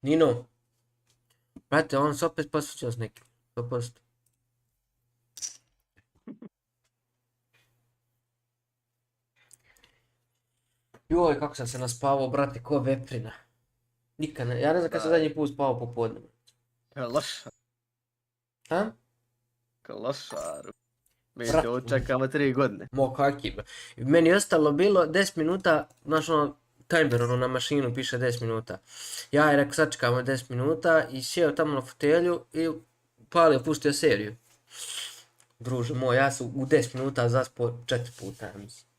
Nyno. Brate, on se opet posvećao s nekim. 100%. Joj, kako sam se naspavao, brate, ko veprina. Nikad ne, ja ne znam kad sam zadnji put spavao popodne. Kalašar. Ha? Kalašaru. Mi te očekamo 3 godine. Mo kaki, meni je ostalo bilo 10 minuta, znaš ono, timer ono na mašinu piše 10 minuta. Ja je rekao sačekamo 10 minuta i sjeo tamo na fotelju i pustio seriju. Druže moj, ja sam u 10 minuta zaspao 4 puta, ja mislim.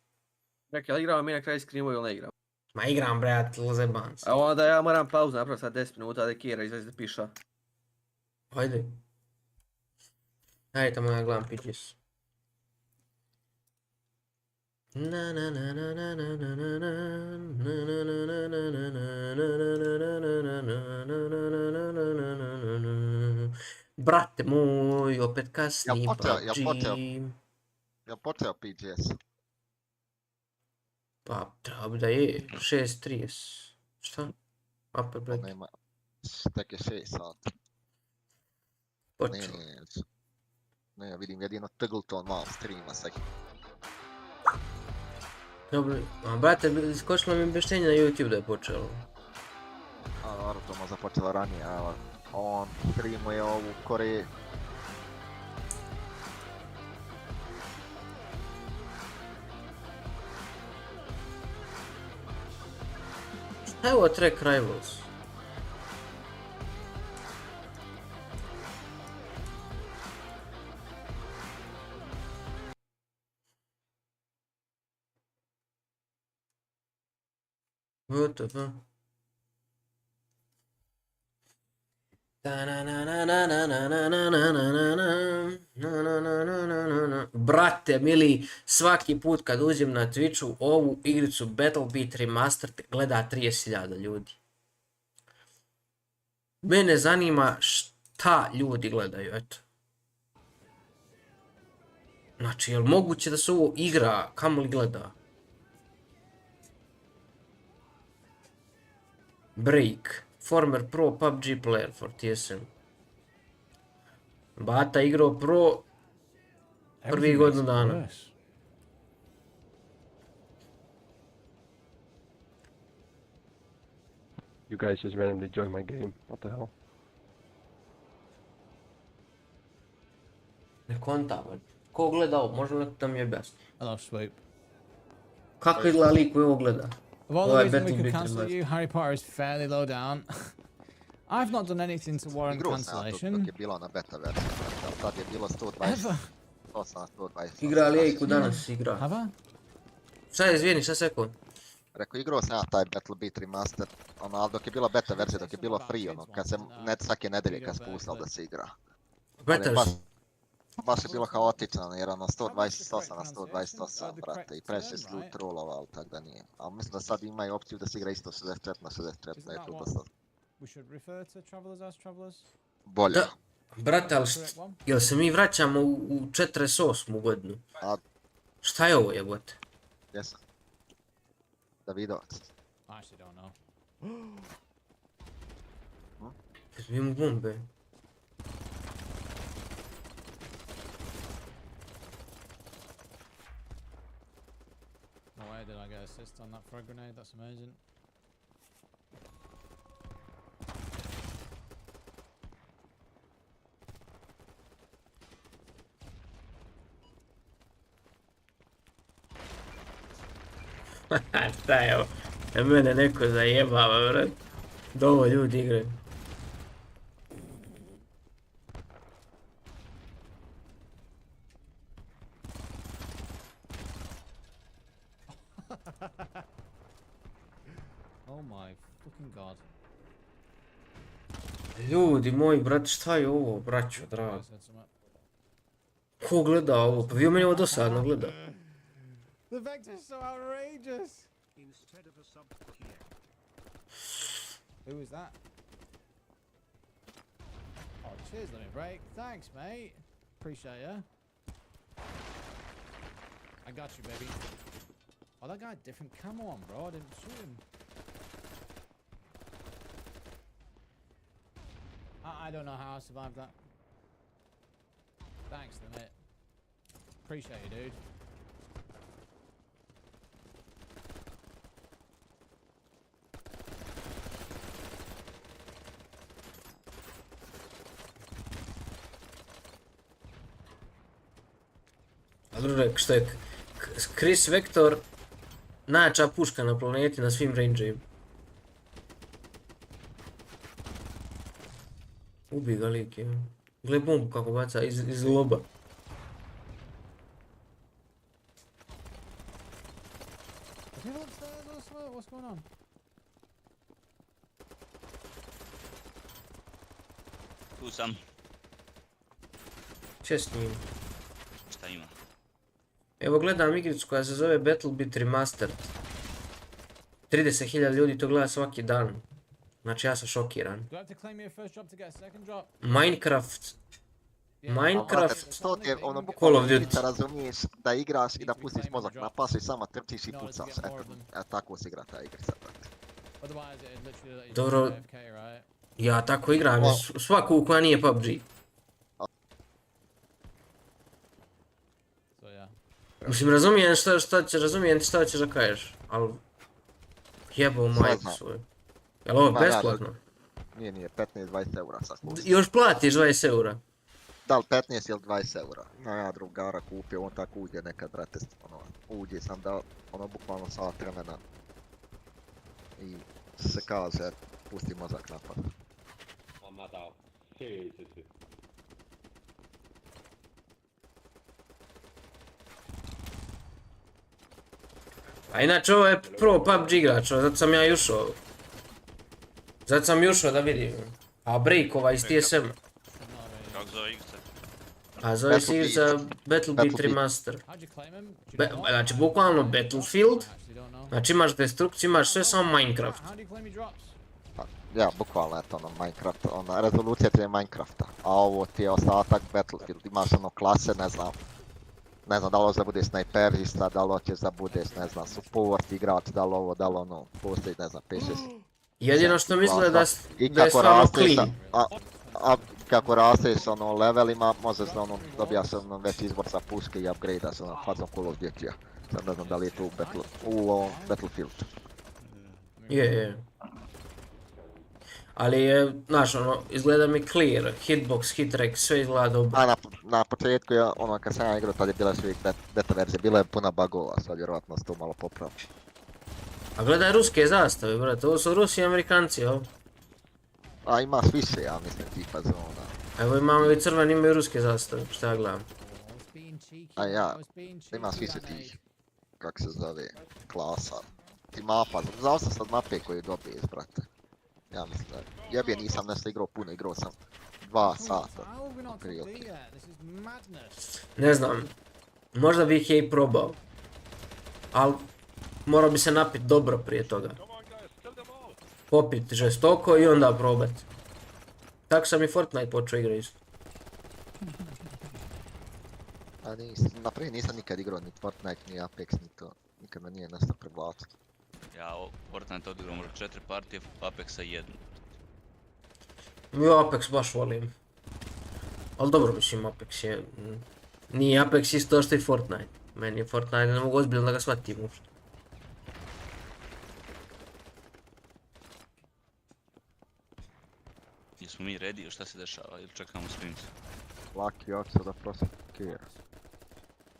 Rekao, ali igramo mi na kraju SCRIMS-u ili ne igramo? Ma igram, brat, lazeban se. A onda ja moram pauzu napraviti sad 10 minuta da Kira izvezi da piša. Ajde. Ajde tamo ja gledam PGS. Brate moj, opet kasni PUBG. Jel počeo PGS? Pa, treba bi da je, 6.30. Šta? Upper break. Nema, tek je 6 sati. Počeo. Ne, vidim jedino Tiggleton malo streama sad. Dobro, a brate, iskočilo mi objašnjenje na YouTube da je počelo. A, naravno, to možda počelo ranije, ali on streamuje ovu Koreju. Šta je ovo Track Rivals? What the fuck? Brate mili, svaki put kad uđem na Twitchu ovu igricu Battle Beat Remastered gleda 30.000 ljudi. Mene zanima šta ljudi gledaju, eto. Znači, je li moguće da se ovo igra, kamo li gleda? Break. Former pro PUBG player for TSM. Bata igrao pro prvi godinu dana. You guys just randomly joined my game. What the hell? Ne kontam. Ko gleda ovo? Možda neko da mi je objasni. Hello, Swoop. Kako izgleda lik koji ovo gleda? Of all Well, the I reasons bet we you could beat cancel him, you, Harry Potter is fairly low down. I've not done anything to warrant Igrao sam ja cancellation. dok je bilo na beta verziji, tad je bilo 120, Ever. 120. Igra Lijejku danas igra. Have I? Šta je, izvijeni, šta sekund? Rekao, igrao sam ja taj Battle Beat Remaster, ono, ali dok je bila beta verzija, dok je bilo free, ono, kad se svake nedelje kad spustalo da se igra. Better. Baš je bilo haotično, jer ono 128 na 128, brate, i previše se loot rollovalo, tako da nije. Ali mislim da sad imaju opciju da se igra isto 64 na 64, da je to dosta We should refer to travelers as travelers. bolje. Da. Brate, ali jel se mi vraćamo u 48. godinu? A, Šta je ovo jebote? jesam. Davidovac. I actually don't know. Imamo bombe. No way did I get assist on that frag grenade, that's amazing. Šta je ovo? Da mene neko zajebava, vrat. Da ovo ljudi igraju. Oh my fucking god. Ljudi moji, brate, šta je ovo, braćo, drago? I said something. Ko gleda ovo? Pa vi meni ovo dosadno gleda. The vector's so outrageous! Who was that? Oh, cheers, let me break. Thanks, mate. Appreciate ya. I got you, baby. Oh, that guy had different camo on, bro. I didn't shoot him. I don't know how I survived that. Thanks, then it. Appreciate you, dude. A druže, što je Chris Vector najjača puška na planeti na svim rangeima. Ubi ga lik, je. Gle bombu kako baca iz loba. Are people upstairs also? What's going on? Tu sam. Če s njim? Šta ima? Evo gledam igricu koja se zove BattleBit Remastered. 30.000 ljudi to gleda svaki dan. Znači ja sam šokiran. Do I have to claim me a first drop to get a second drop? Minecraft. Minecraft. To ti je ono Call bukvalno of Duty. igrica, razumiješ da igraš i da pustiš mozak na pasu i samo trčiš i pucaš. Eto, tako se igra ta igrica, brate. Otherwise, it'd literally let you Dobro. just AFK, right? Ja tako igram svaku koja nije PUBG. So yeah. Mislim razumijem šta ćeš da kažeš, ali jebo majku svoju. Jel ovo besplatno? Nije, 15-20 eura sad. Još platiš 20 eura. Da li 15 ili 20 eura? No ja drugara kupio, on tako uđe nekad, brate, ono, uđe sam da, ono, bukvalno sat vremena. I se kaže, pusti mozak napad. A inače ovo je pro PUBG igrač, zato sam ja ušao. Zato sam ušao da vidim. A breakova iz TSM. Kako zove igrica? A zove se igrica BattleBit Remaster. How'd you claim him? Znači bukvalno Battlefield. Actually don't know. Znači imaš destrukciju, imaš sve samo Minecraft. How do you claim your drops? Ja, bukvalno eto ono Minecraft, ona rezolucija ti je Minecrafta, a ovo ti je ostatak Battlefield, imaš ono klase, ne znam da li hoćeš da budeš snajperista, da li hoćeš da budeš, ne znam, support igrač, da li ovo, da li ono, postoji, ne znam, 5-6 Jedino što misle da i je stvarno clean. a kako rasteš ono levelima, možeš da ono dobijaš ono veći izbor za puške i upgrade-aš ono fazom Call of Duty-a. Sad ne znam da li je to u ovom Battlefield. Je. Ali je, znaš ono, izgleda mi clear, hitbox, hitrek, sve izgleda dobro. A na početku je ono kad sam ja igrao tad je bila uvijek beta verzija, bila je puna bugova, sad vjerovatno se to malo popravi. A gledaj ruske zastave, brate, ovo su Rusi i Amerikanci, jel? A ima više, ja mislim, tipa zona. Evo imamo i crveni, imaju ruske zastave, šta ja gledam. A ja, ima više tih, kak se zove, klasa. Ti mapa, znao sam sad mape koje dobiješ, brate. Ja mislim da, jebje nisam nešto igrao puno, igrao sam 2 sata. Otprilike. Ne znam, možda bih je i probao. Al, morao bi se napit dobro prije toga. Popit žestoko i onda probat. Tako sam i Fortnite počeo igrati isto. A naprijed nisam nikad igrao ni Fortnite, ni Apex, ni to. Nikad me nije nešto privlačilo. Ja Fortnite odigrao možda 4 partije, Apexa 1. Ja Apex baš volim. Ali dobro mislim Apex je... Nije Apex isto što i Fortnite. Meni je Fortnite, ne mogu ozbiljno da ga shvatim uopšte. Jesmo mi ready, šta se dešava ili čekamo SCRIMS? Lucky, ja ću sada prosekira.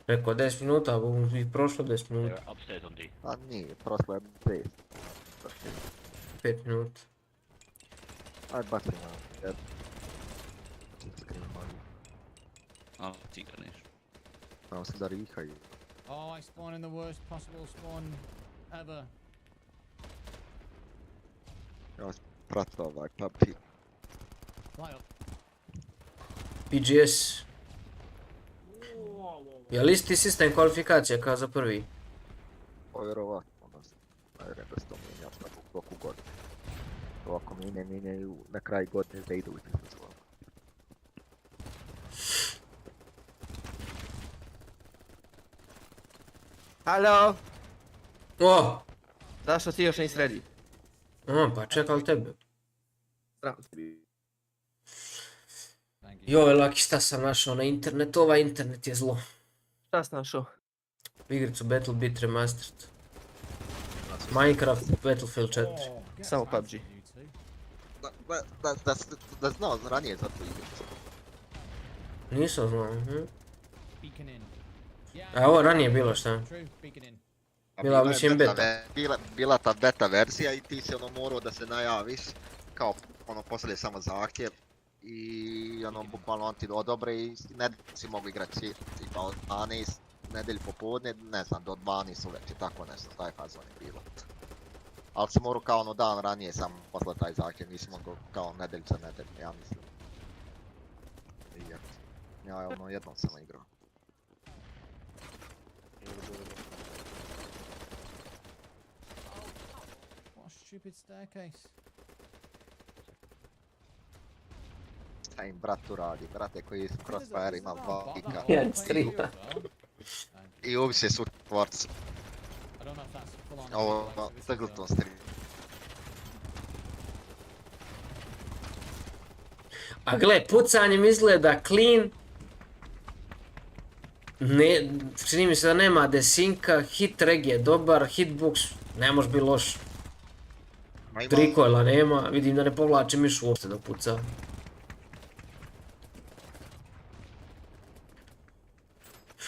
Rekao 10 minuta, bo i prošlo 10 minuta. A nije, prošlo je 5. 5 minuta. Aj bacim na jedan. A, ti ga neš. Samo se da Riha i... Oh, I spawn in the worst possible spawn ever. Ja sam pratio ovaj PUBG. Right up. PGS. Je li isti sistem kvalifikacija kao za prvi? Povjerovatno, ono se, najvjerujem da se to mijenja na toku godine. Ovako mijenjaju na kraj godine za idući sezon. Halo, O! zašto ti još nisi ready? Aha, pa čekal tebe. Sram se bi. Thank you. Joj, Lucky, šta sam našao na internetu? Ovaj internet je zlo. Šta si našao? Igricu Battle Beat Remastered. Minecraft Battlefield 4. Oh, get Samo some PUBG. you two. Da znao ranije za tu igricu. Nisam znao. Beacon in. A ovo ranije bilo šta? True, beacon in. Bila je mislim beta. Bila ta beta verzija i ti si morao da se najaviš, kao poslije samo zahtjev i bukvalno on ti odobre i nedelju si mogu igrati tipa od 12 nedelju popodne, ne znam, do 12 uveče, tako nešto, taj fazon je bilo. Ali si morao kao dan ranije sam poslati taj zahtjev, nisi mogao kao nedelju za nedelju, ja mislim. Ja jednom sam igrao. What a stupid staircase. Šta im brat tu radi, brate koji su Crossfire ima 2 pika. Ja, streama. I uopće su tvorci. I don't know if that's full on. Ovo, Singleton stream. A gle, pucanjem izgleda clean. Ne, čini mi se da nema desinka, hit reg je dobar, hitbox ne može biti loš. Trikojla nema, vidim da ne povlači miš uopšte dok puca.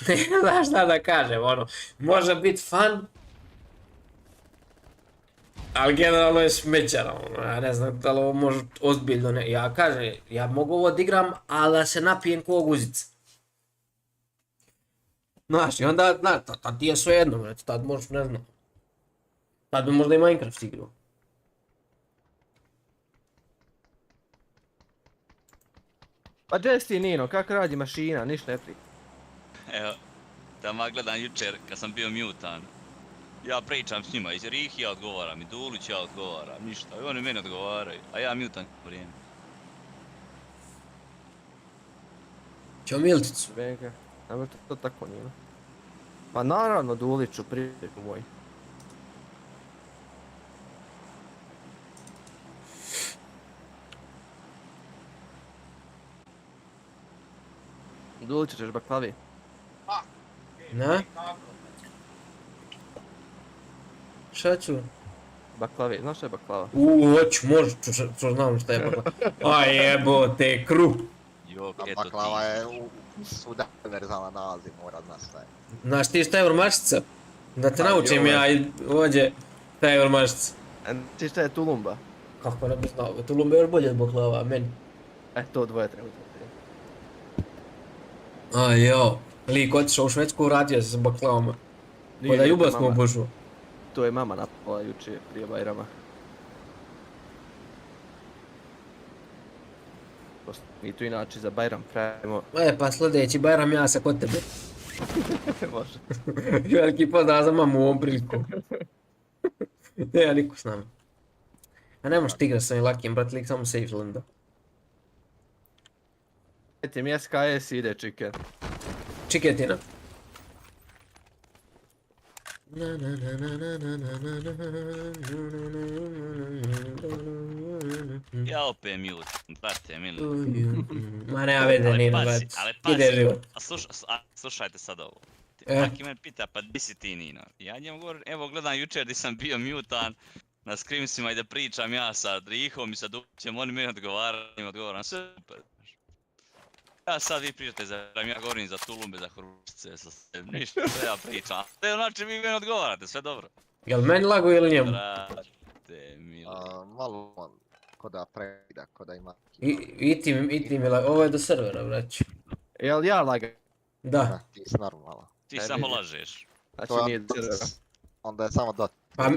Ne znam šta da kažem, može biti fun, ali generalno je smećano, ja ne znam da li ovo može ozbiljno, ja kažem, ja mogu ovo odigram, ali da se napijem ko guzica. Znaš, i onda, tad ti je sve jedno, tad možeš, ne znam, tad bi možda i Minecraft igrao. Pa gdje si Nino, kako radi mašina, ništa ne prije. Evo, tamo gledam jučer kad sam bio mutan. Ja pričam s njima, iz Rihi ja odgovaram, i Dulić ja odgovaram, ništa. I oni meni odgovaraju, a ja mutan vrijeme. Ćemo Milticu. Svega. Ajmo to tako Nino. Pa naravno Duliću, prijatelju moj. Duliću ćeš baklavi. Na? Šta ću? Baklavi, znaš šta je baklava? Hoću, može, čo znam šta je baklava. A jebote, kruh. Jok, A eto baklava ti. je svuda univerzalna nalazi, mora znaš šta je. Znaš ti šta je vrmašica? Da te naučim ja i ovdje šta je vrmašica. Ti šta je tulumba? Kako ne bi znao, tulumba je još bolje od baklava, meni. To dvoje treba uzeti. A jo, lik otišao u Švedsku, vratio se s baklavama. Ko da ljubav smo obožu. To je mama napala jučer prije Bajrama. Mi tu inače za Bajram pravimo. Pa sljedeći Bajram ja se kod tebe. Može. Veliki pozdrav za mamu u ovom priliku. Ja niko s nama. A ne možeš ti igrat s ovim Luckyjem, brat, lik samo safe landa. Ajde mi SKS ide chicken. Čiketina. Ja opet mute, brate, mili. Ma nema veze, Nino, brat. Ide život. A slušajte sad ovo. E. Laki me pita, pa di si ti Nino? Ja njemu govorim, evo gledam jučer di sam bio mutan na Scrimsima i da pričam ja sa Rihom i sa Dulićem, oni meni odgovaram sve. Ja sad vi pričate za Ram, ja govorim za tulumbe, za hrušce, ništa, sve ja pričam. Znači vi meni odgovarate, sve dobro. Jel meni lago ili njemu? Brate, mili. Malo on, ko da prekida, ko da ima... I ti mi lago, ovo je do servera, brać. Jel ja laga? Da. Ti si normalno. Ti samo lažeš. Znači nije crveno. Onda je samo dot. Pa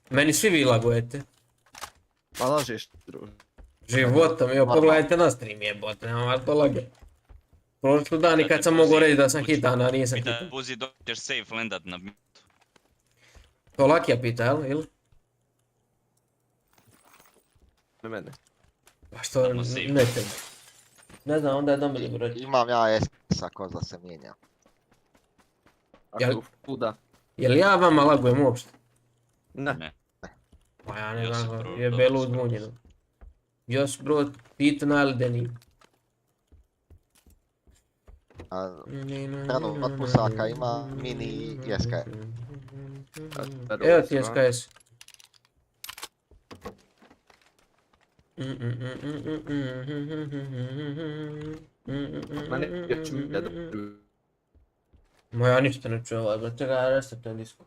meni svi vi lagujete. Ma lažeš, druže. Životom, evo pogledajte na stream jebote, nema vas to lage. Prošli dan i kad sam mogao reći da sam hitan, a nisam hitan. Pita Buzi dok ćeš safe landat na mute. To Luckya pita, jel? Ili? Ne mene. Pa što ne tebi. Ne znam, onda je Domili broj. Imam ja S-a ko da se mijenja. Jel? Kuda? Jel ja vama lagujem uopšte? Ne. Pa ja ne Ja sam znam, prvo jebe dobro lud skoro. munjeno. Još bro, pita nalideni. Trenutno od pusaka ima mini i SK. Evo ti SKS. Ma ne, ja ću mi da... Ma ja ništa ne čujem ovaj, brate, ja restartujem disku.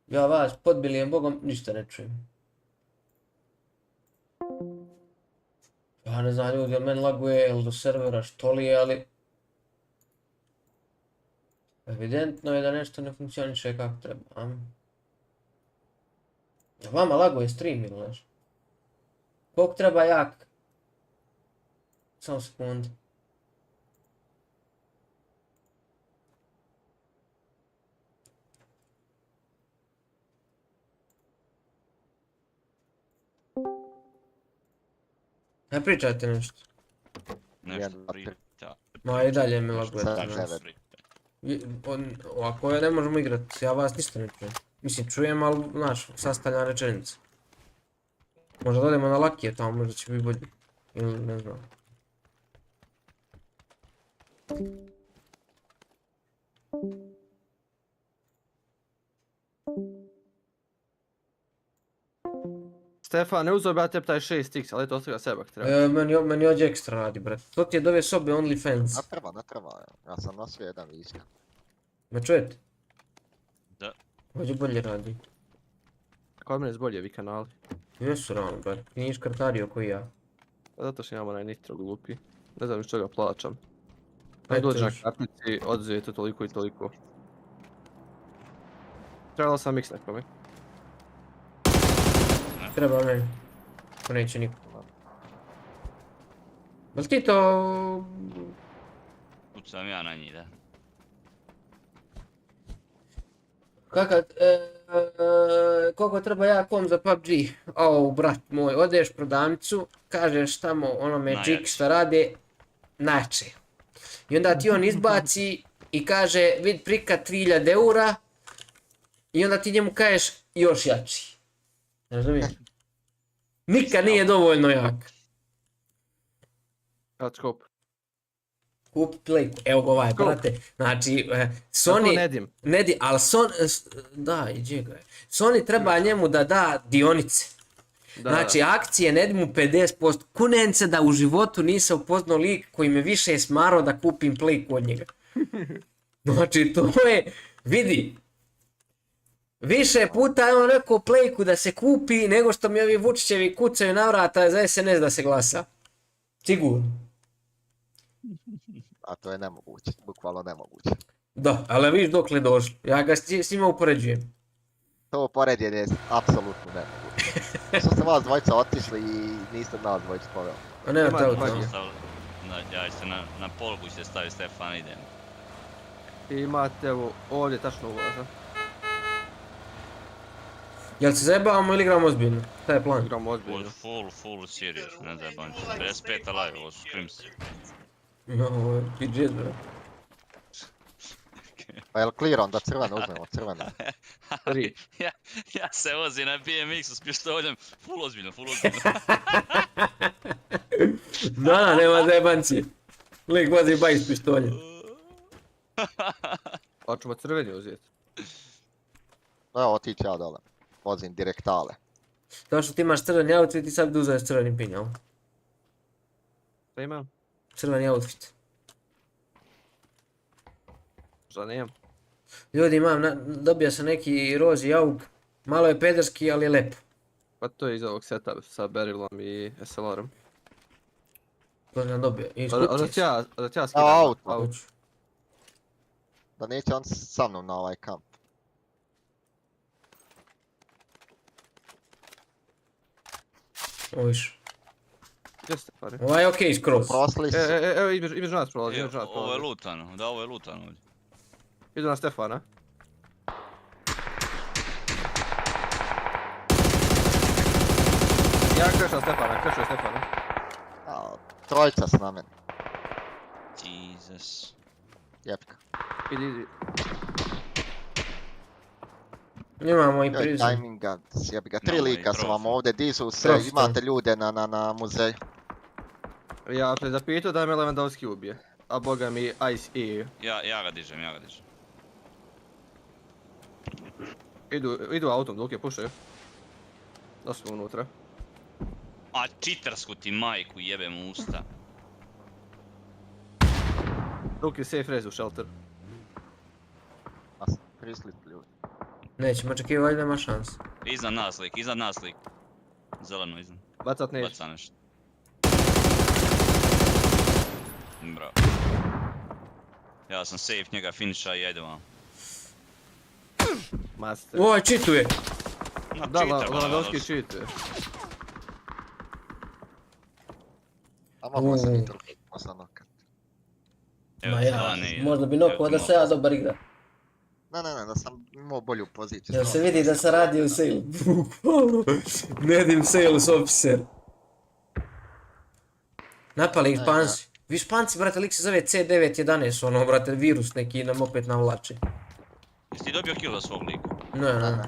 Ja vas podbilijem bogom, ništa ne čujem. Ja ne znam ljudi, meni laguje ili do servera što li je, ali... Evidentno je da nešto ne funkcioniše kako treba. Vama laguje stream ili nešto? Koliko treba jak? Samo sekundu. Ne pričajte nešto. Nešto priča. Ma i dalje mi laguje. Sedam. Ovako ne možemo igrati, ja vas ništa ne čujem. Mislim čujem, ali znaš, sastavljena rečenica. Možda dodajemo na Lucky, tamo možda će biti bolje. Ili ne znam. Stefan, ne uzeo bi ja tebi taj 6x, ali to ostavlja sebe ako treba. Meni ovdje ekstra radi, brate. To ti je do ove sobe OnlyFans. Ne treba, ja sam nosio jedan viska. Me čujete? Da. Ovdje bolje radi. Kod mene zbolje vi kanali. Jesu ravno, brate. Ti nisi kartario koji ja. Zato što imam onaj nitro glupi. Ne znam što ga plaćam. Ajde, Dođe na još. kartici, odzujete toliko i toliko. Trebalo sam mix nekome. Treba meni. Ko neće niko. Jel ti to... Pucam ja na njih, da. Kakav... koliko treba ja kom za PUBG? Brat moj, odeš prodavnicu, kažeš tamo onome džik šta rade, najjače. I onda ti on izbaci i kaže vid prika 3000 eura i onda ti njemu kažeš još jači. Razumiješ? Nikad nije dovoljno jak. Evo skop. Kupi Playku, evo ga ovaj, brate. Znači, Sony... Nedim. Nedi, ali da, i gdje ga je. Sony treba njemu da da dionice. Znači, akcije Nedi mu 50%. Kunem se da u životu nisam upoznao lik koji me više smarao da kupim Playku od njega. Znači, to je, vidi. Više puta je on rekao Playku da se kupi nego što mi ovi Vučićevi kucaju na vrata za SNS da se glasa. Sigurno. A to je nemoguće, bukvalno nemoguće. Da, ali vidiš dokle došli. Ja ga s njima upoređujem. To poredjenje je apsolutno nemoguće. Što ste vas dvojica otišli i niste nas dvojica poveli. A nema Ima to magije. tamo. Ja se na polku će stavi Stefan, idem. I imate evo ovdje tačno ulaza. Jel se zajebavamo ili igramo ozbiljno? Šta je plan? Igramo ozbiljno. Full serious, ne zajebam će. 55 alive, ovo su SCRIMS. No, ovo je PGS, bro. Pa jel clear onda crveno uzmemo, crveno. Ja se vozim na BMX-u s pištoljem, full ozbiljno. Da, nema zajebanci. Lik vozi bajs s pištoljem. Hoćemo crveni uzeti. Evo otići ja dole. Vozim direktale. To što ti imaš crveni outfit i sad bi uzeo s crvenim pinjom. Šta imam? Crveni outfit. Šta nemam? Ljudi, dobio sam neki rozi jauk. Malo je pederski, ali je lepo. Pa to je iz ovog seta sa Berilom i SLR-om. To sam dobio. I A da ti ja Evo skidam. auto. Da neće on sa mnom na ovaj kamp. Ovo više. Gdje ste pare? Ovaj je okej skroz. Prosli su. Evo između nas prolazi, između nas Ovo je prolazi. lutano, da ovo je lutano ovdje. Idu na Stefana. Ja krešam Stefana. Trojica s namen. Jesus. Jepka. Idi. Imamo i Joj, prizem. timinga, jebi ga. 3 Imamo i lika su vam trofej. ovdje, di su sve, Trofej. imate ljude na muzeju. Ja sam zapitao da me Lewandowski ubije. A boga mi Ice E. Ja ga dižem. Idu autom, Luke, pušaju. Da smo unutra. A čitarsku ti majku jebem u usta. Luke, safe raise u shelter. A prislit ljudi. Nećemo očekivati, valjda ima šans. Iznad nas lik. Zeleno iznad. Bacat neće. Baca nešto. Bravo. Ja sam safe njega finiša i ajde vam. Master. Oj, čituje! Da, Lewandowski cheatuje. A mogu se i drugi posanokat. Ma ja, možda bi nokao da se ja dobar igra. Ne, da sam imao bolju poziciju. Jel se vidi da sam radio u sale? Nedim sales officer. Napali ih španci. Vi španci, brate, lik se zove C911, ono, brate, virus neki nam opet navlači. Jesi ti dobio kill za svog lika? Ne.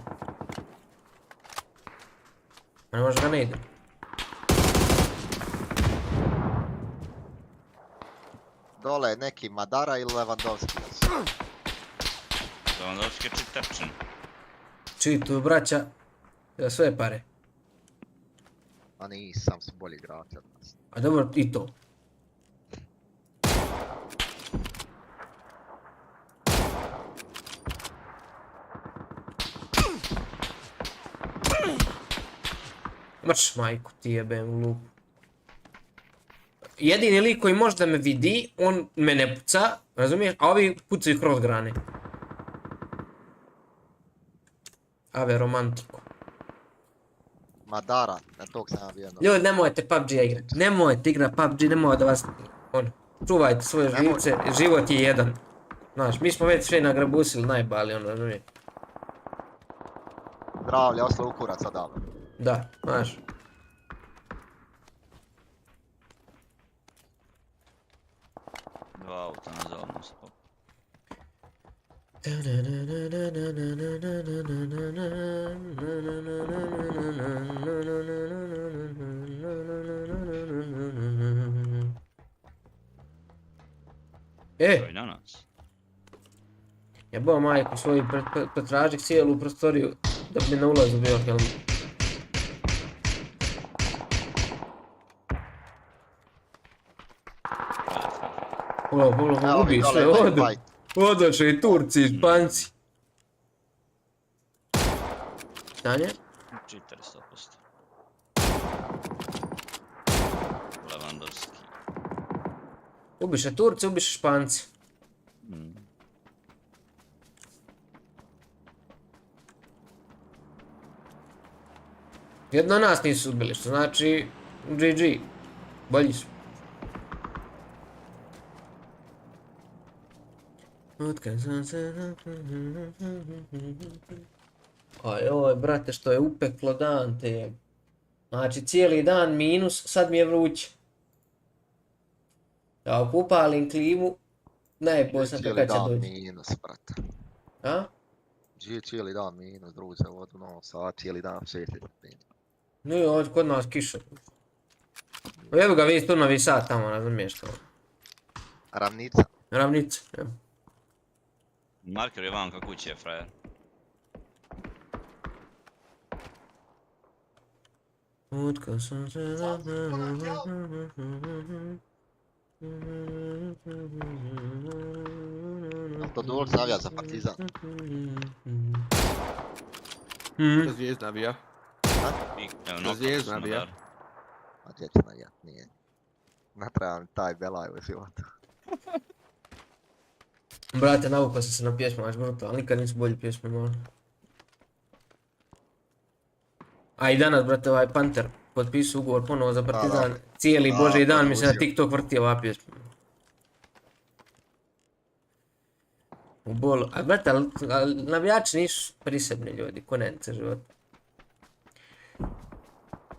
Ne možda ga ne idem. Dole je neki Madara ili Lewandowski. Lewandowski je čitrčen. Čituju, braća. Za sve pare. A nisam su bolji igrači od nas. A dobro, i to. Mrš, majku ti jebem u lupu. Jedini lik koji možda me vidi, on me ne puca, razumiješ? A ovi pucaju kroz grane. Ave romantiku. Madara, na tog sam vjerno. Ljudi, nemojte PUBG-a igrati. Nemojte igrati PUBG, nemojte da vas... Čuvajte svoje živce, život je jedan. Znaš, mi smo već sve nagrabusili najbali, ono, razumiješ? Zdravlje, oslo u kurac odavno. Da, znaš. Dva auta na zelenu stop. To je na nas. Jebao majku svoju, pretraži cijelu prostoriju da bi na ulazu bio helmet. Ubi sve, odoše i Turci i Španci. Stanje? 400%. Lewandowski. Ubiše Turci, ubiše Španci. Jedno nas nisu ubili, što znači GG. Bolji su. Oj, brate, što je upeklo dan te. Znači, cijeli dan minus, sad mi je vruće. Ja ako upalim klimu, najbolj sam kada će dođi. Cijeli dan minus, brate. A? Cijeli dan minus, drugi se vodu Novom Sadu, cijeli dan šetiti minus. No, ovdje kod nas kiša. Evo ga vidi tu Novi Sad tamo, razumiješ to. Ravnica. Ravnica, evo. Marker je vanka kuće je frajer. Utkao sam se za... To Dulc navija za Partizan. To Zvijezd navija. To Zvijezd navija. A gdje će navijat, nije. Ne treba mi taj belaj u životu. Brate, navukao sam se na pjesmu, až bruto, ali nikad nisu bolji pjesme malo. A i danas, brate, ovaj Panter potpisao ugovor ponovo za Partizan. Cijeli božji dan mi se na TikTok vrti ova pjesma. U bolu. A brate, navijači nisu prisebni ljudi, konence života.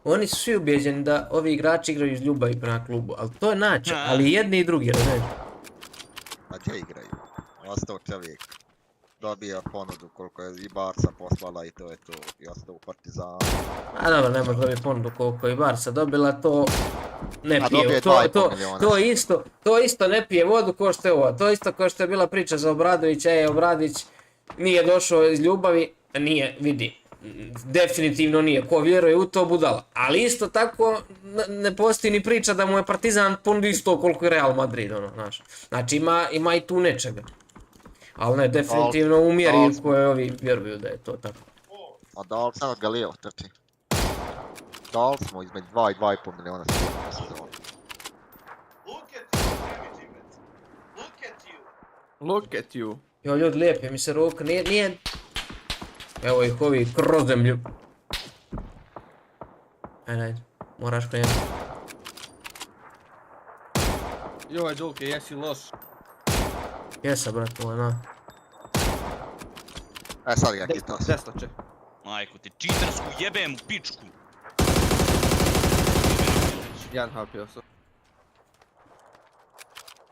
Oni su svi ubijeđeni da ovi igrači igraju iz ljubavi prema klubu, ali to je način, ali jedni i drugi, razumiješ? A gdje igraju? Ostao čovjek. dobio ponudu koliko je i Barca poslala i to je to. I ostao u Partizanu. A dobro, ne može dobiti ponudu koliko i Barca dobila, to ne A pije. dobije 2,5 milijuna. To isto ne pije vodu ko što je ovo. To isto kao što je bila priča za Obradovića, Obradović nije došao iz ljubavi, nije, vidi. Definitivno nije, ko vjeruje u to budala. Ali isto tako ne postoji ni priča da mu je Partizan ponudio isto koliko je Real Madrid, ono, znaš. Znači ima i tu nečega. Ali ne, definitivno u mjeri u kojoj ovi vjeruju da je to tako. A da li sad Galio trči? Da li smo između 2 i 2,5 milijuna sezonu? Look at you. Jo, ljudi, lijepi mi se ruka, nije... Evo ih ovi kroz zemlju. Ajde, moraš krenuti. Joj, Đulke, jesi loš. Jesa, brat moj, na. Sad ga kitao se. Deslače. Majku ti, čitarsku jebem u pičku. Jedan HP sam.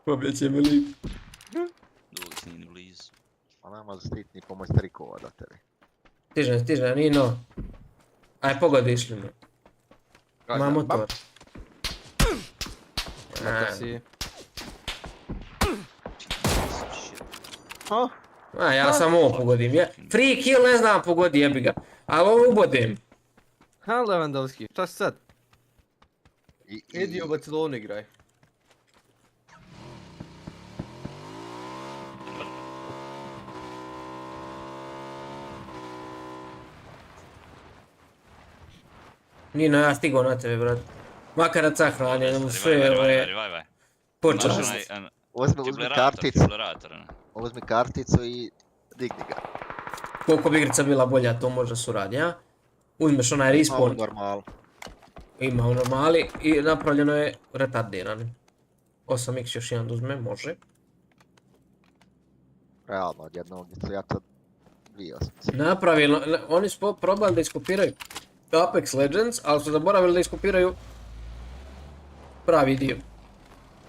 Pobjeće mi lik. Dulić nije ni blizu. A nema stiti ni pomoć trikova da tebi. Stiže, Nyno. Aj, pogodiš li me? Ma motor. Neka si. Ja sam ovo pogodim. Free kill ne znam pogodi, jebi ga. Ali ovo ubodem. Ha, Lewandowski, šta si sad? I Idi u Barcelonu igraj. Nyno, ja stigao na tebe, brat. Makar da sahranio, da mu sve ove... Počast. uzmi karticu. Uzmi karticu i digni ga. Koliko bi igrica bila bolja, to možda suradi, ja? Uzmeš onaj respawn. Normal. Ima u normali i napravljeno je retardirani. 8x još jedan da uzme, može. Realno, od jednog istorijata 2.8. Napravljeno, oni su probali da iskopiraju Apex Legends, ali su zaboravili da iskopiraju pravi dio.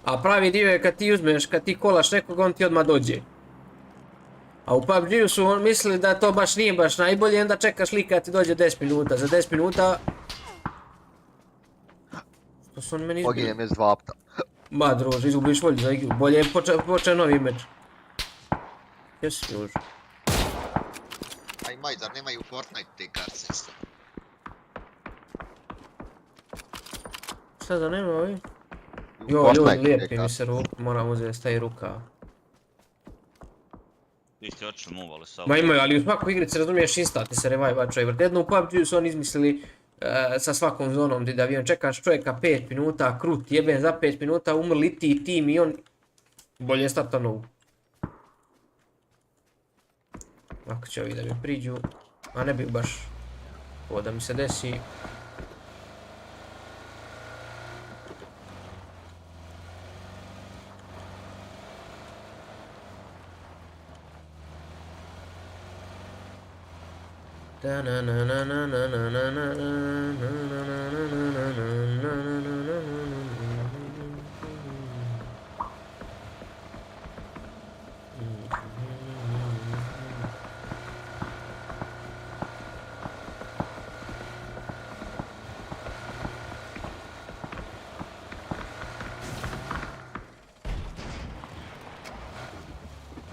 A pravi dio je kad ti uzmeš, kad ti kolaš nekog, on ti odmah dođe. A u PUBG-u su mislili da to baš nije baš najbolje, onda čekaš lika ti dođe 10 minuta. Za 10 minuta... Što su oni meni izbili? Poginem je s 2 apta. Ba druže, izgubiš volju za igru. Bolje je počeo novi meč. Gdje si druže? A i maj, zar nemaju Fortnite te kartice isto? Šta da nema ovi? Jo, ljudi, lijepi mi se ruku, moram uzeti staji ruka. Ti ste očito movali sa... Ma imaju, ali u svakoj igrici razumiješ instati se revive-a čovjek. Jedno u PUBG-u su oni izmislili sa svakom zonom gdje da avion čekaš čovjeka 5 minuta, krut jeben za 5 minuta, umrli ti i tim i on... Bolje starta novu. Ako će ovi da mi priđu, a ne bih baš ovo da mi se desi.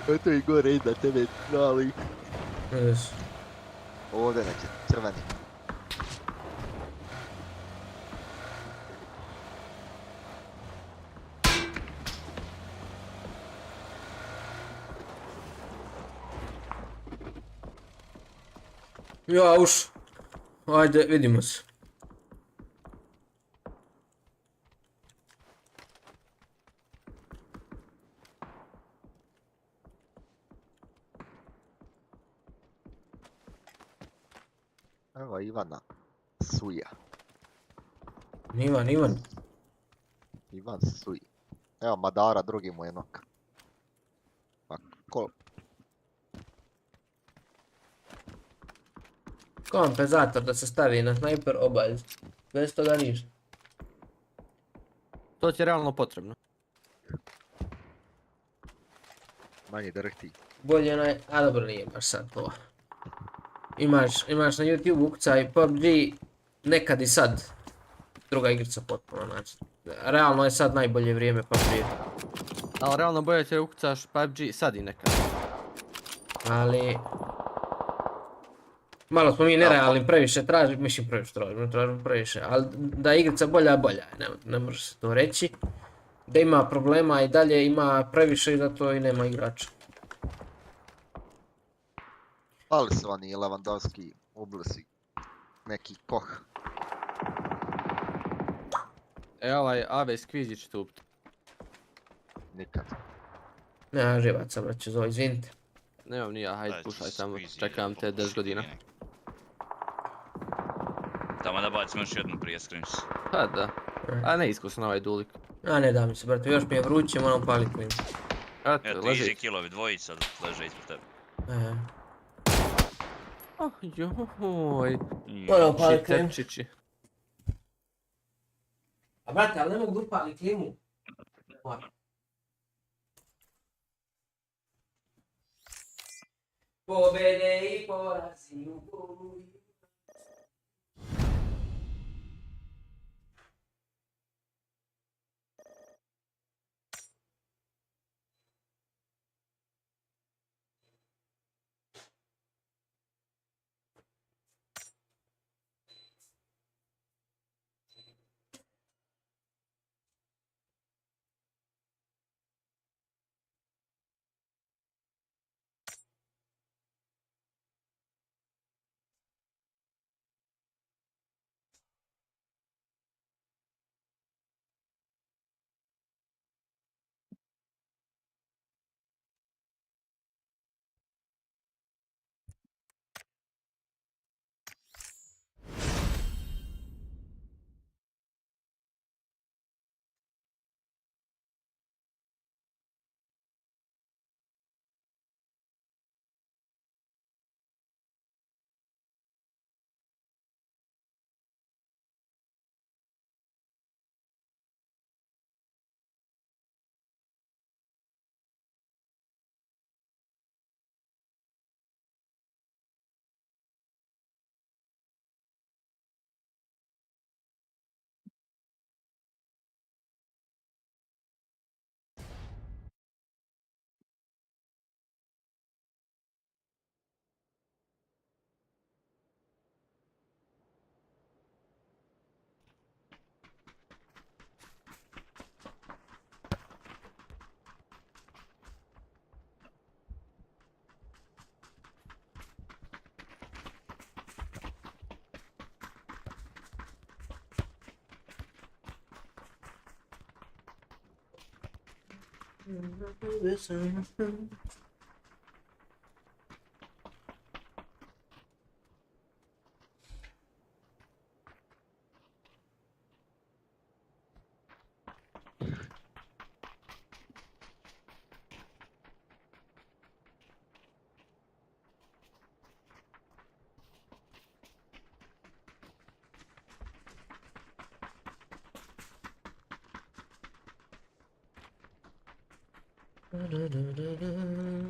Eto i gore iza tebe, mali. Yes. Ovdje neki, crveni. Ja uš. Ajde, vidimo se. Evo Ivana Suja. Ivan. Ivan Suj. Evo Madara, drugi mu je nok. Pa ko... Kompenzator da se stavi na snajper obavezno. Bez toga ništa. To ti je realno potrebno. Manje drhti. bolje a dobro nije baš sad to. Imaš na YouTube ukucaj PUBG nekad i sad. Druga igrica potpuno, znači. Realno je sad najbolje vrijeme PUBG. Ali realno bolje ti ukucaš PUBG sad i nekad. Ali... Malo smo mi nerealni, previše tražimo, mislim tražimo previše, ali da je igrica bolja, ne može se to reći. Da ima problema i dalje ima previše i zato i nema igrača. Ali su oni Lewandowski, Ublusi, neki Koh. Ovaj AV Skvizić tu. Nikad. Ne, živaca, braće, zove, izvinite. Nemam ni ja, hajde Dajte pušaj tamo, squeezy, čekam te 10 godina. Tamo da bacimo još jednu prije SCRIMS. Pa da. A ne iskusan ovaj dulik. A ne da mi se, brate, još mi je vruće, moram paliti plin. Eto, Eto, leži. easy killovi, dvojica leže ispred tebe. Oh, joj. Moram paliti plin. Čitepčići. A brate, ali ne mogu da upali klimu. Pobjede i porazi u boju.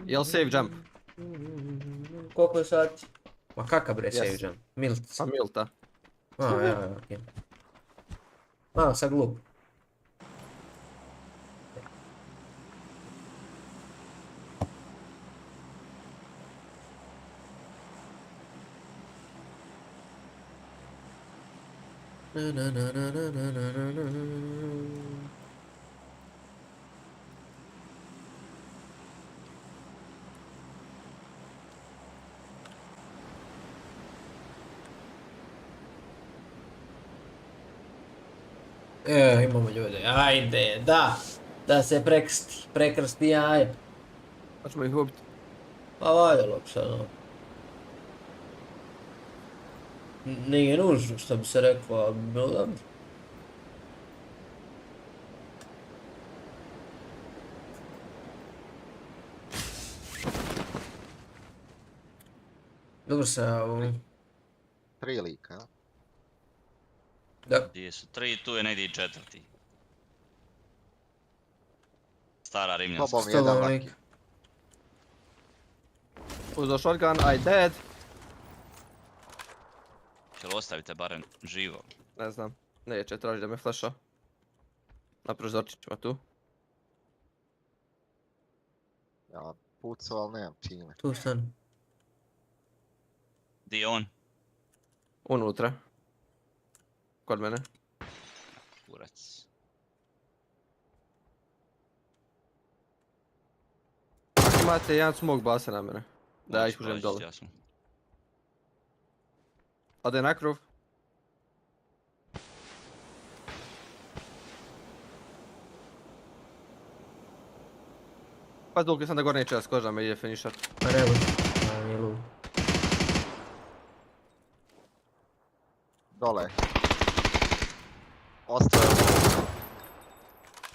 Jel save jump? Koliko je sati? Ma kakav bre save jump? Miltic. Pa milta. Ja, okej. A, sad glup. Imamo ljude, ajde, da se prekrsti jaje. Pa ćemo ih ubiti. Pa valjalo bi se, no. Nije nužno, što bi se reklo, ali bi bilo dobro. Dobro se, Tri lika, jel? da. Gdje su tri, tu je negdje i četvrti. Stara rimljanska. Tobom jedan Stolom laki. lik. Uzo shotgun, I dead. Jel ostavite barem živo? Ne znam. Neće, traži da me flasha. Na prozorčićima tu. Ja pucao, ali nemam čime. Tu stani. Di je on? Unutra. Kod mene. Kurac. Imate jedan smog basa na mene. Da ja ispužem Proći, dole. jasno. Ode na krov. Pa dulke sam da gore neće skoža me ide finishat. Pa ne može. A, nije lud. Dole. Ostaje.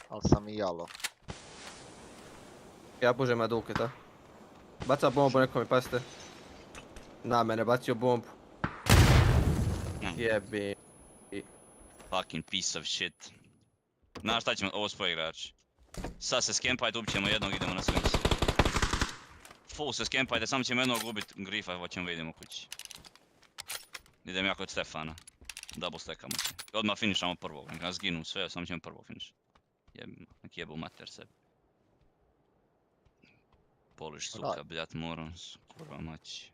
Ali sam i jalo. Ja pužem na dulketa. Baca bombu nekome, pasite. Na mene bacio bombu. Jebi. Fucking piece of shit. Znaš šta ćemo, ovo spoj igrači. Sad se skempajte, ubit ćemo jednog, idemo na SCRIMS. Full se skempajte, samo ćemo jednog ubit grifa, pa ćemo idemo kući. Idem ja kod Stefana. Double stackamo se. Odmah finišamo prvog, neka zginu sve, samo ćemo prvo finiš. Nek jebu mater sebi. Poliš suka, bljat moram, kurva maći.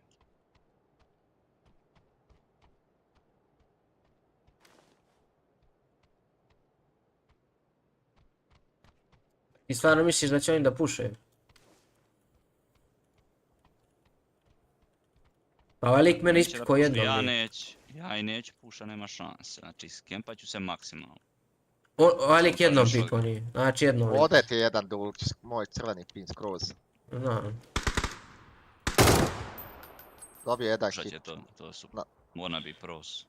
I stvarno misliš da će oni da pušaju? Pa ovaj lik mene ispikao jednom. Ja i neću puša, nema šanse. Znači, skempat ću se maksimalno. Ovaj lik jednom pikao nije. Znači jednom lik. Ode ti jedan dulč, moj crveni pin skroz. Znam. Dobio jedan Šta hit. će to? To su wannabe pros.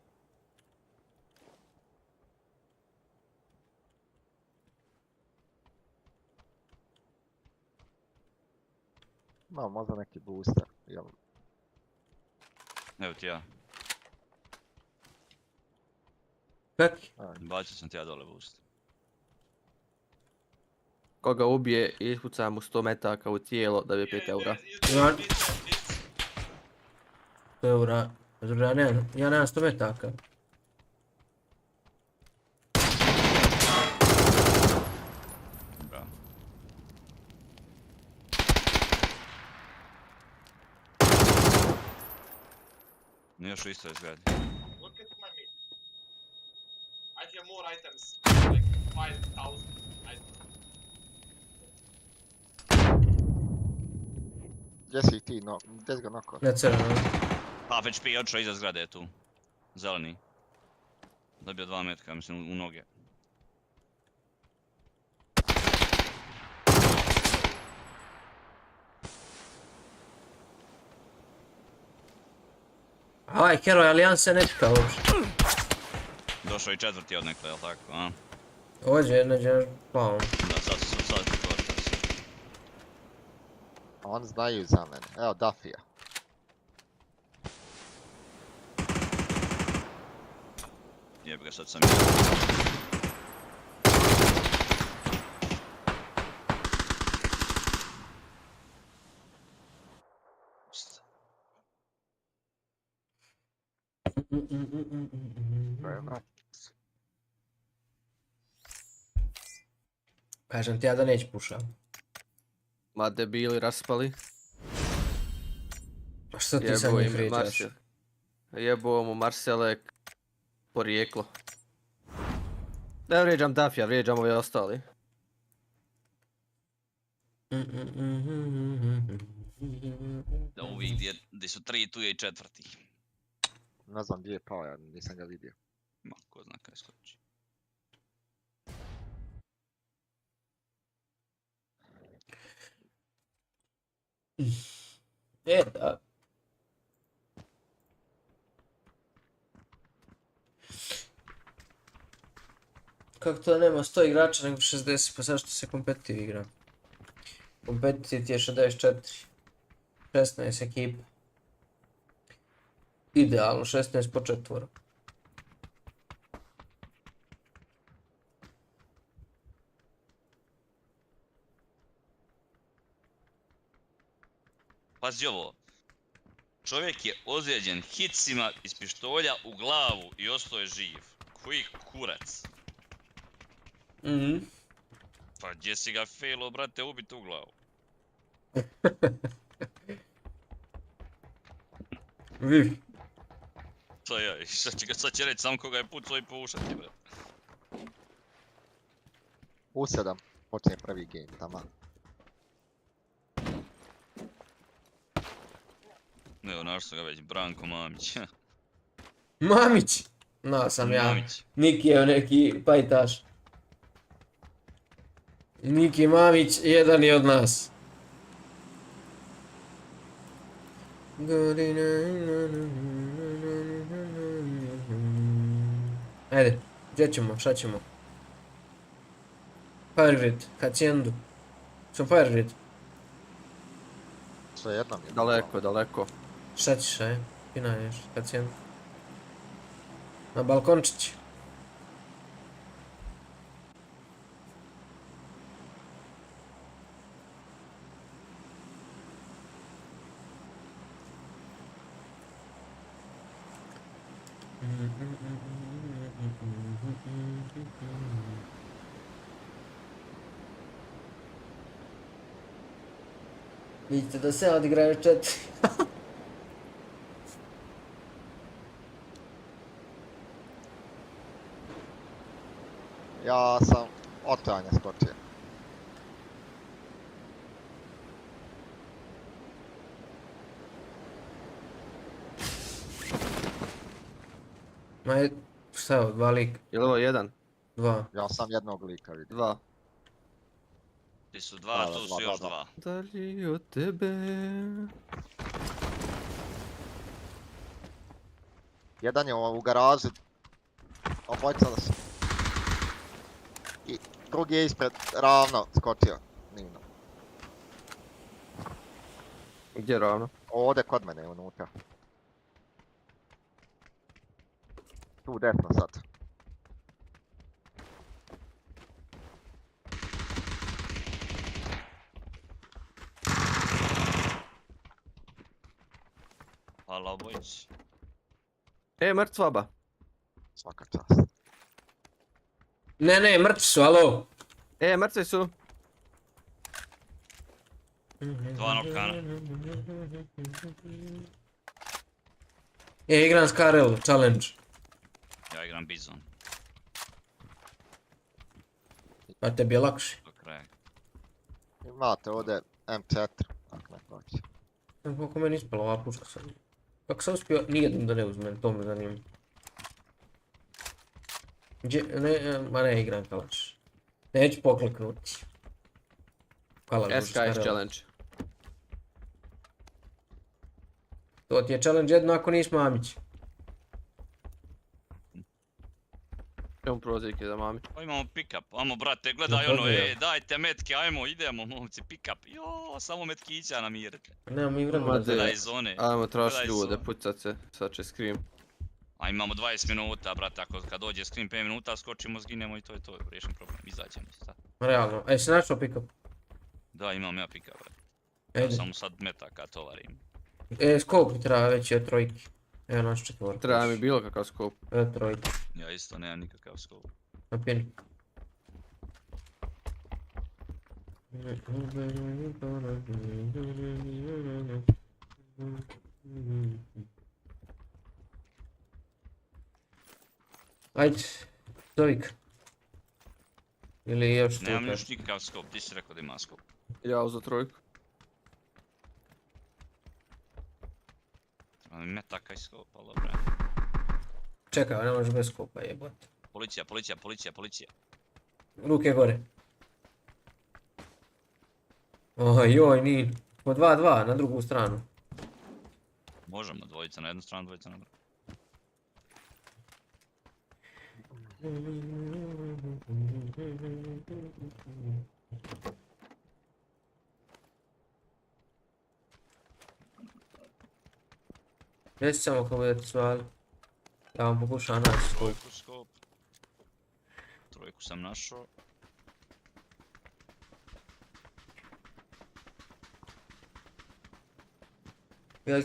Malo možda neki booster, jel? Evo ti ja. Kaki? Bacio sam ti ja dole boost. Koga ubije, ispuca mu 100 metaka u tijelo da bi 5 eura. Ja... 100 eura. Ja nemam 100 metaka. Bravo. Ne još u istoj zgradi. Look at my meat. I have more items, like 5,000 items. Gdje si ti, no, gdje si ga noko? Ne crveno. Half HP je odšao iza zgrade tu. Zeleni. Dobio 2 metka, mislim, u noge. A ovaj heroj Alijanse ne pika uopšte. Došao i četvrti od nekle, jel tako, a? Ođe, neđe, pao. Da, sad ti kvartas. On znaju za mene. Evo, Dafija. Jebi ga, sad sam Kažem ti ja da neće puša. Ma debili raspali. A što ti sa njih pričaš? Jebo mu Marselek porijeklo. Da vrijeđam Dafija, vrijeđam ove ostali. da uvijek gdje su 3, tu je i četvrti. Ne znam gdje je pao, ja nisam ga vidio. Ma, ko zna kaj skoči. Da. Kako to nema 100 igrača nego 60, pa zašto se kompetitiv igra? Kompetitiv ti je 64. 16 ekipa. Idealno, 16 po četvora. Pazi ovo, Čovjek je ozlijeđen hicima iz pištolja u glavu i ostao je živ. Koji kurac? Pa gdje si ga failo, brate, ubit u glavu? Vif. To je, sad će reći sam koga je pucao i poušati, brate. U 7 počne prvi game, tamo. Evo, našao ga već, Branko Mamić. Mamić! No, sam ja. Mamić. Niki je neki pajtaš. Niki Mamić, jedan je od nas. Ajde, gdje ćemo, šta ćemo? Fire grid, hacijendu. Smo fire grid. Sve jednom je. Daleko, daleko. Šta ćeš, aj? Pina još, hacijendu. Na balkončić. Vidite da se odigraju 4. Ja sam otranja skočio. Ma je, šta je ovo, 2 lika? Je li ovo 1? 2. Ja sam jednog lika vidio. 2. Ti su 2, tu su još 2. Dalje od tebe. Jedan je u garaži. Obojica da su. I drugi je ispred ravno skočio. Nyno. Gdje ravno? Ovdje kod mene je unutra. Tu desno sad. Hvala obojici. Mrtvaba. Svaka čast. Ne, mrtvi su, alo. Mrtvi su. 2 nokana. Igram Skarel, challenge. Ja igram Bizon. Pa tebi je lakše. Do kraja. Imate ovdje M4. Ako ne proći. Kako meni ispala ova puška sad. Kako sam uspio nijednom da ne uzmem, to me zanima. Ma ne igram kalaš. Neću pokliknuti. Kalaš SKS challenge. To ti je challenge jedno ako nisi Mamić. Imamo prozirke za mami. Pa imamo pick-up, amo brate, gledaj ono, dajte metke, ajmo, idemo, momci, pick-up. Jo, samo metkića namirite. Nemamo mi vremena. Gledaj iz zone. Ajmo traži Gledaj ljude, zone. pucat se, sad će scream. A imamo 20 minuta, brate, ako kad dođe screen 5 minuta, skočimo, zginemo i to je to, riješen problem, izađemo se, sad. Realno. Si našao pick-up? Da, imam ja pick-up, brate. Ja Ajde. samo sad metaka tovarim. Skop mi treba veći od trojki. Evo naš četvor. Treba mi bilo kakav skop. Evo trojka. Ja isto nemam nikakav skop. Na pjeni. Ajde, Zovik. Ili još tu Nemam kažeš? još nikakav skop, ti si rekao da ima skop. Ja uzo trojku. Ali metaka i skopa, dobro. Čekaj, ne možeš bez skopa jebote. Policija, policija, policija, policija. Ruke gore. Joj, ni. Po 2-2 na drugu stranu. Možemo, dvojica na jednu stranu, dvojica na drugu. Reci samo kako budete zvali. Ja vam pokušam naći skop. Trojku skop. Trojku sam našao. Jel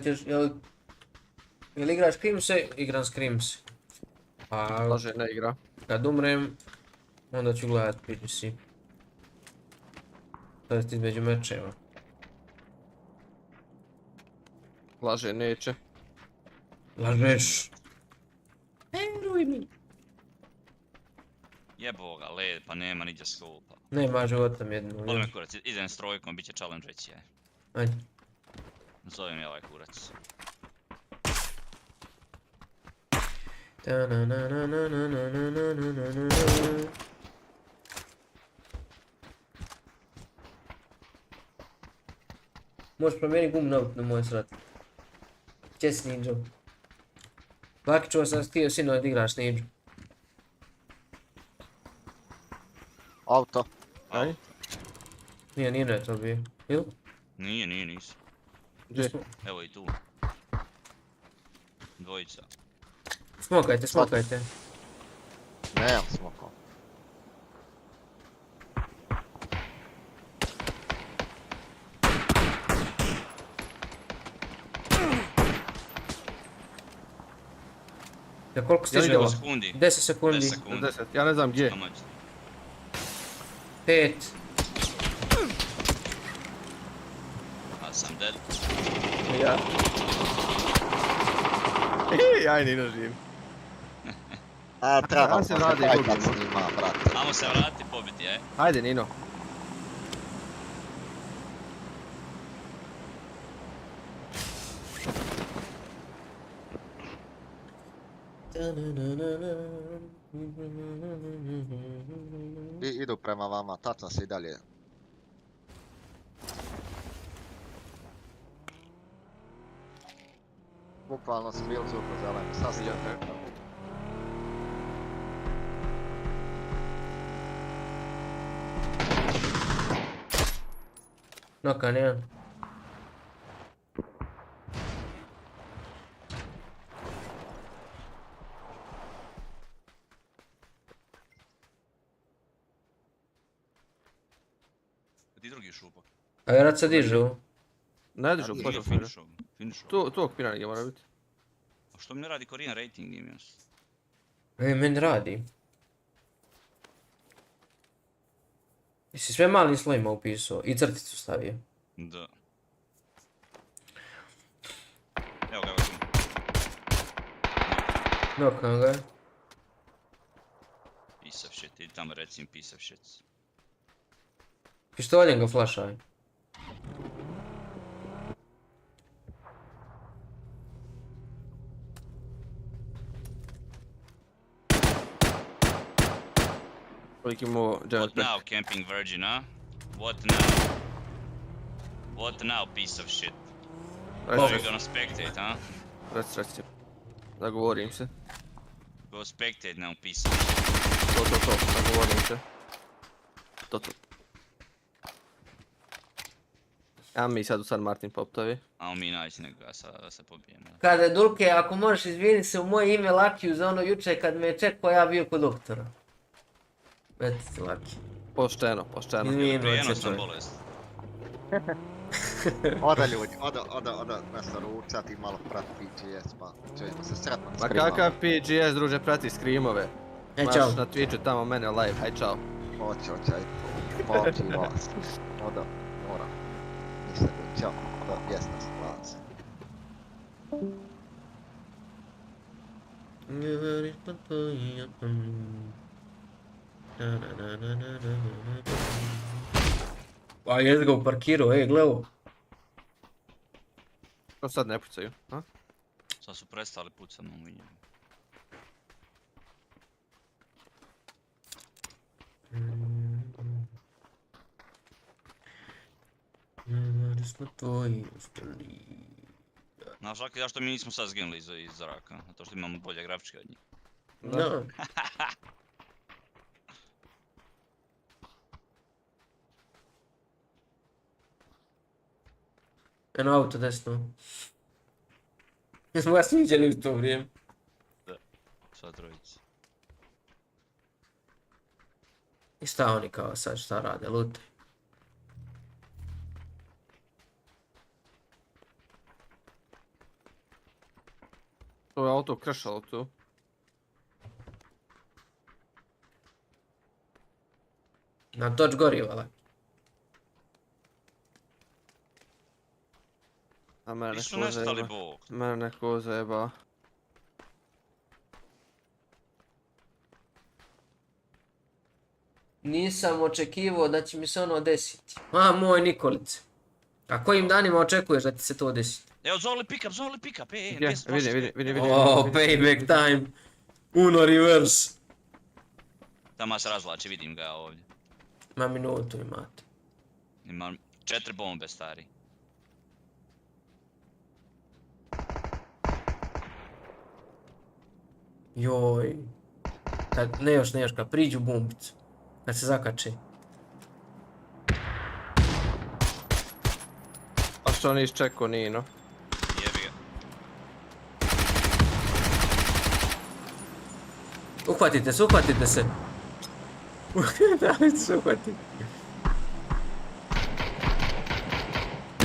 igraš Scrimse? Igram Scrims. A Laže, ne igra. kad umrem, onda ću gledat PGS. To jest između mečeva. Laže, neće. Lažeš. Veruj mi. Jebo ga, led, pa nema niđe skupa. Nema života mi jednu. Boli me kurac, idem s trojkom, bit će challenge veći, aj. Ajde. Zovem je ovaj kurac. Možeš promijeniti gum na moj srat. Gdje si Ninja? Laki čuo sam htio sinoć da igraš Ninja. Auto. Aj? Nije Nino je to bio. Ili? Nije, nisam. Gdje? Evo i tu. Dvojica. Smokajte. Nemam smokao. Ja koliko stiže ovo? Sekundi. 10 sekundi. 10 sekundi. 10, ja ne znam gdje. 5. A sam dead. Ja. Aj, Nyno živim. A, trebamo Ja se se radi fajtat drugi. s njima, brate. Amo se vrati pobiti, aj. Ajde, Nyno. Idu prema vama, tačno se i dalje. Bukvalno su bili zuko zeleni, sasvim. Nokan jedan. Ti drugi šupak. A vjerojatno se dižu. Ne dižu, Nije pošto finishov. Tu okpira negdje mora biti. A što mi ne radi Korean rating imams? Meni radi. Jesi sve malim slojima upisao i crticu stavio. Da. Evo ga, evo tu. Nokan ga. Piece of shit, idi tamo recim piece of shit. Pištoljem ga flašaj. Koliko imao Janet What now, camping virgin, huh? What now? What now, piece of shit? Oh, you're gonna spectate, huh? Reci. Zagovorim se. Go spectate now, piece of shit. To. Zagovorim se. To. A mi sad u San Martin poptavi. Ajmo mi naći nekoga da se pobijemo. Kada Dulke, ako možeš izvini se u moje ime Lucky za ono juče kad me je čekao ja bio kod doktora. Eto ti Lucky. Pošteno. Izvini, Prijeno čekaj. sam bolest. Oda ljudi, oda nešto ručati i malo prati PGS, pa čujemo se sretno na Ma Scrimama. kakav PGS, druže, prati Scrimove. Čao. Maš na Twitchu tamo mene live, haj čao. Hoće, ajde. Moći vas. Oda, moram. Nisam bio, čao. Oda, jesna se, hvala se. Pa jes ga uparkirao, gle ovo. To sad ne pucaju, a? Sad su prestali pucat na liniju. Smo tvoji uspjeli. Znaš, Lucky, zašto mi nismo sad zginuli iz zraka? Zato što imamo bolje grafičke od njih. Da. Eno auto desno. Jesmo vas viđali u to vrijeme. Sva trojica. I šta oni kao sad šta rade, lute. auto krešalo tu. Na toč goriva, lak. A mene Nisu neko nestali, zajeba. bog. Mene neko zajeba. Nisam očekivao da će mi se ono desiti. A, moj Nikolice. A kojim danima očekuješ da ti se to desi? Evo, zovli pick up, Gdje? Vidim. O, payback time. Uno reverse. Tamo se razvlači, vidim ga ovdje. Ma minutu imate. Imam 4 bombe, stari. Joj. Ne još, kad priđu bombicu. Kad se zakače. A što nisi čekao Nyno? Jebi ga. Uhvatite se. Da li se uhvatiti?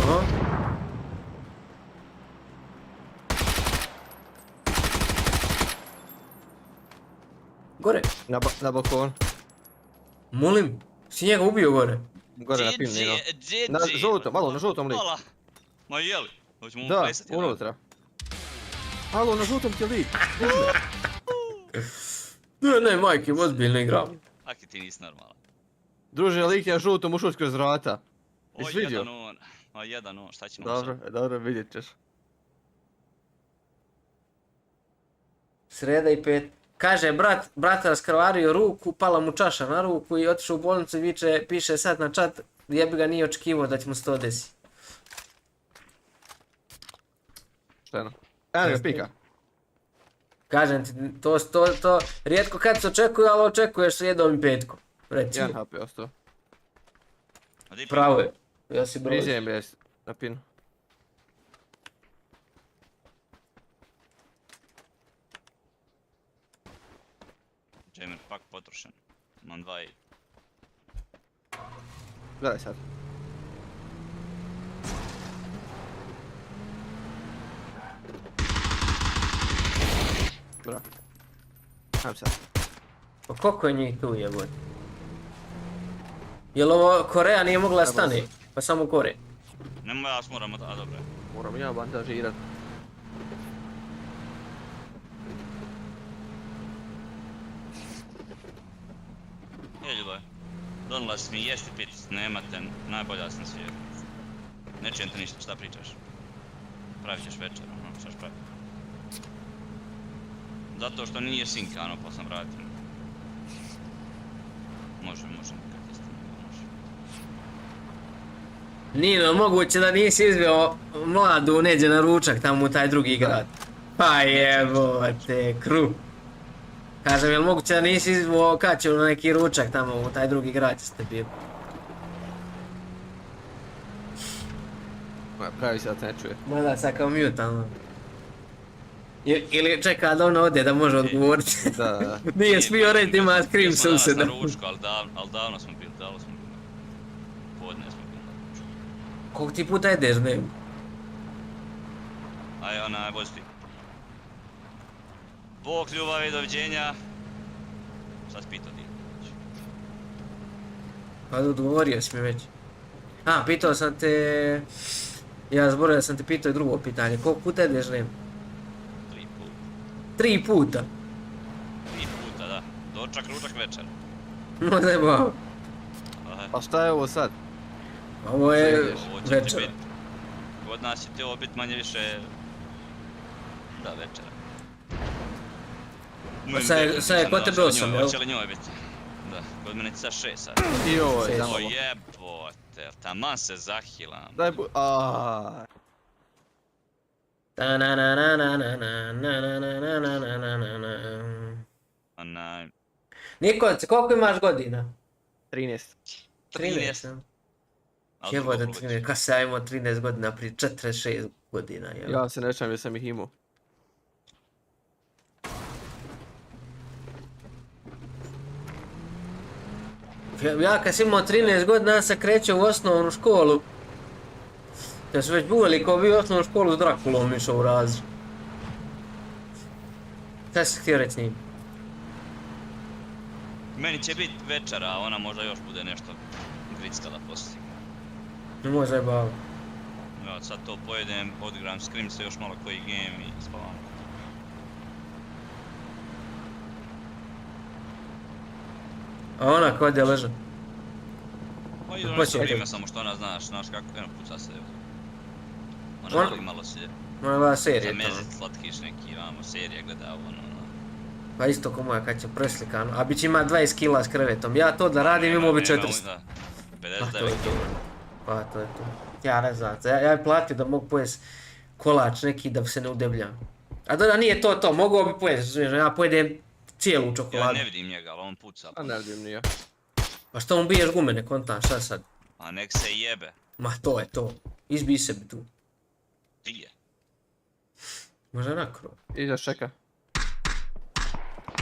Aha. Gore. Na balkon. Molim. Si njega ubio gore. Gore na pin Nyno. Na žutom, malo na žutom lik. Hvala. Ma jeli? Hoćemo mu Da, plesati. unutra. Halo, na žutom ti je lik. Ne, majke, ozbiljno igram. Aki ti nisi normalan. Druže, lik je na žutom ušao kroz vrata. O, Jesi vidio? jedan on. Ma jedan on, šta ćemo sad? Dobro, vidjet ćeš. Sreda i pet. Kaže, brat raskrvario ruku, pala mu čaša na ruku i otišao u bolnicu i piše sad na chat, jebi ga nije očekivao da će mu se to desi. Šta je no? Evo ga pika. Kažem ti, to rijetko kad se očekuje, ali očekuješ srijedom i petkom. Recimo. 1 HP ostao. A di Pravo je. Ja si broj. Priđem je na pinu. Jamer pak potrošen. Imam 2 i... Gledaj sad. Bravo. Ajmo sad. Pa koliko je njih tu jebote? Jel ovo Koreja nije mogla stane? Pa samo Koreja. Nemo ja moram, a dobro je. Moram ja bandažirat. Ljuboj. Donijela si mi jesti pit, nemate, najbolja sam svijet. Ne čujem te ništa, šta pričaš? Pravit ćeš večer, šta ćeš praviti? Zato što nije sinkano, pa sam vratim. Može, kad je snimio, može. Nino, moguće da nisi izveo mladu neđe na ručak tamo u taj drugi grad. Pa jebote, kru. Kažem, jel moguće da nisi izveo Kaću na neki ručak tamo u taj drugi grad ste bili? Pravi se da te ne čuje. Ma da, sad kao mute tamo. Ili čeka da ono ode da može odgovoriti. Da. Nije smio reći ima SCRIMS suseda. Nismo danas na ručku, ali davno smo bili. Podne smo bili na ručku. Koliko ti puta jedeš dnevno? Aj, onaj, vozi ti. Bog ljubavi, doviđenja. Šta si pitao ti? Pa odgovorio si mi već. A, pitao sam te... Ja zborio da sam te pitao i drugo pitanje. Koliko puta jedeš dnevno? 3 puta. 3 puta, da. Dočak, ručak, večer. No zajebao. Pa šta je ovo sad? Ovo je Ovo će ti večer. bit. Kod nas će ti ovo bit manje više... Da, večera. Sad je kod tebe 8, jel? Hoće li njoj bit? Da, kod mene će sad 6 sad. I ovo je Šest. tamo. O jebote, taman se zahilam. Daj aaaa. Onaj... Nikolice, koliko imaš godina? 13. 13. Ali Jebote, drugo 13, kad se ja imao 13 godina prije 46 godina, jel? Ja se ne čujem jer sam ih imao. Ja kad sam imao 13 godina sam krećao u osnovnu školu. Ja sam već uveliko bio u osnovnu školu s Drakulom išao u razred. Šta si htio reći s njim? Meni će bit večera, a ona možda još bude nešto grickala poslije. Nemoj zajebava. Ja sad to pojedem, odigram SCRIMS, još malo koji game i spavam. A ona kod je leža? Pa i ono Hoće, što vrijeme, ajde. samo što ona znaš kako, eno puca se. Ona- Ona voli malo se Ona gleda serije to. zamezit slatkiš neki, vamo serije gleda ono. Pa isto ko moja kad će preslikano. A bit će ima 20 kila s krevetom. Ja to da radim imao bi 400. Da, Pa to je 59 to. Pa to je to. Ja ne znam, ja bi platio da mogu pojest kolač neki da se ne udebljam. A da nije to, mogao bi pojest, ja pojedem cijelu Ja čokoladu. ne vidim njega, ali on puca. A ne vidim ni ja. Pa što mu biješ gume, ne kontam, šta sad? A nek se jebe. Ma to je to. Izbij sebi tu. Ti je. Možda nakro. Iza čeka.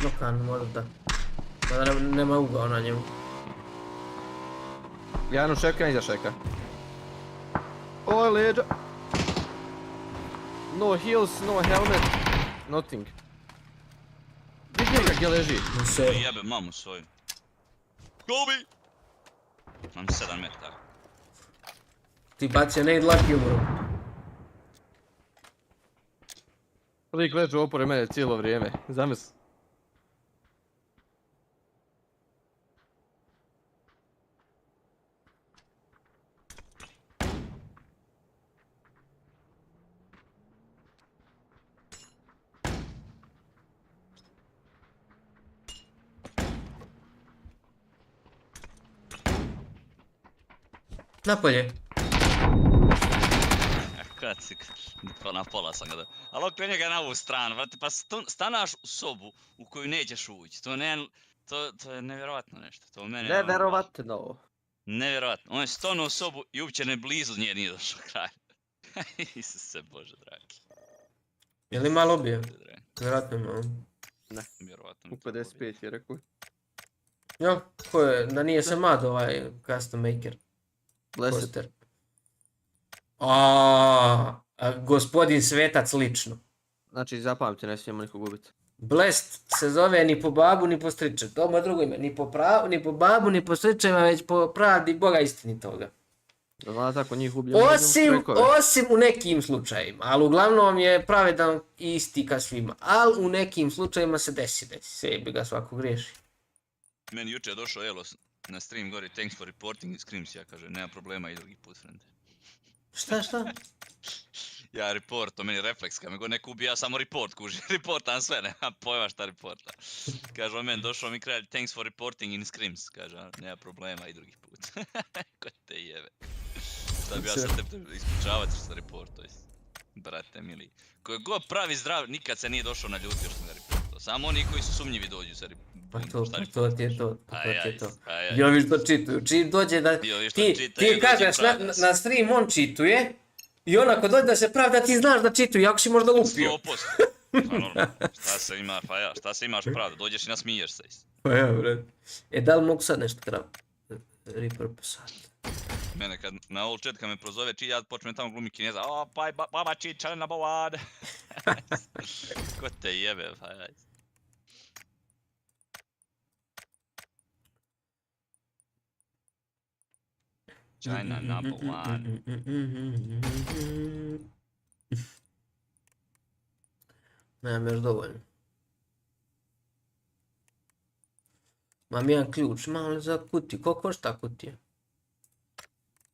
Nokan možda da. Mada nema ugao na njemu. Janu čeka, iza čeka. Ovo je leđa. No heals, no helmet, nothing. Vidi ga gdje leži. No To se. jebe mamu svoju. Gobi! Mam 7 metara. Ti bacio NyNo umro. Lik leži opore mene cijelo vrijeme, zamisli. Napolje. Kad si, na pola sam ga da. Ali okre njega na ovu stranu, vrati, pa stanaš u sobu u koju nećeš ući. To je nevjerovatno nešto. To mene... Neverovatno. Nevjerovatno. On je stonuo u sobu i uopće ne blizu nje nije došao kraj. Isuse Bože dragi. Je li ima lobija? Bože dragi. Vjerojatno ima. Vjerovatno. U 55 je rekao. Jo, ko je, da nije se mad ovaj custom maker. Blessed. Poster. A gospodin Svetac lično. Znači zapamti, ne smijemo nikog ubiti. Blest se zove ni po babu ni po striče. To mu je drugo ime. Ni po babu ni po stričevima, već po pravdi Boga istinitoga. Da zna tako njih ubijemo. Osim u nekim slučajima. Ali uglavnom je pravedan i isti ka svima. Ali u nekim slučajima se desi. Sve bi ga svako griješi. Meni juče je došao Elos na stream gori, thanks for reporting SCRIMS, ja kaže, nema problema i drugi put, friend. Šta? Ja reporto, meni refleks, kad me god neko ubija, ja samo report kuži, reportam sve, nema pojma šta reporta. Kaže on meni, došao mi kralj, thanks for reporting in SCRIMS, kaže, nema problema i drugi put. Ko te jebe. Šta bi ja sad te ispričavati što sam reporto, brate mili. Koji god pravi zdrav, nikad se nije došao na ljudi jer sam ga reportao. Samo oni koji su sumnjivi dođu se Pa to ti je to. Ajaj. I ovi što čituju. Čim dođe da... Ti kažeš na stream on čituje. I onako dođe da se pravda ti znaš da čituje, ako si možda lupio. 100%. Pa normalno, šta se imaš pravda, dođeš i nasmiješ se. Pa ja, bret. Da li mogu sad nešto treba repurposati? Mene kad na old chat kad me prozove ja počnem tamo glumi Kineza, o pa baba čiča na bavad. Ko te jebe, pa jaj. China number one. Nemam još dovoljno. Mam jedan ključ, malo za kutiju. Koliko košta kutija?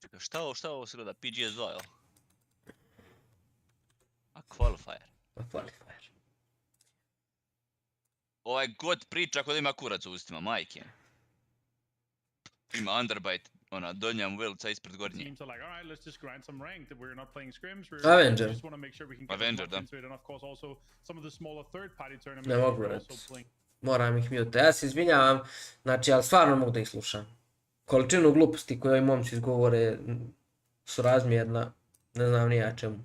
Čekaj, šta ovo se gleda? PGS 2, jel? A qualifier. Qualifier. Ovaj god priča kod ima kurac u ustima, majke. Ima underbite, ona donja mu velica ispred gornje. Teams are like, all right, let's just grind some ranked. We're not playing scrims. Avenger. Just want to make sure we can get Avenger, as much da. into it. And of course, also some of the smaller third-party tournaments Ne are mogu also reći. playing. Moram ih mute. Ja se izvinjavam, znači, ali stvarno mogu da ih slušam. Količinu gluposti koje ovi momci izgovore su razmjerna, ne znam ni ja čemu.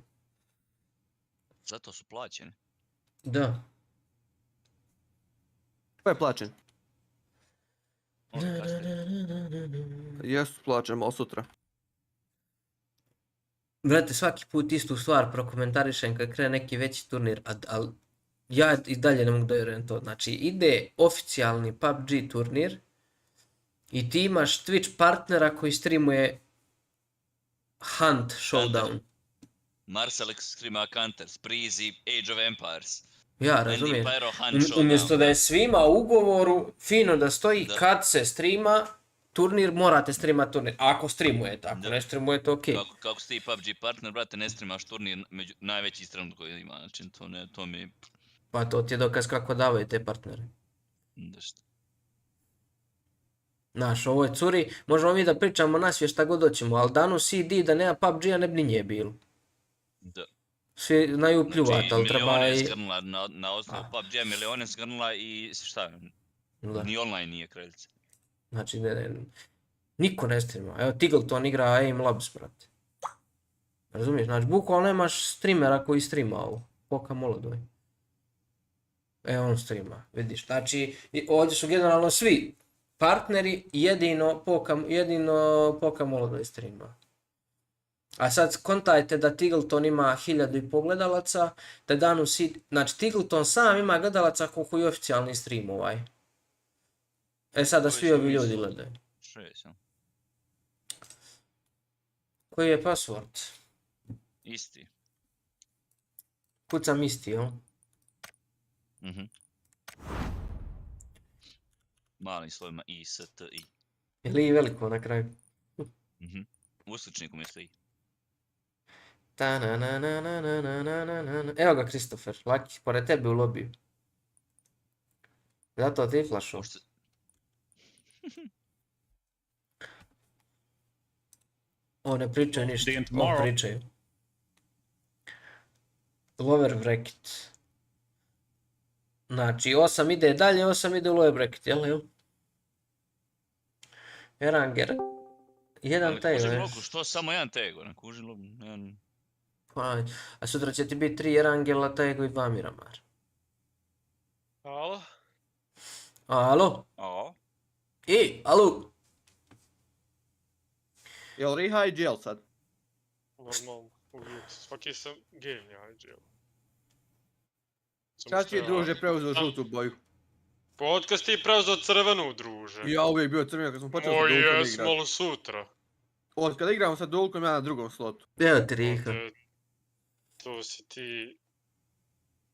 Zato su plaćeni. Da. Ko je plaćen? Oni kasnije. Jesu plaćen, malo sutra. Brate, svaki put istu stvar prokomentarišem kad krene neki veći turnir, ali Ja i dalje ne mogu da vjerujem to. Znači, ide oficijalni PUBG turnir i ti imaš Twitch partnera koji streamuje Hunt Showdown. Marcel Extrema Counters, Prizi, Age of Empires. Ja, razumijem. Andy Pyro Hunt Showdown. Umjesto da je svima u ugovoru fino da stoji Da. kad se streama turnir, morate streamati turnir. Ako streamujete, ako Da. ne streamujete, okej. Kako si ti PUBG partner, brate, ne streamaš turnir među najveći trenut koji ima, znači to mi... Pa to ti je dokaz kako davaju te partnere. Da šta. Znaš, ovo je curi, možemo mi da pričamo nasvije šta god hoćemo, ali danu CD da nema PUBG-a ne bi ni nje bilo. Da. Svi znaju pljuvat, Znači, ali treba milione je i... skrnula, na osnovu PUBG-a milione skrnula i šta, Da. ni online nije kraljica. Znači, niko ne streama. Evo, Tigleton igra Aim Labs, brate. Razumiješ? Znači, bukvalno nemaš streamera koji streama ovo. Poka Molodoj. On streama, vidiš. Znači, ovdje su generalno svi partneri, jedino Poka Molodoj streama. A sad kontajte da Tigleton ima 1000 pogledalaca, da danu si... Znači, Tigleton sam ima gledalaca koliko i oficijalni stream ovaj. Sada svi ovi ljudi gledaju. 6, jel? Koji je password? Isti. Kucam isti, jel? Mhm. Malim slovima I, S, T, I. Ili i veliko na kraju. Mhm. U sličniku misli I. Evo ga Christopher, Lucky, pored tebe u lobiju. Zato ti flašo. Pošto... O, ne pričaju ništa. Day and O, tomorrow. pričaju. Lower bracket. Znači, 8 ide dalje, 8 ide u lower bracket, jel? Eranger. Jedan taj Kužim još. loku, što samo jedan tego, ne kužim loku, jedan... Pa, a sutra će ti biti 3 Erangela, Tego i 2 Miramar. Halo? Alo? O, Alo? Jel Riha i jail sad? Normalno, uvijek. Svaki sam game, ja i jail. Kad ti je druže preuzeo žutu boju? Pa otkad si ti preuzeo crvenu, druže? Ja uvijek bio crveno kad smo počeli sa O Dulkom jes, igrati. malo sutra. Od kada igramo sa Dulkom ja na drugom slotu. Evo ti Riha. To si ti...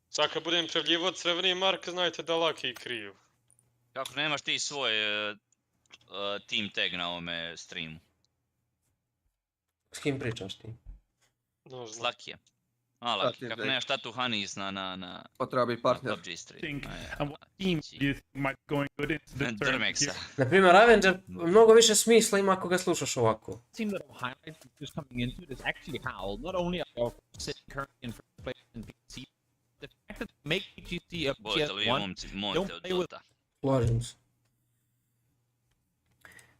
Sad kad budem prijavljivo crveni mark, znajte da Lucky kriv. kako nemaš ti svoj team tag na ovome streamu? S kim pričaš ti? Ne S znam. Lucky. A, Lucky Lucky, kako tag. nemaš tatu Hanis na Pa treba biti partner. PUBG stream. Think, A, ja, and what team do you think might be going good into the tournament? Drmeksa. Naprimjer, Avenger mnogo više smisla ima ako ga slušaš ovako. team that I'll highlight just coming into it is actually how not only are they sitting currently in first place in PC, the fact that they make PGC a Bojte li vi PS1 momci, don't momte od play with Dota. Slažem se.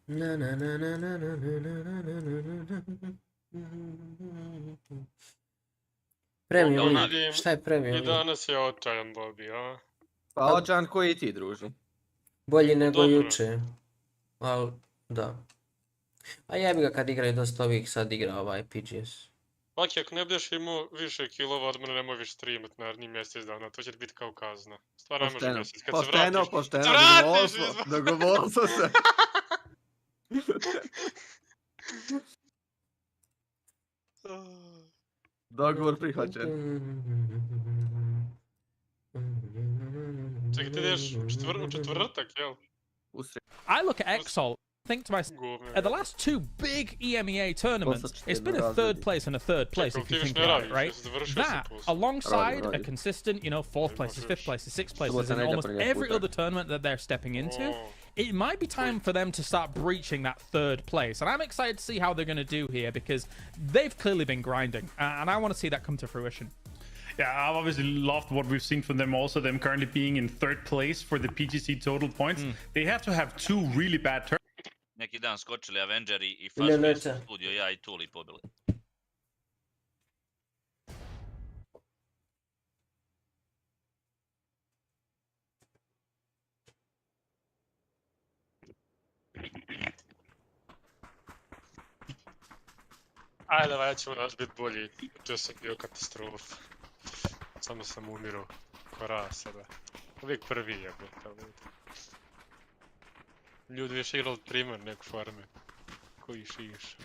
Na, na, na, na, na, na, na, na, na, na. Premium Evo, League. Šta je Premium I League? danas je očajan lobby, a? Pa očan koji i ti druži. Bolji nego Dobro. juče. Al, da. A jebi ga kad igraju dosta ovih, sad igra ovaj PGS. Lucky, ako ne budeš imao više kilova od mene, nemoj više streamat naredni mjesec dana, to će ti biti kao kazna. Stvarno ne može Pošteno, mjesec, kad se pošteno, vratiš... pošteno, se vratiš dogovorili smo, izvan. dogovorili smo se. Dogovor prihvaćen. Čekaj, ti ideš u četvrtak, jel? I look at Exalt, think to myself, Govne. at the last two big EMEA tournaments, it's been a third place and a third place if you think about it, right? That, alongside a consistent, fourth places, fifth places, sixth places, in almost every other tournament that they're stepping into, Oh. it might be time for them to start breaching that third place. And I'm excited to see how they're going to do here because they've clearly been grinding, and I want to see that come to fruition. Yeah, I've obviously loved what we've seen from them also, them currently being in third place for the PGC total points. They have to have two really bad turns. Neki dan skočili Avengeri i Ili Fast neće. Pace studio, ja i Tuli pobili. Ajde, valjda ćemo nas biti bolji, to sam bio katastrofa. Samo sam umirao. ko rasada. Uvijek prvi je bilo. Ljudi više igrali primer nego farme. Koji šiš.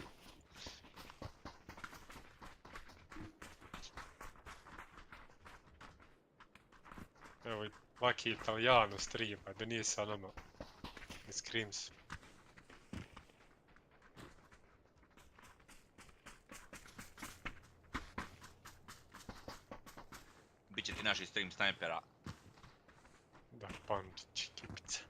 Evo, Lucky Italijano streama, da nije sa nama. SCRIMS. Biće ti naši stream snajpera. Da, pančić, kipice.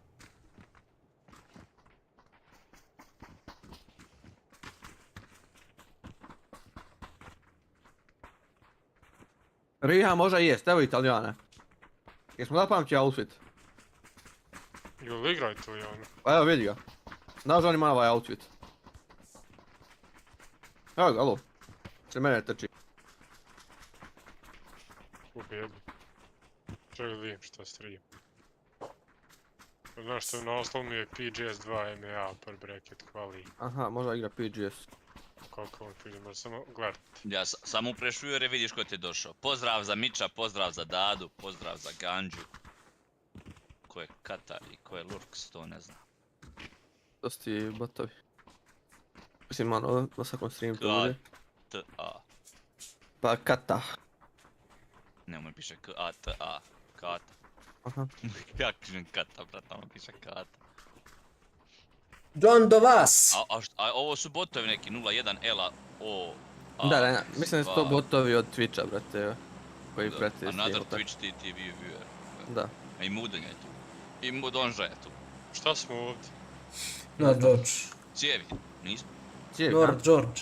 Riha možda i jest, evo Italijane. Jesmo zapamći outfit? Jel igraj to, Jano? Pa evo vidi ga. Znaš da on ima ovaj outfit. Evo ga, alo. Se mene trči. Ubijebi. Čekaj da vidim šta stream. Znaš što naslov mi je PGS 2 MA per bracket kvali. Aha, možda igra PGS. Koliko on PGS, možda samo gledat. Ja samo upreš ujore vidiš ko ti je došao. Pozdrav za Miča, pozdrav za Dadu, pozdrav za Ganđu. Ko je Katar i ko je Lurks, to ne znam. To su ti botovi. Mislim, ono, na svakom streamu to bude. K-A-T-A. Pa Kata. Nemoj piše K-A-T-A. Kata. Aha. Ja kažem Kata, brat, ono piše Kata. John do vas! A ovo su botovi neki 01 Ela O. Da, mislim da su to botovi od Twitcha, brate, koji prate stream. Another Twitch TV viewer. Da. A i Mudenja je tu. I Mudonža je tu. Šta smo ovdje? Na George. Cijevi, nismo. Cijevi, George.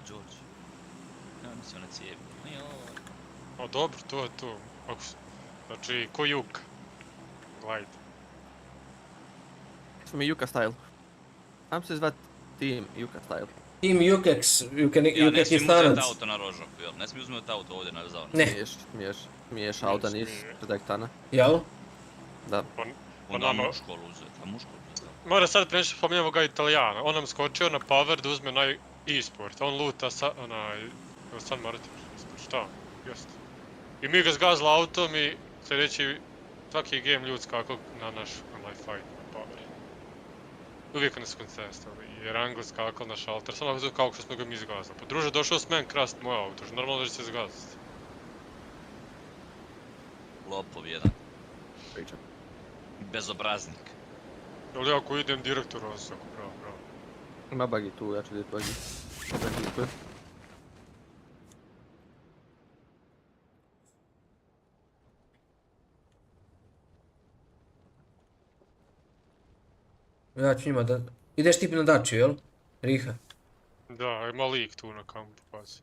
George. Ja mislim na cijevi. A dobro, to je to. Znači, ko Juka? Glide. Smo mi Juka style. Ajmo se zvat Team Juka style. Team Jukex, Ja ne smijem uzeti Jukekistanac. auto na rožok, jel? Ne smijem uzeti auto ovdje na zavnu. Ne. Smiješ auta, nis protektana. Jel? Da. Onda muškolu uzeti, a muškolu uzeti. Mora sad nešto spominjamo ga Italijana. On nam skočio na power da uzme onaj eSport. On luta sa onaj... Evo sad morate šta? Jest. I mi ga zgazili autom i sljedeći svaki game ljud skakao na naš onaj fight na power. Uvijek nas kontestali i Rango skakao na šalter, samo kako što smo ga mi zgazili. Pa druže, došao s men krast moj auto, što normalno da će se zgaziti. Lopov jedan. Pričam. Bezobraznik. Ali ako idem direktor Osako, bravo. Ima bagi tu, ja ću vidjeti bagi. Ja ću njima da... Ideš ti na daču, jel? Riha. Da, ima lik tu na kampu, pazi.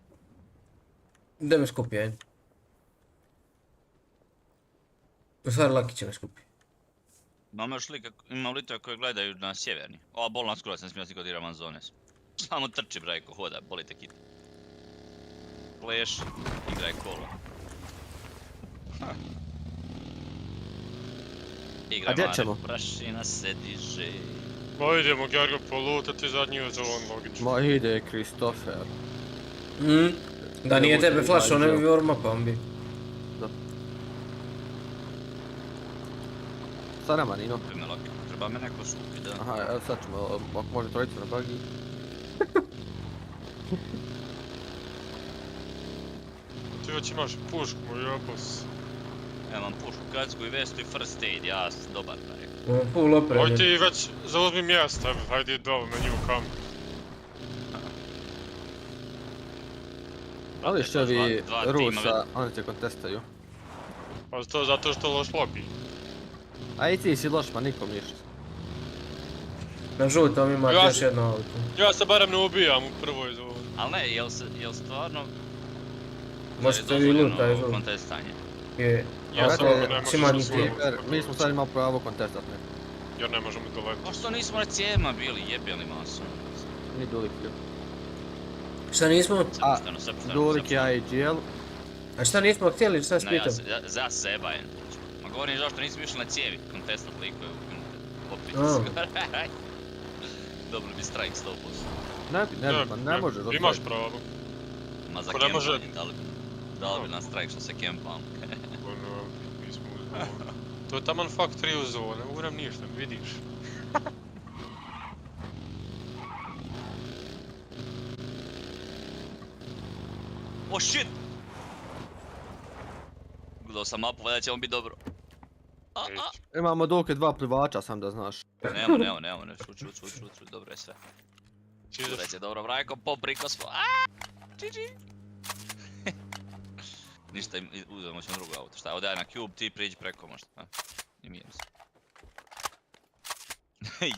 Da me skupi, ajde. U stvari Lucky će me skupi. Imamo još lika, imam litova koji gledaju na sjeverni. Ova bolna skrola sam smio kod Iraman zone. Samo trči brajko, hoda, boli te kit. Pleš, igraj kola. A gdje ćemo? Prašina se diže. Ma idemo Gergo polutati zadnji zon, logično. Ma ide Kristofer. Da nije tebe flašao, ne bi warm-upom bi. Da. Sad nema Nyno. Treba me neko skupi, da. Aha, evo sad ćemo, ako može trojicu na bagi. Ti već imaš pušku, moj jebos. Ja imam pušku, kacku i vestu i first aid, ja sam dobar taj. Full opremljen. Hoj ti već zauzmi mjesta, hajde dole na nju kamp. Ali što ovi Rusa, oni te kontestaju. Pa to zato što loš lobby. A i ti si loš, pa nikom ništa. Na žutom ima još jedno auto. Ja se barem ne ubijam u prvoj zoni. Al ne, jel stvarno... Možete vi lutaj žutom. Kontestanje. Je. Ja sam ne možeš da Mi smo sad imali pravo kontestat ne. Jer ne možemo doletiti. Pa što nismo na cijema bili, jebeli maso. Ni Dulik bio. Šta nismo? A, Dulik ja i GL. A šta nismo htjeli, šta se pitam? Ja se jebajem. Ma govorim zašto nismo išli na cijevi, kontestat likove opet. Dobro bi strike 100%. Ne može. Imaš pravo. Ma za kempanje, da li bi na strike što se kempam? To je taman Factory u zonu, ne mogu nam ništa, vidiš. Oh shit! Gledao sam mapu, valjda će on biti dobro. Imamo doke 2 plivača, sam da znaš. Nemo, ne, šut, dobro je sve. Ureć je dobro, vrajko, popriko smo, GG! Ništa, uzemo ćemo drugo auto, šta, ovdje je na cube, ti priđi preko možda, i mijem se.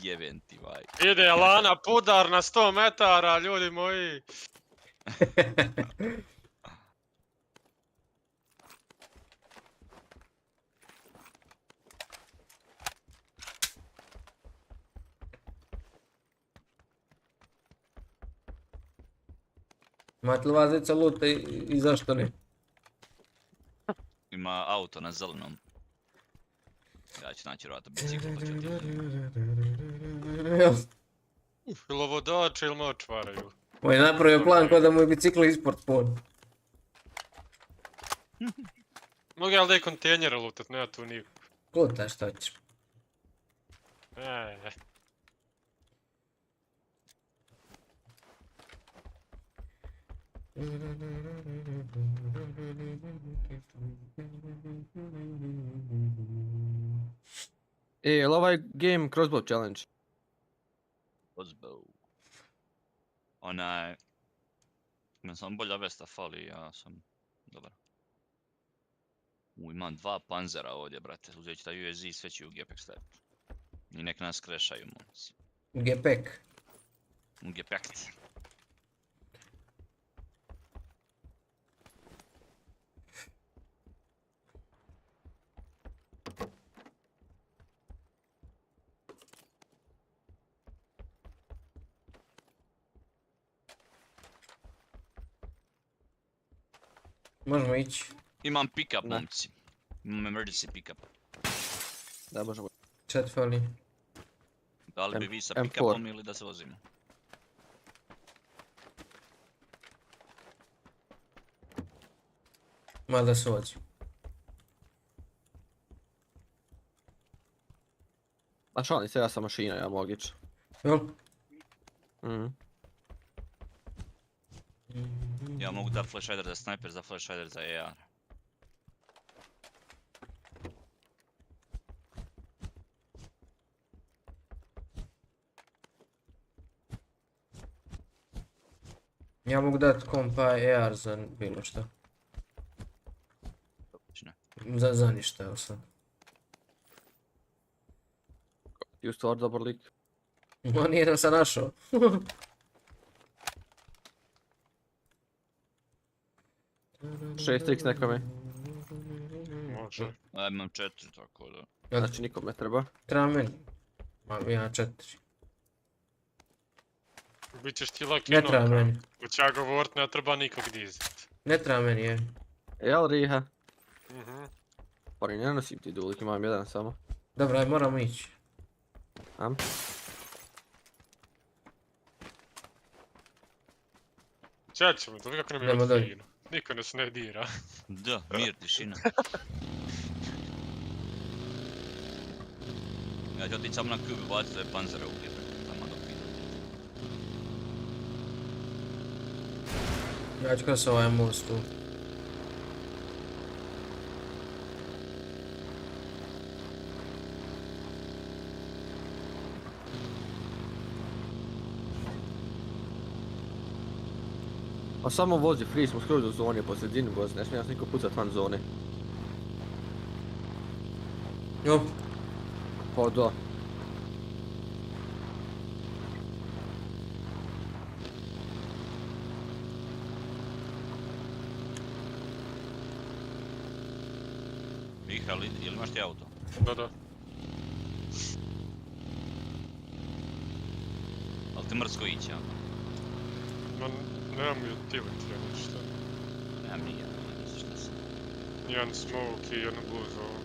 Jeben ti, vaj. Ide Lana pudar na 100 metara, ljudi moji. Imate li vas djeca luta i zašto ne? Ima auto na zelenom. Ja ću naći vjerojatno bicikl pa ću ti. Ili vodače ili močvaraju. Ovo je napravio plan kao da mu je bicikl eSports spawn. Mogu ja li da i kontejnjere lutat, nema tu nikog. Luta šta ćeš. Jel ovaj game crossbow challenge? Crossbow. Onaj... Imam samo bolja vesta fali, ja sam... Dobar. Imam 2 panzera ovdje, brate. Uzet ću taj USZ, sve ću u gepek staviti. I nek nas krešaju, momci. Gepek. U gepek. Možemo ići. Imam pick-up, momci. Imam emergency pick-up. Da, možemo. Chat fali. Da li bi vi sa pick-upom ili da se vozimo? Malo da se vozi. A šalim se, ja sam mašina, ja mogić. Jel? Ja mogu da flash hider za sniper, za flash hider za AR. Ja mogu dat kompa AR za bilo što. Za ništa, evo sad. Ti u stvar dobar lik. Ma nije sam našao. 6x nekome. Može. Ja imam 4, tako da... Znači nikom ne treba. Treba meni. Ja 4. Bićeš ti Lucky Ne treba meni. Hoće ja govorit, ne treba nikog dizat. Ne treba meni, je. Jel Riha? Pa ne nosim ti dulik, imam jedan samo. Dobro, aj moramo ići. Am? Čet ćemo, to kako nam je od fino. Niko nas ne dira. Da, mir, tišina. Ja ću otići samo na cube i baciti ove panzere u gdje. Ja ću kroz ovaj most tu. Pa samo vozi, free smo skroz u zoni, po sredini vozi, ne smije nas niko pucat van zone. Jo. Pa da. Riha, jel imaš ti auto? Da. Ali ti mrsko ići, ja? Nemam utility, ja ništa. Nemam nijedan, ne misliš šta sam. Jedan smoke i jednu blue zone.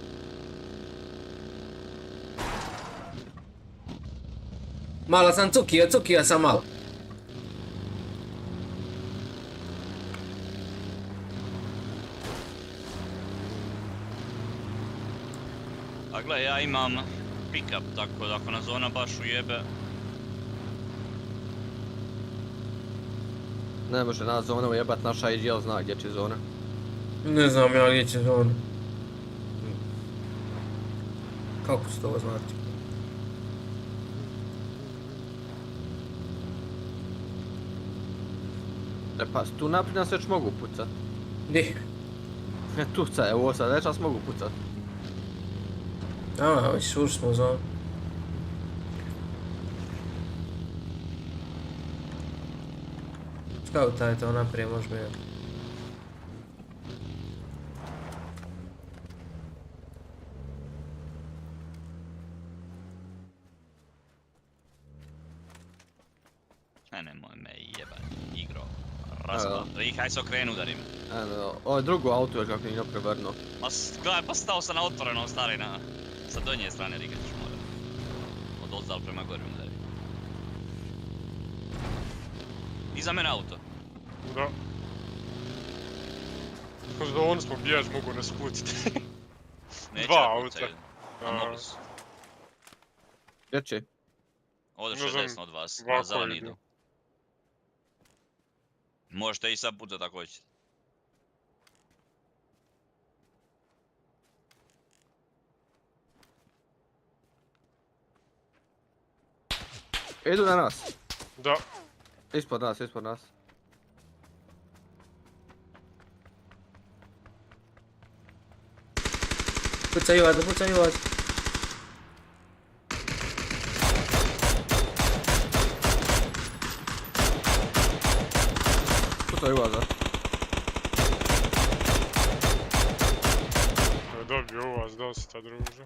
Malo sam cukio sam malo. Gle, ja imam pick-up, tako da ako na zona baš ujebe... Ne može nas zona ujebat, naša IGL zna gdje će zona. Ne znam ja gdje će zona. Kako se to znati? E pa, tu naprijed nas već mogu pucat. Di? Tu sad, evo sad već nas mogu pucat. A, već ušli smo u zonu. Skautaj to naprijed, možemo jedan. Nemoj me jebati, igro. Razba. Riha, aj se okrenu udarim. Eno, ovo je drugo auto još kako Nyno prevrnuo. Ma gledaj, pa stao sam na otvorenom stari na... Sa donje strane Riha ćeš morat. Od ozdal prema gore udari. Iza mene auto. Da. Kroz zonu smo bjež, mogu nas puciti. Dva auta. A mogli su. Gdje će? Ovdje što je desno od vas, na zeleni idu. Možete i sad pucat ako hoćete. Idu na nas. Da. Ispod nas, ispod nas. Pucaju vas, pucaju vas. Pucaju vas, da. Dobio u vas dosta, druže.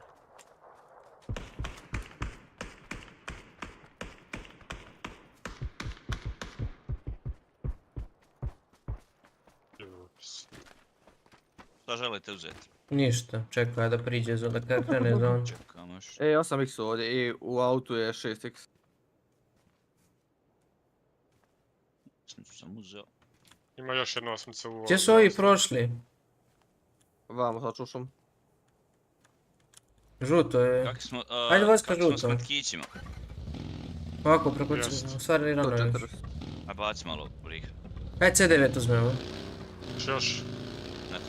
Šta želite uzeti? Ništa, čekaj da priđe zona, kada krene zona. Čekam još. 8x ovdje i u autu je 6x. Sam uzeo. Ima još jedna osmica u ovom. Gdje su ovi prošli? Vamo sa čušom. Žuto je. Kakvi smo... Ajde vojska kakvi smo žuto. s mrtkićima? Ovako preko stvari rano još. Aj baci malo Riha. Kaj C9 uzmemo? Još. Ne.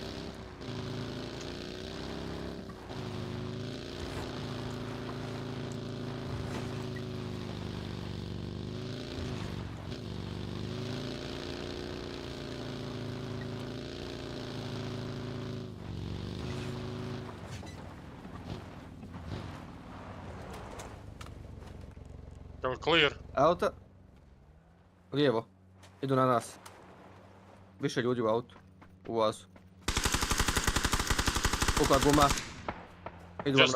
Clear. Auto. Lijevo. Idu na nas. Više ljudi u autu. U vazu. Pukla guma. Idu vam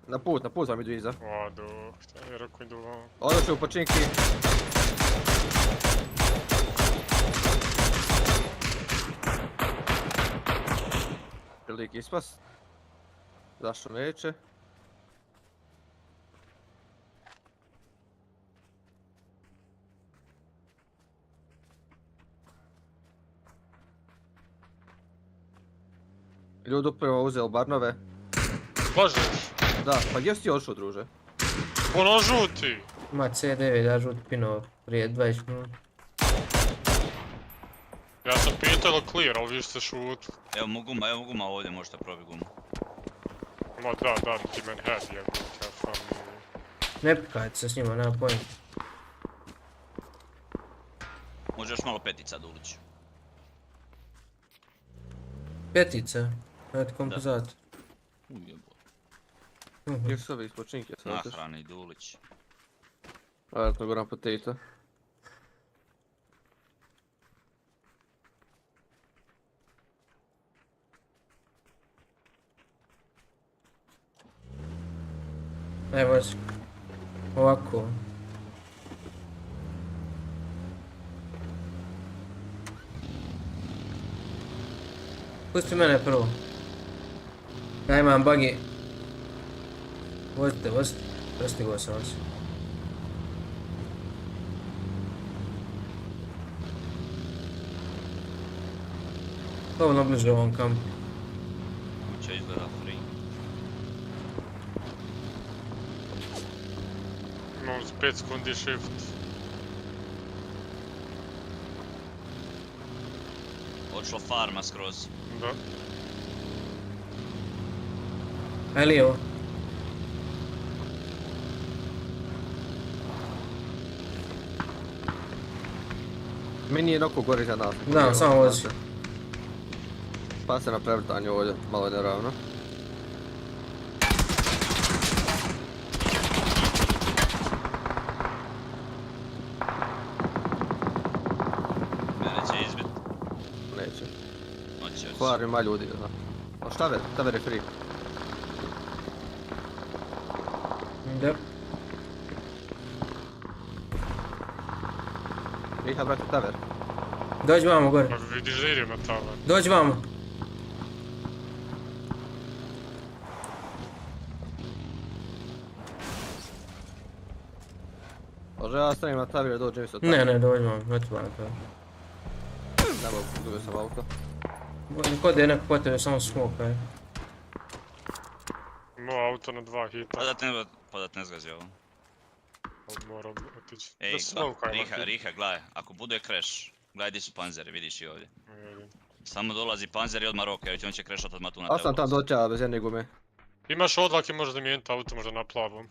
na put. Na put vam idu iza. Vado, šta je rekao idu vam. Ono će u počinki. Lik ispas. Zašto neće? Ljudi upravo uzeli barnove. Slažeš? Da, pa gdje si ti odšao, druže? Ono žuti! Ima C9, ja žuti pino prije 20 minuta. Ja sam pitao clear, ali vi ste šutu. Evo mu guma ovdje, možete probiti gumu. Ma da, ti meni head jebut, ja sam... Ne pikajte se s njima, nema pojma. Može još malo petica da uliči. Petica? Eto kompozator. Ujebo. Gdje su ovi ispočinke sad? Nahrane i Dulić. Vjerojatno goram potato. Evo ovako. Pusti mene prvo. Ja imam buggy. Vozite. Prestigao sam vas. Dovoljno bliže ovom kampu. Će izgleda free. Imamo 5 sekundi shift. Odšlo farma skroz. Da. Aj lijevo. Meni je noko gori za nas. Da, samo vozi. Pa se na prevrtanju ovdje, malo je neravno. Mene će izbit. Neće. Hoće. Kvar ima ljudi, da. A šta ver? Šta ver je free? Da. Riha, brate, taver. Dođi vamo gore. Pa vidiš da idem na tavan. Dođi vamo. Može ja stavim na taver da dođem isto tako? Ne, dođi vamo. Dođi vamo. Ne mogu, izgubio sam auto. Kod je neko po tebe, samo smoke, aj. Imao auto na 2 hita. Pa da te ne zgazi ovo. Moram otići. Ej, Da smokaj Riha, gledaj, ako bude crash, gledaj di su panzeri, vidiš i ovdje. Samo dolazi panzer i odmah roka, jer on će crashat odmah tu na tebe. A sam tam doća bez jedne gume. Imaš odlake, možeš zamijeniti auto možda na plavom.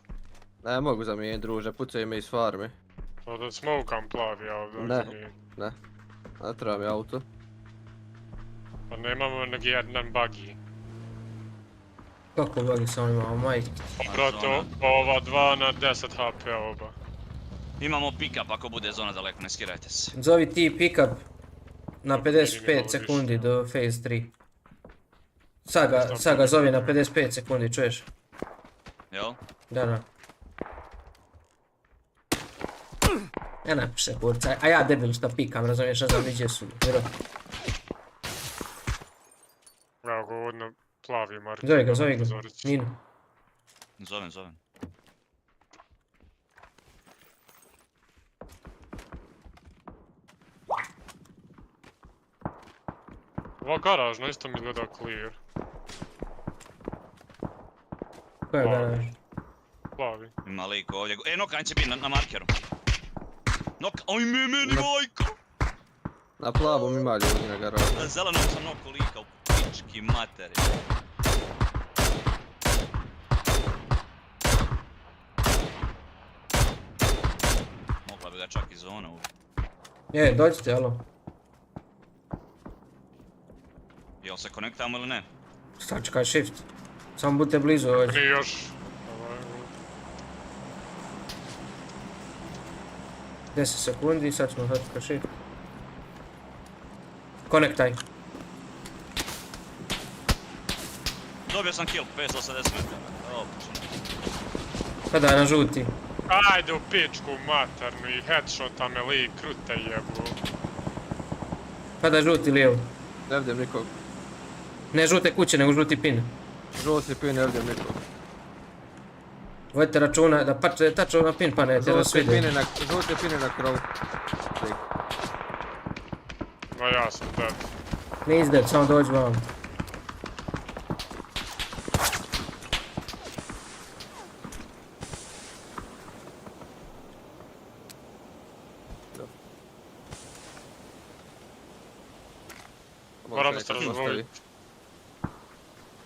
Ne mogu zamijeniti, druže, pucaju me iz farme. Pa da smokam plavi auto. Ne. Ne treba mi auto. Pa nemamo nego jedan buggy. Kako bagi samo imamo, majke. Brate, ova 2 na 10 HP oba. Imamo pick-up ako bude zona daleko, ne skirajte se. Zovi ti pick-up na 55 sekundi do phase 3. Sad ga zovi na 55 sekundi, čuješ? Jel? Da. Ja napiše kurca, a ja debil šta pikam, razumiješ, ne znam gdje su, vjero. Evo ga ovdje na plavi mark. Zovi ga, Nyno. Zovem. Ova garažna isto mi gleda clear. Koja je garaž? Plavi. Ima lik ovdje. Nokan će biti na markeru. Ajme meni majko! Na plavom ima ljudi na garažu. Na zelenom sam noko lika u pički materi. Mogla bi ga čak i zona ubiti. Dođite, alo. Jel se konektamo ili ne? Šta čekaj shift. Samo budite blizu ovdje. Nije još. 10 sekundi, sad ćemo hvatiti shift. Konektaj. Dobio sam kill, 580 metara. Kada je na žuti. Ajde u pičku maternu i headshota me lik krute jebu. Kada je žuti lijevo. Ne vidim nikog. Ne žute kuće, nego žuti pin. Žuti pin, ne vidim nikog. Vodite računa da pače tačno na pin, pa ne te razvide. Žuti pin je na krovu. Ma ja sam dead. Nisi dead, samo dođi vam. Moramo se razvojiti.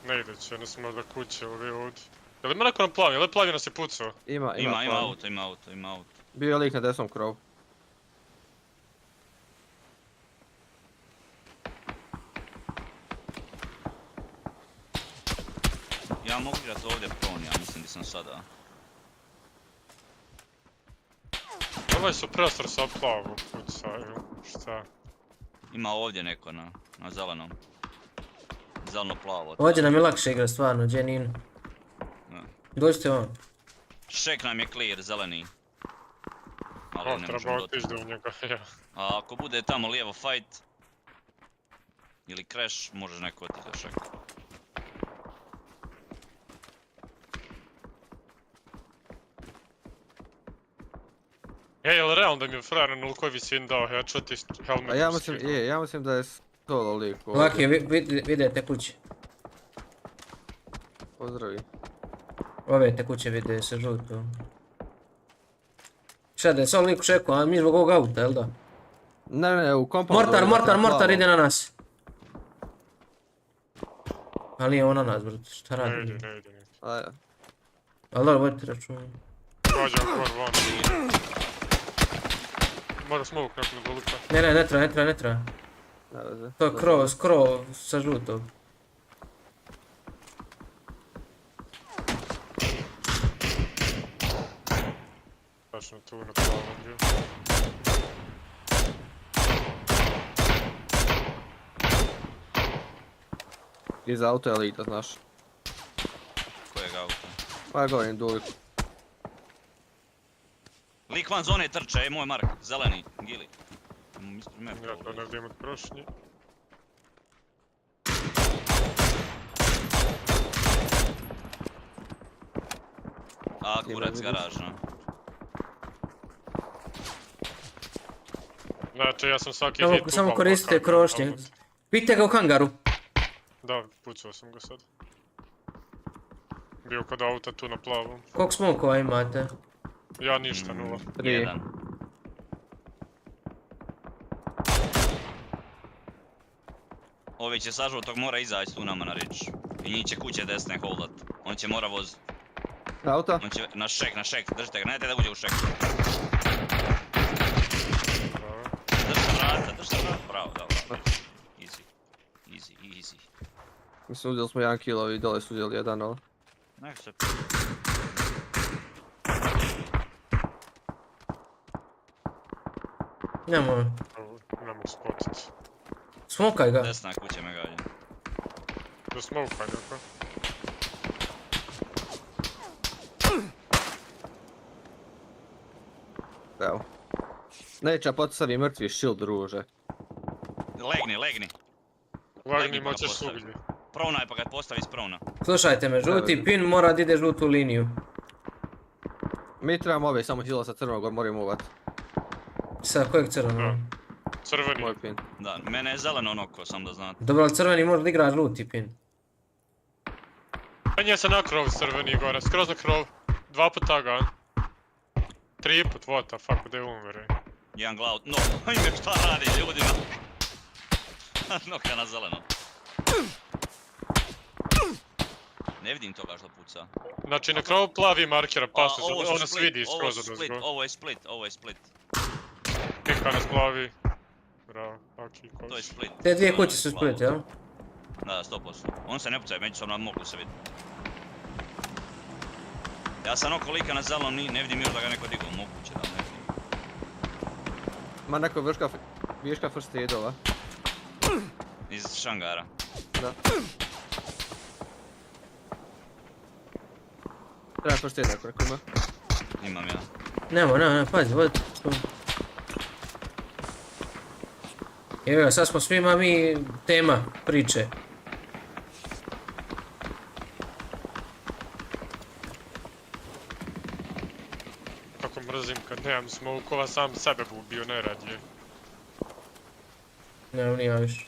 Ne ide će, ne smo da kuće ovi ovdje. Jel ima neko na plavi? Jel plavi nas je pucao? Ima auto. Bio je lik na desnom krovu. Ja mogu igrat ovdje prone, ja mislim da sam sada. Ovaj su prestor sa plavu pucaju, šta? Ima ovdje neko na zelenom. Zeleno-plavo. Ovdje nam je lakše igra stvarno, gdje je Nyno. Dođite vam. Šek nam je clear, zeleni. Treba otići do njega, ja. A ako bude tamo lijevo fight ili crash, možeš neko otići do šeka. Ej, jel realno da mi je frajer na nulkoj visini dao headshot i helmet? A ja mislim da je solo lik ovdje. Laki, vidite kuće. Pozdravi. Ove te kuće vide se žuto. Šta da je sam lik šeku, a mi zbog ovog auta, jel da? Ne, u kompoundu. Mortar ide na nas. Ali nije on na nas, brate, šta radi? Ne ide. Ajde. Ali dobro, vodite račun. Dođem kod van. Mora smoke nakon dolika. Ne treba. Ne veze. To je skro sa žutog. Tačno tu na plavom bio. Iza auto je elita, znaš. Kojeg auta? Pa ja govorim dulik. Lik van zone trče, moj Mark, zeleni, gili. Ja to ne vidim od prošnji. A, kurac garažna. Znači, ja sam svaki hit upao. Samo koristite krošnje. Vidite ga u hangaru. Da, pucao sam ga sad. Bio kod auta tu na plavom. Koliko smokova imate? Ja ništa, 0. 1. Ovi će sa žutog mora izaći tu nama na rič. I njih će kuće desne holdat. On će mora vozit. Auta? On će na šek, držite ga, nemojte da uđe u šek. Držite vrata, bravo, dobro. Easy. Mislim, uzeli smo 1 kill, ovi dole su uzeli 1, ovo. Nek se... Ne mogu spotit. Smokaj ga. Desna kuća me gađa. Do smokaj, neko. Evo. Neće potisavi mrtvi shield, druže. Legni. Lagni moćeš svugdje. Provnaj pa kad postavi s provna. Slušajte me, žuti pin mora da ide žutu liniju. Mi trebamo ove, samo hila sa crnog, moramo uvat. Sa kojeg crvenog? Crveni. Moj pin. Da, mene je zeleno noko, sam da znate. Dobro, ali crveni može da igra žuti pin. Penje se na krov crveni gore, skroz na krov. 2 put tagan. 3 put, what the fuck, gdje umere? Jedan glav, no, ime šta radi ljudima? Noka na zeleno. Ne vidim toga što puca. Znači na krovu plavi markera pasu, ono nas vidi skroz od uzgo. Ovo je split. Pika nas plavi. Bravo, okej, koš. To je split. Te dvije kuće su split, jel? Da, 100%. On se ne pucaju, međusobno mogu se vidjeti. Ja sam oko lika na zelenom, ne vidim još da ga neko digao, moguće da ne vidim. Ma neko viška first aidova. Iz šangara. Da. Treba first aid neko ima. Imam ja. Nemo, pazi, vodi. Evo ga, sad smo svima mi tema priče. Kako mrzim kad nemam smokova, sam sebe bi ubio najradije. Ne, nije više.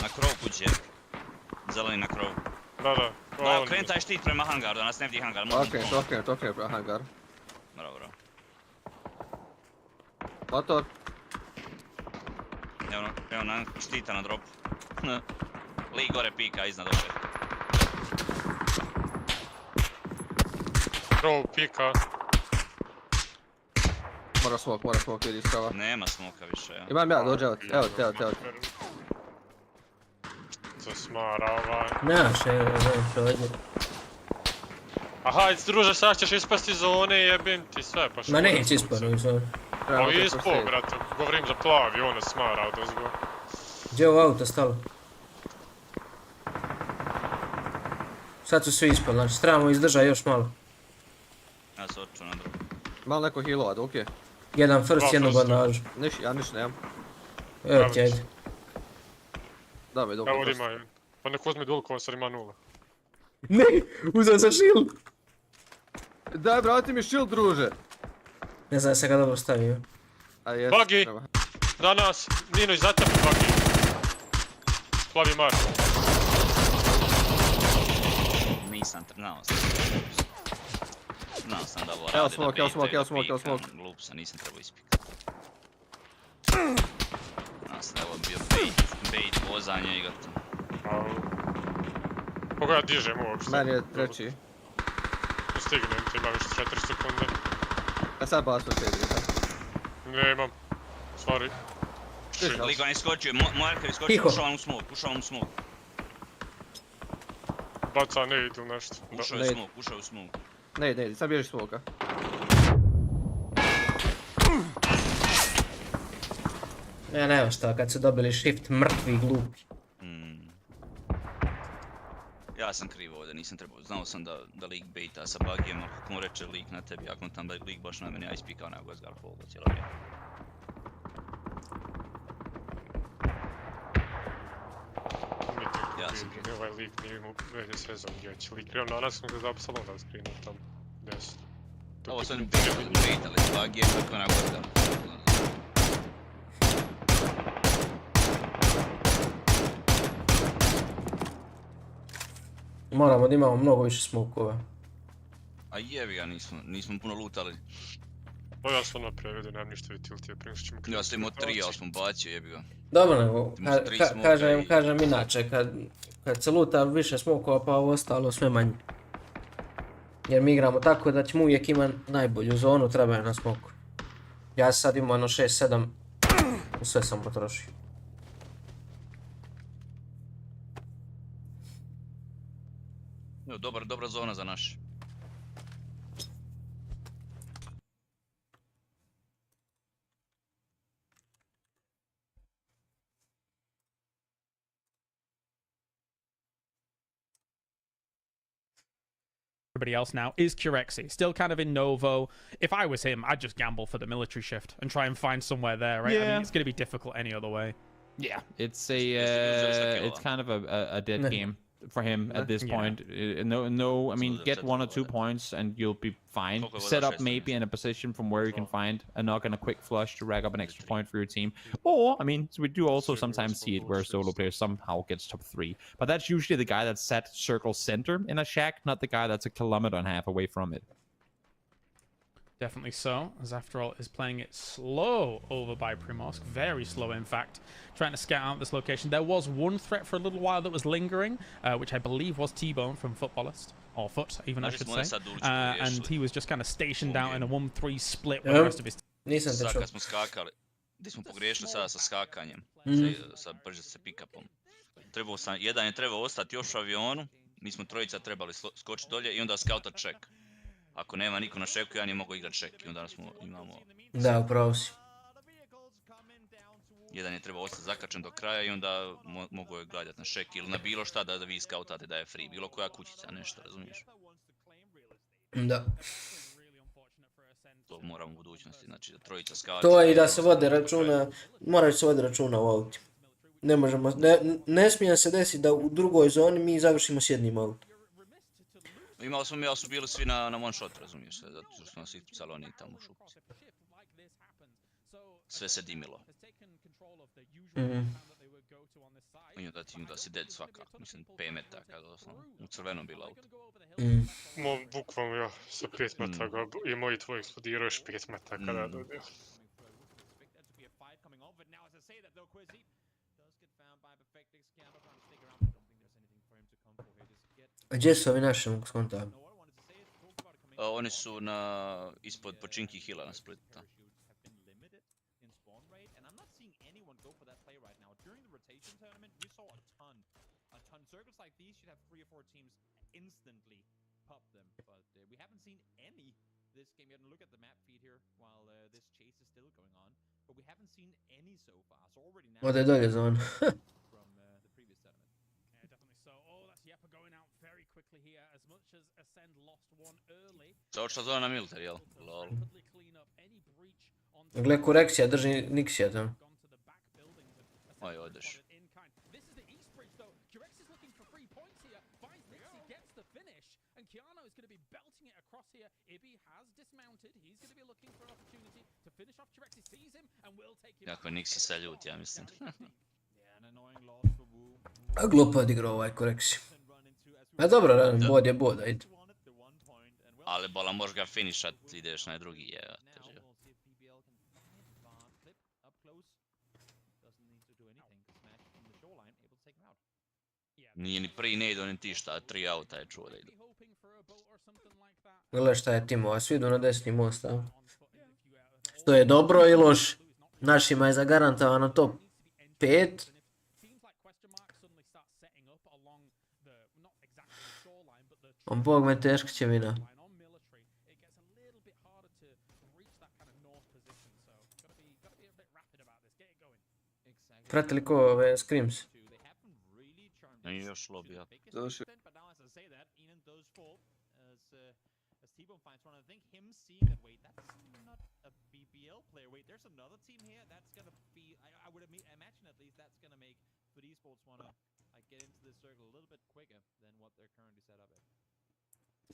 Na krov kuće. Zeleni na krov. Da. Da, kreni taj štit prema hangaru, da nas ne vidi hangar. Okej, prema hangar. Bravo. Motor. Evo nam štita na dropu. Lik gore pika iznad opet. Krov pika. Mora smoke, vidi strava. Nema smoka više, ja. Imam ja, dođe, evo te. Zasmara ovaj. Nemaš, evo ovdje. Aha, druže, sad ćeš ispasti iz zone, jebim ti sve, pa što... Ma neće ispanu iz zone. Ovi je ispao, brate, govorim za plavi, on nas smara od ozgo. Gdje je ovo auto stalo? Sad su svi ispali, znači trebamo izdržati još malo. Ja se oču na drugu. Malo neko healova, dok je? Jedan first, jednu bandažu. Ja ništa nemam. Evo ti ajde. Da me dok. Evo ima jedan. Pa neko uzme dulkova, sad ima 0. Ne, uzeo sam shield. Daj, vrati mi shield, druže. Ne znam, sam ga dobro stavio. Buggy! Danas, Nyno, iza tebe buggy. Plavi mark. Nisam trnao sam. Znao sam da ovo Evo rade, smoke, da evo smoke, evo pikam, smoke, evo smoke. glup sam, nisam trebao ispikat. Znao sam da je ovo bio bait, vozanje i gotovo. Koga ja dižem uopšte? Meni je treći. Stignem ti, imam još 4 sekunde. A sad baš smo četiri. Ne imam. Sorry. Lik vam je iskočio, Marker je iskočio, Tiho. ušao vam u smoke. Baca ne idu nešto. Ušao je u smoke. Ne, sad bježi smoka. Nema šta, kad su dobili shift, mrtvi glupi. Ja sam krivo ovdje, nisam trebao, znao sam da lik baita sa bugijem, ako mu reče lik na tebi, ako tam da lik baš na meni, ja ispikao nego je zgar folga cijelo vrijeme. Ja sam krivo. Ovaj lik nije imao veze s vezom gdje će lik krivo, danas sam ga za apsalon da skrinu tam. Deset. Ovo su oni baitali s bugijem, tako onako zgar folga. Moramo da imamo mnogo više smokova. A jebi ga, nismo puno lutali. O, ja sam napravio da nemam ništa utility, prije što ćemo Ja sam imao 3, ali smo bacio, jebi ga. Dobro nego, kažem inače, kad se luta više smokova pa ovo ostalo sve manje. Jer mi igramo tako da ćemo uvijek imati najbolju zonu, treba je na smoku. Ja sad imam 6-7, sve sam potrošio. Dobra zona za naš. Everybody else now is Curexi, still kind of in Novo. If I was him, I'd just gamble for the military shift and try and find somewhere there, right? Yeah. I mean, it's going to be difficult any other way. Yeah, it's kind of a dead game for him at this point. No, I mean, get 1 or 2 points and you'll be fine. Set up maybe in a position from where you can find a knock and a quick flush to rack up an extra point for your team. Or, I mean, so we do also sometimes see it where a solo player somehow gets top 3. But that's usually the guy that's set circle center in a shack, not the guy that's a kilometer and a half away from it. Definitely so, as after all, is playing it slow over by Primorsk. Very slow, in fact, trying to scout out this location. There was one threat for a little while that was lingering, which I believe was T-Bone from Footballist. Or Foot, even I should say. And he was just kind of stationed out in a 1-3 split with the rest of his team. Sad kad smo skakali, gdje smo pogriješili sada sa skakanjem, sa brže se pick-upom. Jedan je trebao ostati još u avionu, mi smo trojica trebali skočiti dolje i onda scoutat check. Ako nema niko na šeku, ja nije mogu igrat šek i onda imamo... Da, upravo si. Jedan je trebao ostati zakačen do kraja i onda mogu je gledat na šek ili na bilo šta da vi scoutate da je free, bilo koja kućica, nešto, razumiješ? Da. To moramo u budućnosti, znači trojica skače... To je i da se vode računa, moraju se vode računa u auti. Ne možemo, ne smije se desiti da u drugoj zoni mi završimo s jednim autom. Imali smo mi, ali su bili svi na one shot, razumiješ se, zato što smo nas ispucali oni tamo u šupci. Sve se dimilo. I onda si dead svakako, mislim 5 metaka, doslovno, u crvenom bilo auto. Bukvalno ja, sa 5 metaka, i moj tvoj eksplodirao još 5 metaka da dođe. A gdje su ovi naši, mogu skontam? Oni su ispod počinki hila na Splita. Ode dolje zonu. Zaočila zona na military, jel? Lol. Gle, korekcija, drži Nixija tamo. Oj, odeš. Jako je Nixi sa ljut, ja mislim. A glupo odigrao ovaj korekciju. A dobro, bod je bod, ajde. Ali bola možeš ga finishat, ideš na drugi, je. Nije ni prvi ne idu ni ti šta, 3 auta je čuo da idu. Gledaj šta je timova, svi idu na desni most, a? Što je dobro i loše. Našima je zagarantovano top 5. Bog me teško će vina. Pratili ko ove SCRIMS? Nije još lobby up. Završio.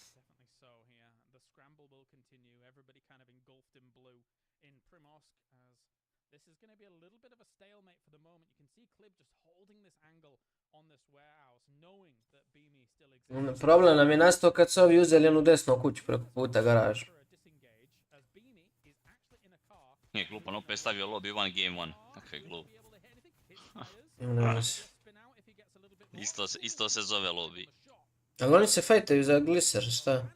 Definitely so here. The scramble will continue. Everybody kind of engulfed in blue in Primorsk as this is going to be a little bit of a stalemate for the moment. You can see Klib just holding this angle on this warehouse, knowing that Beamy still exists. Problem nam je nastao kad su ovi uzeli jednu desnu kuću preko puta garažu. Nije glupan, opet stavio lobby one game one. Kako je glup. Isto se zove lobby. Ali oni se fajtaju za gliser, šta?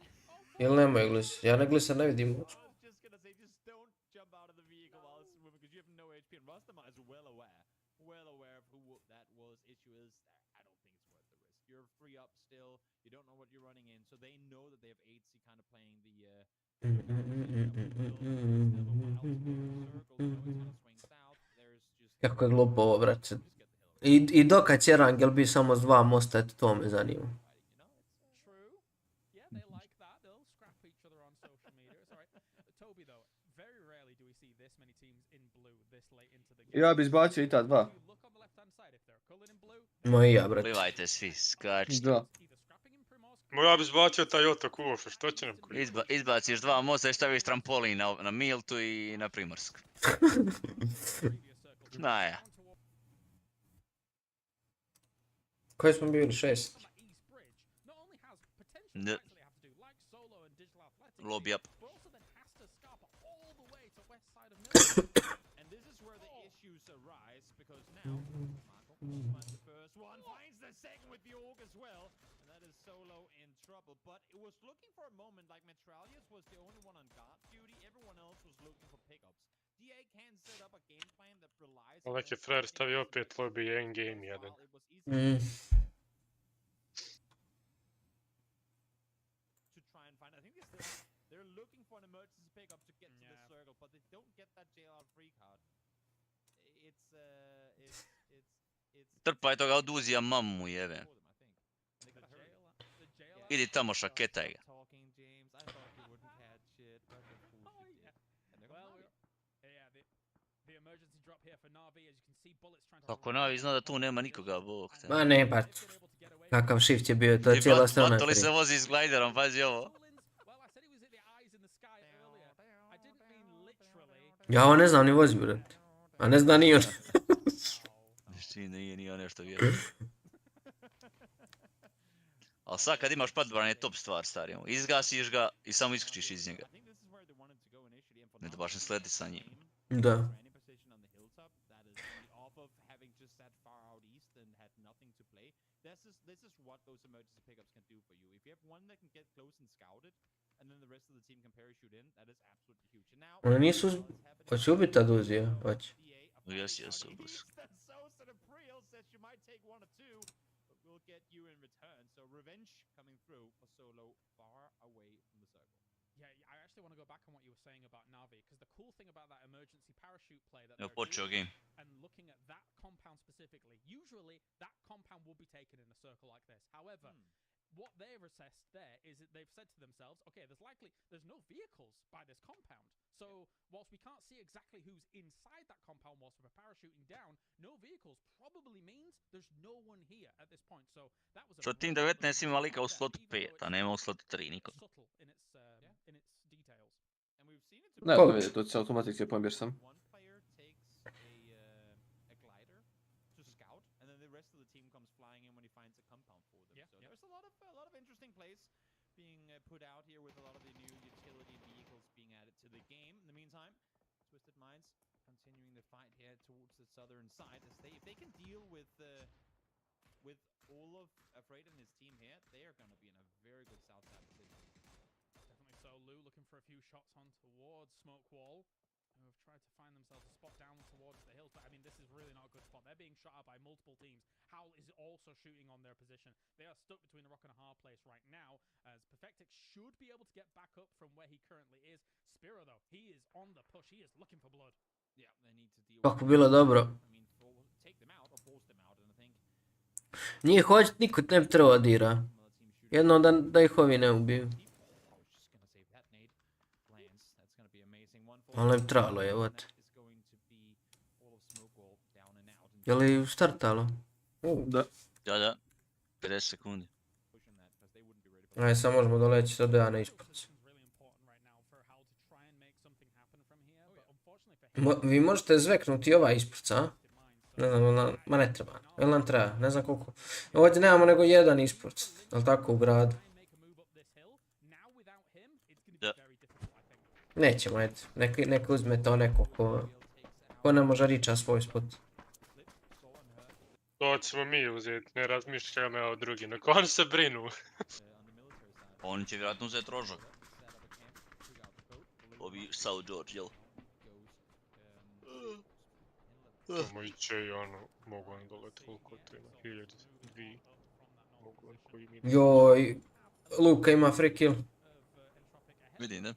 Ili nemaju gliser? Ja na gliser ne vidim uopće. Kako je glupo ovo, brate. I dokad će Rangel bi samo s 2 mosta, eto to me zanima. Ja bi izbacio i ta 2. Ma i ja, brate. Plivajte svi, skačite. Da. Ja bi izbacio taj otok uopšte, što će nam koji? Izbaciš 2 mosta i staviš trampolin na Miltu i na Primorsk. Znaja. Koji smo bili? 6? Lobby up. But it was looking for a moment like Metralius was the only one on guard duty, everyone else was looking for pickups. DA can set up a game plan that relies on... Neki frajer stavio opet lobby endgame jedan. To try and find, I think they're looking for an emergency pickup to get to the circle, but they don't get that JLR free card. It's Trpaj toga oduzija mamu jeve. Idi tamo šaketaj ga. Kako Navi zna da tu nema nikoga, bog te. Ma ne, pa. Kakav shift je bio, to je cijela strana. Batoli se vozi s gliderom, pazi ovo. Ja ovo ne znam ni vozi, brate. A ne zna ni on. Nije ni on nešto vjerujem. Ali sad kad imaš padbran je top stvar, stari. Izgasiš ga i samo iskučiš iz njega. Ne da baš ne sleti sa njim. Da. Oni nisu... Hoće ubiti tad uzija? Hoće. Jesu ubiti. Will get you in return. So revenge coming through for Solo far away from the circle. Yeah, I actually want to go back on what you were saying about Navi, because the cool thing about that emergency parachute play that they're doing, and looking at that compound specifically, usually that compound will be taken in a circle like this. However, what they've assessed there is that they've said to themselves, okay, there's no vehicles by this compound. So whilst we can't see exactly who's inside that compound whilst we're parachuting down, no vehicles probably means there's no one here at this point. So that was Što Team 19 ima lika u slotu 5, a nema u slotu 3 nikog. Ne, to vidite, to se automatski pomješ sam. Put out here with a lot of the the fight here towards the southern side. If they can deal with Olaf, Afraid, and his team here, they are going to be in a very good south side position. Definitely so. Lou looking for a few shots on towards Smoke Wall, who have tried to find themselves a spot down towards the hills, but I mean, this is really not a good spot. They're being shot at by multiple teams. Howl is also shooting on their position. They are stuck between a rock and a hard place right now, as Perfectix should be able to get back up from where he currently is. Spiro, though, he is on the push. He is looking for blood. Yeah, they need to deal Kako bilo dobro. I mean, take them out or force them out, and I think Njih hoće, niko ne bi trebao dira. Jednom da ih ovi ne ubiju. Ali ne bi trebalo, evo te. Je li startalo? Da. Da. 50 sekundi. Ajde, sad možemo doleći sad do ja na eSports. Vi možete zveknuti ovaj eSports, a? Ne znam, ma ne treba. Jel nam treba? Ne znam koliko. Ovdje nemamo nego jedan eSports. Jel tako u gradu? Da. Nećemo, eto. Neka uzme to neko ko ne može riča svoj spot. To ćemo mi uzeti, ne razmišljamo o drugi, na kon se brinu. Oni će vjerojatno uzeti rožak. Ovi South George, jel? Moji će i ono, mogu on doleti koliko to ima, 1002. Mogu on koji mi... Joj, Luka ima free kill. Vidim, ne?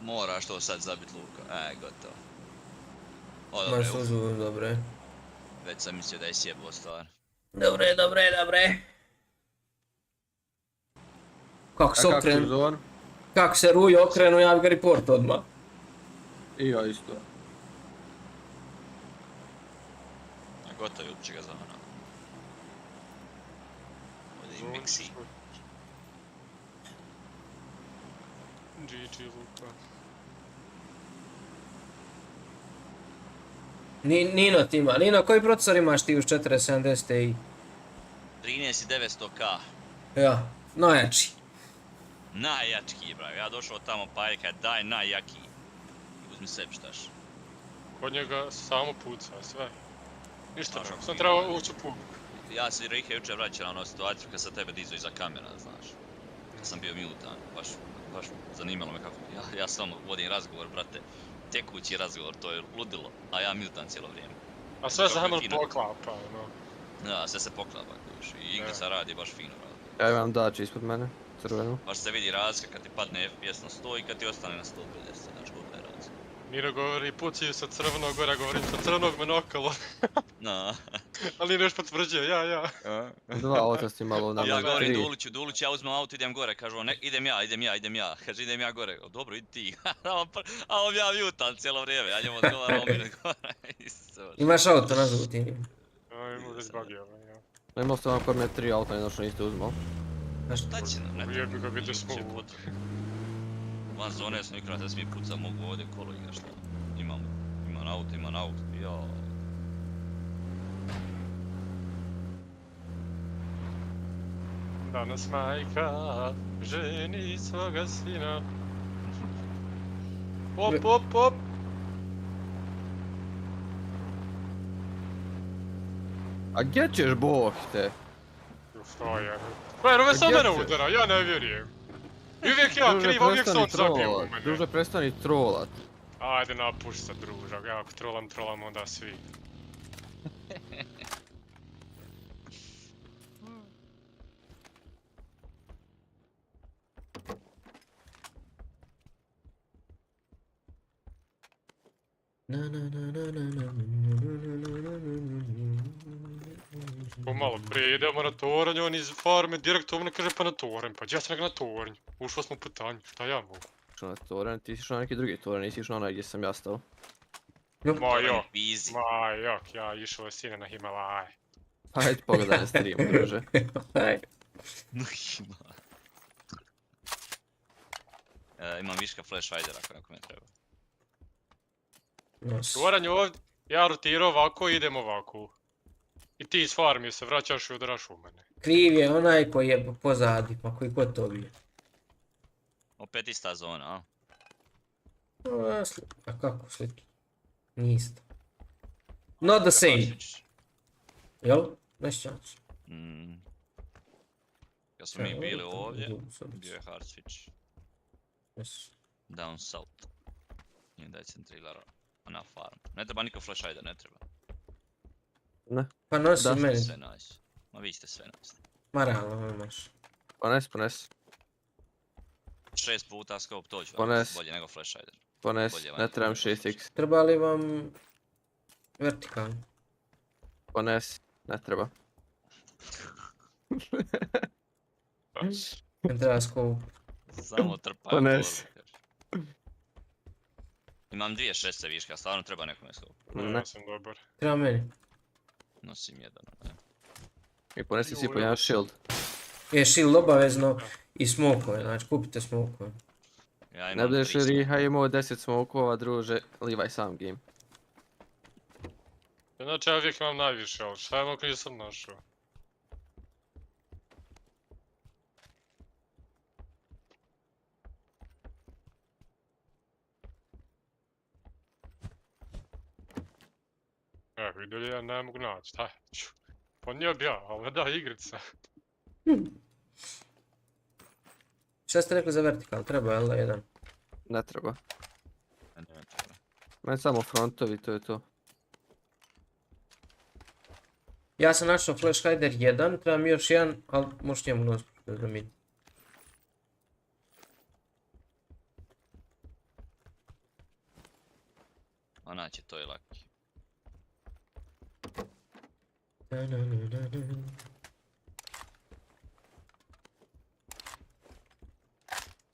Moraš to sad zabit Luka, gotovo. O, dobre, uf. Dobre. Već sam mislio da je sjeblo stvar. Dobre. Kako se okrenu? Kako se Rujo okrenu, ja bi ga report odmah. I ja isto. Gotovo, uopće ga za ono. Ovdje i Mixi. GG Luka. Nyno ti ima. Nyno, koji procesor imaš ti uz 470 Ti? 13900K. Ja, najjači. Najjački, bravo. Ja došao tamo pa je kad daj najjaki. Uzmi sebi štaš. Kod njega samo puca, sve. Ništa ne, sam trebao ući u pub. Ja se Riha jučer vraćala na situaciju kad sam tebe dizao iza kamera, znaš. Kad sam bio mutan, baš zanimalo me kako. Ja samo vodim razgovor, brate. Tekući razgovor, to je ludilo, a ja mutan cijelo vrijeme. A sve za mnom poklapa, no. Da, sve se poklapa, kuš. I igrica radi baš fino radi. Ja imam dač ispod mene, crvenu. Baš se vidi razlika kad ti padne FPS na 100 i kad ti ostane na 150, znači koliko je razlika. Nyno govori pucaju sa crvenog, gora govorim sa crvenog me nokalo. No. Ali Nyno još potvrđuje, ja. Dva auta si malo na ja govorim Dulić, ja uzmem auto, idem gore, kažu on, idem ja, kaže idem ja gore, dobro idi ti, a on ja mutan cijelo vrijeme, ja njemu odgovaram, on mi ne odgovara. Imaš auto nazad u tim. Imam već buggy ovaj, ja. Imao ste vam kod me 3 auta, jedno što niste uzmao. Šta će nam, ne Jebi ga gdje smo u... Van zone sam ikrat da smije pucat, mogu ovdje kolo igra šta. Imam auto, jao. Danas majka ženi svoga sina. Op! A gdje ćeš Bog te? Frajer. Frajer, ove sam mene udara, ja ne vjerujem. I uvijek ja kriv, uvijek sam zabio u mene. Druže, prestani trolat. Ajde napuši se družak, ja ako trolam onda svi. Pomalo prije idemo na toranj, on iz farme direkt ovo ne kaže pa na toranj, pa gdje sam na toranj? Ušlo smo po tanju, šta ja mogu? Išao na toranj, ti si išao na neki drugi toranj, nisi išao na onaj gdje sam ja stao. Ma jok, ja išao sine na Himalaje. Hajde pogledaj na stream, druže. Na Himalaje. Imam viška flash fightera ako neko me treba. Toranj ovdje, ja rotirao ovako i idem ovako. I ti iz farmije se vraćaš i udaraš u mene. Kriv je onaj koji je pozadi, pa koji kod to bio. Opet ista zona, a? A kako slike? Niste. Not the same. Jel? Nešćač. Kad smo mi bili ovdje, bio je hard switch. Down south. I onda je centrilar na farm. Ne treba niko flash hider, ne treba. Ne. Pa nosi meni. Sve nice. Ma vi ste sve nice. Ma realno imaš. Pones. 6 puta scope to ću, bolje nego flash hider. Pones, ne trebam 6x. Treba li vam vertikalno? Pones, ne treba. Ne treba scope. Samo trpaju Pones. Imam 2 šeste viška, stvarno treba nekome scope. Ne, ja sam dobar. Treba meni. Nosim jedan, ne. I ponesi si po jedan shield. Je shield obavezno i smokove, znači kupite smokove. Ne budeš li Riha imao 10 smokova, druže, livaj sam game. Znači ja uvijek imam najviše, ali šta je mok nisam našao? Evo, i dalje ja ne mogu naći, šta ću? Ponio bi ja, ali da igrica. Šta ste rekli za vertikal? Treba, jel da, jedan? Ne treba. Meni samo frontovi, to je to. Ja sam našao flash hider 1, treba mi još jedan, ali možeš njemu nositi da mi. A naći, to je Lucky.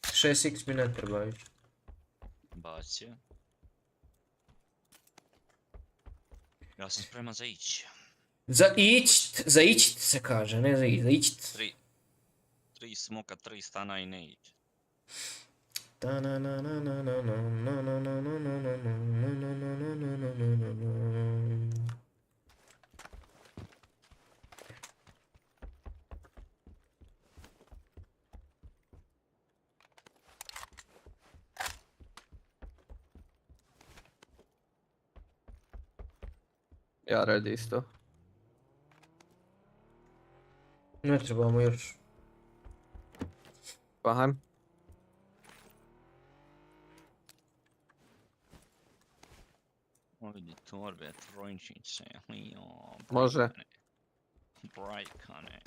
6x mi ne treba više. Bacio. Ja sam spreman za ići. Za ići se kaže, ne za ići. 3 smoka, 3 stana i ne ići. Ja radi isto. Ne trebamo još. Pa hajm. Ovdje torbe, trojčiće, Može. Brajkane.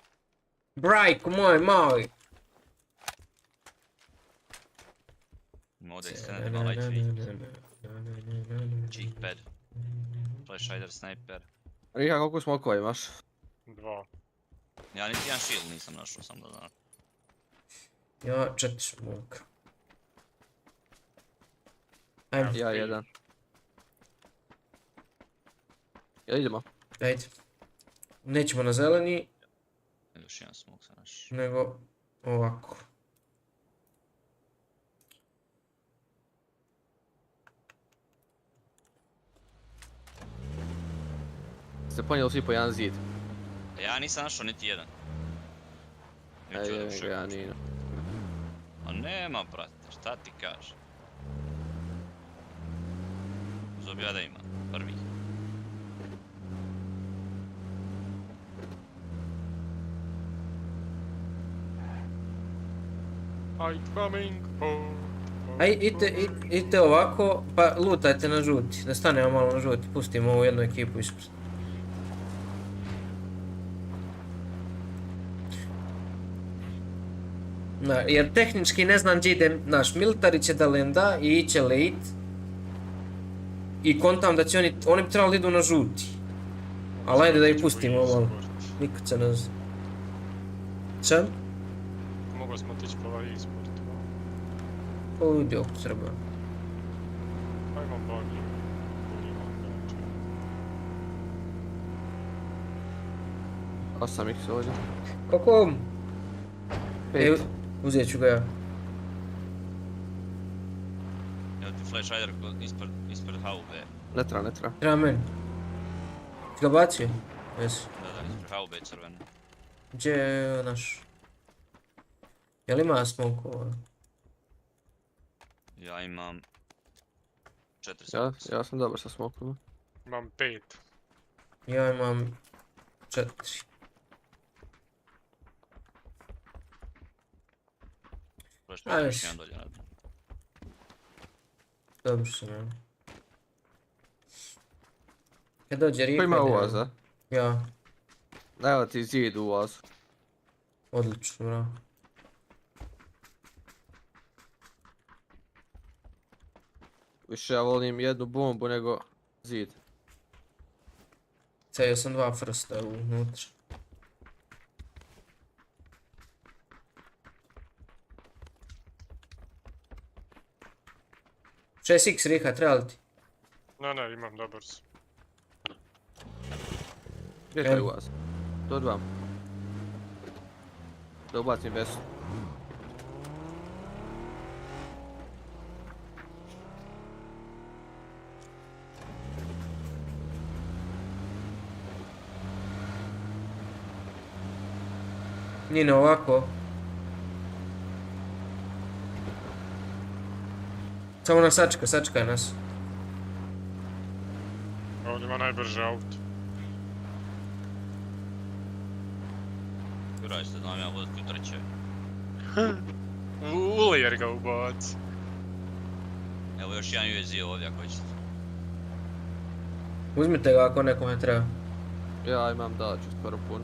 Brajko moj mali. Ima ovdje extended, ima light feed. Cheek pad. Flash hider, sniper. Riha, koliko smokova imaš? 2. Ja niti jedan shield nisam našao, sam da znam. Ja 4 smoka. Ajmo. Ja 1. Ja idemo. Ajde. Nećemo na zeleni. Još jedan smok sam našao. Nego ovako. Ste ponijeli svi po jedan zid. Ja nisam našao niti jedan. Ja Nyno. A nema, brate, šta ti kaže? Zobija da ima, prvi. I'm coming home. Aj, idite ovako, pa lutajte na žuti, da stanemo malo na žuti, pustimo ovu jednu ekipu ispred. Jer tehnički ne znam gdje ide naš militari će da lenda i iće late. I kontam da će oni bi trebali idu na žuti. Ali ajde da ih pustimo malo, nikad se ne zna. Čem? Mogli smo tići po ovaj eSport. Pa udi oko treba. Pa imam bagi. Osam ih se ovdje. Kako? 5. Uzet ću ga ja. Evo ti flash hider ispred haube. Ne treba. Treba meni. Ti ga bacio? Jesi. Da, ispred haube je crvene. Gdje je naš? Jel ima smokova? Ja imam 4 sekunde. Ja sam dobar sa smokom. Imam 5. Ja imam 4. Ajde. Još jedan dolje. Dobro sam, ja. Kad dođe Riha... Ko ima ulaza? Ja. Evo ti zid ulaz. Odlično, bravo. Više ja volim jednu bombu nego zid. Cijel sam 2 frsta unutra. Šest X Riha, treba li ti? Ne, imam, dobar sam. Gdje je taj ulaz? Do 2. Da ubacim vesu. Nyno, ovako. Samo nas sačekaj nas. On ima najbrže auto. Kuraj se, znam ja voditi u trećoj. Ulijer ga ubaci. Evo još jedan USG ovdje ako ćete. Uzmite ga ako nekome treba. Ja imam daću skoro pun.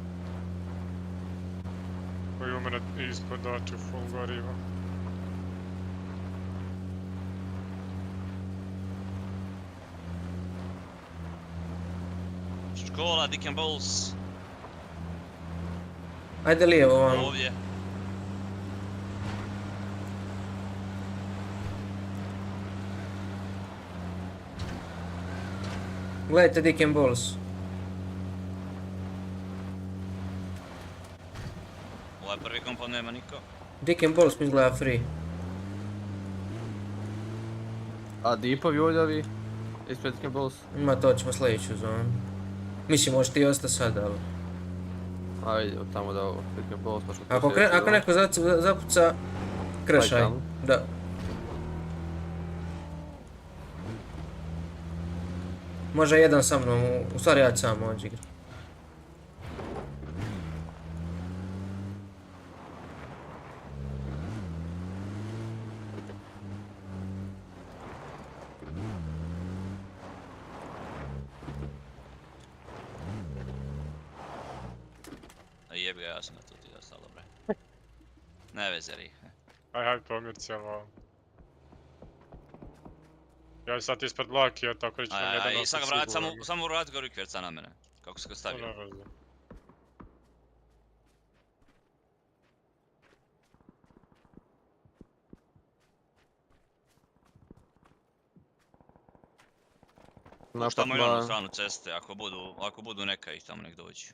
Koji u mene ispod daću full goriva. Škola, Dick and Balls. Ajde lijevo vam. Ovdje. Gledajte Dick and Balls. Ovaj prvi kompa nema niko. Dick and Balls mi gleda free. A dipovi uljavi? Ispred Dick and Balls? Ima to, ćemo sljedeću zonu. Mislim, možeš ti ostati sad, ali... Ajde, tamo da ovo, Dick and Balls, pa što Ako neko zapuca, krešaj. Da. Može jedan sa mnom, u stvari ja ću sam moći igrat. Jebi ga, ja sam na to ti dostalo, bre. Ne veze, Riha. Aj, pomir cijelo. Ja sad ispred Lucky, tako ću vam jedan Aj, osam sad ga vrati, sigurno. samo vrati ga rikverca na mene. Kako se ga stavio. Ne veze. Tamo i onu stranu ceste, ako budu neka ih tamo nek dođu.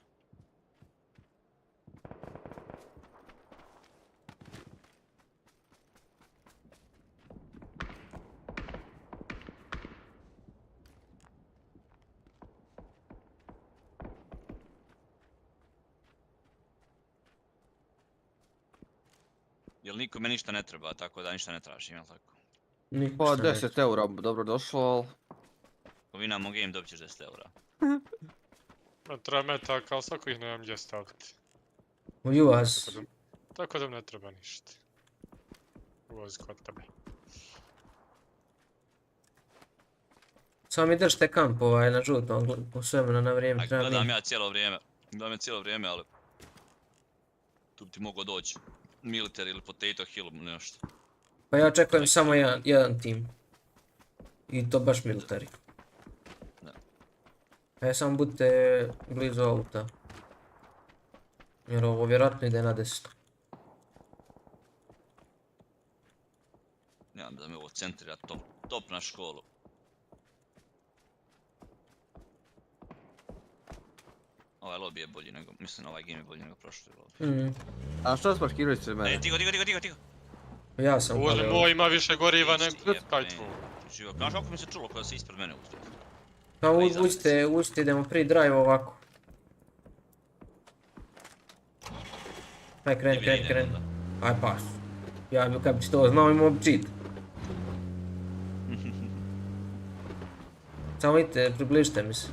Jel nikome ništa ne treba, tako da ništa ne tražim, jel tako? Pa 10 eura, dobro došlo, ali... Ako vinamo game dobit ćeš 10 eura. Treba metaka, ali svako ih nemam gdje staviti. U US. Tako da ne treba ništa. Uvozi kod tebe. Samo mi držite kamp na žutom, po svemena na vrijeme. Gledam ja cijelo vrijeme, ali... Tu bi ti mogao doći Military ili Potato Hill, nešto. Pa ja očekujem samo jedan tim. I to baš Military. E, samo budite blizu auta. Jer ovo vjerojatno ide na 10. Ja da mi ovo centrira top na školu. Ovaj lobby je bolji nego, mislim ovaj game je bolji nego prošli lobby. A što sparkirali se mene? Tigo. Ja sam palio. Uvozi moj ima više goriva nego kaj tvoj. Znaš kako mi se čulo kada se ispred mene uzeti? Pa uđite, idemo pri drive ovako. Aj kreni. Aj pas. Ja bi kad bi to znao imao cheat. Samo idite, približite mi se.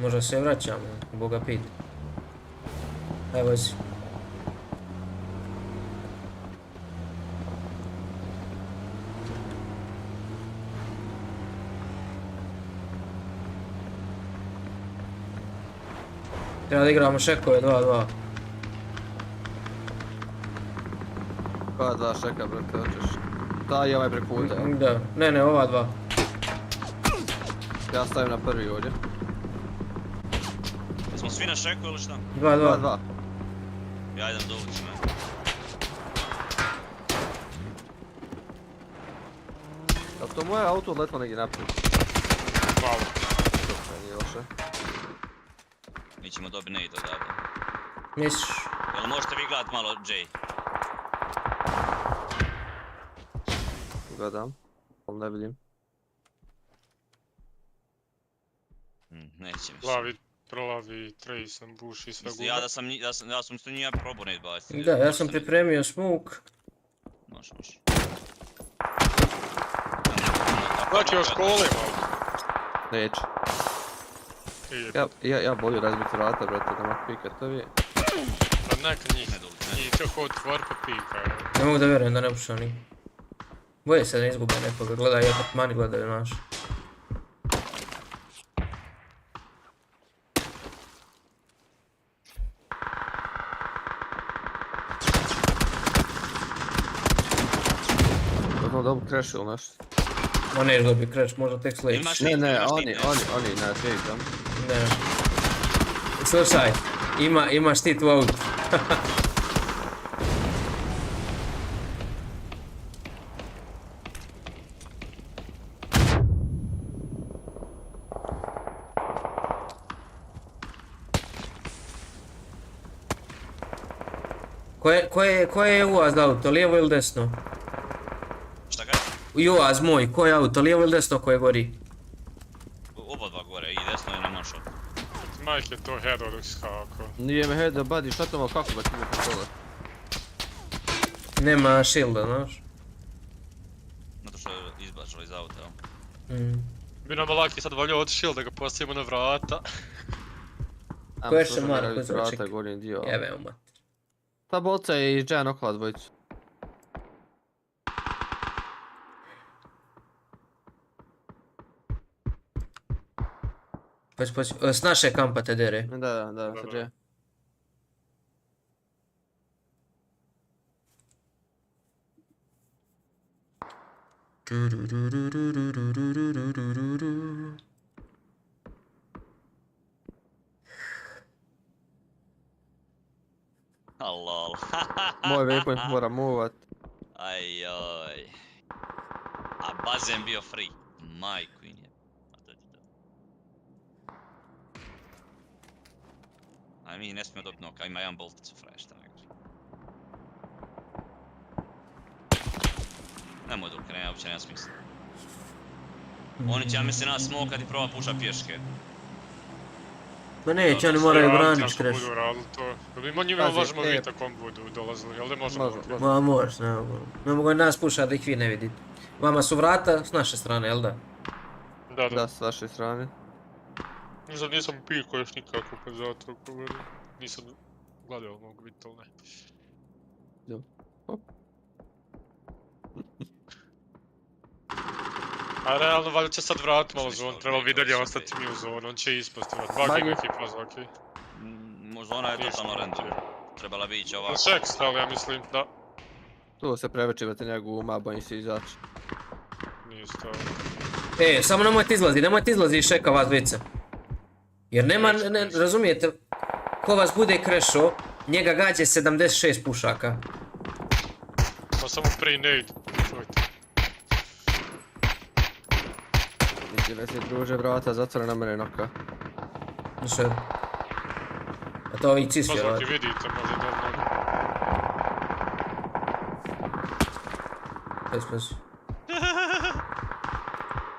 Možda se vraćamo, Boga pita. Aj vozi. Treba da igramo šekove 2-2. 2-2 šeka, brate, hoćeš. Da, i ovaj preko puta, jel? Da, ne, ova dva. Ja stavim na prvi ovdje. Jesmo svi na šeku ili šta? 2-2. Ja idem do ulici, ne. Jel to moje auto odletlo negdje naprijed? Hvala. Dobro, nije loše. Mi ćemo dobiti nade odavde. Misliš? Jel možete vi gledat malo Jay? Gledam, ali ne vidim. Neće mi se. Plavi, prolavi, trace, ambush i sve Mislim, ja sam isto njega probao nade baciti. Da, ja sam pripremio smoke. Može. Znači još kolima. Neće. Ja bolju razbiti vrata, brate, da mak pikatovi. Pa neka njih to hod tvor pa pika. Ne mogu da vjerujem da ne pušao ni. Boje se da ne izgube nekoga, gledaj, ja mani gledaju naš. Možemo da ovu crash ili nešto. Ma ne izgubi crash, možda tek sljedeći. Ne, oni na trade. Ne. Slušaj, ima štit u autu. Koje je UAZ auto, lijevo ili desno? Šta kaže? UAZ moj, koje je auto, lijevo ili desno koje gori? Oba dva gore, i desno je na našo. Mike je to heado dok si skakao. Nije me heado, buddy, šta to malo kako da ti me kontrole? Nema shielda, znaš? Zato što je izbačalo iz auta, evo. Bi nam Lucky sad volio od shield da ga postavimo na vrata. Ko je še Marko vrata zraček? gorim dio. Jebeo mater. Ta bolca je i Džajan okolo dvojicu. S naše kampa te dere. Da, sa Džajan. Lol. Moj waypoint mora movat. Ajoj. A bazen bio free. Majku im je. A mi ne smijemo dobiti noka, ima jedan boltic u flash, tako. Nemoj dok, ne, uopće nema smisla. Oni će, ja mislim, nas smokat i proba puša pješke. Ma neće, oni moraju branit kreš. Ako budu radili to. Mi njima možemo vidjeti ako on budu dolazili, jel da možemo? Ma možeš, ne mogu nas pušati da ih vi ne vidite. Vama su vrata s naše strane, jel da? Da, s vaše strane. Nisam pikao još nikako kad zato govorim. Nisam gledao, mogu vidjeti ali ne. A realno, valjda će sad vratit malo zonu, trebalo bi dalje ostati mi u zonu, on će ispostavati. Bug ima ekipa za okej. Zona je totalno random. Trebala bi ići ovako. Ček stali, ja mislim, da. Tu se prevečivate njegu uma, bojim se izaći. Nije stao. Samo nemojte izlazi iz šeka vas dvice. Jer nema, razumijete, ko vas bude krešo, njega gađe 76 pušaka. Pa samo pre nade, čujte. Niti ne se druže, vrata, zatvore na mene noka. Što? A to ovi cisli Pa radi. znači vidite, može dobro. Spasi.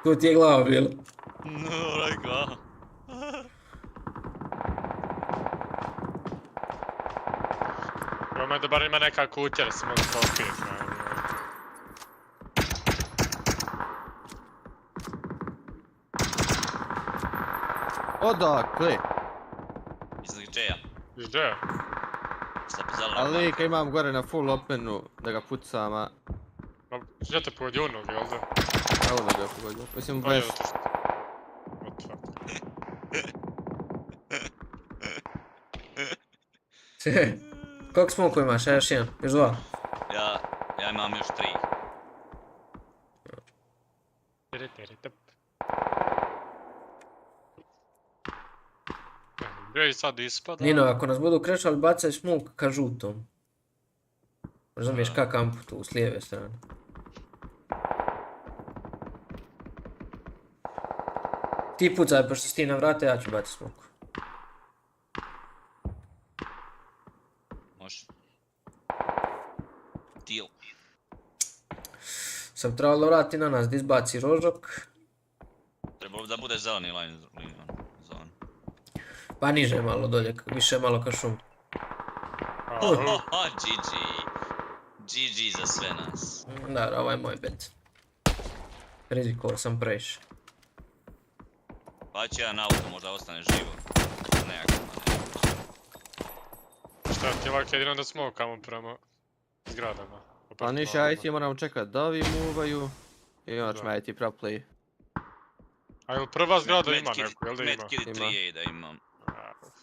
Tu ti je glava bila. No, glava. Ima da bar ima neka kutija da se može popijeti. Odakle? Iz Džeja. Iz Džeja? Šta pa zeleno? Ali lika imam gore na full openu da ga pucam, a... Gdje te pogodio onog, jel da? Evo da ga pogodio. Mislim, bez... Koliko smoku imaš? Ja još jedan, još dva. Ja imam još 3. Gdje i sad ispada? Nyno, ako nas budu krešali, bacaj smok ka žutom. Razumiješ ka kampu tu, s lijeve strane. Ti pucaj, pošto si ti na vrata, ja ću baciti smok. Može. Deal. Sam trebalo vrati na nas da izbaci rožok. Trebalo da bude zeleni line. Pa niže malo dolje, više malo ka šum. GG. GG za sve nas. Da, ovo je moj bet. Rizikovao sam previše. Pa će jedan auto možda ostane živo. Šta ti je ovak jedino da smokamo prema zgradama? Pa niš, ja i ti moram čekat da ovi movaju i onda ćemo ja i ti prav play. A jel prva zgrada ima neku, jel da ima? Medkit 3A da imam.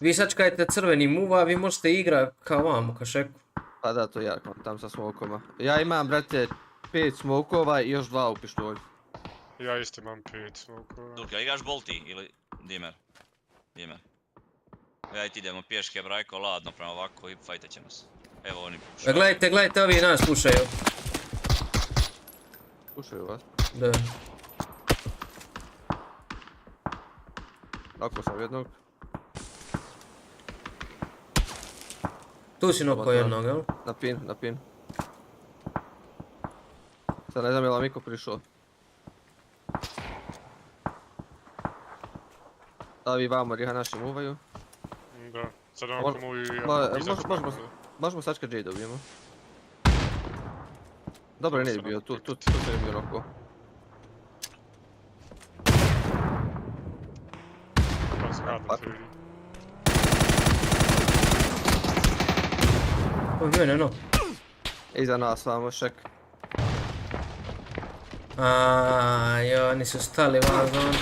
Vi sad čekajte crveni muva, vi možete igra kao vamo, ka šeku. Pa da, to ja tam sa smokoma. Ja imam, brate, 5 smokova i još 2 u pištolju. Ja isto imam 5 smokova. Dulka, igraš bolti ili dimer? Dimer. Ja i ti idemo pješke, brajko, ladno prema ovako i fajtat ćemo se. Evo oni pušaju. Gledajte, ovi nas pušaju. Pušaju vas? Da. Ako sam jednog. Tu si noko jednog, jel? Na pin. Sad ne znam je li Miko prišao. Da vi vamo Riha naši muvaju. Da, sad onako muvi i možemo sačkat J dobijemo. Dobro ne bi bio, tu se ne bio noko. Ovo je no. Iza nas vamo šek. Aaaa, oni su stali vazom.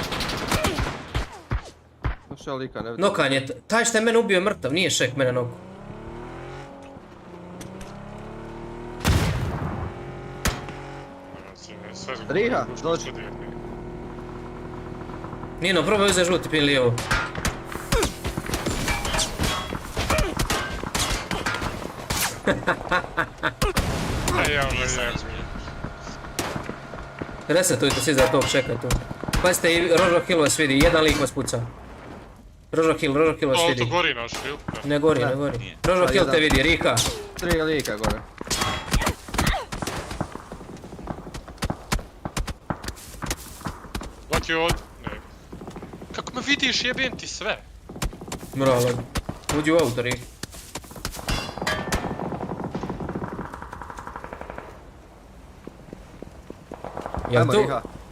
Šta lika ne vidim. Nokan je, taj što je mene ubio je mrtav, nije šek mene noku. Riha, dođi. Nyno, probaj uzeti žuti pin lijevo. Resetujte si za tog šeka tu. Pazite i Rožo Hill vas vidi, jedan lik vas puca. Rožo Hill vas vidi. Auto gori naš, jel? Ne gori. Rožo Hill te vidi, Riha. 3 lika gore. Lucky od... Ne. Kako me vidiš, jebem ti sve? Mralo. Uđi u auto, Riha.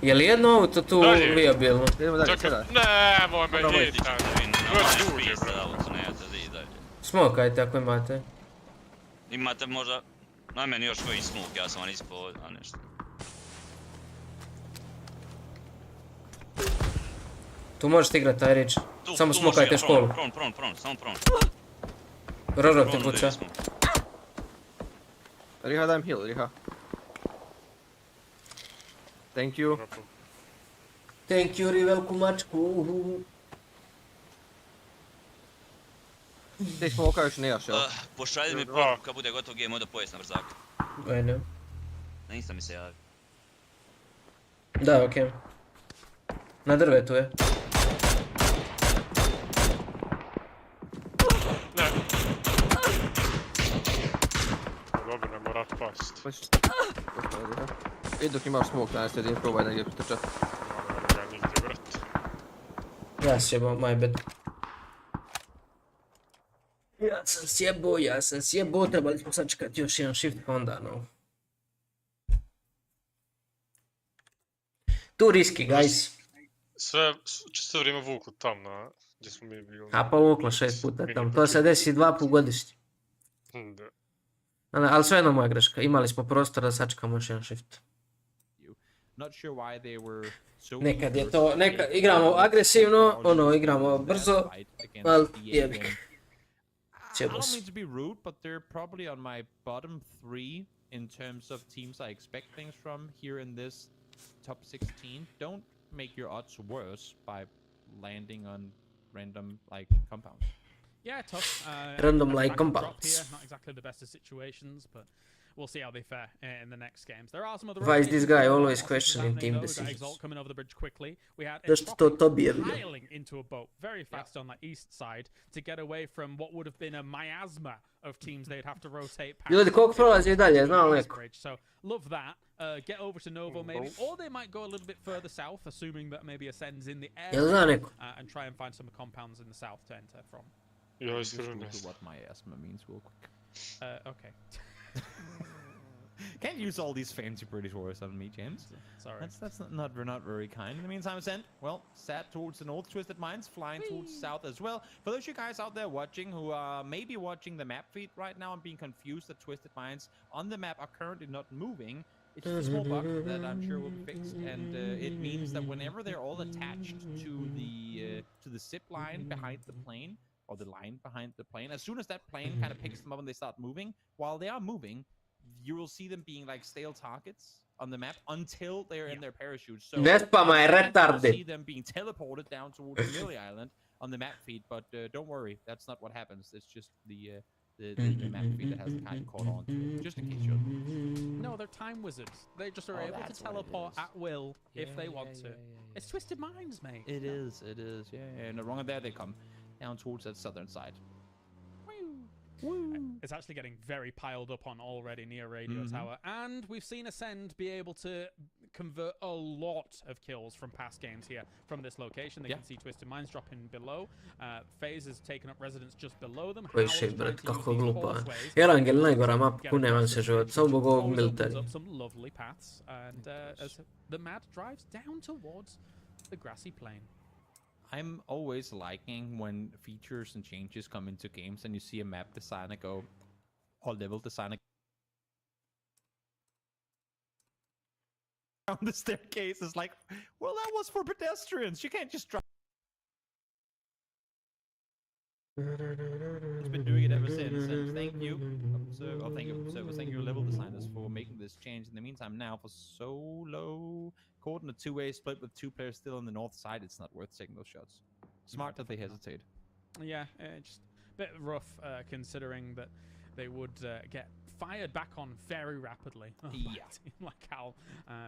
Je li jedno auto tu vijabilno? Idemo dalje, sjedaj. Nemoj me hitan. Smokajte ako imate. Imate možda... Na meni još koji smok, ja sam vam ispod, a nešto. Tu možete igrat taj rič. Samo smokajte školu. Samo pron. Rožok te puca. Riha dajem heal, Riha. Thank you. Thank you, Rivelku mačku. Ti smoka još ne jaš, jel? Pošalji mi poruku kad bude gotov game, onda pojest na brzaka. Ajde. Na Insta mi se javi. Da, okej. Na drvetu je. Ne. Dobro, ne morat past. I dok imaš smok, danas te idem probaj negdje trčat. Ja nigdje, vrat. Ja se jebam, my bad. Ja sam sjebo, trebali smo sačekati još jedan shift pa onda no. Too risky, guys. Sve, čisto vrijeme vuku tam na, gdje smo mi bili. A pa vuklo 6 puta tam, to se desi 2 put godišnje. Da. Ali sve jedno moja greška, imali smo prostor da sačekamo još jedan shift. Nekad je to, igramo agresivno, ono, igramo brzo, ali jebik. I don't mean to be rude, but they're probably on my bottom 3 in terms of teams I expect things from here in this top 16. Don't make your odds worse by landing on random like compounds. Yeah, tough. Random that's like back and drop compounds. here, not exactly the best of situations, but we'll see how they fare in the next games. There are some other. Why is this guy always questioning questioning team We got decisions? Exalt coming over the bridge quickly. We had Zašto to Tobi je vidio? piling into a boat very fast on the east side to get away from what would have been a miasma of teams they'd have to rotate past. Ljudi, koliko prolazi i dalje, zna li neko? So love that. Get over to Novo maybe, or they might go a little bit further south, assuming that maybe Ascend's in the Jel zna area, neko? and try and find some compounds in the south to enter from. Ja Just iskreno Google ne znam. what miasma means real quick. Okay. Can't use all these fancy British words on me, James. Sorry. That's not very kind. In the meantime, Ascent, well, sat towards the north, Twisted Minds, flying towards the south as well. For those of you guys out there watching who are maybe watching the map feed right now and being confused that Twisted Minds on the map are currently not moving, it's just a small bug that I'm sure will be fixed, and it means that whenever they're all attached to the zip line behind the plane, or the line behind the plane, as soon as that plane kind of picks them up and they start moving, while they are moving, you will see them being like stale targets on the map until they're in their parachutes. So Vespama je you'll retarded. see them being teleported down towards Millie Island on the map feed, but don't worry, that's not what happens. It's just the map feed that hasn't kind of caught on to it, just in case you're. No, they're time wizards. They just are able to teleport at will if they want to. It's Twisted Minds, mate. It is, yeah. No wrong there they come down towards that southern side. It's actually getting very piled up on already near Radio Tower, and we've seen Ascend be able to convert a lot of kills from past games here from this location. They can see Twisted Minds dropping below. FaZe has taken up residence just below them. Koji shit, brat, kako glupa. Erangel najgora map, kune vam se život, samo zbog ovog military. Some lovely paths, and as the Mad drives down towards the grassy plain. I'm always liking when features and changes come into games and you see a map designer go, or level designer down the staircase. It's like, well, that was for pedestrians. You can't just drive. It's been doing it ever since, and thank you, thank you, level designers, for making this change. In the meantime, now for solo, caught in a two-way split with 2 players still on the north side, it's not worth taking those shots. Smart that they hesitate. Yeah, just a bit rough considering that they would get fired back on very rapidly. Yeah. Like Cal,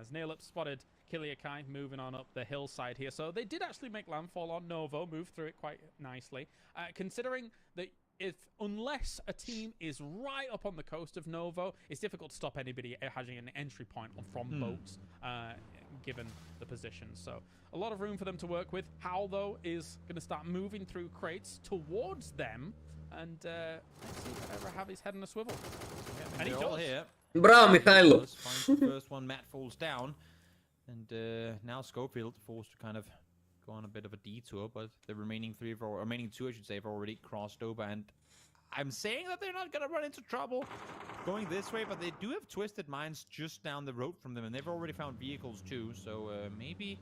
as Nailip spotted Kiliakai moving on up the hillside here. So they did actually make landfall on Novo, move through it quite nicely. Considering that unless a team is right up on the coast of Novo, it's difficult to stop anybody having an entry point from boats, given the position. So a lot of room for them to work with. Hal, though, is going to start moving through crates towards them. And let's see if ever have his head in a swivel. And he does. Here. Bravo, Mihailo. First one, Matt falls down. And now Schofield forced to kind of go on a bit of a detour, but the remaining 2, I should say, have already crossed over. And I'm saying that they're not going to run into trouble going this way, but they do have Twisted Minds just down the road from them, and they've already found vehicles too. So maybe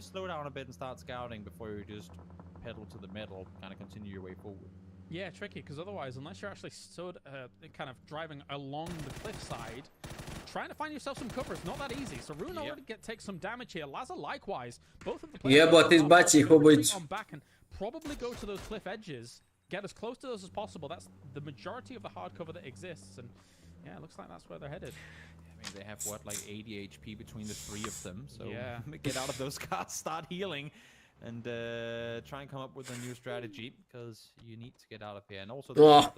slow down a bit and start scouting before you just pedal to the metal, kind of continue your way forward. Yeah, tricky, because otherwise, unless you're actually stood kind of driving along the cliffside, trying to find yourself some cover is not that easy. So Rune already takes some damage here. Laza likewise. Both of the players on back and probably go to those cliff edges, get as close to those as possible. That's the majority of the hard cover that exists, and yeah, it looks like that's where they're headed. I mean, they have what, like 80 HP between the 3 of them. So yeah, get out of those cars, start healing. And try and come up with a new strategy, because you need to get out of here. And also, the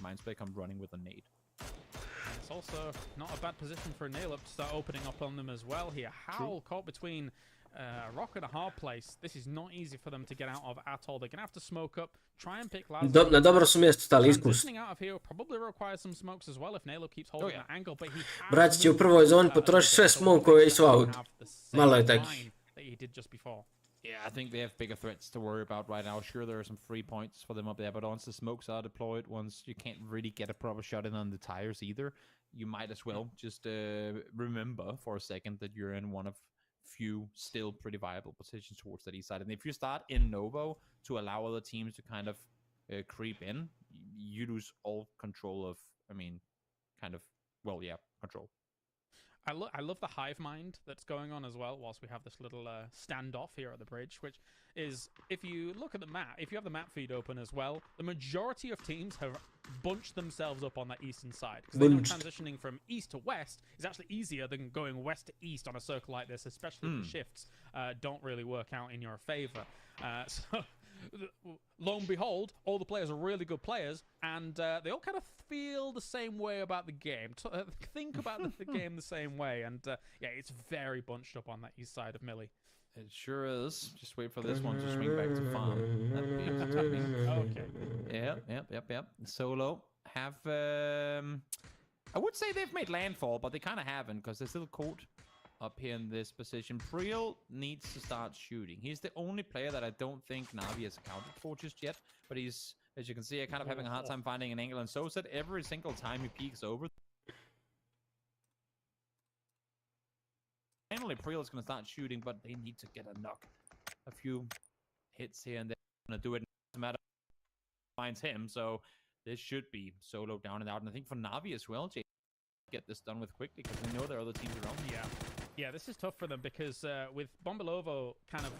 Mindsplay come running with a nade. It's also not a bad position for Nailip to start opening up on them as well here. Howl caught between rock and a hard place. This is not easy for them to get out of at all. They're gonna have to smoke up, try and pick lads. Na dobro su mjestu stali, iskusno. Transitioning out of here will probably require some smokes as well if Nyno keeps holding that angle, but he has Braći će u prvoj zoni potrošiti sve smokove i su out. Malo je taki. that he did just before. Yeah, I think they have bigger threats to worry about right now. Sure, there are some free points for them up there, but once the smokes are deployed, once you can't really get a proper shot in on the tires either, you might as well just remember for a second that you're in one of few still pretty viable positions towards that east side. And if you start in Novo to allow other teams to kind of creep in, you lose all control of, control. I love the hive mind that's going on as well, whilst we have this little standoff here at the bridge, which is, if you look at the map, if you have the map feed open as well, the majority of teams have bunched themselves up on that eastern side. Because transitioning from east to west is actually easier than going west to east on a circle like this, especially if the shifts don't really work out in your favor. So lo and behold, all the players are really good players, and they all kind of feel the same way about the game. Think about the game the same way, and yeah, it's very bunched up on that east side of Millie. It sure is. Just wait for this one to swing back to farm. Okay. Yep. Solo have, I would say they've made landfall, but they kind of haven't, because they're still caught up here in this position. Priel needs to start shooting. He's the only player that I don't think Navi has accounted for just yet, but he's, as you can see, kind of having a hard time finding an angle, and so is that every single time he peeks over. Finally, Priel is going to start shooting, but they need to get a knock. A few hits here and there. Going to do it. No matter finds him, so this should be Solo down and out. And I think for Navi as well, get this done with quickly, because they know there are other teams around. Yeah, this is tough for them, because with Bombelovo kind of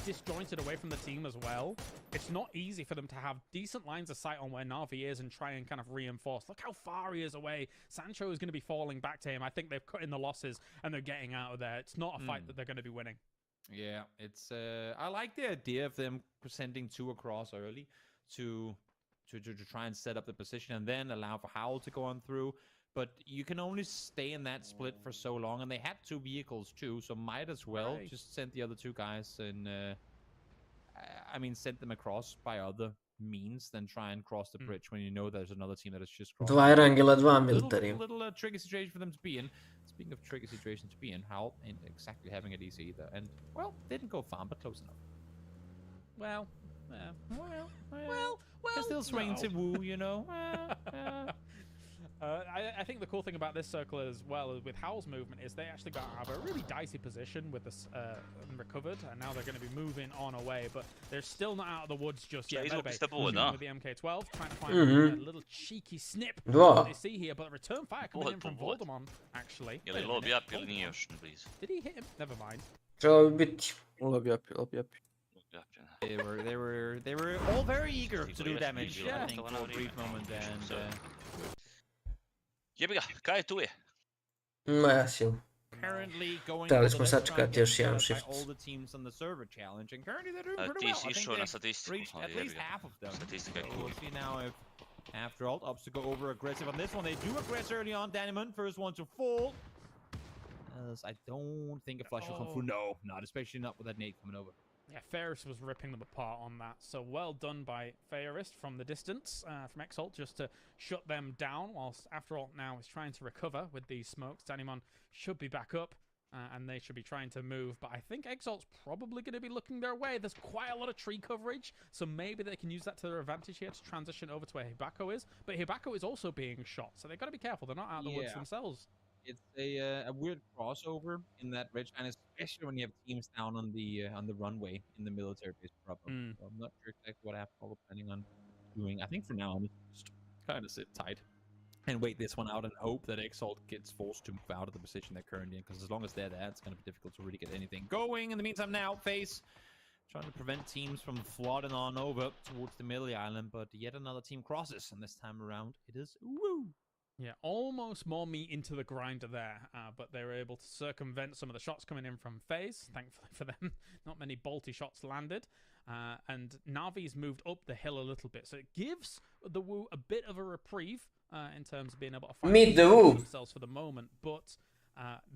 disjointed away from the team as well, it's not easy for them to have decent lines of sight on where Navi is and try and kind of reinforce. Look how far he is away. Sancho is going to be falling back to him. I think they've cut in the losses and they're getting out of there. It's not a fight that they're going to be winning. Yeah, it's I like the idea of them presenting two across early to try and set up the position and then allow for Howl to go on through. But you can only stay in that split for so long, and they had two vehicles too, so might as well just send the other two guys and send them across by other means than try and cross the bridge when you know there's another team that is just crossing. Dva Erangela, dva military. Little tricky situation for them to be in. Speaking of tricky situations to be in, Howl ain't exactly having it easy either, and well, didn't go far, but close enough. Well, can still swing to woo, you know. I think the cool thing about this circle as well with Howl's movement is they actually have a really dicey position with this recovered, and now they're going to be moving on away, but they're still not out of the woods just yet. With the MK12, trying to find a little cheeky snip they see here, but return fire coming in from Voldemon, actually. Did he hit him? Never mind. They were all very eager to do damage, I think, for a brief moment, and Jebi ga, kaj tu je? Ma ja si. Trebali smo sačekati još jedan shift. Ti si išao na statistiku, ali jebi ga. Statistika je cool. After all, opts to go over aggressive on this one. They do aggress early on. Daniman, first one to fall. As I don't think a flash will come through. No, not especially not with that nade coming over. Yeah, Ferris was ripping them apart on that. So well done by Ferris from the distance, from Exalt, just to shut them down, whilst After All now is trying to recover with these smokes. Danimon should be back up, and they should be trying to move. But I think Exalt's probably going to be looking their way. There's quite a lot of tree coverage, so maybe they can use that to their advantage here to transition over to where Hibako is. But Hibako is also being shot, so they've got to be careful. They're not out of the woods themselves. It's a weird crossover in that ridge, and especially when you have teams down on the runway in the military base problem. So I'm not sure exactly what Apple are planning on doing. I think for now I'm just kind of sit tight and wait this one out and hope that Exalt gets forced to move out of the position they're currently in, because as long as they're there, it's going to be difficult to really get anything going. In the meantime, now FaZe trying to prevent teams from flooding on over towards the Millie Island, but yet another team crosses, and this time around it is Woo. Yeah, almost more meat into the grinder there, but they were able to circumvent some of the shots coming in from FaZe, thankfully for them. Not many bolty shots landed, and Navi's moved up the hill a little bit, so it gives the Woo a bit of a reprieve in terms of being able to find themselves for the moment, but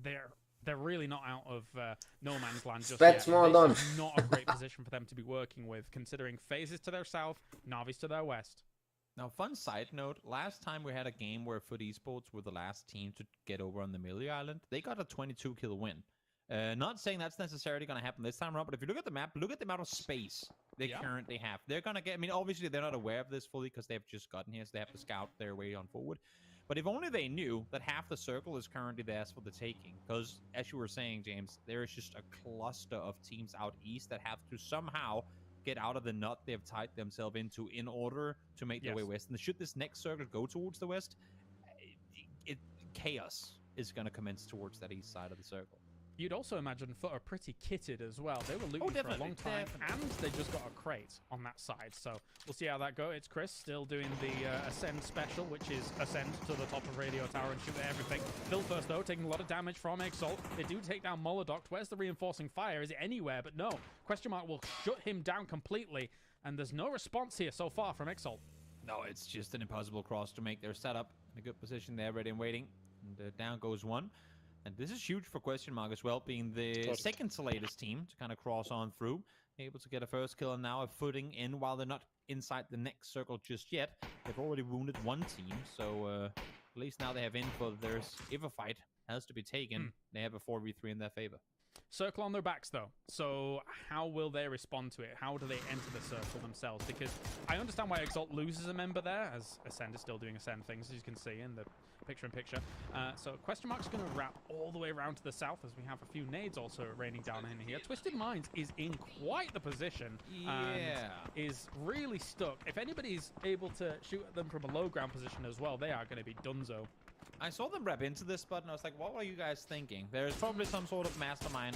they're they're really not out of no man's land just Spets yet. more This done. is not a great position for them to be working with, considering phases to their south, Navi's to their west. Now, fun side note, last time we had a game where Foot Esports were the last team to get over on the Millie Island, they got a 22-kill win. Not saying that's necessarily going to happen this time around, but if you look at the map, look at the amount of space they currently have. They're going to get, I mean, obviously they're not aware of this fully because they've just gotten here, so they have to scout their way on forward. But if only they knew that half the circle is currently theirs for the taking, because as you were saying, James, there is just a cluster of teams out east that have to somehow get out of the nut they've tied themselves into in order to make their way west. And should this next circle go towards the west, chaos is going to commence towards that east side of the circle. You'd also imagine Foot are pretty kitted as well. They were looting for a long time, and they just got a crate on that side. So we'll see how that goes. It's Chris still doing the Ascend special, which is ascend to the top of Radio Tower and shoot at everything. Phil first, though, taking a lot of damage from Exalt. They do take down Molodoct. Where's the reinforcing fire? Is it anywhere? But no. Question Mark will shut him down completely, and there's no response here so far from Exalt. No, it's just an impossible cross to make their setup. In a good position there, ready and waiting. And down goes one. And this is huge for Question Mark as well, being the second to latest team to kind of cross on through. Able to get a first kill and now a footing in while they're not inside the next circle just yet. They've already wounded one team, so at least now they have info. If a fight has to be taken, they have a 4v3 in their favor. Circle on their backs, though. So how will they respond to it? How do they enter the circle themselves? Because I understand why Exalt loses a member there, as Ascend is still doing Ascend things, as you can see in the picture-in-picture. So Question Mark's going to wrap all the way around to the south, as we have a few nades also raining down in here. Twisted Minds is in quite the position. And is really stuck. If anybody's able to shoot at them from a low ground position as well, they are going to be donezo. I saw them wrap into this spot, and I was like, what were you guys thinking? There's probably some sort of mastermind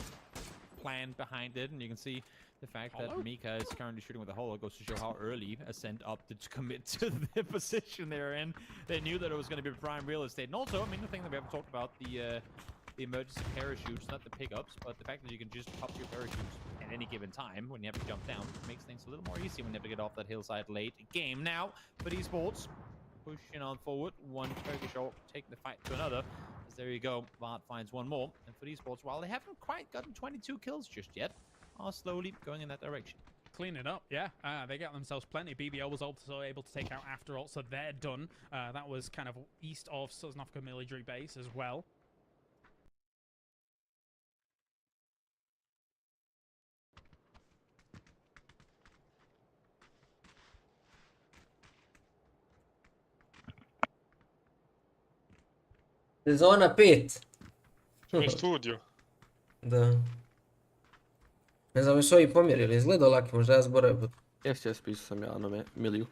plan behind it, and you can see the fact that Mika is currently shooting with a holo goes to show how early Ascent opted to commit to the position they're in. They knew that it was going to be prime real estate. And also, I mean, the thing that we haven't talked about, the emergency parachutes, not the pickups, but the fact that you can just pop your parachutes at any given time when you have to jump down makes things a little more easy when you have to get off that hillside late game. Now, for eSports, pushing on forward, one Turkish orc taking the fight to another. As there you go, Bart finds one more. And for eSports, while they haven't quite gotten 22 kills just yet, are slowly going in that direction. Cleaning up, yeah. They got themselves plenty. BBO was also able to take out After All, so they're done. That was kind of east of Sosnovka military base as well. Zona 5. U studiju. Da. Ne znam, su ovi pomjerili, izgledao Lucky, možda ja zaboravim. Jes, pisao sam ja na Miliju.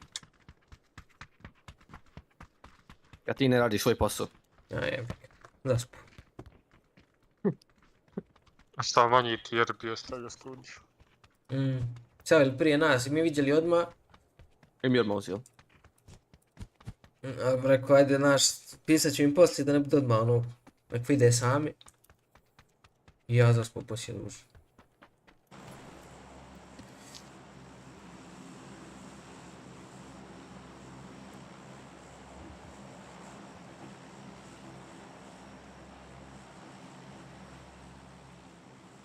Ja ti ne radiš svoj posao. Ja jebak, zaspu. A šta manji tier bi ostavio studiju? Stavili prije nas i mi vidjeli odmah. I mi odmah uzeli. Rekao, ajde naš, pisat ću im poslije da ne bude odmah ono, nek vide sami. I ja zaspo poslije dužu.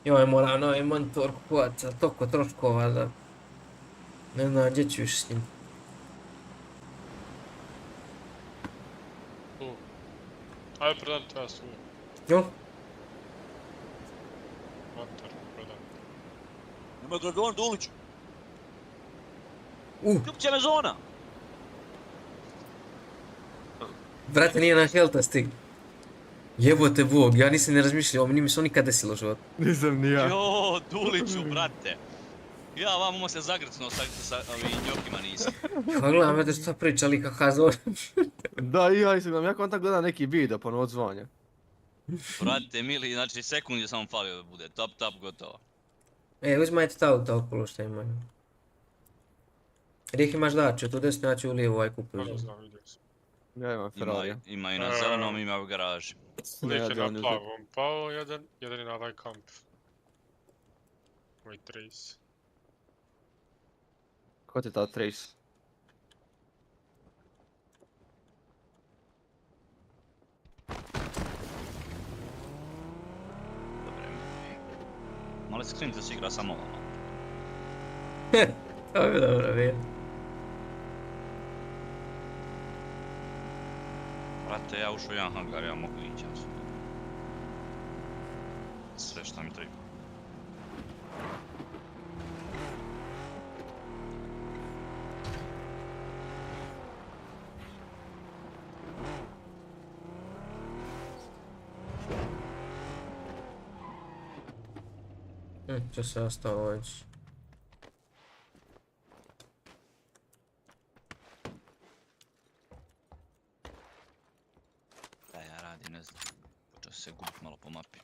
Joj, moram novi monitor kupovat za toliko troškova da ne znam gdje ću još s njim. Ajde, prodam to ja svoju. Jo? Monitor, prodam. Nemoj ga govorim Duliću. Ljubće me zona. Brate, nije na helta stig. Jebote Bog, ja nisam ne razmišljao, ovo nije mi se nikad desilo život. Nisam ni ja. Jo, Duliću, brate. Ja vam se zagrcnuo sa ovim njokima nisam. Pa gledam, vete što pričali kakav zon. Da, i ja nisam gledam, ja kontak gledam neki video pa odzvanja. Brate, mili, znači sekund je samo falio da bude, top, gotovo. Uzmajte ta auta okolo što imaju. Rih imaš daču, tu desno ja ću u lijevu ovaj kupuju. Ne znam, vidio sam. Ja imam Ferrari. Ima i na zelenom, ima u garaži. Lik je na plavom pao, jedan je na ovaj kamp. Moj Trace. Ko ti ta Trace? li SCRIMS da se igra samo ovo? To bi dobro bilo. Brate, ja ušao u jedan hangar, ja mogu ići. Sve šta mi treba. Će se ostao ovdje. Da ja radim, ne znam. Počeo se gubit malo po mapi.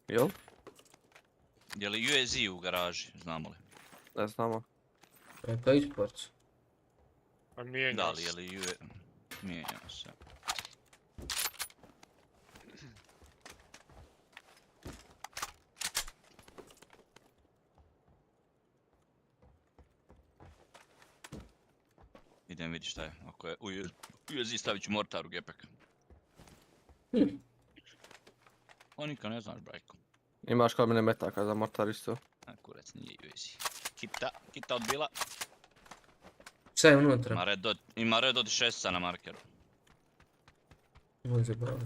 Jel? Je li UAZ u garaži, znamo li? Ne znamo. Je to eSports? A mijenjao Da li se. je li UAZ? Mijenjao se. Idem vidjeti šta je, ako je UAZ stavit ću mortar u gepek. O nikad ne znaš, brajko. Imaš kao mene metaka za mortar isto. A kurac nije UAZ. Kita odbila. Šta je unutra? Ima red od 6 na markeru. Može bravo.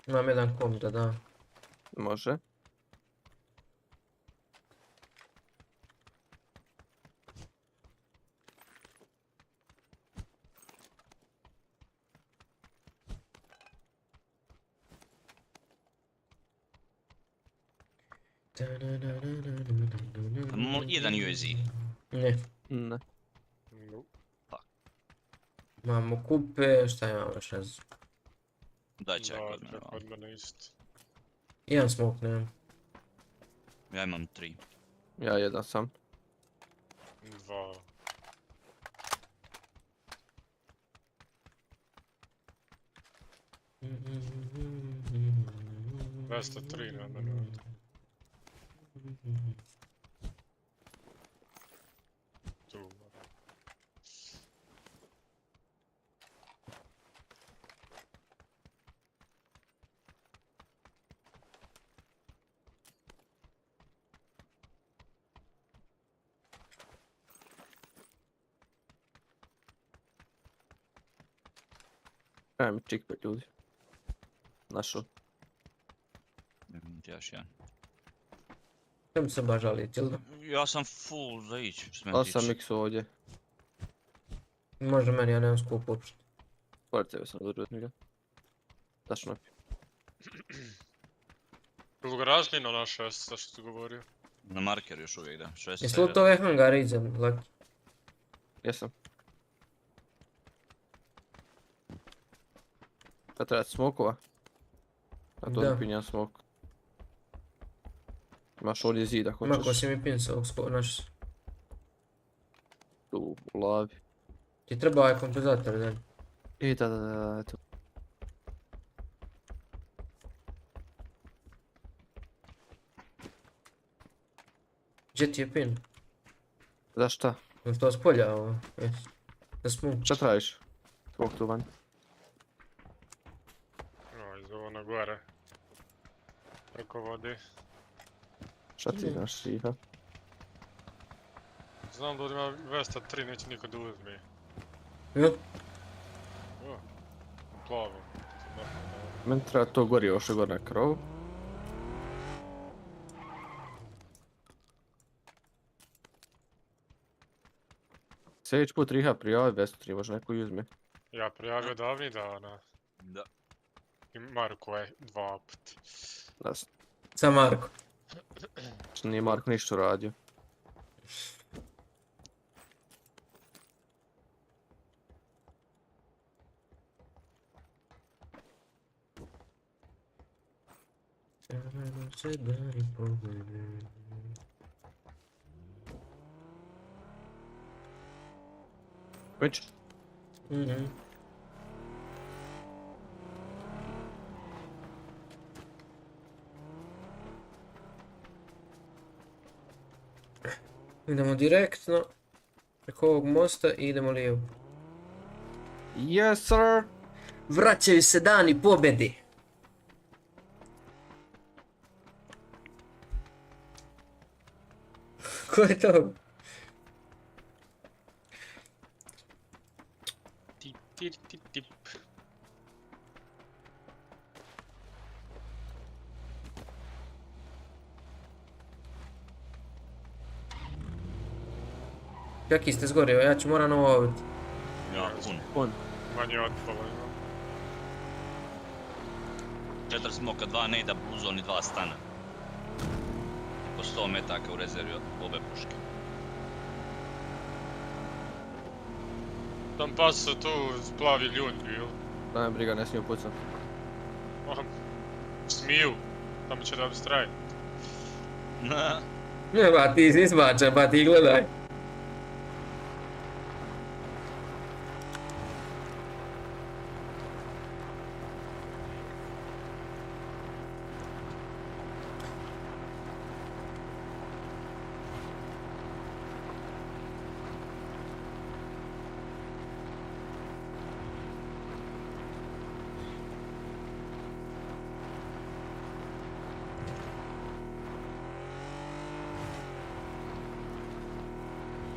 Imam jedan komp da da. Može. Imamo jedan UAZ. Ne. Ne. Imamo kupe, šta imamo još ne znam. Daj ček Da, kod mene. kod mene isto. Jedan smoke nemam. Ja imam 3. Ja jedan sam. 2. Vesta 3 na mene ovdje. Tu. Kaj mi čik pet ljudi. Našao. Još jedan. Čemu se baš žaliti, jel da? Ja sam full za ići, što me 8x ovdje. Može meni, ja nemam skup uopšte. Pored tebe sam dođu od njega. Daš nopi. Ili ga razmino na 6, zašto ti govorio? Na markeru još uvijek, da. Jesi li to ove hangare iza, Lucky? Jesam. Da treba smokova? A to ne pinjam smok. Imaš ovdje zid ako hoćeš. Mako si mi pin sa ovog skoro, našao sam. Tu, u lavi. Ti treba ovaj kompenzator, da? Da, eto. Gdje ti je pin? Za šta? Je to s polja ovo? Jesi. Da smo. Šta tražiš? Svog tu van. Iz ovo na gore. Preko vode. Šta ti znaš, Riha? Znam da ovdje ima Vesta 3, neće niko da uzme. Jo? Jo, plavo. Meni treba to gori još gore na krovu. Sljedeći put Riha prijavi Vestu 3, može neko i uzme. Ja prijavio davnih dana. Da. I Marko je 2 put. Sa Marko. Što nije Marko ništa radio. Već? Idemo direktno preko ovog mosta i idemo lijevo. Yes, sir! Vraćaju se dani pobjede. Ko je to? Tip, tip, tip, tip. Kaki ste zgorio, ja ću moram ovo ovdje. Ja, Pun. Manje od pola imam. 4 smoka, 2 nejda, bluzon i 2 stana. Po 100 metaka u rezervi od obe puške. Tam pas su tu plavi ljudi bili. Da me briga, ne smiju pucat. Smiju. Tamo će da straj. Ne, ba ti si izbačan, ba ti gledaj.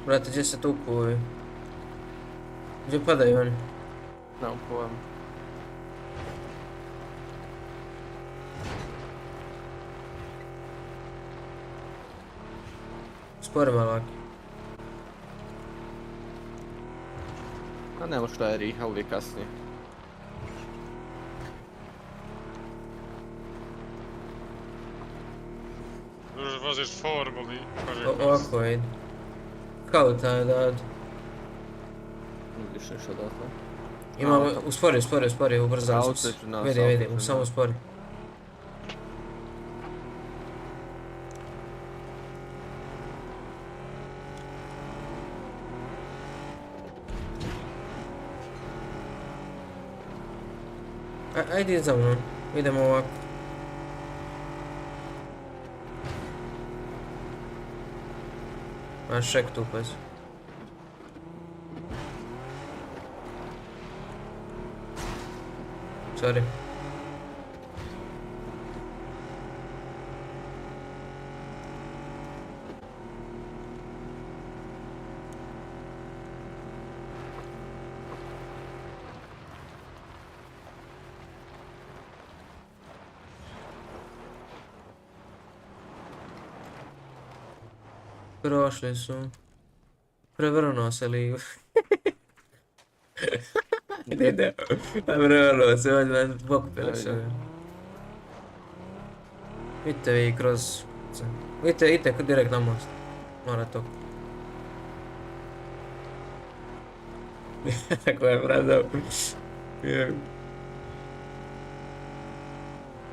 Brate, gdje se tuku ovi? Gdje padaju oni? Nemam pojma. Spori malo Laki. A nemo šta je Riha, uvijek kasnije. Voziš formuli. Ovako ide. Kao taj da... Vidiš nešto odatle. Imamo, uspori, ubrzali smo se. Vidim, samo uspori. Ajde za mnom, idemo ovako. Maš šek tu pes. Sorry. Prošli su. Prevrnuo se ligu. Ide. Prevrnuo se, ovdje pokupili se. Vidite vi kroz... Vidite direkt na most. Mora to. Tako je bradao.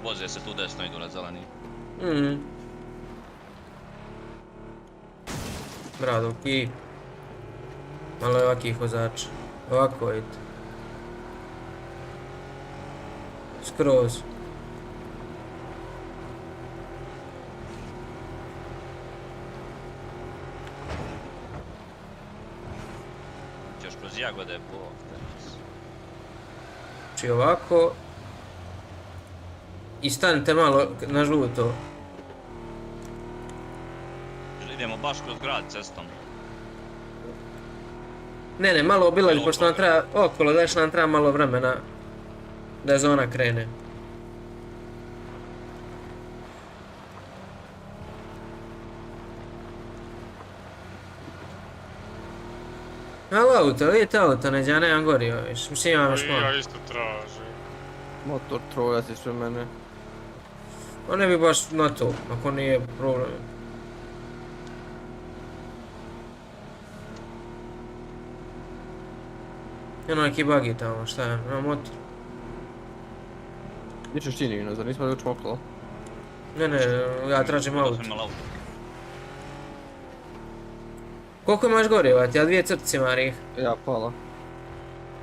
Voze se tu desno, idu na zeleni. Brado, i... Malo je ovakih vozača. Ovako ide. Skroz. Ćeš kroz jagode po ovdje. Znači ovako. I stanite malo na žuto. Idemo baš kroz grad cestom. Ne, malo obilazi, pošto nam treba okolo, daš nam treba malo vremena da zona krene. Ali auto, vidite auto, neđe, ja nemam gorio više, mislim imam još malo. Ja isto tražim. Motor trojac ispred mene. Pa ne bi baš na to, ako nije problem. Jedno neki buggy tamo, šta je, na motor. Gdje ćeš ti Nyno, zar nismo da učimo okolo? Ne, ja tražim auto. Koliko imaš goriva ti, ja 2 crtice ima Riha. Ja pola.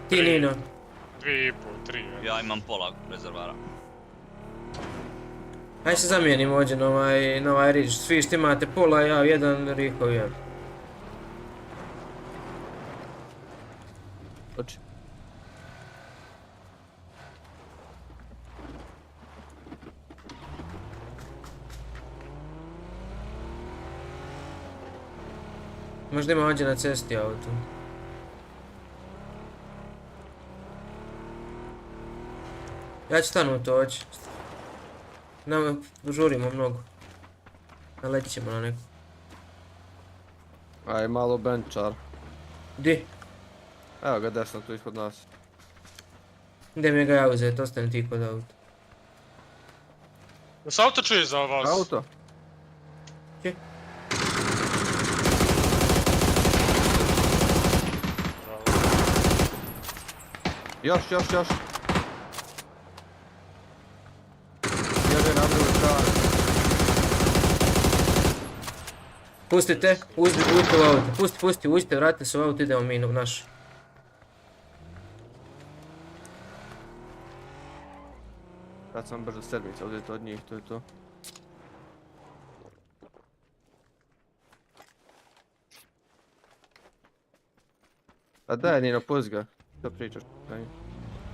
Ti Nyno. 2,5, 3. Ja imam pola rezervara. Ajde se zamijenimo ovdje na ovaj ridge, svi što imate pola, ja jedan, Riho jedan. Oči. Možda ima ovdje na cesti auto. Ja ću stanut ovdje. Nama žurimo mnogo. Naletit ćemo na neku. Aj, malo benčar. Di? Evo ga desno tu ispod nas. Gdje mi ga ja uzeti, ostanem ti kod auta. Se auto čuje za vas? Auto? Čije? Još. Jedan na drugu stranu. Pustite, uđite u auto. Pusti, uđite, vratite se u auto, idemo mi u naš. Sad sam brzo serbica uzeti od njih, to je to. A daj Nino, pusti ga. Što pričaš?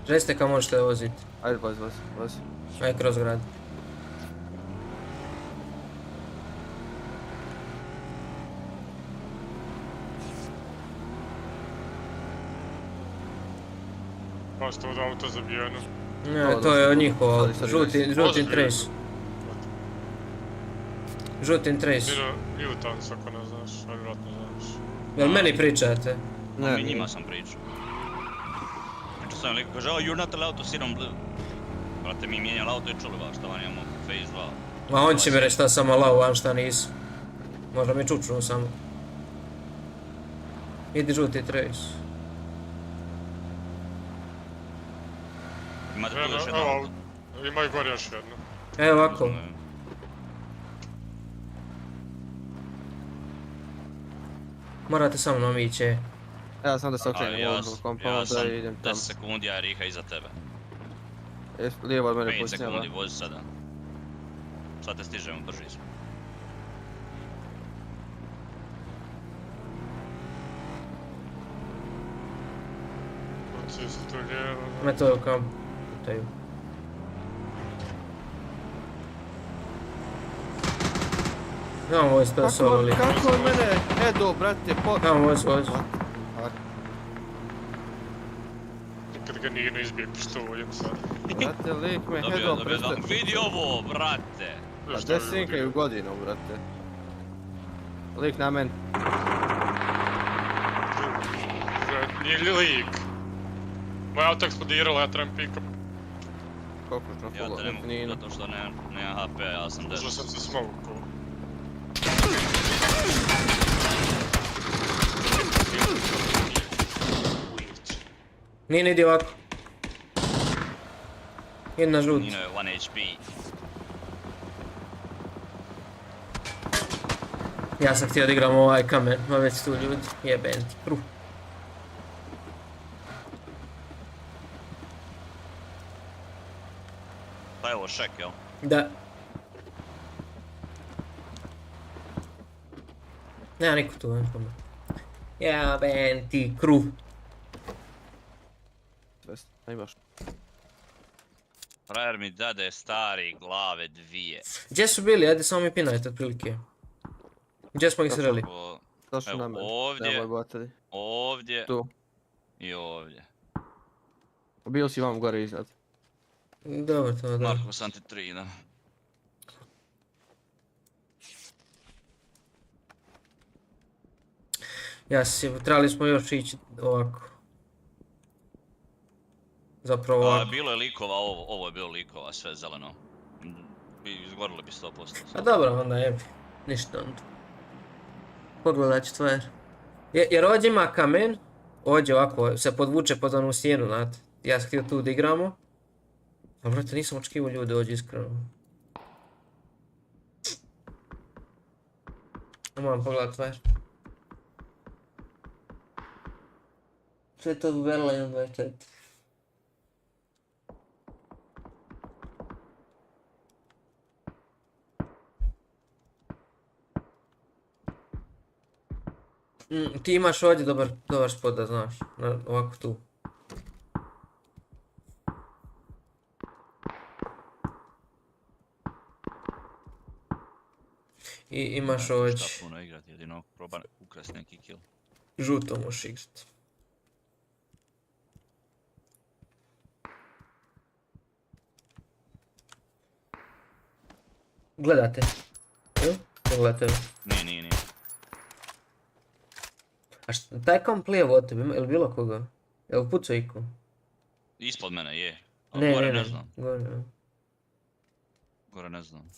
Recite kao možete voziti. Ajde, vozi. Ajde kroz grad. Pa što od auto zabijeno. Ne, to je njihovo auto. Žuti trace. Žuti trace. Mutant, ako ne znaš, ali vjerojatno znaš. Jel meni pričate? Ne, mi njima sam pričao. Znači sam liko kaže, oh, you're not allowed to sit on blue. Brate, mi mijenjali auto i čuli vas, šta vam imamo phase 2. Ma on će mi reći šta sam alao, a šta nisam. Možda mi čučnu samo. Idi žuti trace. Imate tu još jedno auto? Ima i gore još jedno. Evo ovako. Morate sa mnom ići. Ja sam da se okrenem ovog kompama da idem tamo. 10 sekundi, ja Riha iza tebe. Lijevo od mene 5 pusti njema. sekundi, vozi sada. Sad te stižemo, brži smo. Proci se tu lijevo. Me to kao putaju. Namo vozi to solo li. Kako od mene hedo, brate, Namo vozi. Kad ga Nyno izbije pištoljem sad. Brate, lik me hedo prste. Vidi ovo, brate! A gdje sinkaju godinu, brate? Lik na men. Nije lik. Moje auto eksplodiralo, ja trebam pick-up. Koliko što Ja full te ne mogu, Nyno. zato što nemam HP, ja sam dead. Užao sam se smoku. Nije idi ovako. Idi na žut. Nyno je 1 HP. Ja sam htio da igram ovaj kamen, ma već tu ljudi. Jeben ti, kruh. Pa je ovo šek, jel? Da. Nema niko tu, ne problem. Jeben ti, kruh. Imaš. Frajer mi dade stari glave dvije. Gdje su bili? Ajde samo mi pinajte otprilike. Gdje smo ih sreli? Došli na mene. Ovdje. Tu. I ovdje. Bio si vam gore iznad. Dobro, to da. Marko sam ti 3, da. Ja se, trebali smo još ići ovako. Zapravo ovako. Bilo je likova, ovo je bilo likova, sve zeleno. Izgorili bi 100%. A dobro, onda jebi. Ništa onda. Pogledat ću tvojer. Jer ovdje ima kamen. Ovdje ovako se podvuče pod onu stijenu, znate. Ja sam htio tu da igramo. A brate, nisam očekivao ljude ovdje iskreno. Moram pogledat tvojer. Sve to u Berlinu 24. Ti imaš ovdje dobar spot da znaš, ovako tu. I imaš ovdje. Šta puno igrati, jedino proba ukrasti neki kill. Žuto možeš igrati. Gledate? Ne gledate? Nije. A taj kom plijevo od tebi, je li bilo koga? Je li pucao iko? Ispod mene je. Ne, Gore ne znam. Gore ne znam.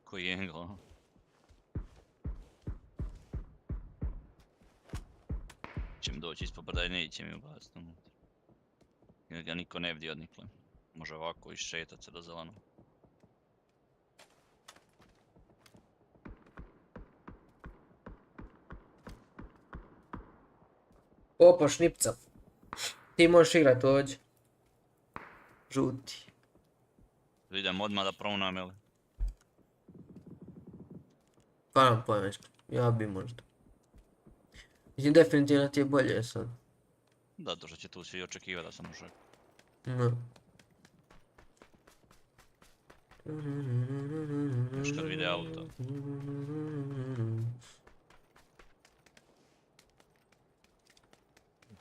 Koji je angle? Će mi doći ispod brda i neće mi ubaciti unutra. Jer ga niko ne vidi odnikle. Može ovako iššetat se do zeleno. Opa, šnipca. Ti možeš igrat ovdje. Žuti. Idem odmah da pronam, jel? Pa nam pojma, ja bi možda. Mislim, definitivno ti je bolje sad. Da, to što će tu svi očekivati da sam ušao. No. Još kad vide auto.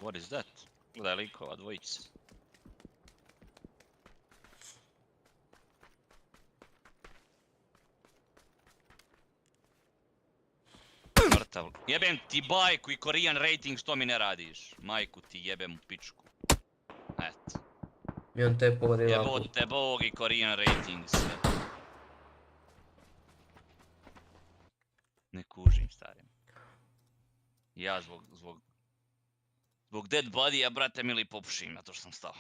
What is that? Gledaj likova, dvojice. Mrtav. Jebem ti bajku i Korean rating, što mi ne radiš? Majku ti jebem u pičku. Eto. I on te pogodi lako. Jebote bog i Korean rating sve. Ne kužim, starim. Ja zbog dead body-a, brate mili, popušim na to što sam stao.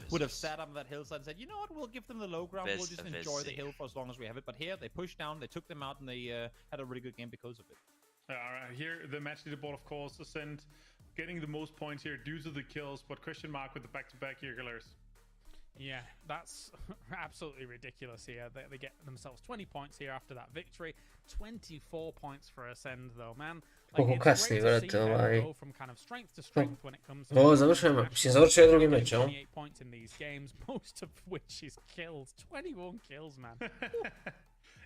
Would have sat up on that hillside and said, you know what, we'll give them the low ground, we'll just enjoy the hill for as long as we have it. But here, they pushed down, they took them out, and they had a really good game because of it. Alright, here the match leaderboard, of course, Ascent getting the most points here due to the kills, but question mark with the back-to-back here, killers. Yeah, that's absolutely ridiculous here. They get themselves 20 points here after that victory. 24 points for Ascend though, man. Koliko kasni, vrate, ovaj... Go from kind of strength to strength when it comes to... Ovo završujemo, mislim završuje drugi meč, jel? 28 points in these games, most of which is kills. 21 kills, man.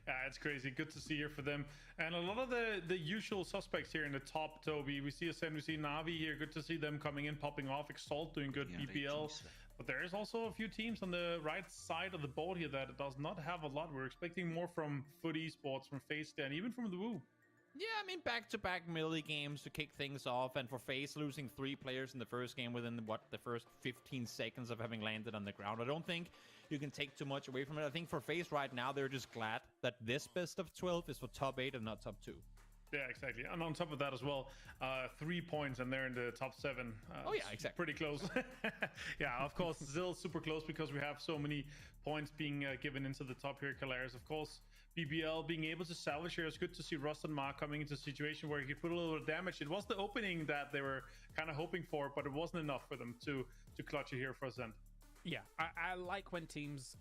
Yeah, it's crazy. Good to see here for them. And a lot of the usual suspects here in the top, Toby. We see Ascend, we see Navi here. Good to see them coming in, popping off. Exalt doing good, BPL. But there is also a few teams on the right side of the board here that does not have a lot. We're expecting more from Foot eSports, from FaZe, and even from the Woo. Yeah, I mean, back-to-back melee games to kick things off, and for FaZe losing 3 players in the first game within, the first 15 seconds of having landed on the ground. I don't think you can take too much away from it. I think for FaZe right now, they're just glad that this best of 12 is for top 8 and not top 2. Yeah, exactly. And on top of that as well, 3 points and they're in the top 7. Oh yeah, exactly. Pretty close. Yeah, of course, still super close because we have so many points being given into the top here. Calaris, of course, BBL being able to salvage here. It's good to see Rust and Mark coming into a situation where he could put a little damage. It was the opening that they were kind of hoping for, but it wasn't enough for them to clutch it here for Ascent. Yeah, I like when teams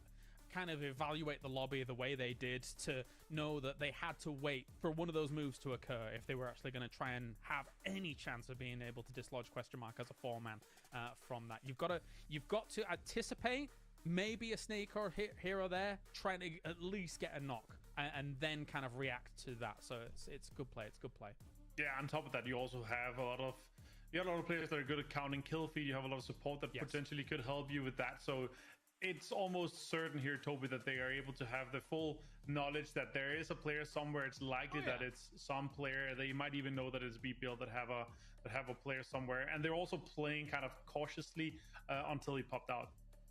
kind of evaluate the lobby the way they did to know that they had to wait for one of those moves to occur if they were actually going to try and have any chance of being able to dislodge question mark as a 4-man from that. You've got to anticipate maybe a snake or here or there, trying to at least get a knock and then kind of react to that. So it's good play. It's good play. Yeah, on top of that, you also have a lot of players that are good at counting kill feed. You have a lot of support that potentially could help you with that. So it's almost certain here, Toby, that they are able to have the full knowledge that there is a player somewhere. It's likely that it's some player. They might even know that it's BPL that have a player somewhere, and they're also playing kind of cautiously until he popped out.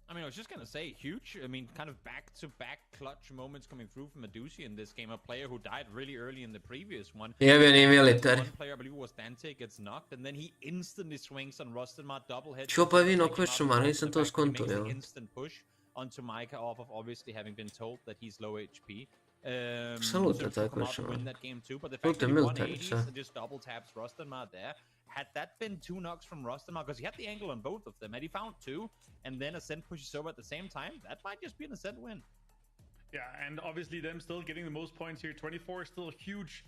I mean, I was just gonna say, huge. I mean, kind of back-to-back clutch moments coming through from Medusi in this game. A player who died really early in the previous one. One player, I believe it was Dante, gets knocked, and then he instantly swings on Rustenmar, double head. Čo pa vi na question mark, nisam to skonto, evo. Instant push onto Micah off of obviously having been told that he's low HP. Absolutno, to tako come je out and što. win that game too, but the fact Putem that he won military, 80s so. and just double taps Rustenmar there, had that been 2 knocks from Rustenmar, because he had the angle on both of them, and he found 2, and then Ascent pushes over at the same time, that might just be an Ascent win. Yeah, and obviously them still getting the most points here. 24 is still a huge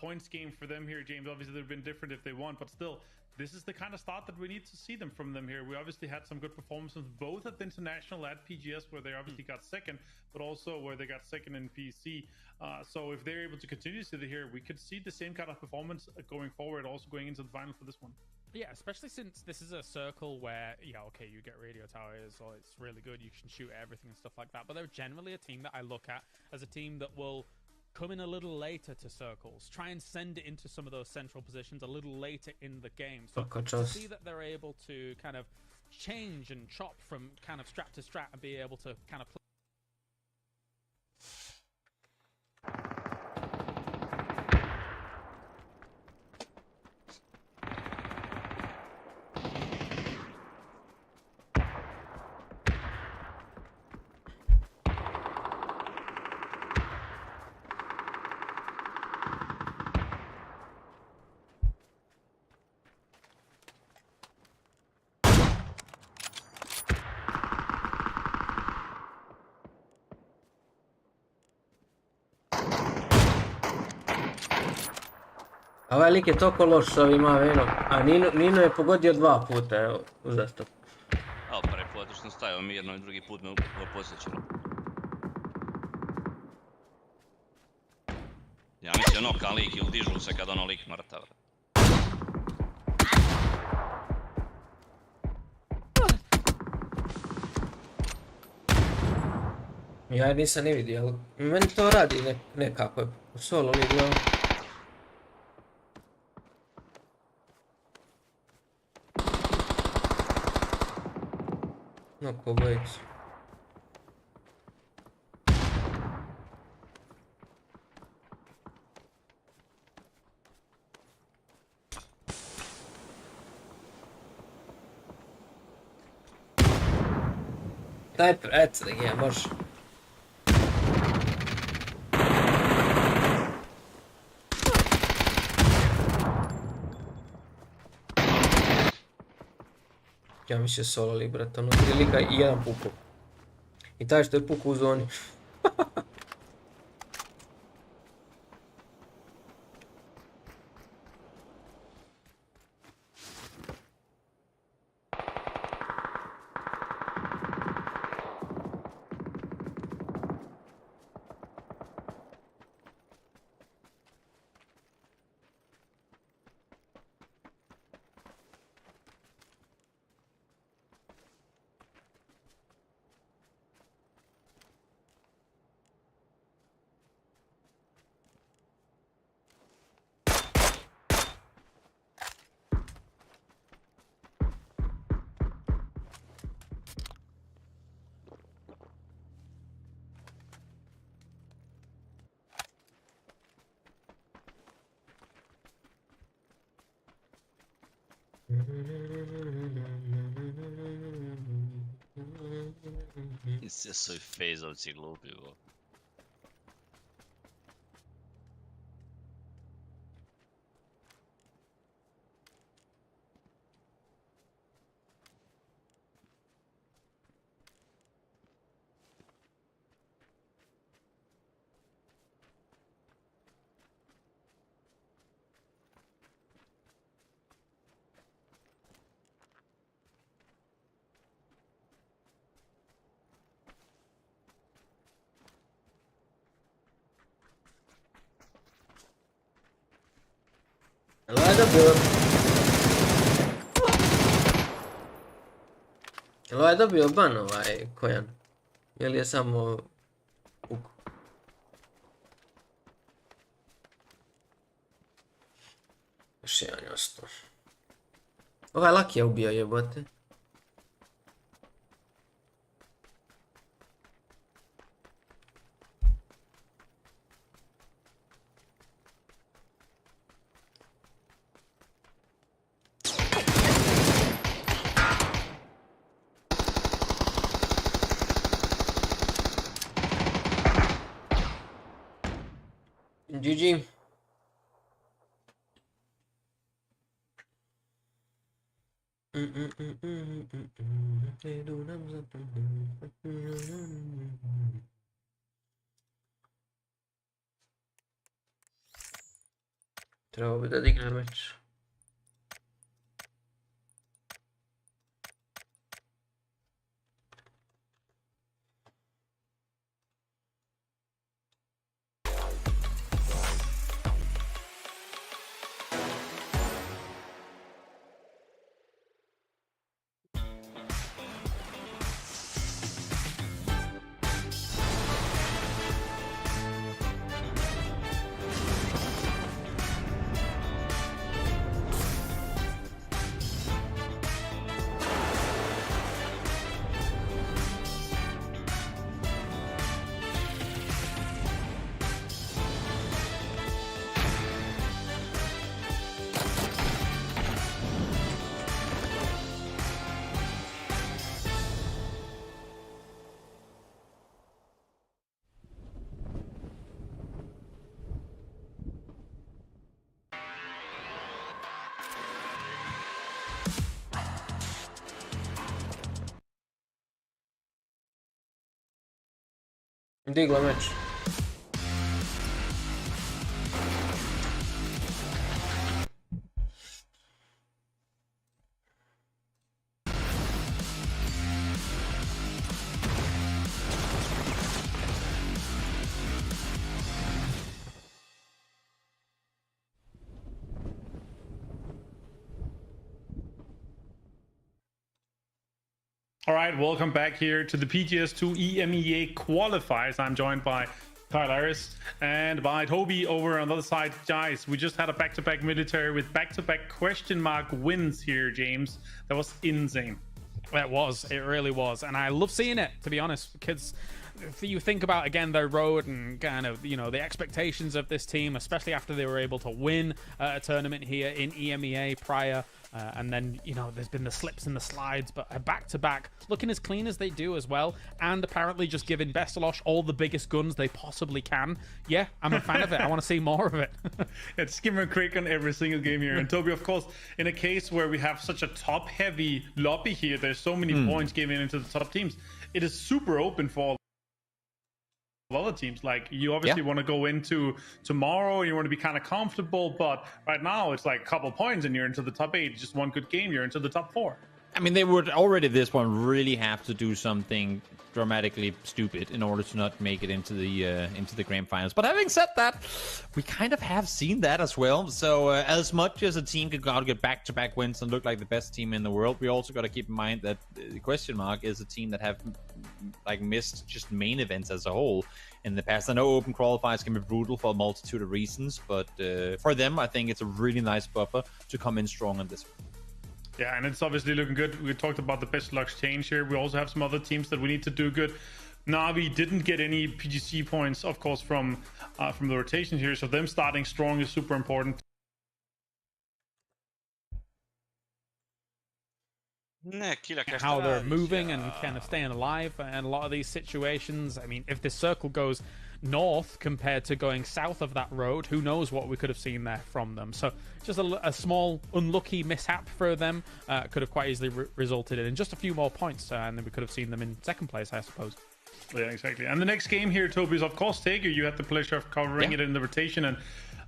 points game for them here, James. Obviously they've been different if they won, but still, this is the kind of start that we need to see them from them here. We obviously had some good performances, both at the international, at PGS, where they obviously got second, but also where they got second in PC. So if they're able to continue to here, we could see the same kind of performance going forward, also going into the final for this one. Yeah, especially since this is a circle where, yeah, okay, you get radio towers, or it's really good, you can shoot everything and stuff like that, but they're generally a team that I look at as a team that will come in a little later to circles, try and send it into some of those central positions a little later in the game. So to see that they're able to kind of change and chop from kind of strat to strat and be able to kind of play. A ovaj lik je toliko loš s ovim AV-om, a Nyno je pogodio 2 puta, evo, uzastop. A prvi put što sam stavio mirno i drugi put me upravo posjećeno. Ja mislim ono kao lik ili dižu se kad ono lik mrtav. Ja nisam ni vidio, ali meni to radi nekako, solo li gledam. No, ko bojicu. Daj, eto da ga može. Ja mi se solali, brate, ono 3 lika i 1 puku. I taj što je puku u zoni. Sve su i fejzovci glupi, bo. Jel ovaj dobio ban ovaj Kojan? Ili je samo puk? Još jedan je ostao. Ovaj Lucky je ubio jebote. GG. Trebao bi da digne meč. Digla meč. All right, welcome back here to the PGS2 EMEA qualifiers. I'm joined by Kyle Harris and by Toby over on the other side. Guys, we just had a back-to-back military with back-to-back question mark wins here, James. That was insane. It really was. And I love seeing it, to be honest, because if you think about, again, their road and kind of, you know, the expectations of this team, especially after they were able to win a tournament here in EMEA prior. And then, you know, there's been the slips and the slides, but back-to-back, looking as clean as they do as well, and apparently just giving Bestalosh all the biggest guns they possibly can. Yeah, I'm a fan of it. I want to see more of it. It's skimmer quick on every single game here. And Toby, of course, in a case where we have such a top-heavy lobby here, there's so many points given into the top teams, it is super open for other teams. Like, you obviously want to go into tomorrow, you want to be kind of comfortable, but right now it's like a couple points and you're into the top 8. Just one good game, you're into the top 4. I mean, they would already at this point really have to do something dramatically stupid in order to not make it into the grand finals. But having said that, we kind of have seen that as well. So as much as a team could go out and get back-to-back wins and look like the best team in the world, we also got to keep in mind that the question mark is a team that have like missed just main events as a whole in the past. I know open qualifiers can be brutal for a multitude of reasons, but for them, I think it's a really nice buffer to come in strong on this one. Yeah, and it's obviously looking good. We talked about the best luck change here. We also have some other teams that we need to do good. Na'Vi didn't get any PGC points, of course, from the rotation here, so them starting strong is super important. How they're moving and kind of staying alive in a lot of these situations. I mean, if this circle goes north compared to going south of that road, who knows what we could have seen there from them. So just a small unlucky mishap for them could have quite easily resulted in just a few more points, and then we could have seen them in second place, I suppose. Yeah, exactly. And the next game here, Toby, is of course Taker. You had the pleasure of covering it in the rotation, and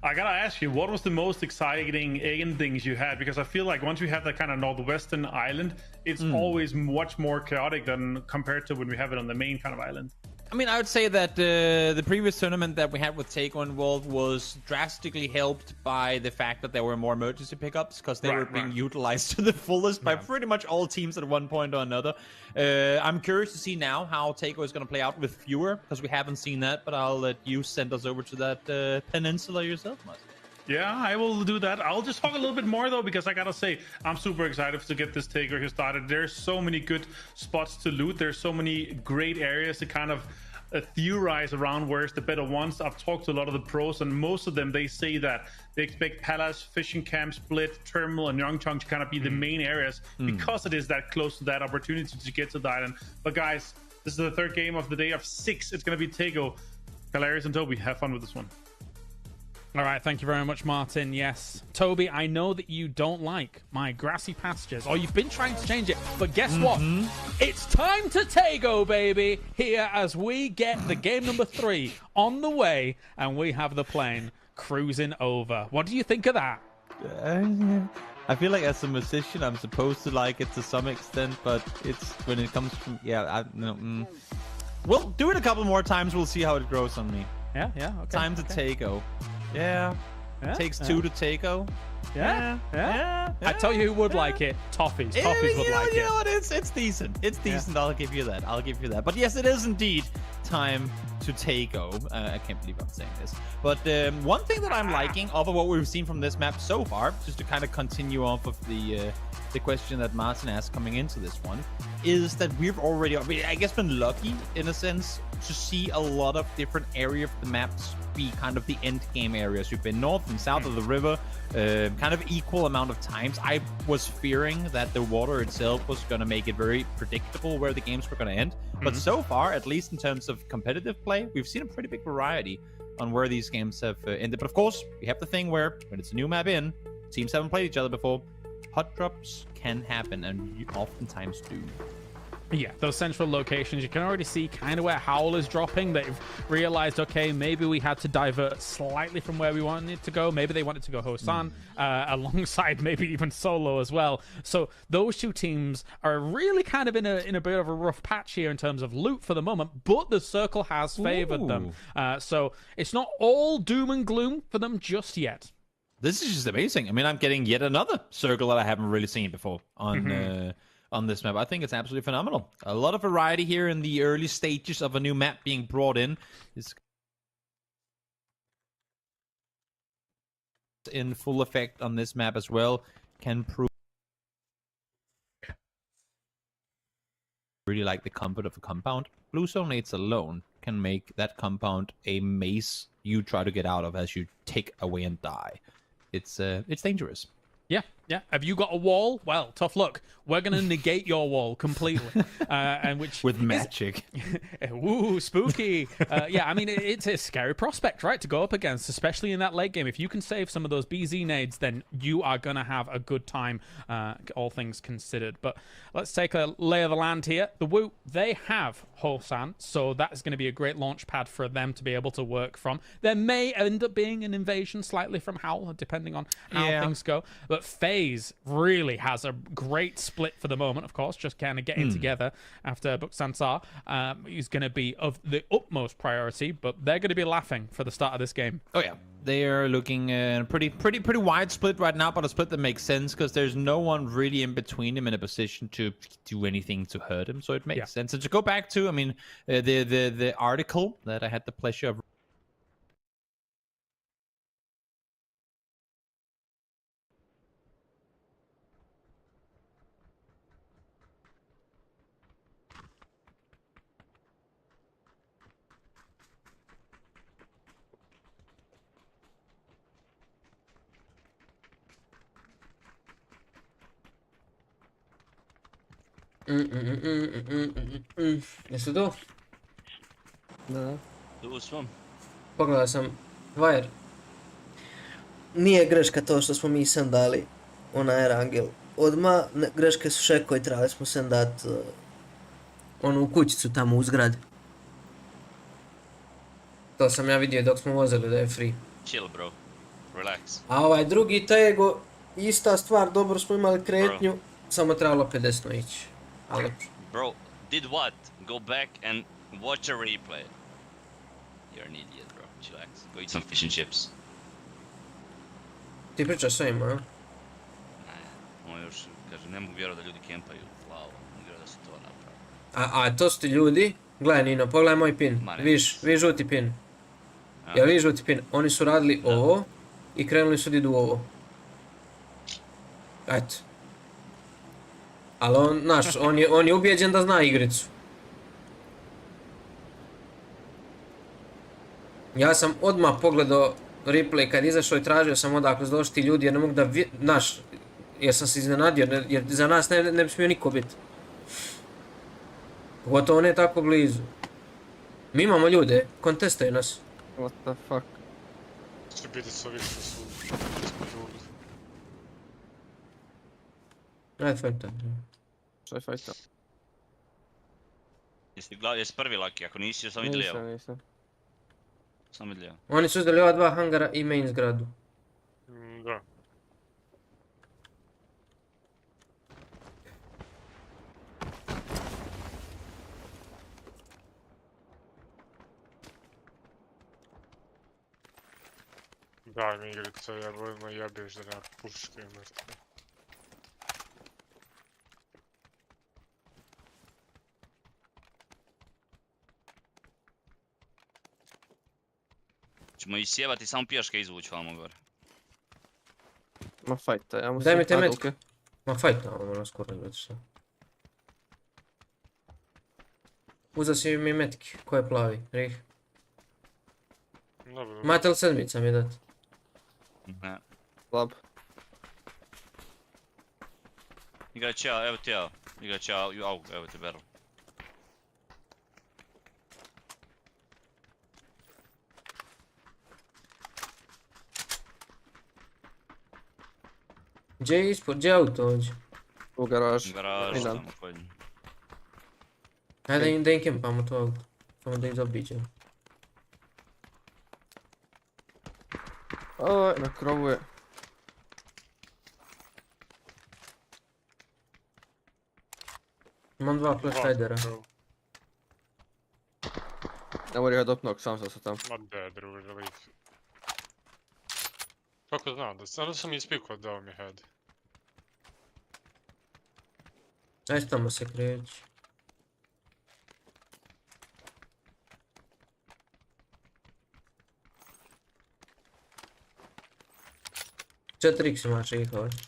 I gotta ask you, what was the most exciting endings you had? Because I feel like once we have that kind of northwestern island, it's always much more chaotic than compared to when we have it on the main kind of island. I mean, I would say that the previous tournament that we had with Take On World was drastically helped by the fact that there were more emergency pickups, because they were being utilized to the fullest by pretty much all teams at one point or another. I'm curious to see now how Take On is going to play out with fewer, because we haven't seen that, but I'll let you send us over to that peninsula yourself, Mats. Yeah, I will do that. I'll just talk a little bit more though, because I gotta say, I'm super excited to get this Taker here started. There's so many good spots to loot. There's so many great areas to kind of theorize around where's the better ones. I've talked to a lot of the pros, and most of them, they say that they expect Palace, Fishing Camp, Split, Terminal, and Yongchong to kind of be the main areas because it is that close to that opportunity to get to the island. But guys, this is the third game of the day of 6. It's gonna be Tego. Hilarious and Toby, have fun with this one. All right, thank you very much, Martin. Yes. Toby, I know that you don't like my grassy pastures, or you've been trying to change it, but guess what? It's time to Tego, baby, here as we get the game number 3 on the way, and we have the plane cruising over. What do you think of that? I feel like as a musician, I'm supposed to like it to some extent, but it's when it comes from... Yeah, We'll do it a couple more times, we'll see how it grows on me. Yeah, okay. Time to Tego. Yeah. Takes 2 to Tego. Yeah. I tell you who would like it. Toffees. Toffees would like it. You know what? It's decent. It's decent. I'll give you that. But yes, it is indeed time to Tego. I can't believe I'm saying this. But one thing that I'm liking of what we've seen from this map so far, just to kind of continue off of the question that Martin asked coming into this one, is that we've already, I guess, been lucky in a sense to see a lot of different areas of the maps be kind of the end game areas. We've been north and south of the river, kind of equal amount of times. I was fearing that the water itself was going to make it very predictable where the games were going to end. But so far, at least in terms of competitive play, we've seen a pretty big variety on where these games have ended. But of course, we have the thing where when it's a new map in, teams haven't played each other before, hot drops can happen, and you oftentimes do. Yeah, those central locations, you can already see kind of where Howl is dropping. They've realized, okay, maybe we had to divert slightly from where we wanted it to go. Maybe they wanted to go Hosan alongside maybe even Solo as well. So those two teams are really kind of in a bit of a rough patch here in terms of loot for the moment, but the circle has favored them. So it's not all doom and gloom for them just yet. This is just amazing. I mean, I'm getting yet another circle that I haven't really seen before on this map. I think it's absolutely phenomenal. A lot of variety here in the early stages of a new map being brought in. It's in full effect on this map as well. Can prove really like the comfort of a compound. Blue Zone Nades alone can make that compound a maze you try to get out of as you take away and die. It's dangerous. Yeah. Have you got a wall? Well, tough luck. We're going to negate your wall completely. And which with magic. Ooh, spooky. Yeah, I mean, it's a scary prospect, right, to go up against, especially in that late game. If you can save some of those BZ nades, then you are going to have a good time, all things considered. But let's take a lay of the land here. The Woo, they have Hosan, so that is going to be a great launch pad for them to be able to work from. There may end up being an invasion slightly from Howl, depending on how things go. But FaZe really has a great split for the moment, of course, just kind of getting together after Buksansar. He's going to be of the utmost priority, but they're going to be laughing for the start of this game. Oh, yeah. They are looking pretty wide split right now, but a split that makes sense because there's no one really in between him in a position to do anything to hurt him, so it makes sense. And to go back to, I mean, the article that I had the pleasure of Jesu tu? Da. Tu smo. Pogledao sam Wire. Nije greška to što smo mi sam dali onaj rangel. Odmah greške su Šeko i trebali smo sam dat onu kućicu tamo u zgradi. To sam ja vidio dok smo vozili da je free. Chill, bro. Relax. A ovaj drugi Tego, ista stvar, dobro smo imali kretnju, samo trebalo 50 ići. Ali... Bro, did what? Go back and watch a replay. You're an idiot, bro. Chillax. Go eat some fish and chips. Ti pričaš s ovima, a? Ne, on još, kaže, ne mogu vjerovati da ljudi kempaju. Wow, ne vjerujem da su to napravili. A to su ti ljudi? Gledaj Nino, pogledaj moj pin. Vi žuti pin. Jel vi žuti pin? Oni su radili ovo i krenuli su da idu ovo. Eto. Ali on, znaš, on je ubijeđen da zna igricu. Ja sam odmah pogledao replay kad izašao i tražio sam odakle došli ti ljudi jer ne mogu da, znaš, jer sam se iznenadio, jer za nas ne bi smio niko biti. Pogotovo ne tako blizu. Mi imamo ljude, kontestaju nas. What the fuck? Će biti sa više su ispod ljudi. Ajde, fajta. Šta je fajta? Jesi prvi Lucky, ako nisi, samo ide lijevo. Nisam. Samo ide lijevo. Oni su uzeli ova dva hangara i main zgradu. Da. Daj mi igrice, jebojmo jebeš da nema puške i mrtve. Ćemo isjebati, samo pješke izvući vamo gore. Ma fajta, ja mu Daj mi sve te metke. padulke. Ma fajta, ono skoro ne šta. Uzeo si mi metke, ko je plavi, Rih. Dobro. Imate li sedmica mi dati? Ne. Slab. Igraj će ja, evo ti ja. Igraj će ja, evo ti barrel. Gdje je ispod, gdje je auto ovdje? U garaž. Garaž, tamo pojedin. Ajde da im kempamo to auto. Samo da ih zaobiđemo. Oj, na krovu je. Imam dva flashlightera. Ne mora ja dopnog, sam sam tam. Ma de, druže, lik. Kako znam, da sam ispikao dao mi head. Ajde tamo se kreći. Četiri x imaš ih ovdje.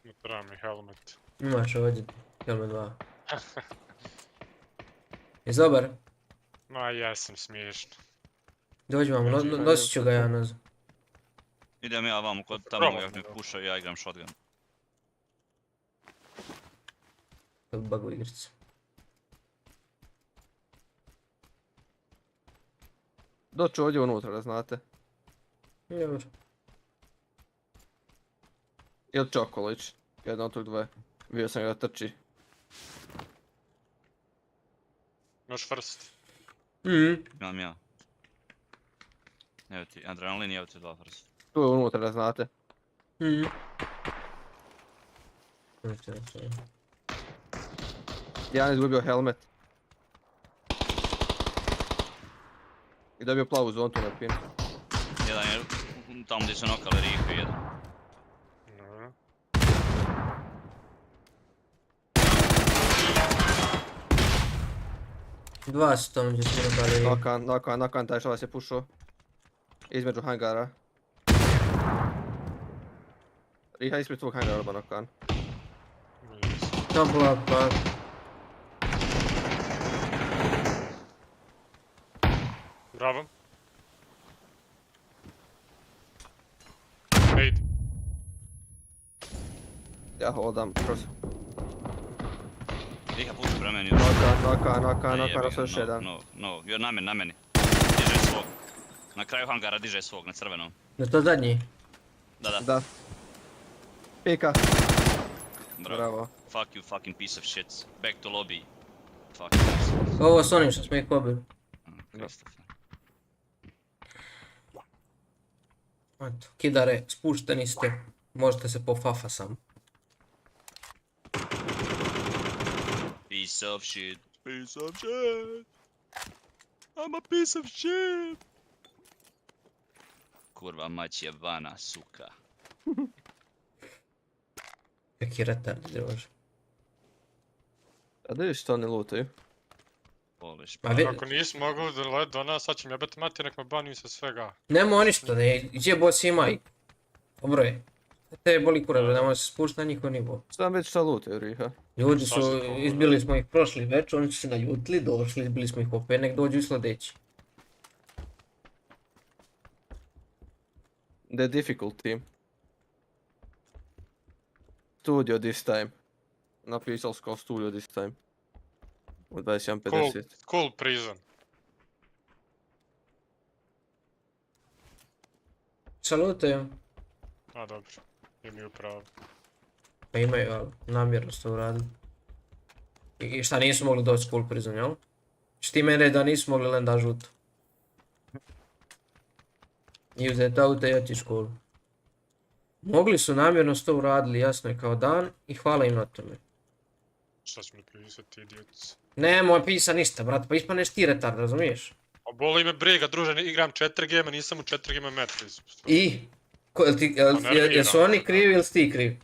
Ne treba mi helmet. Imaš ovdje, helmet 2. Jesi dobar? Ma jesam smiješno. Dođi vam, nosit ću ga ja nazad. Idem ja vamo kod tamo jak me pušaju, ja igram shotgun. Bagu igricu. Doću ovdje unutra da znate. Dobro. Ili će okolo ići. Jedan od tog dvoje. Vidio sam ga trči. Imaš first. Imam ja. Evo ti adrenalin i evo ti dva first. Tu je unutra da znate. Jedan je izgubio helmet. I dobio plavu zonu tu na pin. Jedan je tamo gdje su nokali Rihu i jedan. Dva su tamo gdje su nokali. Nokan, taj što vas je pušao. Između hangara. Riha ispred tvog hangara roba nokan. Tam polako. Bravo. Aid. Ja hodam kroz. Riha puši prema meni. Nokan, još jedan. No, na meni. Diže svog. Na kraju hangara diže svog, na crvenom. Je to zadnji? Da. Pika. Bravo. Fuck you fucking piece of shit. Back to lobby. Fuck. Ovo s onim što smo ih pobili. Eto, kidare, spušteni ste. Možete se pofafa sam. Piece of shit. Piece of shit. I'm a piece of shit. Kurva mać jebana, suka. Kaki retard, druže. A da vidiš što oni lootaju? Poliš. Ako nisi mogao da let do nas, sad će mi jebati mati, nek me baniju sa svega. Nemo ništa, gdje boss ima i... Dobro je. Te boli kurac, da može se spušti na njihov nivo. Znam već šta lootaju, Riha. Ljudi su, izbili smo ih prošli već, oni su se naljutili, došli, izbili smo ih opet, nek dođu i sljedeći. The difficult team. Studio this time. Napisal kao studio this time. U 21.50. Cool prison. Salutaju. A dobro, imaju pravo. Pa imaju, ali namjerno ste uradili. I šta nisu mogli doći school prison, jel? Što ti mene da nisu mogli lenda žuto. I uzeti auto i otići školu. Mogli su, namjerno su to uradili, jasno je kao dan i hvala im na tome. Šta ću mi pisati, idiots? Nemoj pisat ništa, brate, pa ispaneš ti retard, razumiješ? A boli me briga, druže, igram 4 gema, nisam u 4 gema Metris. I? Jesu oni krivi ili si ti kriv?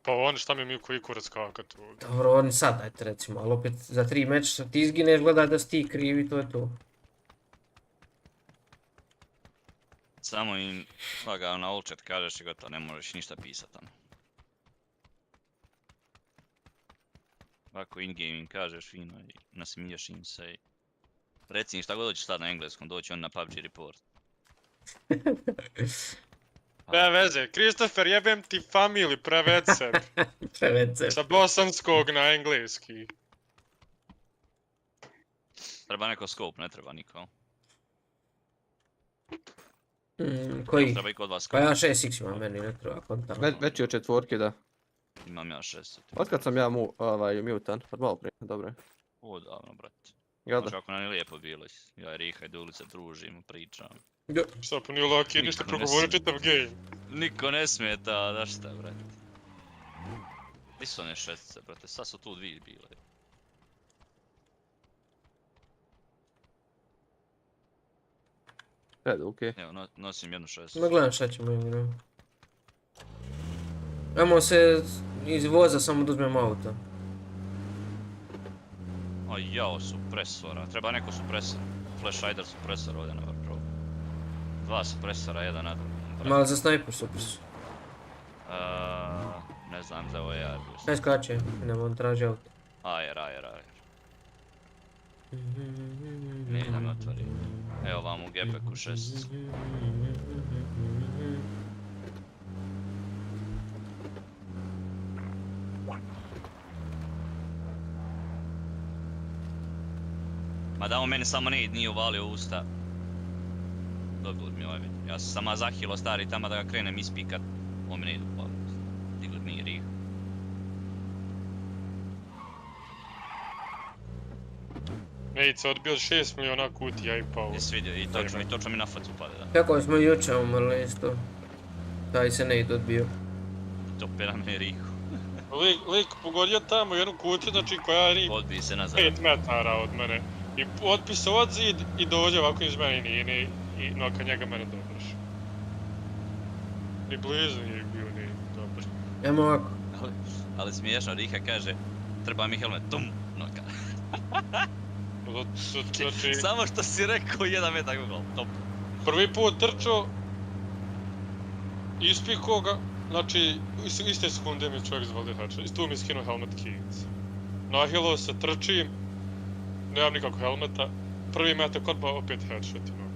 Pa oni šta mi imaju koji kurac kakat tu? Dobro, oni sad dajte recimo, ali opet za 3 meča ti izgineš, gledaj da si ti krivi, to je to. Samo im lagano na all chat kažeš i gotovo, ne možeš ništa pisat tamo. Ovako in-game im kažeš fino i nasmiješ im se i... Reci im šta god hoćeš sad na engleskom, doći on na PUBG report. Ne veze, Christopher, jebem ti familiju, preved sebi. Preved sebi. Sa bosanskog na engleski. Treba neko scope, ne treba niko. Koji? Treba i kod vas Pa ja scope. 6x imam, meni ne treba kontam. Veći od četvorke, da. Imam ja 6. Otkad sam ja mutan? Pa malo prije, dobro je. Odavno, brate. Jel Znaš da? kako nam je lijepo bilo. Ja i Riha i do ulice družimo, pričamo. Šta pa nije Lucky, ništa progovori čitav game. Niko ne smeta, da šta, brate. Gdje su one šestice, brate, sad su tu dvije bile. Redu, okej. Evo, nosim jednu šesticu. Ma gledam šta ćemo igrati. Ajmo se iz voza samo da uzmemo auto. O jao, supresora, treba neko supresor. Flash Rider supresor ovdje na vrhu. 2 supresora, jedan na drugom. Malo za snajper super su. Ne znam za ovo AR. Ne skače, idemo on traži auto. AR. Ne da me otvori. Evo vam u gepeku šesticu. Ma da on meni samo nije uvalio u usta. Dobil mi ovaj vidio. Ja sam sama zahilo stari tamo da ga krenem ispikat. On mi ne ide uvalio u usta. Digli mi Riha. Nejica odbio 6 miliona kutija i pao. Jesi vidio i točno mi na facu pade, da. Kako smo jučer umrli isto. Taj se ne ide odbio. Top 1 mi Rihu. Lik pogodio tamo jednu kutiju, znači koja je Odbij se nazad. 5 metara od mene. I otpisao od zid i dođe ovako iz mene i noka njega mene dobraš. Ni blizu nije bio, ni dobar. Ajmo ovako. Ali smiješno, Riha kaže, treba mi helmet, tum, noka. Znači... Samo što si rekao 1 metar Google, top. Prvi put trčao, ispikao ga, znači iste sekunde mi čovjek zvalio headshot i tu mi skinuo helmet keys. Nahilo se, trčim, nemam nikakvog helmeta, prvi metak odba opet headshot i noga.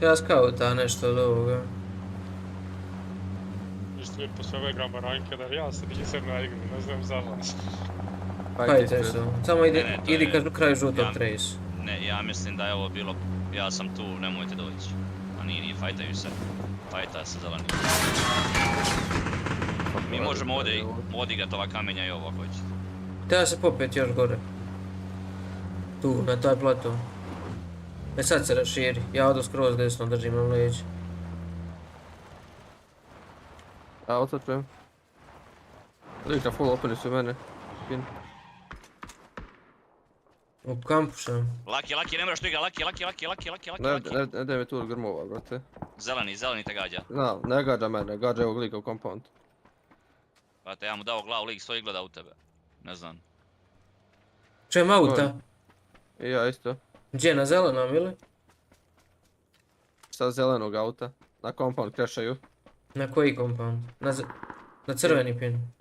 Ja skauta nešto od ovoga. Isto mi posle ove igramo ranke, da ja se nisam na igru, ne znam za vas. Fajte se, samo idi ka kraju žutog trace. Ne, ja mislim da je ovo bilo, ja sam tu, nemojte doći. A nije, fajtaju se. Fajta se zeleni. Mi možemo ovdje odigrat ova kamenja i ovo ako hoćete. Treba se popet još gore. Tu, na taj plato. E sad se raširi, ja odu skroz desno, držim na leđe. A, otvrćujem. Lik na full openi su mene. U kampu sam. Lucky, ne moraš tu igra, Lucky. Ne daj mi tu od grmova, brate. Zeleni te gađa. Ne gađa mene, gađa ovog lika u compound. Brate, ja mu dao glavu, lik stoji i gleda u tebe. Ne znam. Čujem auta. I ja isto. Gdje, na zelenom ili? Sa zelenog auta. Na compound crashaju. Na koji compound? Na crveni pin.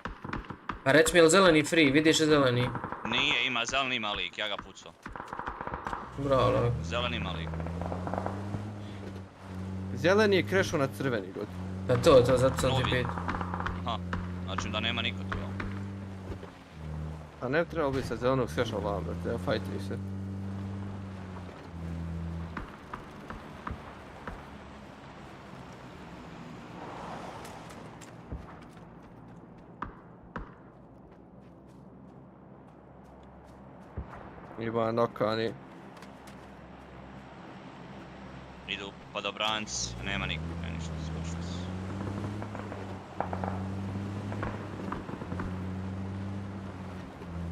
A reci mi, je li zeleni free? Vidiš je zeleni? Nije, ima zeleni ima lik, ja ga pucao. Bravo, lako. Zeleni ima lik. Zeleni je krešao na crveni god. Pa to, zato sam ti pit. Aha, znači da nema niko tu, jel? A ne bi trebalo biti sa zelenog skreša vam, brate, ja fajtaju se. Ima nokani. Idu padobranci, nema niko, ne ništa, skočili su.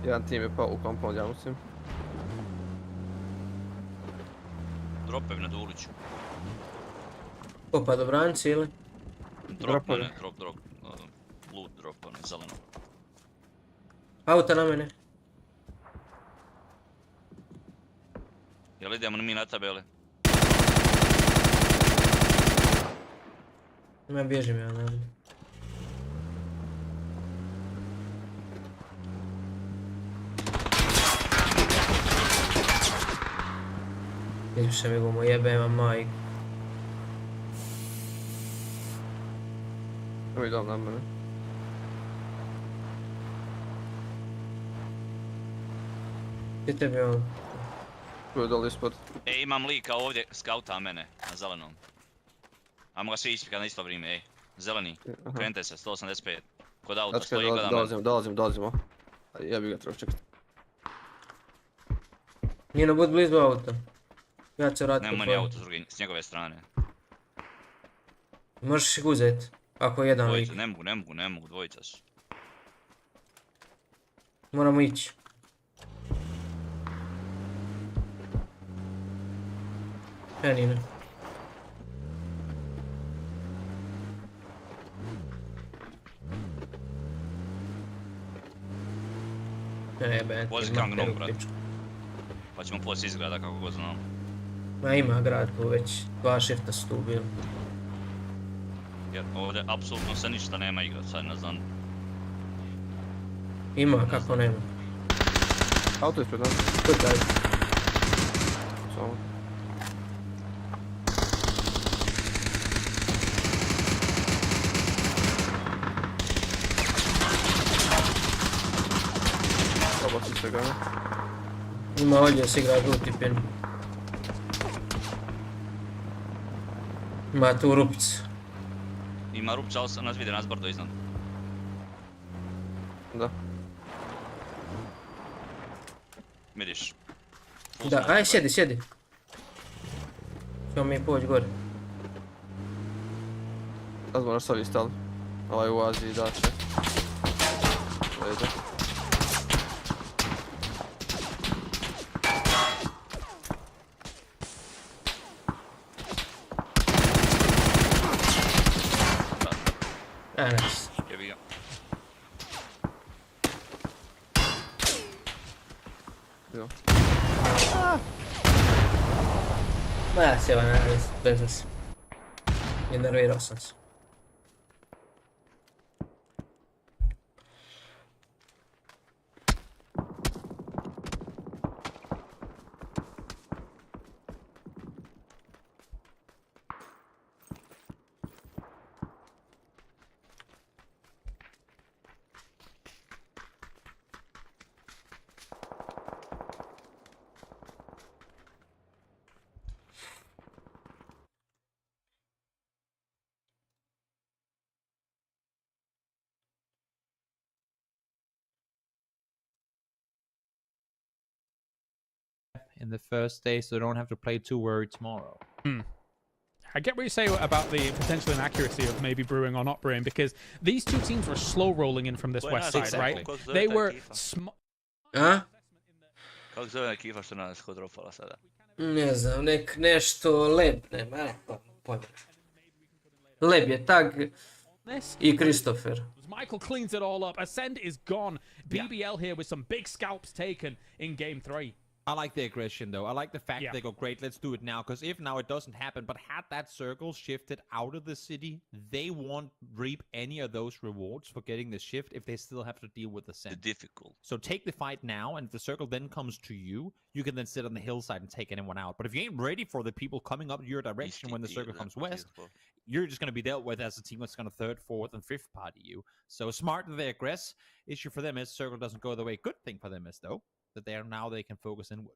Jedan tim je pao u compound, ja mislim. Dropev na Duliću. O, padobranci ili? Drop, loot drop, ono, zeleno. Auta na mene. Jel idemo mi na tabele? Ja bježim ja, ne. Više mi gumo jebema majku. Evo idem na mene. Gdje tebi on? Tu je dole ispod. Imam lika ovdje, skauta mene, na zelenom. Ajmo ga svi ispika na isto vrijeme, zeleni, krenite se, 185. Kod auta stoji, gleda me. Dolazimo. Ja bi ga trebao čekati. Nyno, bud blizu auta. Ja ću se vratiti. Nema ni auto s njegove strane. Možeš ih uzeti, ako je jedan lik. Ne mogu, dvojica su. Moramo ići. Nyno. Vozi Kangnom, brat. Pa ćemo poslije izgrada kako god znam. Ma ima grad tu već, 2 shifta su tu bili. Jer ovdje apsolutno se ništa nema igrat, sad ne znam. Ima, kako nema. Auto ispred nas. Tu taj. Samo. Probaci svega. Ima ovdje se igra žuti pin. Ima tu rupicu. Ima rupca, ali nas vidi nas brdo iznad. Da. Vidiš. Da, aj sjedi. Ćemo mi poći gore. Sad moraš s ovih stali. Ovaj u Aziji dače. Ide. Nice. Jebi ga. Jo. Ma sjeva bez nas. I nervirao sam se. In the first day, so they don't have to play too worried tomorrow. I get what you say about the potential inaccuracy of maybe brewing or not brewing, because these two teams were slow rolling in from this west side, right? They were A? Kako zove ekipa što nas kod dropala sada? Ne znam, nešto leb, nema pojma. Leb je tag i Christopher. Michael cleans it all up. Ascend is gone. BBL here with some big scalps taken in game 3. I like the aggression, though. I like the fact they go, great, let's do it now. Because if now it doesn't happen, but had that circle shifted out of the city, they won't reap any of those rewards for getting the shift if they still have to deal with the scent. The difficult. So take the fight now, and if the circle then comes to you, you can then sit on the hillside and take anyone out. But if you ain't ready for the people coming up your direction when the circle comes west, you're just going to be dealt with as a team that's going to third, fourth, and fifth party you. So smart that they aggress. Issue for them is circle doesn't go the way. Good thing for them is, though, that they can focus inward.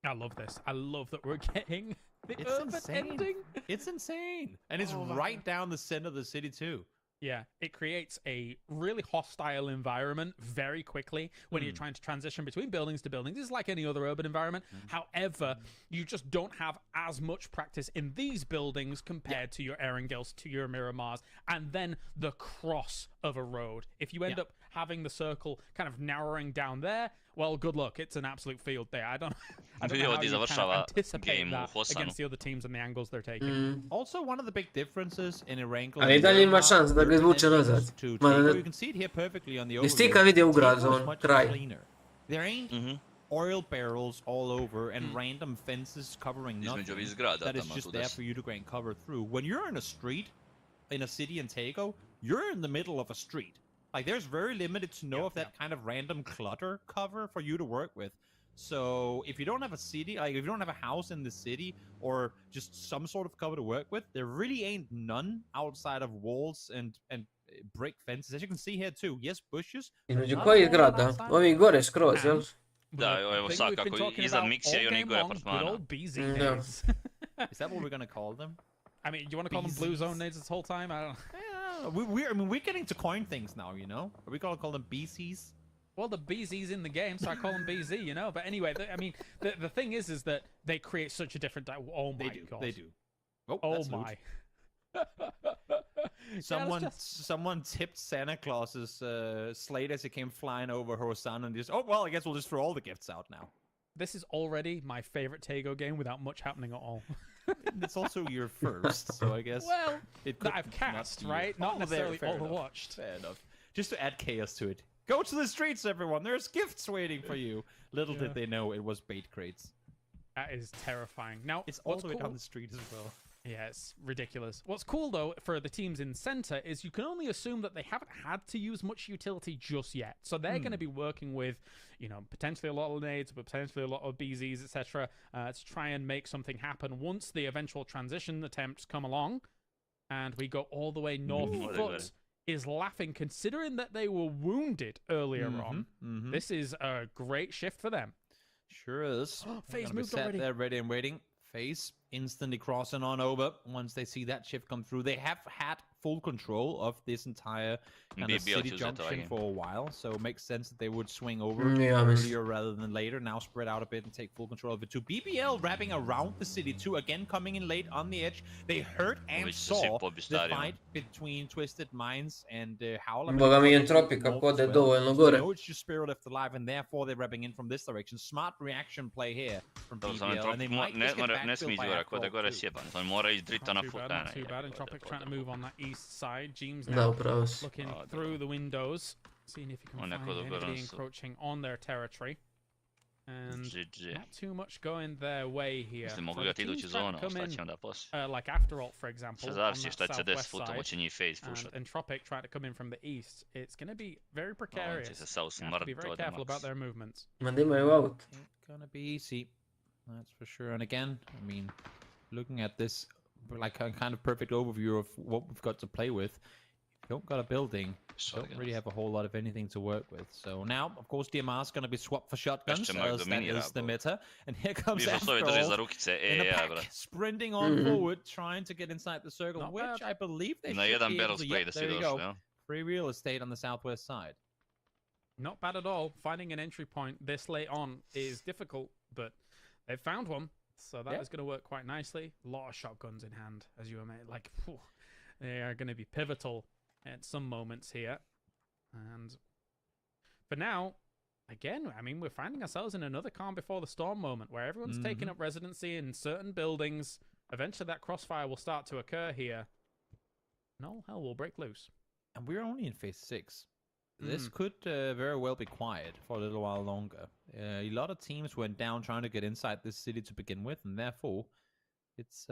I love this. I love that we're getting the urban ending. It's insane. And it's right down the center of the city, too. Yeah, it creates a really hostile environment very quickly when you're trying to transition between buildings to buildings. It's like any other urban environment. However, you just don't have as much practice in these buildings compared to your Erangels, to your Miramars, and then the cross of a road. If you end up having the circle kind of narrowing down there, well, good luck. It's an absolute field day. I don't know how you kind of anticipate that against the other teams and the angles they're taking. Also, one of the big differences in Erangel... Ali dalje ima šans da ga izvuče nazad. You can see it here perfectly on the overview. Stika vidi u grad zon, kraj. There ain't oil barrels all over and random fences covering nothing. That is just there for you to go and cover through. When you're in a street, in a city in Tego, you're in the middle of a street. Like, there's very limited to know of that kind of random clutter cover for you to work with. So if you don't have a city, like if you don't have a house in the city or just some sort of cover to work with, there really ain't none outside of walls and brick fences. As you can see here too, yes, bushes. Između kojih grada? Ovi gore skroz, jel? Da, evo sad kako iznad Miksija i onih gore apartmana. Is that what we're gonna call them? I mean, do you want to call them blue zone nades this whole time? I don't know. I mean, we're getting to coin things now, you know? Are we gonna call them BCs? Well, the BZ's in the game, so I call them BZ, you know? But anyway, I mean, the thing is that they create such a different... Oh my god. They do. Oh my. Someone tipped Santa Claus's slate as he came flying over Hosan and just, oh, well, I guess we'll just throw all the gifts out now. This is already my favorite Tego game without much happening at all. It's also your first, so I guess... Well, that I've cast, right? Not necessarily overwatched. Fair enough. Just to add chaos to it. Go to the streets, everyone! There's gifts waiting for you! Little did they know it was bait crates. That is terrifying. Now, it's all the way down the street as well. Yeah, it's ridiculous. What's cool, though, for the teams in center is you can only assume that they haven't had to use much utility just yet. So they're going to be working with, you know, potentially a lot of nades, but potentially a lot of BZs, etc., to try and make something happen once the eventual transition attempts come along. And we go all the way north. Foot is laughing, considering that they were wounded earlier on. This is a great shift for them. Sure is. FaZe moved already. They're ready and waiting. FaZe instantly crossing on over once they see that shift come through. They have had full control of this entire kind of city junction for a while, so it makes sense that they would swing over earlier rather than later. Now spread out a bit and take full control of it too. BBL wrapping around the city too, again coming in late on the edge. They heard and saw the fight between Twisted Minds and Howler. Boga mi Entropic ako ode dovoljno gore. No, it's just Spirit left alive, and therefore they're wrapping in from this direction. Smart reaction play here from BBL, and they might just get backfilled by Afro too. Not too bad. Entropic trying to move on that east side. James now looking through the windows, seeing if he can find anybody encroaching on their territory. And not too much going their way here. The teams trying to come in, like After Alt, for example, on that southwest side, and Entropic trying to come in from the east. It's going to be very precarious. You have to be very careful about their movements. Ain't gonna be easy, that's for sure. And again, I mean, looking at this like a kind of perfect overview of what we've got to play with. If you don't got a building, you don't really have a whole lot of anything to work with. So now, of course, DMR's going to be swapped for shotguns, as that is the meta. And here comes Afro in the pack, sprinting on forward, trying to get inside the circle, which I believe they should be able to. Yep, there you go. Free real estate on the southwest side. Not bad at all. Finding an entry point this late on is difficult, but they've found one. So that is going to work quite nicely. A lot of shotguns in hand, as you imagine. Like, they are going to be pivotal at some moments here. And for now, again, I mean, we're finding ourselves in another calm before the storm moment where everyone's taking up residency in certain buildings. Eventually that crossfire will start to occur here. And all hell will break loose. And we're only in phase 6. This could very well be quiet for a little while longer. A lot of teams went down trying to get inside this city to begin with, and therefore, there's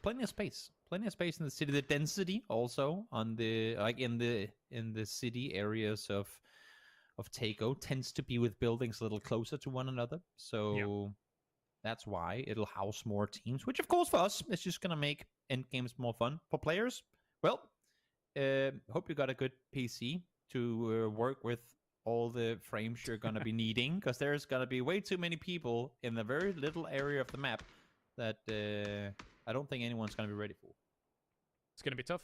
plenty of space. Plenty of space in the city. The density also on the in the city areas of Taco tends to be with buildings a little closer to one another. So that's why it'll house more teams, which of course for us is just gonna make end games more fun. For players, well, hope you got a good PC to work with all the frames you're gonna be needing, because there's gonna be way too many people in the very little area of the map that I don't think anyone's gonna be ready for. It's gonna be tough.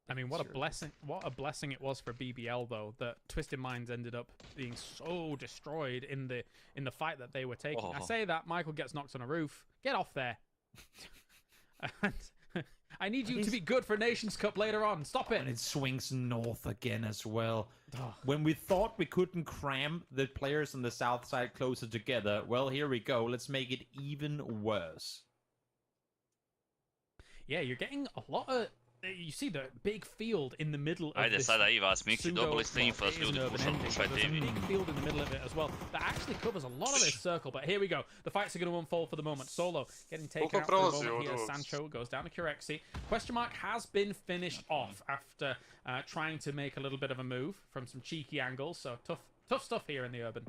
I mean, what a blessing! What a blessing it was for BBL though that Twisted Minds ended up being so destroyed in the fight that they were taking. I say that Michael gets knocked on a roof. Get off there! And I need you to be good for Nations Cup later on. Stop it! And it swings north again as well. When we thought we couldn't cram the players on the south side closer together, well, here we go. Let's make it even worse. Yeah, you're getting a lot of. You see the big field in the middle of Ajde, this sada i vas Miki, dobili ste info da su ljudi pušajte There's a vi. big field in the middle of it as well that actually covers a lot of this circle. But here we go. The fights are going to unfold for the moment. Solo getting taken out for the moment here. Sancho goes down to Kurexi. Question mark has been finished off after trying to make a little bit of a move from some cheeky angles. So tough stuff here in the Urban.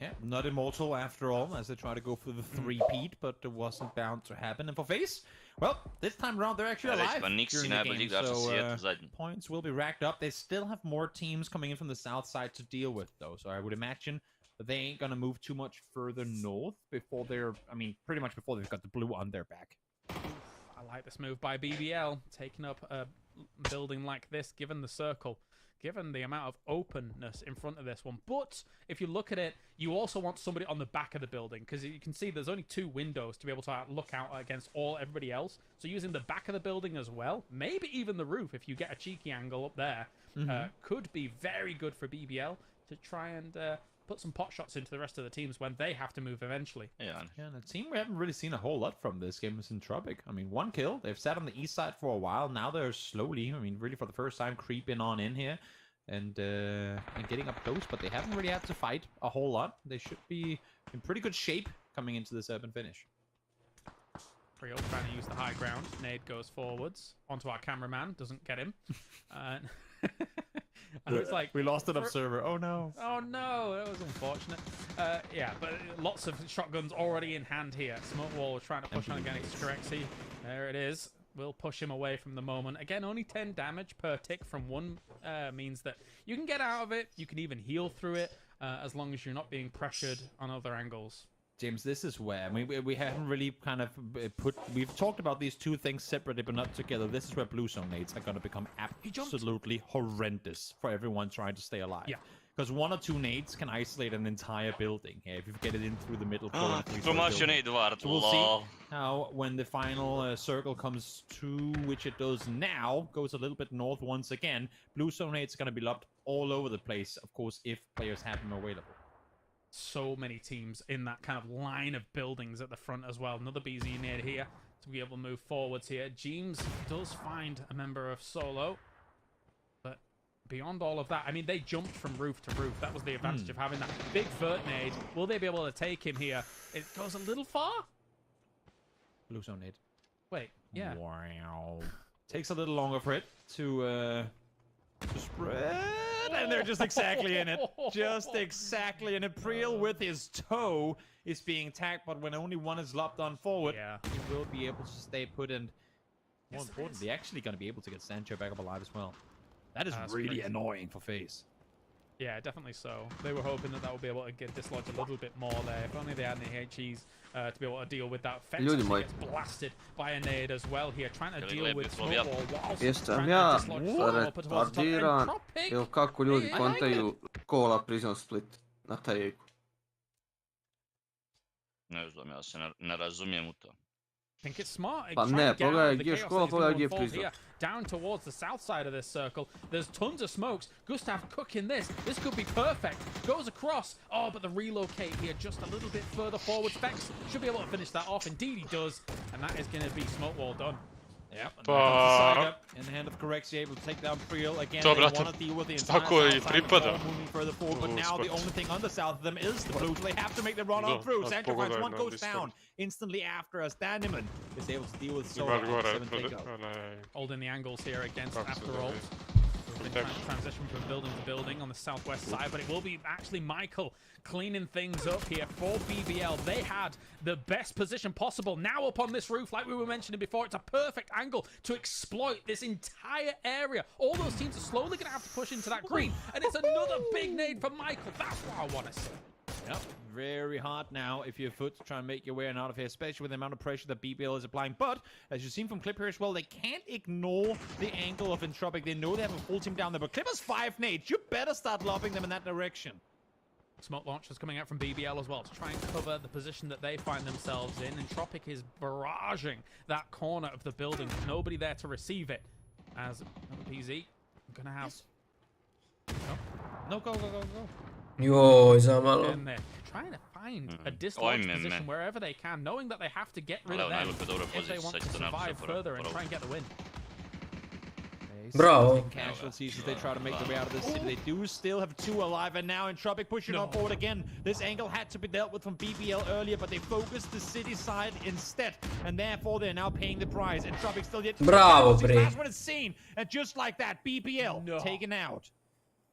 Yeah, not immortal after all, as they try to go for the three-peat, but it wasn't bound to happen. And for FaZe, well, this time around they're actually alive during the game, so points will be racked up. They still have more teams coming in from the south side to deal with, though, so I would imagine that they ain't gonna move too much further north before they're, I mean, pretty much before they've got the blue on their back. I like this move by BBL, taking up a building like this, given the circle. Given the amount of openness in front of this one. But if you look at it, you also want somebody on the back of the building, because you can see there's only 2 windows to be able to look out against everybody else. So using the back of the building as well, maybe even the roof, if you get a cheeky angle up there, could be very good for BBL to try and put some pot shots into the rest of the teams when they have to move eventually. Yeah, and a team we haven't really seen a whole lot from this game is Entropic. I mean, 1 kill. They've sat on the east side for a while. Now they're slowly, I mean, really for the first time, creeping on in here and getting up close, but they haven't really had to fight a whole lot. They should be in pretty good shape coming into this Urban finish. Creole trying to use the high ground. Nade goes forwards onto our cameraman. Doesn't get him. And it's like, we lost an observer. Oh no. Oh no, that was unfortunate. Yeah, but lots of shotguns already in hand here. Smoke Wall trying to push on against Skrexy. There it is. We'll push him away from the moment. Again, only 10 damage per tick from one means that you can get out of it. You can even heal through it as long as you're not being pressured on other angles. James, this is where, I mean, we haven't really kind of we've talked about these 2 things separately but not together. This is where blue zone nades are going to become absolutely horrendous for everyone trying to stay alive. Yeah. Because 1 or 2 nades can isolate an entire building. Yeah, if you get it in through the middle. So we'll see how when the final circle comes to, which it does now, goes a little bit north once again. Blue zone nades are going to be lobbed all over the place, of course, if players have them available. So many teams in that kind of line of buildings at the front as well. Another BZ nade here to be able to move forwards here. James does find a member of Solo. But beyond all of that, I mean, they jumped from roof to roof. That was the advantage of having that big vert nade. Will they be able to take him here? It goes a little far. Blue zone nade. Wait, yeah. Wow. Takes a little longer for it to spread. And they're just exactly in it. Just exactly in it. Priel with his toe is being tagged, but when only 1 is lopped on forward, he will be able to stay put, and more importantly, actually going to be able to get Sancho back up alive as well. That is really annoying for FaZe. Yeah, definitely so. They were hoping that would be able to get dislodged a little bit more there. If only they had any HEs to be able to deal with that. Fence gets blasted by a nade as well here, trying to deal with Smoke Wall whilst Jesam trying ja to dislodge Solo. tvardiran, evo kako ljudi kontaju kola Prison Split na tajeku. Ne znam, ja se ne razumijem u to. I think it's smart. Pa ne, pogledaj gdje škola, pogledaj gdje Prison. Down towards the south side of this circle. There's tons of smokes. Gustav cooking this. This could be perfect. Goes across. Oh, but the relocate here just a little bit further forward. Specs should be able to finish that off. Indeed he does. And that is going to be Smoke Wall done. Yep, Pa... In the hand of Corexia, able to take down Priel again. To, They brate, want to deal with the entire tako i south side of the pripada. wall, moving further forward, but now the only thing on the south of them is the blue, so they have to make the run on through. Sacrifice, one goes down instantly after as Daniman is able to deal with Solar. Holding the angles here against after all. Transition from building to building on the southwest side, but it will be actually Michael cleaning things up here for BBL. They had the best position possible. Now up on this roof, like we were mentioning before, it's a perfect angle to exploit this entire area. All those teams are slowly going to have to push into that green, and it's another big nade for Michael. That's what I want to see. Yep, very hard now if you're foot to try and make your way out of here, especially with the amount of pressure that BBL is applying. But as you've seen from Clip here as well, they can't ignore the angle of Entropic. They know they have a full team down there, but Clip has 5 nades. You better start lobbing them in that direction. Smoke launchers coming out from BBL as well to try and cover the position that they find themselves in. Entropic is barraging that corner of the building. Nobody there to receive it. As PZ, I'm gonna have... No, go. Yo, Zamalo. And they're trying to find a dislodge position wherever they can, knowing that they have to get rid of them if they want to survive further and try and get the win. Bravo. Casualties as they try to make their way out of this city. They do still have 2 alive, and now Entropic pushing on forward again. This angle had to be dealt with from BBL earlier, but they focused the city side instead, and therefore they're now paying the price. Entropic still yet. Bravo, Bre. Last one is seen, and just like that, BBL taken out.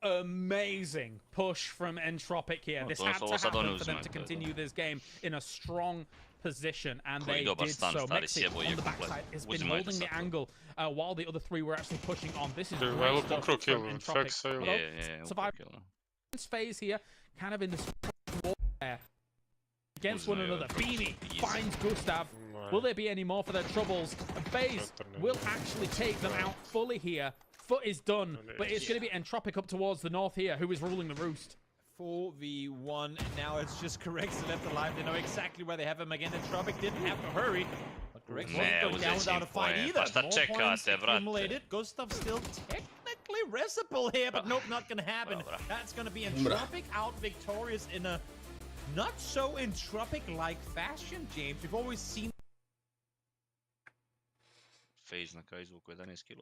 Amazing push from Entropic here. This had to happen for them to continue this game in a strong position, and they did so. Mexi on the backside has been holding the angle while the other 3 were actually pushing on. This is great stuff from Entropic. Survival phase here, kind of in this warfare against one another. Beanie finds Gustav. Will there be any more for their troubles? FaZe will actually take them out fully here. Foot is done, but it's going to be Entropic up towards the north here, who is ruling the roost. 4v1, and now it's just Corexia left alive. They know exactly where they have him again. Entropic didn't have to hurry, but Corexia wasn't going down without a fight either. More points accumulated. Gustav still technically resible here, but nope, not going to happen. That's going to be Entropic out victorious in a not so Entropic-like fashion, James. We've always seen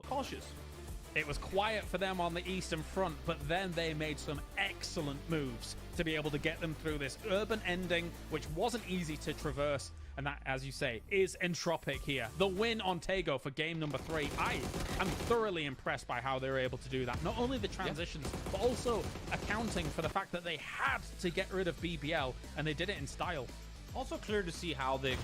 cautious. It was quiet for them on the eastern front, but then they made some excellent moves to be able to get them through this urban ending, which wasn't easy to traverse. And that, as you say, is Entropic here. The win on Tego for game number 3. I am thoroughly impressed by how they were able to do that. Not only the transitions, but also accounting for the fact that they had to get rid of BBL, and they did it in style. Also clear to see how the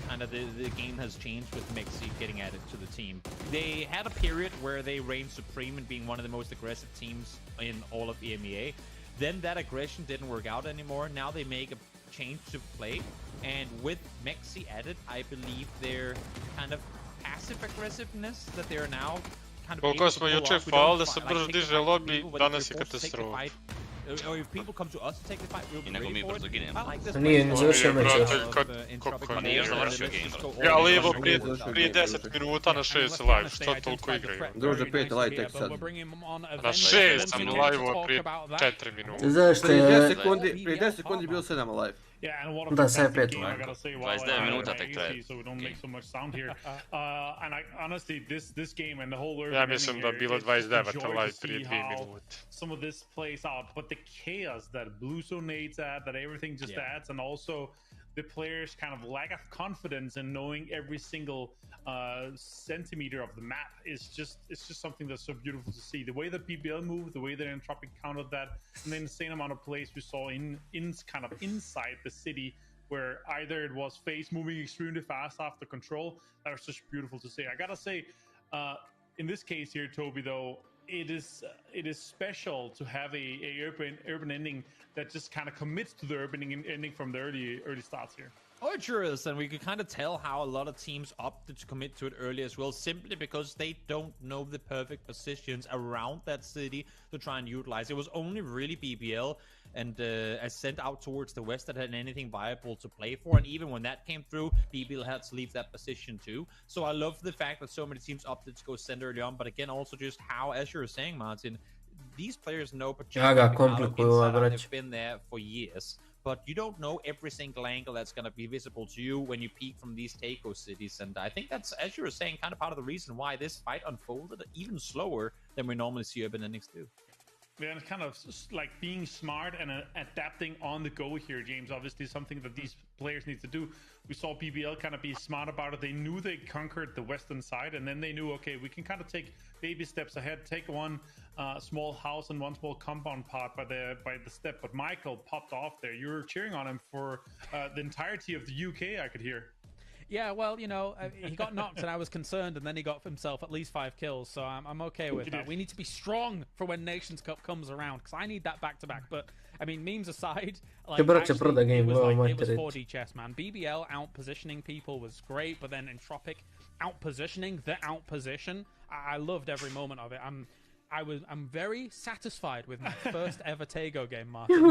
game has changed with Mexi getting added to the team. They had a period where they reigned supreme in being one of the most aggressive teams in all of EMEA. Then that aggression didn't work out anymore. Now they make a change to play, and with Mexi added, I believe their kind of passive aggressiveness that they are now kind of Koliko smo jučer fali da se brzo diže lobby, danas je katastrofa. Or if people come to us to take the fight, we'll be ready for it. I like this. Nije završio meč. Ali evo prije 10 minuta na 6 live, što toliko igraju? Druže, 5 live tek sad. Na 6 sam live prije 4 minuta. Zašto Prije je... 10 sekundi bilo 7 live. Yeah, and what a Da, sad fantastic 5 game, I live. gotta say, while so we don't make so much sound here. And honestly, this game and the whole urban Ja mislim da bilo 29 live prije 2 minute. Some of this plays out, but the chaos that Blue Zone nades add, that everything just adds, and also the players' kind of lack of confidence in knowing every single centimeter of the map is just something that's so beautiful to see. The way that PBL moved, the way that Entropic countered that, and the insane amount of plays we saw in kind of inside the city, where either it was FaZe moving extremely fast after control. That was just beautiful to see. I gotta say, in this case here, Toby, though, it is special to have a urban ending that just kind of commits to the urban ending from the early starts here. Oh, it sure is, and we could kind of tell how a lot of teams opted to commit to it early as well, simply because they don't know the perfect positions around that city to try and utilize. It was only really BBL and Ascent out towards the west that had anything viable to play for, and even when that came through, BBL had to leave that position too. So I love the fact that so many teams opted to go center early on, but again, also just how, as you were saying, Martin, these players know particularly how they've been there for years. but you don't know every single angle that's going to be visible to you when you peek from these takeover cities. And I think that's, as you were saying, kind of part of the reason why this fight unfolded even slower than we normally see urban endings do. Yeah, and it's kind of like being smart and adapting on the go here, James. Obviously, something that these players need to do. We saw BBL kind of be smart about it. They knew they conquered the western side, and then they knew, okay, we can kind of take baby steps ahead, take one small house and one small compound part by the step. But Michael popped off there. You were cheering on him for the entirety of the UK, I could hear. Yeah, well, you know, he got knocked and I was concerned, and then he got himself at least 5 kills, so I'm okay with that. We need to be strong for when Nations Cup comes around, because I need that back-to-back. But, I mean, memes aside, like, actually, it was 4D chess, man. BBL out-positioning people was great, but then Entropic out-positioning, the out-position, I loved every moment of it. I'm very satisfied with my first ever Tego game, Martin.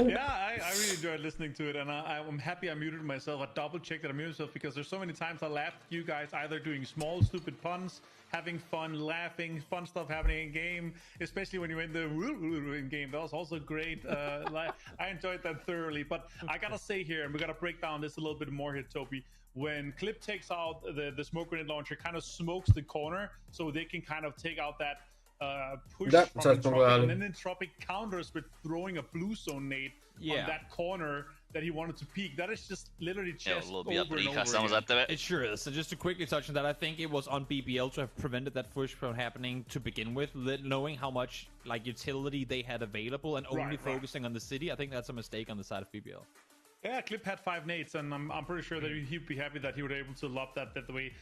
Yeah, I really enjoyed listening to it, and I'm happy I muted myself. I double-checked that I muted myself, because there's so many times I laughed at you guys either doing small, stupid puns, having fun, laughing, fun stuff happening in game, especially when you went the in game. That was also great. I enjoyed that thoroughly. But I gotta say here, and we gotta break down this a little bit more here, Toby. When Clip takes out the smoke grenade launcher, kind of smokes the corner, so they can kind of take out that push from Entropic, and then Entropic counters with throwing a blue zone nade on that corner that he wanted to peek. That is just literally chess over and over again. It sure is. So just to quickly touch on that, I think it was on BBL to have prevented that push from happening to begin with, knowing how much like utility they had available and only focusing on the city. I think that's a mistake on the side of BBL. Yeah, Clip had 5 nades, and I'm pretty sure that he'd be happy that he would be able to lob that way.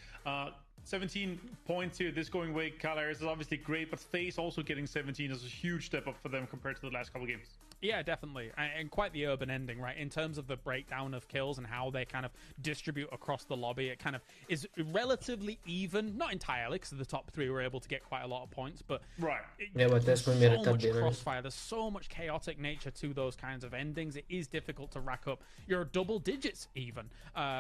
17 points here, this going way. Kalaris is obviously great, but FaZe also getting 17 is a huge step up for them compared to the last couple games. Yeah, definitely. And quite the urban ending, right? In terms of the breakdown of kills and how they kind of distribute across the lobby, it kind of is relatively even. Not entirely, because the top 3 were able to get quite a lot of points, but but there's so much crossfire, there's so much chaotic nature to those kinds of endings. It is difficult to rack up your double digits even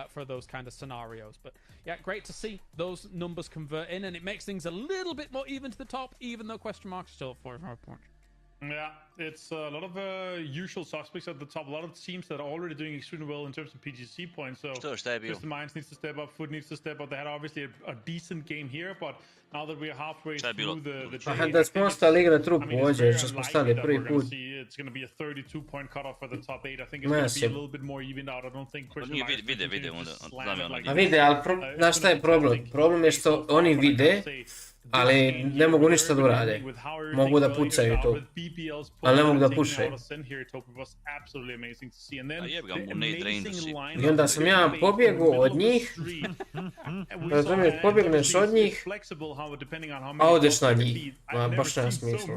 for those kind of scenarios. But yeah, great to see those numbers convert in, and it makes things a little bit more even to the top, even though question marks are still at 45 points. Yeah, it's a lot of usual suspects at the top. A lot of teams that are already doing extremely well in terms of PGC points. So Crystal Minds needs to step up, Food needs to step up. They had obviously a decent game here, but now that we're halfway through the day, da smo ostali igrat trup vođe, što smo stali prvi put. It's going to be a 32-point cutoff for the top 8. I think it's going to be a little bit more evened out. I don't think Crystal Minds A vide, ali znaš šta je problem? Problem je što oni vide, ali ne mogu ništa da urade. Mogu da pucaju to, ali ne mogu da pušaju. I onda sam ja pobjegao od njih, razumiješ, pobjegneš od njih, a odeš na njih. Baš nema smisla.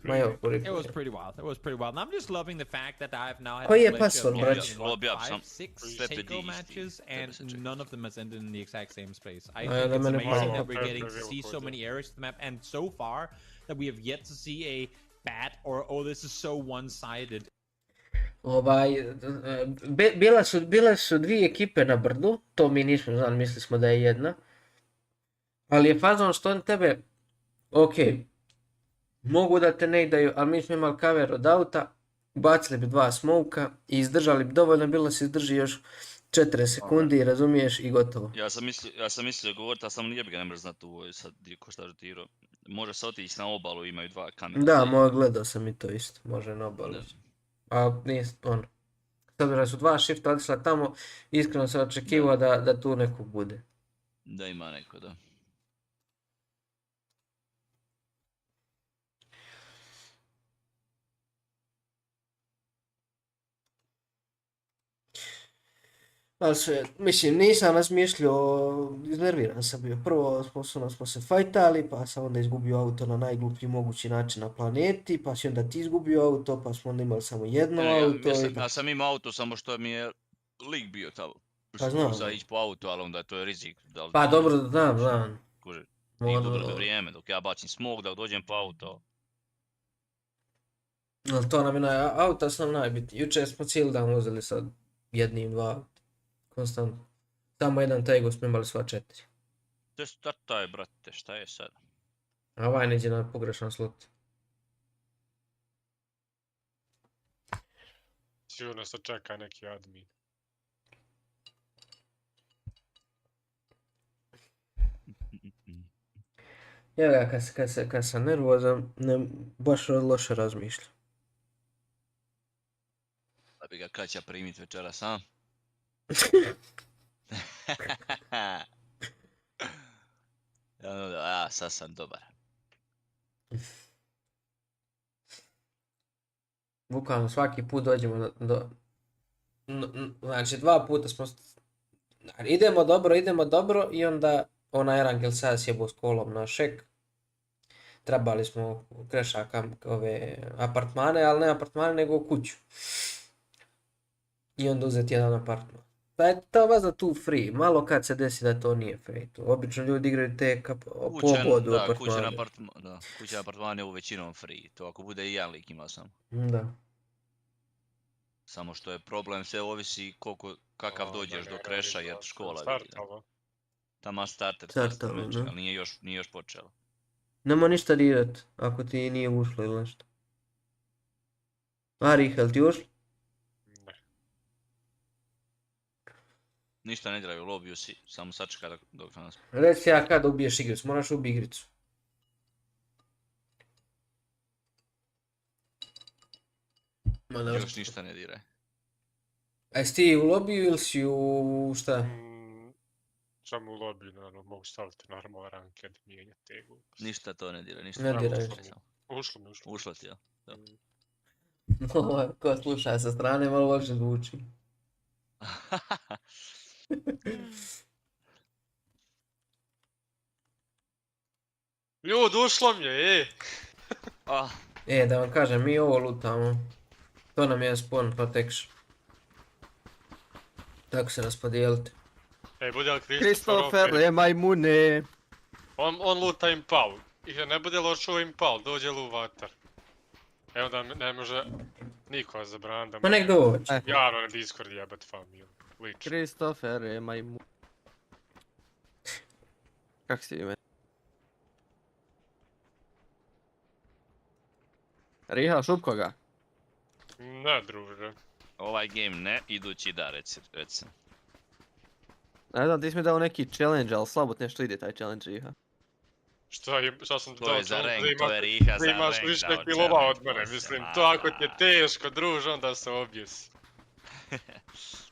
Ma evo, It was pretty wild. It was pretty wild. And I'm just loving the fact that I've now had Koji je password, brać? 5-6 takeover matches, and none of them has ended in the exact same space. I think it's amazing that we're getting to see so many areas to the map, and so far that we have yet to see a bad or this is so one-sided. Bile su 2 ekipe na brdu, to mi nismo znali, mislili smo da je jedna. Ali je fazon što oni tebe, mogu da te ne daju, ali mi smo imali cover od auta, bacili bi 2 smoka i izdržali bi dovoljno, bilo se izdrži još 4 sekundi, razumiješ, i gotovo. Ja sam mislio govoriti, a sam jebega ne mreš znat u ovoj sad ko šta rotirao. Može se otići na obalu, imaju 2 kamere. Da, gledao sam i to isto, može na obalu. A nije, s obzirom su 2 shifta otišla tamo, iskreno sam očekivao da tu neko bude. Da ima neko, da. Ali sve, mislim, nisam razmišljao, iznerviran sam bio. Prvo smo se fajtali, pa sam onda izgubio auto na najgluplji mogući način na planeti, pa si onda ti izgubio auto, pa smo onda imali samo jedno auto. Ja sam imao auto, samo što mi je lik bio tamo. Pa znam. Sad ići po auto, ali onda to je rizik. Pa dobro, znam. Kuže, ti dobro vrijeme, dok ja bacim smog, da dođem po auto. Ali to nam je auta sam najbitniji. Jučer smo cijeli dan vozili sa jednim, 2. Konstantno. Samo jedan Tego smo imali sva 4. Šta je, brate, šta je sad? A ovaj neđe na pogrešan slot. Sigurno se čeka neki admin. Ja kad sam nervozan, baš loše razmišljam. Da bi ga Kaća primit večeras, a? Ja, sad sam dobar. Bukvalno svaki put dođemo znači 2 puta smo... Idemo dobro i onda onaj Erangel sad sjebao s kolom na šek. Trebali smo krešaka ove apartmane, ali ne apartmane nego kuću. I onda uzeti jedan apartman. Pa je to vas da tu free, malo kad se desi da to nije free. Obično ljudi igraju te pobodu apartmane. Kućan apartman je u većinom free, to ako bude i jedan lik ima sam. Da. Samo što je problem, sve ovisi kakav dođeš do kreša jer škola vidi. Tamo starter, ali nije još počelo. Nemo ništa dirat, ako ti nije ušlo ili nešto. A Riha, jel ti ušlo? Ne. Ništa ne diraju, u lobiju si, samo sačeka dok nas... Reci ja kada ubiješ igricu, moraš ubij igricu. Još ništa ne diraj. A jesi ti u lobiju ili si u šta? Samo u lobiju, naravno, mogu staviti normalno ranked, mijenjati te gluposti. Ništa to ne diraj, ništa. Ne diraj. Ušlo mi. Ušlo ti, ja. Ko sluša sa strane, malo loše zvuči. Ljud, ušlo mi je, Da vam kažem, mi ovo lutamo. To nam je spawn protection. Tako se raspodijelite. bude li Christopher, majmune. On luta impal. I kad ne bude lošo impal, dođe lu vatar. Evo da ne može niko zabraniti da... Ma nek dođe. Javno na Discord jebat familiju. Lično. Christopher, majmune. Kak si ime? Riha, šupko ga. Ne, druže. Ovaj game ne, idući da, reci. Ne znam, ti si mi dao neki challenge, ali slabo nešto ide taj challenge Riha. Šta sam to je za rank, to je Riha za rank. Da imaš više kilova od mene, mislim, to ako ti je teško, druž, onda se objesi.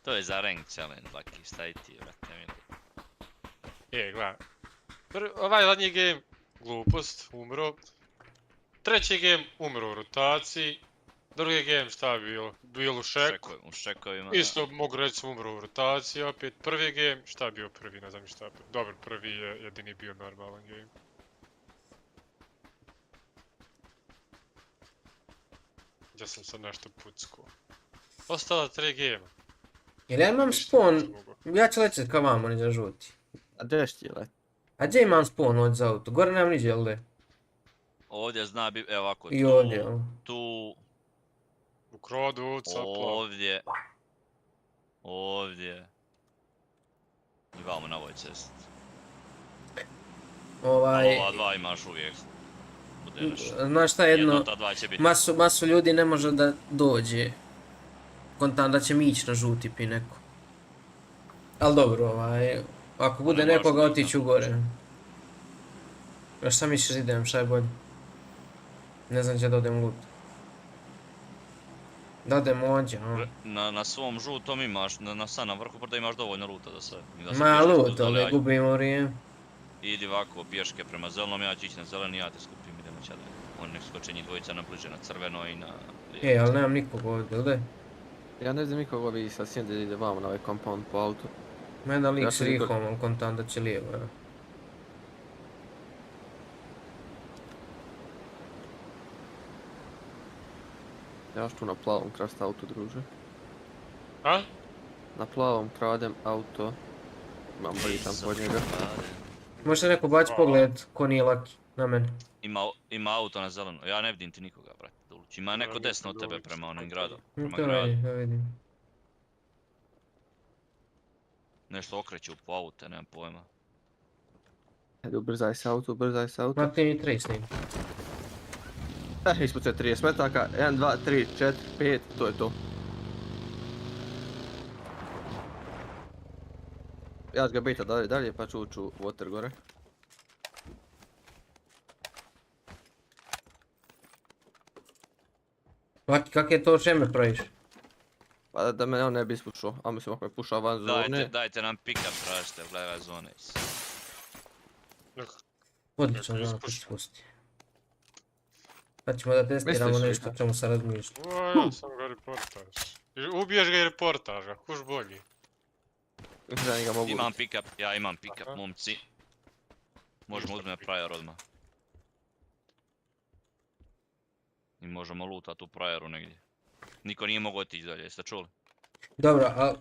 To je za rank challenge, Lucky, šta i ti, vrate mi. Gledaj. Ovaj zadnji game, glupost, umro. Treći game, umro u rotaciji. Drugi game, šta je bilo? Bilo u šeku. U šekovima. Isto mogu reći umro u rotaciji opet. Prvi game, šta je bio prvi, ne znam šta je bio. Dobro, prvi je jedini bio normalan game. Gdje sam sad nešto puckuo. Ostala 3 gema. Jer ja imam spawn, ja ću lećet ka vamo, neđe žuti. A gdje ćeš ti let? A gdje imam spawn od za auto? Gore nemam niđe, jel' de? Ovdje zna bi, evo ovako, i ovdje, tu... U krodu, capla. Ovdje. I vamo na ovoj cesti. Ova dva imaš uvijek. Znaš šta jedno, masu ljudi ne može da dođe. Kontam da će mi ići na žuti pi neko. Ali dobro, ako bude nekoga otići u gore. Još sam misliš idem, šta je bolje? Ne znam gdje da odem loot. Da odem ovdje, Na svom žutom imaš, sad na vrhu brda imaš dovoljno loota da se... Ma loot, ali gubimo vrijeme. Idi ovako, pješke prema zelenom, ja ću ići na zeleni, ja te skupim, idemo čadre. Oni nek skoče njih dvojica nabliže, na crveno i na... Ali nemam nikog ovdje, ili da? Ja ne znam nikog ovdje sa svijem da ide vamo na ovaj compound po autu. Ma jedan lik s Rihom, on kontam da će lijevo, evo. Ja još tu na plavom krast auto, druže. A? Na plavom kradem auto. Imam britam pod njega. Možete neko baći pogled ko nije Lucky, na mene. Ima auto na zeleno, ja ne vidim ti nikoga, brate. Ima neko desno od tebe prema onim gradu. To vidim. Nešto okreću po aute, nemam pojma. Ajde, ubrzaj se auto. Ma ti ni trace nim. Ispod se 30 metaka, 1, 2, 3, 4, 5, to je to. Ja ću ga bita dalje pa ću ući u water gore. Laki, kak je to šeme praviš? Pa da me on ne bi ispušao, a mislim ako je pušao van zone. Dajte nam pick-up tražite, gledaj zone. Odlično, zona, pusti. Sad ćemo da testiramo nešto o čemu se razmišlja. Ja sam ga reportaž. Ubiješ ga i reportaž ga, kuš bolji. Imam pick-up, ja imam pick-up, momci. Možemo uzmeti prajer odmah. I možemo lootat u prajeru negdje. Niko nije mogao otići dalje, jeste čuli? Dobro, a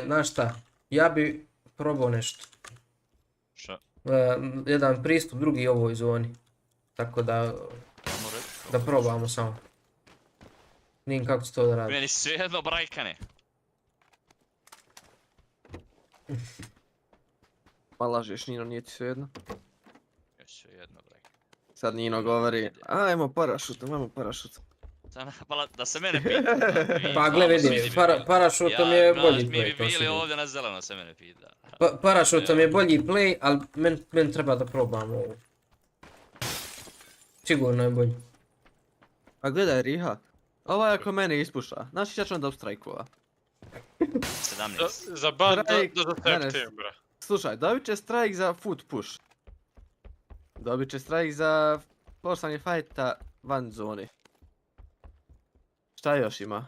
znaš šta, ja bi probao nešto. Šta? Jedan pristup, drugi ovoj zoni. Tako da probamo samo. Nijem kako će to da radi. Meni svejedno brajkane. Pa lažeš Nyno, nije ti svejedno. Svejedno brajkane. Sad Nyno govori, ajmo parašut. Da se mene pita. Pa gle vidi, parašutom je bolji play. Mi bi bili ovdje na zeleno se mene pita. Parašutom je bolji play, ali meni treba da probamo ovo. Sigurno je bolji. A gledaj Riha, ovaj ako mene ispuša, znaš šta ću onda strajkova? 17. Za ban do septembra. Slušaj, dobit će strajk za foot push. Dobit će strajk za forcanje fajta van zoni. Šta još ima?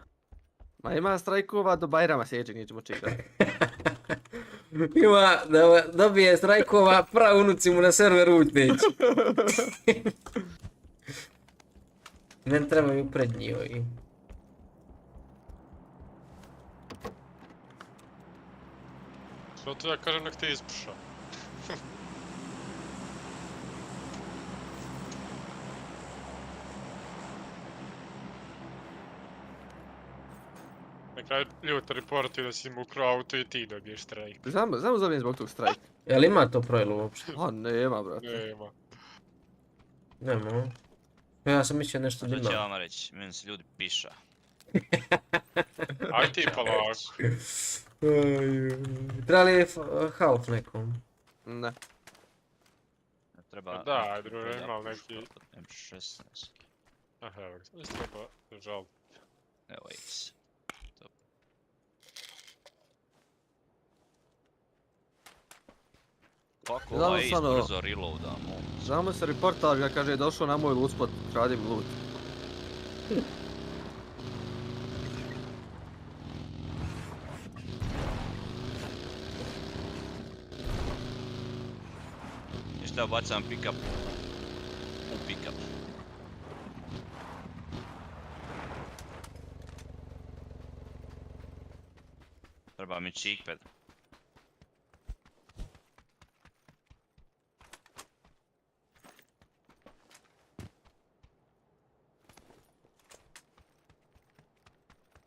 Ma ima strajkova do Bajrama sljedećeg nećemo čekati. Ima da dobije strajkova praunuci mu na server ući. Ne trebaju prednji ovi. Što to ja kažem nek te ispuša. Na kraju ljuta reportuju da si im ukrao auto i ti dobiješ strajk. Samo zabijem zbog tog strajka. Jel ima to pravilo uopšte? A nema brate. Nema. Nema. Ja sam mislio nešto da Što ću ima. vama reći, meni se ljudi piša. Aj ti polako. Treba li half nekom? Ne. Treba... Da, ajde druže, imam neki... M16. Aha, evo ga, sam treba žal. Evo X. Kako ovaj X brzo reloadamo? Znamo se reportaž ga kaže došao na moj loot spot, radim loot. Ništa, bacam pick-up. U pick-up. Treba mi cheekpad.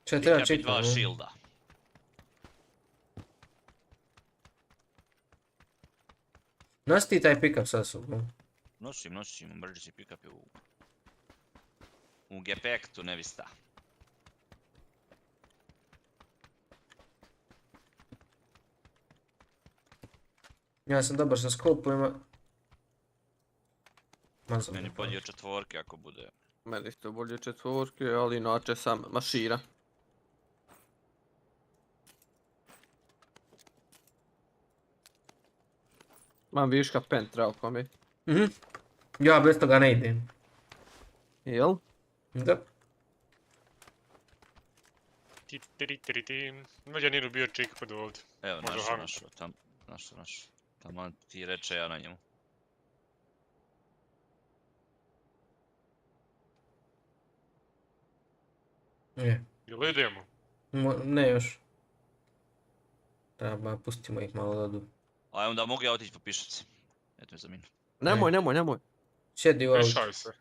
Če treba Pick-up i čekati? 2 shielda. Nosi ti taj pick-up sa sobom? Nosim, emergency pick-up je u gepektu, nevista. Ja sam dobar sa skopovima. Meni bolje od četvorke ako bude. Meni isto bolje četvorke, ali inače sam mašina. Mam viška pen, treba ko mi. Ja bez toga ne idem. Jel? Da. Međa Nyno bio cheekpad ovdje. Evo, našo. Tamo ti reče ja na njemu. Je. Jel idemo? Ne još. Treba, pustimo ih malo da odu. A onda mogu ja otići po pišaci. Eto mi za minu. Nemoj. Sjedi u auto. Pišaj se.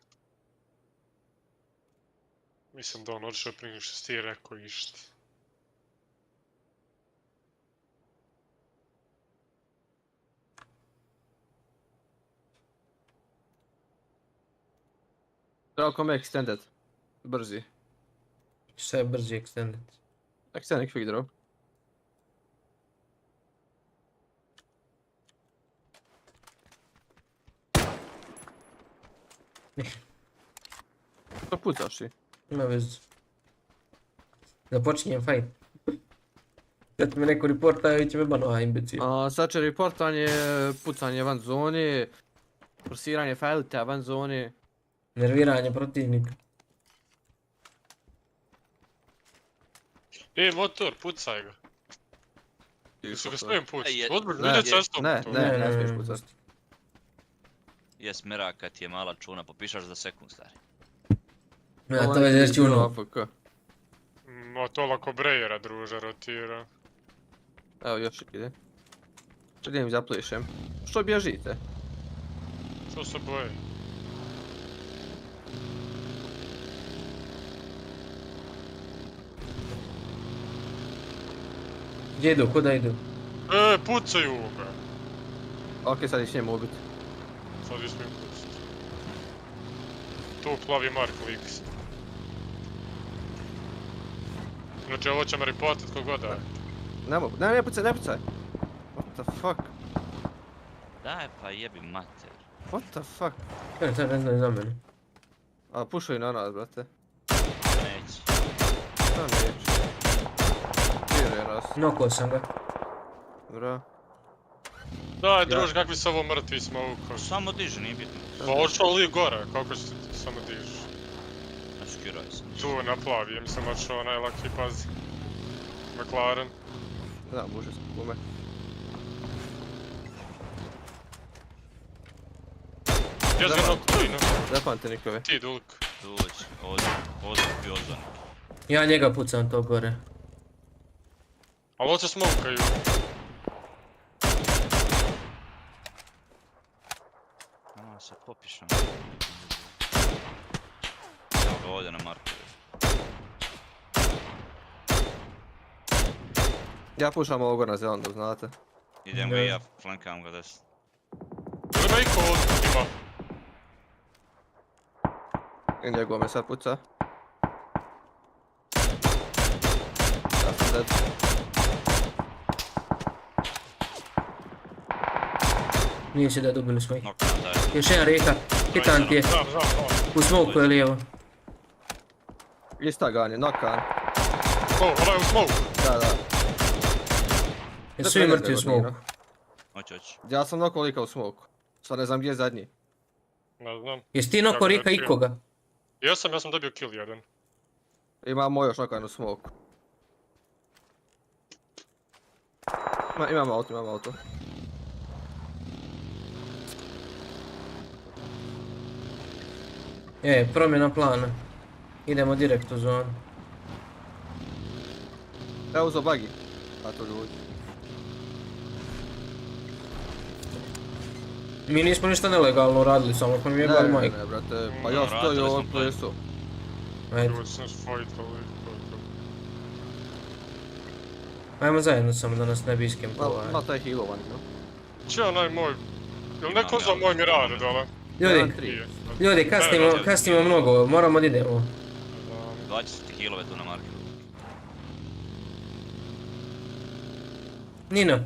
Mislim da on odšao prije nego što si ti rekao išta. Treba kome extended. Brzi. Šta je brzi extended? Extended quick draw. Što pucaš ti? Ima vezu. Da počinjem fight. Kad me neko reporta, će me banova imbecil. Sad će reportanje, pucanje van zone, forsiranje fighta van zone. Nerviranje protivnika. Motor, pucaj ga. Su ga smijem pucati? Odmah, Ne, ide cestom. ne smiješ pucati. Jes, Mira, kad ti je mala čuna, popišaš za sekund, stari. Ja, to je čuno. Ma to lako brejera, druže, rotira. Evo, još ide. Što idem zaplišem. Što bježite? Što se boje? Gdje idu, kuda idu? Pucaju ga. Ok, sad ih njemu ubiti. Sad ih smijem pucati. Tu plavi Mark Liks. Znači ovo će me reportat kogod daje. Ne pucaj, ne pucaj. What the fuck? Daj pa jebi mater. What the fuck? Sad ne znam za mene. Pušaju na nas, brate. Neće. Šta neće? Vjeruje nas. Nokao sam ga. Bra. Daj druž, kakvi su ovo mrtvi smoke. Samo diži, nije bitno. Pa odšao li gore, kako se samo diži? Skiraj sam. Tu na plavi, ja mislim odšao najlaki, pazi. McLaren. Da, može se kume. Gdje se noktuj, no? Zapamte nikove. Ti, Dulk. Dođi, ozon, bio ozon. Ja njega pucam to gore. Ali ovo se smokaju. Se popišem. Evo ga ovdje na marku. Ja pušam ovo gore na zelom, da znate. Idem ga i ja, flankam ga desno. Ili me iko ovdje ima? I njegov me sad puca. Ja sam dead. Nije se da dobili smo ih. Nokam, daj. Još jedan Riha, hitan ti je. U smoku je lijevo. Istagan je, nokan. Ovaj u smoke. Da. Jesu svi mrtvi u smoku. Hoć. Ja sam nokao lika u smoku. Sad ne znam gdje je zadnji. Ne znam. Jesi ti nokao Rika ikoga? Ja sam dobio kill jedan. Imamo još nokan u smoku. Imamo auto. Promjena plana. Idemo direkt u zonu. Evo uzo buggy. A to ljudi. Mi nismo ništa nelegalno radili, samo smo mi jebali majku. Ne, brate, pa ja stoju ovog plesu. Ajde. Ajmo zajedno samo da nas ne bi iskempovali. Ma taj healovan, no? Če onaj moj... Jel neko uzao moj Mirage dole? Ljudi, kasnimo mnogo, moramo da idemo. Daći ti healove tu na markeru. Nyno,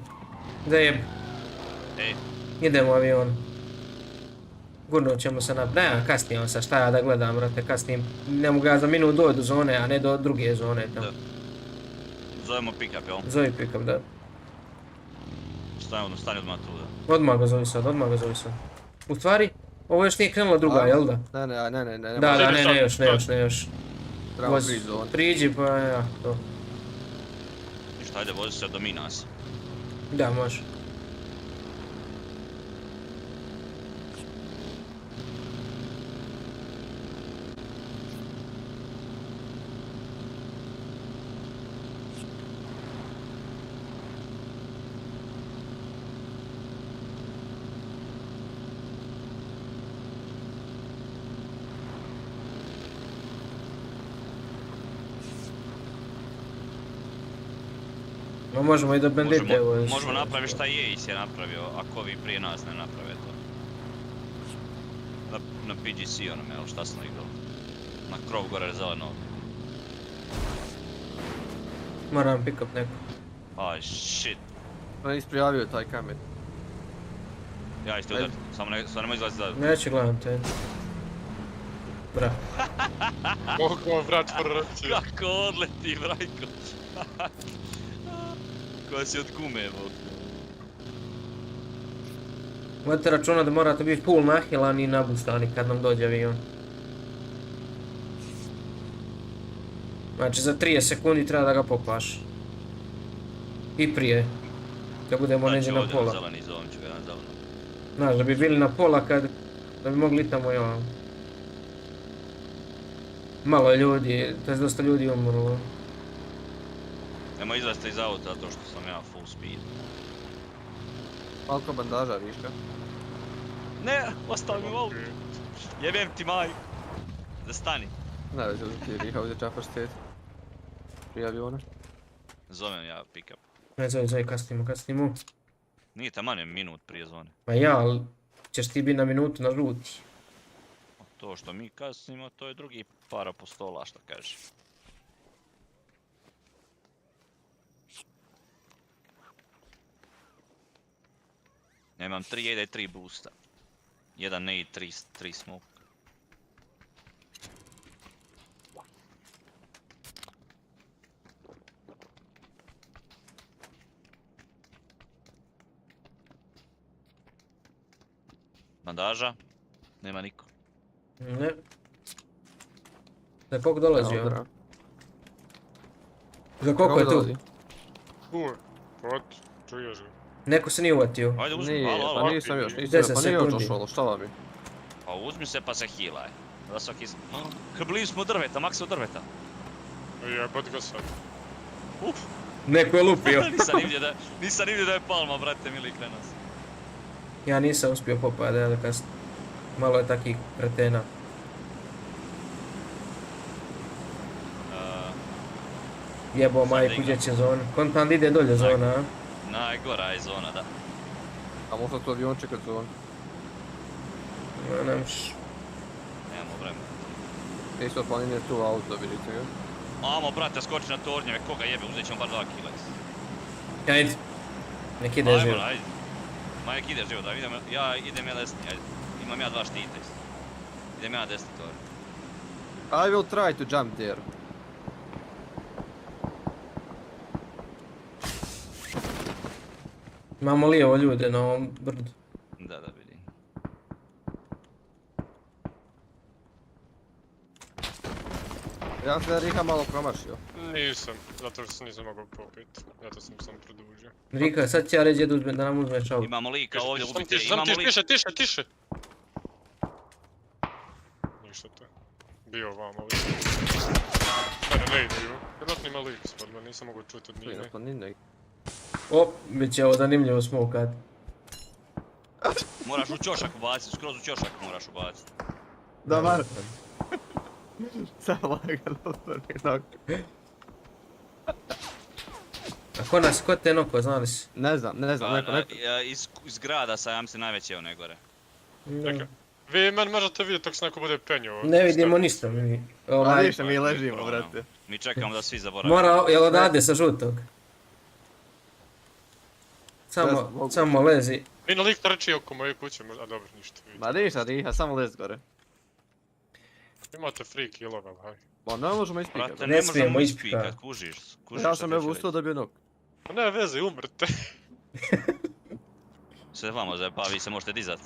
da jeb. Idemo u avion. Gurnut ćemo se na... Ne, kasnijemo se, šta ja da gledam, brate, kasnijem. Ne mogu ja za minut doći do zone, a ne do druge zone tamo. Zovemo pick-up, jel? Zovi pick-up, da. Stani odmah tu, da. Odmah ga zovi sad. U stvari, ovo još nije krenula druga, jel da? Ne. Da, ne još. Trebamo priđi zone. Priđi, pa ja, to. Ništa, ajde, vozi se do Minas. Da, može. Možemo i do bandite, evo još. Možemo napraviti šta je Ace je napravio, ako ovi prije nas ne naprave to. Na PGS onome, ali šta smo igrali? Na krov gore zeleno. Moram pick up neko. Aj, shit. On je isprijavio taj kamen. Ja isto udar, samo nemoj izlaziti zadnje. Neće gledam te. Bra. Koliko brat vrtio. Kako odleti, Vrajko. Koja si od gume, bok. Vodite računa da morate biti full nahilani i nabustani kad nam dođe avion. Znači za 30 sekundi treba da ga popaš. I prije. Kad budemo neđe na pola. Zeleni zovem ću ga jedan zeleno. Znaš, da bi bili na pola kad... Da bi mogli tamo i ovo. Malo je ljudi, to je dosta ljudi umrlo. Nemo izlazite iz auta zato što sam ja full speed. Malko bandaža, viška. Ne, ostavi mi u auto. Jebem ti majku. Da stani. Ne već da ti Riha ovdje čapaš stet. Prije aviona. Zovem ja pick-up. Ne zove, kasnimo. Nije taman je minut prije zone. Pa ja, ali ćeš ti biti na minutu na žuti. To što mi kasnimo, to je drugi par apostola, što kaže. Ja imam 3 jede i 3 boosta. 1 ne i 3 smoke. Bandaža? Nema niko. Ne. Za koliko dolazi ovo? Za koliko je tu? Neko se nije uvatio. Ajde uzmi, Nije, alo, pa alo. nisam još, 10 pa nije još sekundi. došlo, šta vam je? Pa uzmi se pa se healaj. Da svaki... Blizu smo drveta, maksa od drveta. Jebot ga sad. Uf! Neko je lupio. Nisam vidio da je palma, brate, mili krenas. Ja nisam uspio popati, da kasno. Malo je takih kretena. Jebo majku, gdje će zona? Kontant ide dolje zona, a? Najgora je zona, da. A možda tu avion čekat zonu? Nemaš. Nemamo vremena. Isto planine tu auto, vidite ga. Amo, brate, skoči na tornjeve, koga jebe, uzet ćemo bar 2 kila. Ajde. Nek ide život. Ajde. Ma nek ide život, ja idem ja desni, ajde. Imam ja 2 štita isto. Idem ja desni tornje. I will try to jump there. Imamo lijevo ljude na ovom brdu. Da, vidim. Ja sam Riha malo promašio. Nisam, zato što se nisam mogao popit. Zato sam sam produžio. Rika, sad će ja reći da nam uzmeš auto. Imamo lika ovdje, ubite, Sam imamo lika. tiše. Ništa to. Bio vamo lik. Ne idu. Vjerojatno ima lik spod me, nisam mogao čuti od njih. O, bit će ovo zanimljivo smokat. Moraš u ćošak ubaciti, skroz u ćošak moraš ubaciti. Dobar. Samo lagano prvi nok. A ko te noko, znali si? Ne znam, neko. Iz grada sam, ja mislim, najveći evo ne gore. Čekaj, vi meni možete vidjeti ako se neko bude penio. Ne vidimo ništa mi. A ništa, mi ležimo, brate. Mi čekamo da svi zaboravimo. Mora, jel odade sa žutog? Samo lezi. I na lik trči oko moje kuće, a dobro, ništa. Ma ništa, Riha, samo lez gore. Imate free killove, ali haj. Ma ne možemo ispikat. Brate, ne možemo ispikat, kužiš. Ja sam evo ustao da bi nok. Pa ne veze, umrte. Sve vamo pa vi se možete dizat.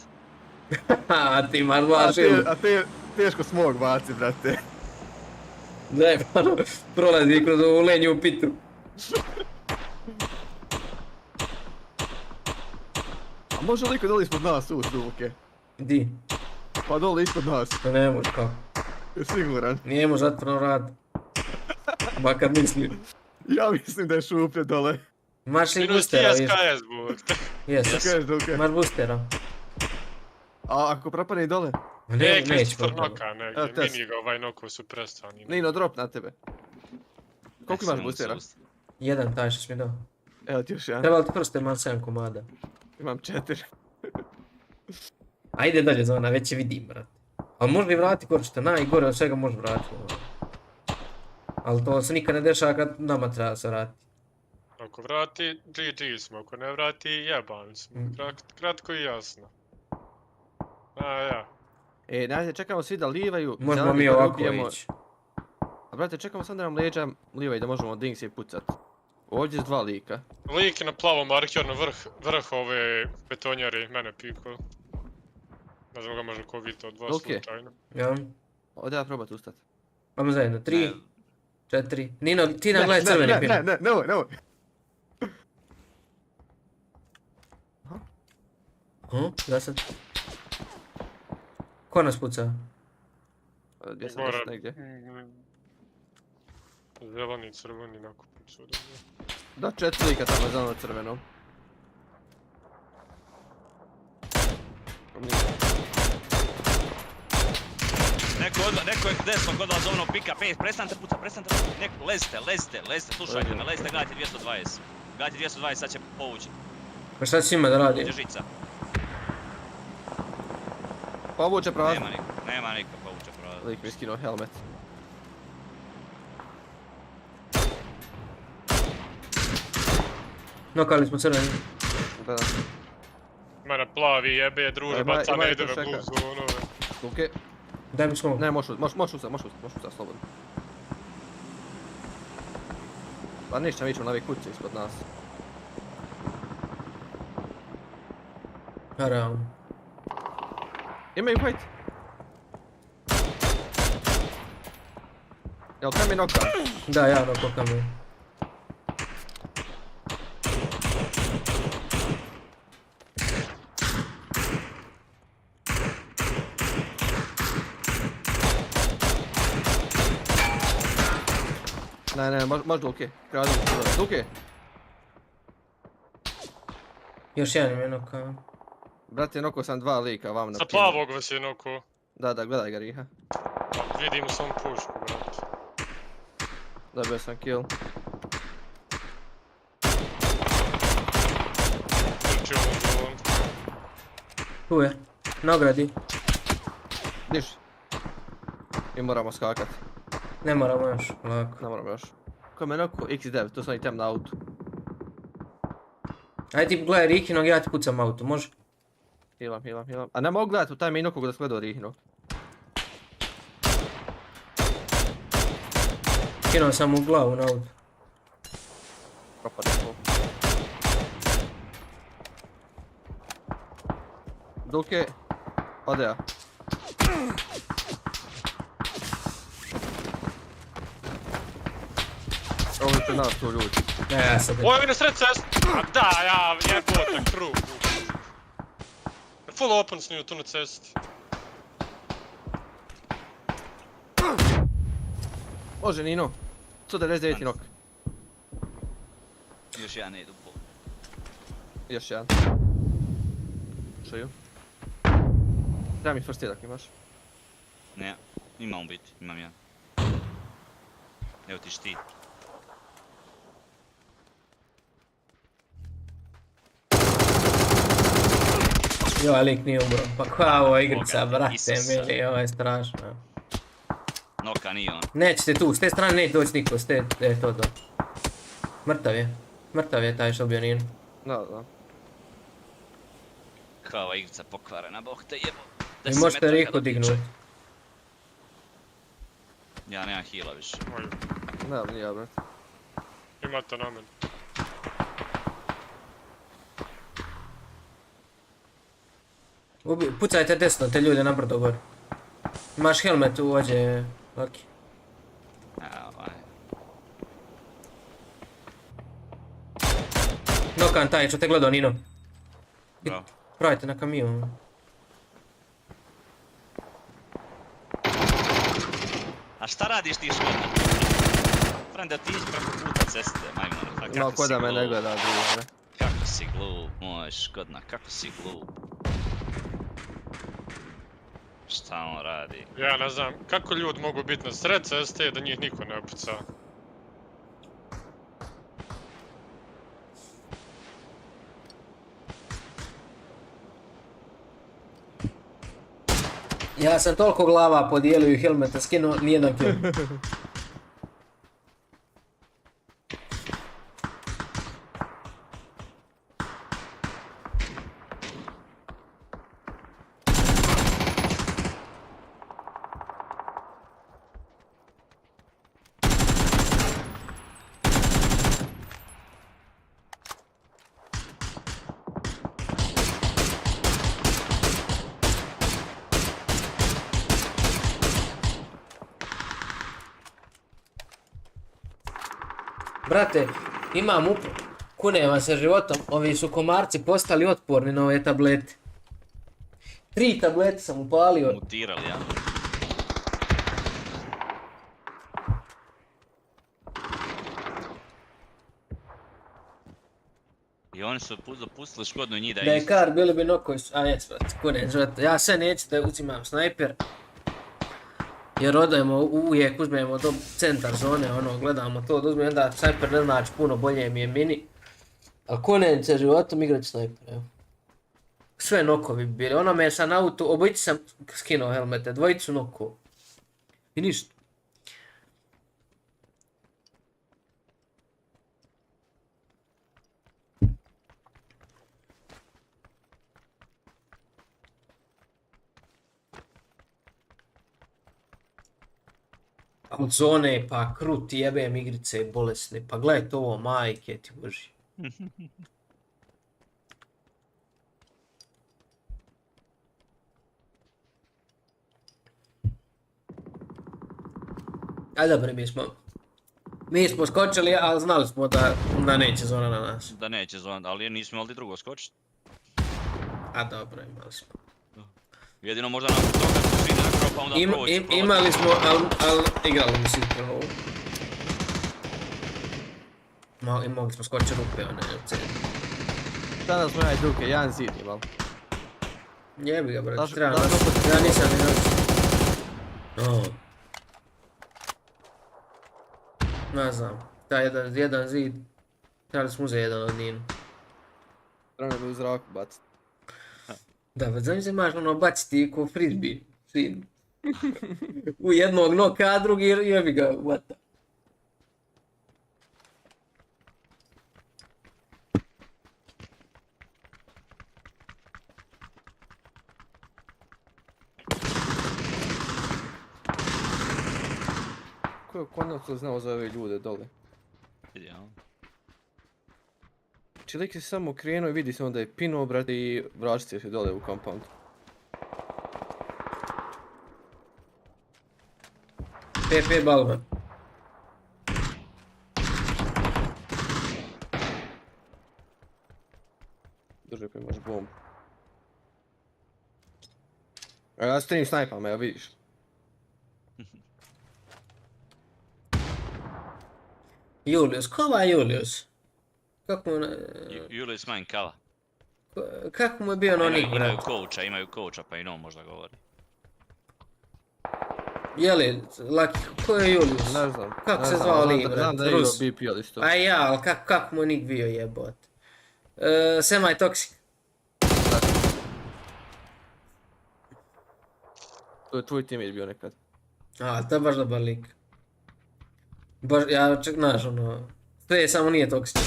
A ti marvašil. A ti teško smog baci, brate. Daj, prolazi kroz ovu lenju u pitu. A može li iko doli ispod nas u duke? Di? Pa doli ispod nas. Pa ne može kako. Je siguran? Nije mu zatvorno rad. Makar mislim. Ja mislim da je šuplje dole. Maš li boostera? SKS, bog. Jes, maš boostera. A ako propane i dole? Neće propane. Noka negdje, mini ga ovaj noko su prestani. Nino, drop na tebe. Koliko imaš boostera? 1, taj što si mi dao. Evo ti još jedan. Treba li ti prste, imam 7 komada. Imam 4. Ajde dalje zona, već je vidim, brat. Ali možeš li vratiti korčita, najgore od svega možeš vratiti. Ali to se nikad ne dešava kad nama treba se vratiti. Ako vrati, GG smo, ako ne vrati, jeban smo. Kratko i jasno. A ja. Najde, čekamo svi da livaju. Možemo mi ovako ići. A brate, čekamo sam da nam leđa livaju da možemo Dings i pucat. Ovdje s 2 lika. Lik na plavom marker na vrh ove betonjari, mene pikao. Ne znam ga može ko vidite od vas slučajno. Ja. Ovdje ja probat ustat. Vamo zajedno, 3, 4. Nino, ti nam gledaj crveni pin. Ne. Da sad. Ko nas puca? Gdje sam došao negdje? Zeleni, crveni, nakupicu. Da, 4 lika tamo zeleno crvenom. Neko je desno kod vas zovno pika 5, prestanite puca, neko, lezite, slušajte me, lezite, gledajte 220. Gledajte 220, sad će povući. Pa šta će ima da radi? Žica. Povuče pravac. Nema niko povuče pravac. Lik mi skinuo helmet. Nokali smo crveni. Da. Mene plavi jebe, druže, baca me ide na blue zonu. Okej. Daj mi smoke. Ne, možeš ustat, slobodno. Pa ništa, mi ćemo na ove kuće ispod nas. Pa realno. Imaju fight. Jel kam je noka? Da, ja nokokam je. Ne, može Duke. Kradim Duke. Još jedan je nokao. Brate, noko sam 2 lika vam na Sa plavog vas je noko. Da, gledaj ga Riha. Vidimo sam pušku, brate. Dobio sam kill. Trčio mu zon. Tu je, na ogradi. Diš. I moramo skakat. Ne moramo još, lako. Ne moramo još. Ko me noko? X9, tu sam i tem na autu. Ajde ti gledaj Rihinog, ja ti pucam auto, može? Hilam. A ne mogu gledat u taj minokog da skledao Rihinog. Kinuo sam u glavu na auto. Propade to. Duke. Ode ja. Ovo je pred nas tu ljudi. Ne, ja sad... Ovo je mi na sred cest! A da, ja jebote, krug. Full open sniju tu na cesti. Može Nino. 199 nok. Još jedan ne idu po. Još jedan. Šaju. Treba mi first aid ako imaš. Ne, imam biti, imam ja. Evo ti štit. Joj, lik nije umro. Pa koja ovo igrica, brate mili, ovo je strašno. Noka nije on. Nećete tu, s te strane neće doći niko, s te, to. Mrtav je taj što bio Nino. Da. Kao ova igrica pokvarena, boh te jebo. I možete Rihu dignut. Ja nemam heala više. Ne, nije ja, brate. Imate na meni. Pucajte desno, te ljude na brdo gore. Imaš helmet u ođe, Lucky. Nokan taj što te gledao, Nino. Bravo. Pravite na kamionu. A šta radiš ti škodno? Frende, ti ići preko puta ceste, majmone. No, ko da me ne gleda, druže. Kako si glup, moj škodna, kako si glup. Šta on radi? Ja ne znam, kako ljudi mogu biti na sred ceste da njih niko ne puca? Ja sam toliko glava podijelio i helmeta skinuo, nijedan kill. Brate, imam kuneva se životom, ovi su komarci postali otporni na ove tablete. 3 tablete sam upalio. Mutirali, ja. I oni su dopustili škodnu njih da Da je kar, bili bi nokovi su, a nec, brate, kunen život. Ja sve neću da uzimam snajper. Jer odajemo uvijek, uzmemo do centar zone, ono, gledamo to, da uzmem, onda snajper ne znači puno bolje mi je mini. A kunen se životom igrat snajper, evo. Sve nokovi bi bili, ono me sam auto, obojici sam skinuo helmete, dvojicu nokov. I ništa. Od zone, pa kruti jebem igrice bolesne, pa gledajte ovo, majke ti boži. A dobro, mi smo skočili, ali znali smo da neće zona na nas. Da neće zona, ali nismo imali drugo skočiti. A dobro, imali smo. Jedino možda nakon toga smo svi nakon pa onda proći. Imali smo, ali igrali mi svi prvo. Mogli smo skočiti rupe, one u cenu. Danas smo ja i Duke, jedan zid imam. Jebi ga, brate, treba nas. Ja nisam ni noći. Ne znam, taj jedan zid. Trebali smo uzeti jedan od Nyno. Treba bi u zraku baciti. Da, pa znam se imaš ono baciti ko frisbee, sin. U jednog noka, a drugi jebi ga, vata. Ko je konačno znao za ove ljude dole? Vidi, ja. Lik se samo krenuo i vidi se onda je pinuo, brate, i vraćate se dole u compound. PP balvan. Drži pa imaš bombu. A ja stream snajpam, evo vidiš. Julius, ko ovaj Julius? Kako mu... Julius Mine Kava. Kako mu je bio ono nick, brate? Imaju coacha, pa i no možda govori. Jeli, Lucky, ko je Julius? Ne znam. Kako se zvao lik, brate? Znam da je igrao BP ali što. A ja, ali kako mu je nick bio jebot? Semi-toxic. To je tvoj teammate bio nekad. A, to je baš dobar lik. Baš, ja čak, znaš, ono... Sve samo nije toksičan.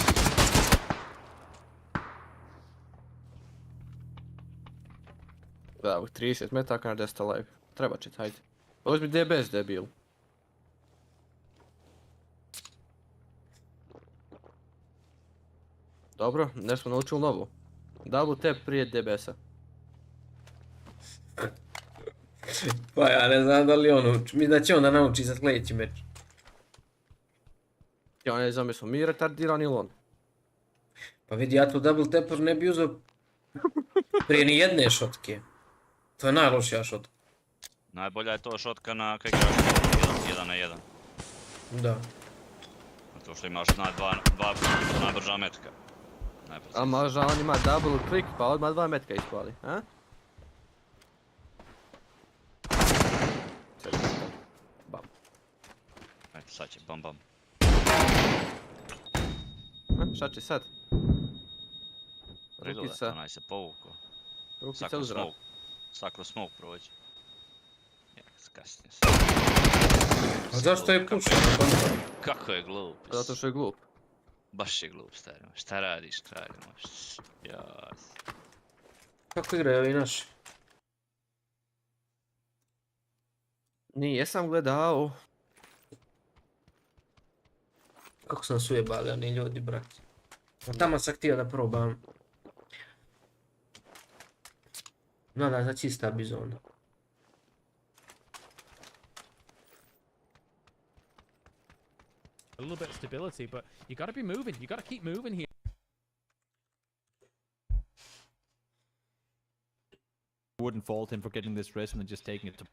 Da, 30 metaka na 10 live. Treba će, hajde. Uzmi DBS, debil. Dobro, nešto naučili novo. Double tap prije DBS-a. Pa ja ne znam da li on uči, da će on da nauči za sljedeći meč. Ja ne znam jesmo mi retardirani ili on. Pa vidi, ja tu double tapper ne bi uzeo prije ni jedne šotke. To je najlošija šotka. Najbolja je to šotka na kaj igraš 1 na 1. Da. To što imaš dva najbrža metka. A možda on ima double click pa odmah 2 metka ispali, a? Bam. Eto sad će, bam bam. Šta će sad? Pregledat, onaj se povukao. Rukica u zrak. Sad kroz smoke prođe. Kasnije se. A zašto je pušao? Kako je glup? Zato što je glup. Baš je glup, stari. Šta radiš, kralj? Jas. Kako igraju ovi naši? Nije sam gledao. Kako sam nas ujebali oni ljudi, brate. Tamo sam htio da probam. Nadam za čista bizona. a little bit of stability, but you got to be moving. You got to keep moving here. Wouldn't fault him for getting this risk and just taking it to.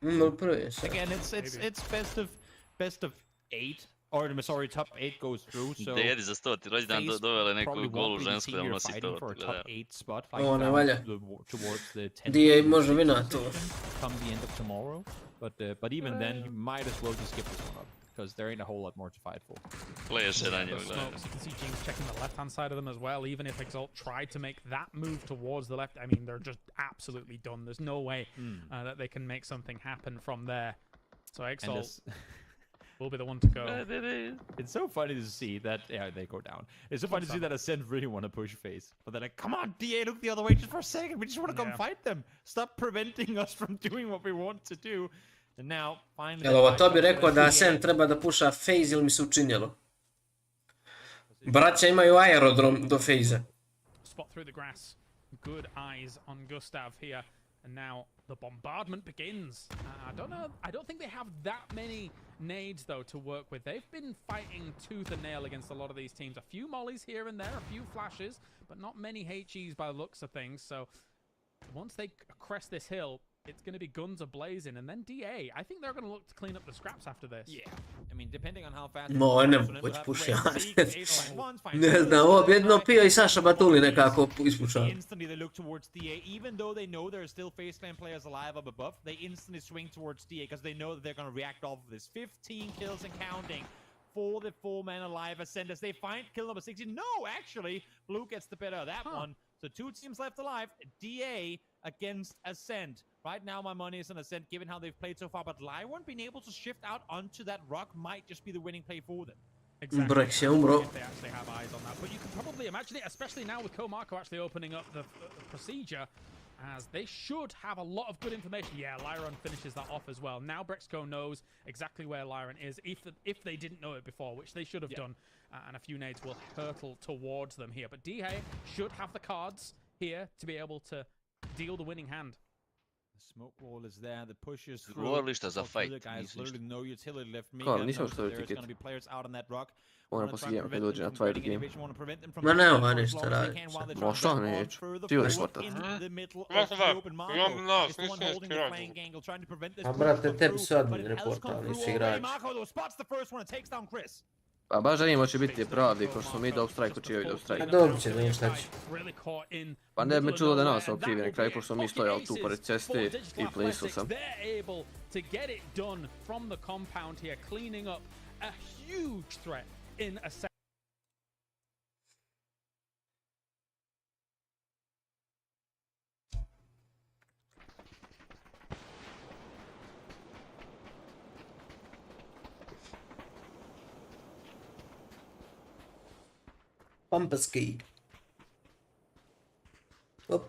Again, it's best of 8. Or sorry, top 8 goes through. So Dejedi za 100. rođendan dovele neku golu žensku da nosi to. For a top 8 spot. Ovo ne valja. Towards the 10. DA može vina to. Come the end of tomorrow, but even then, you might as well just skip this one up because there ain't a whole lot more to fight for. Pleše na njemu. You can see Jinx checking the left-hand side of them as well. Even if Exalt tried to make that move towards the left, I mean, they're just absolutely done. There's no way that they can make something happen from there. So Exalt will be the one to go. It's so funny to see that, yeah, they go down. It's so funny to see that Ascent really want to push face. But they're like, come on, DA, look the other way just for a second. We just want to come fight them. Stop preventing us from doing what we want to do. And now, finally... Jel ovo, to bi rekao da Ascent treba da puša FaZe ili mi se učinjelo? Braća imaju aerodrom do FaZe. Spot through the grass. Good eyes on Gustav here. And now the bombardment begins. I don't think they have that many nades, though, to work with. They've been fighting tooth and nail against a lot of these teams. A few mollies here and there, a few flashes, but not many HEs by the looks of things. So once they crest this hill, it's going to be guns a-blazing. And then DA, I think they're going to look to clean up the scraps after this. Yeah. I mean, depending on how fast... No, ne mogu puši. Ne znam, ovo bi jedno pio I Saša Batuli nekako ispušao. Instantly they look towards DA, even though they know there are still FaZe Clan players alive up above, they instantly swing towards DA because they know that they're going to react off of this. 15 kills and counting for the 4-man alive Ascent as they find kill number 16. No, actually, Blue gets the better of that one. So 2 teams left alive. DA against Ascent. Right now, my money is on Ascent, given how they've played so far. But Lyron being able to shift out onto that rock might just be the winning play for them. Exactly. If they actually have eyes on that. But you can probably imagine it, especially now with Komarko actually opening up the procedure, as they should have a lot of good information. Yeah, Lyron finishes that off as well. Now Brexco knows exactly where Lyron is, if they didn't know it before, which they should have done. And a few nades will hurtle towards them here. But DA should have the cards here to be able to deal the winning hand. The smoke wall is there, the push is through. Govorilišta za fight. No utility left. Kao, nisam što je There's going to be players out on that rock. Moram posljednjem kad dođe na tvoj game. Ma nema ništa radi. Možda neću. Ti joj športat. A brate, tebi su admin reportal, nisi igrač. Pa baš želim hoće biti pravdi, ko što smo mi da strajku čiji da strajku. A dobit će, ne šta će. Pa ne bi me čulo da nas okrivi na kraju, pošto smo mi stojali tu pored ceste I plinsao sam. Pampaski. Op.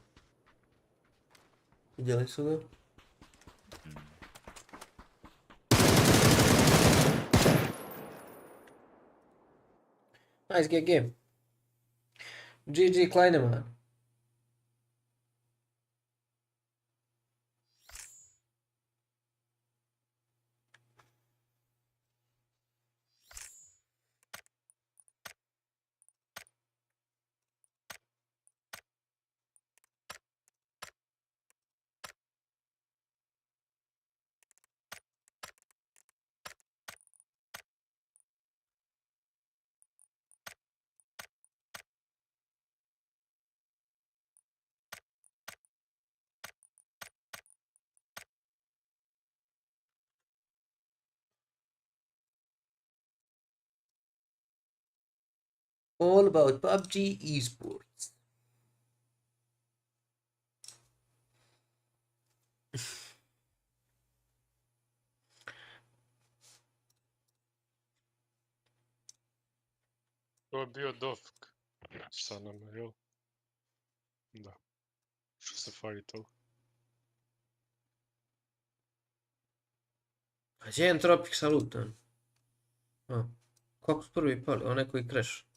Vidjeli su ga? Nice GG. GG Kleineman. All about PUBG eSports. To je bio dofk sa nama, jel? Da. Što se fajtalo. A gdje je Entropik sa lutom? Kako su prvi pali? Onaj koji crash.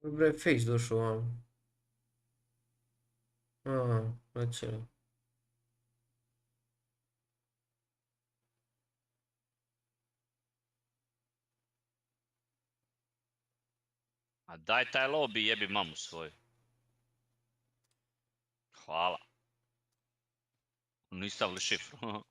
Bre, Face došao vam. Aha, neće. A daj taj lobby, jebi mamu svoju. Hvala. Nisi stavili šifru.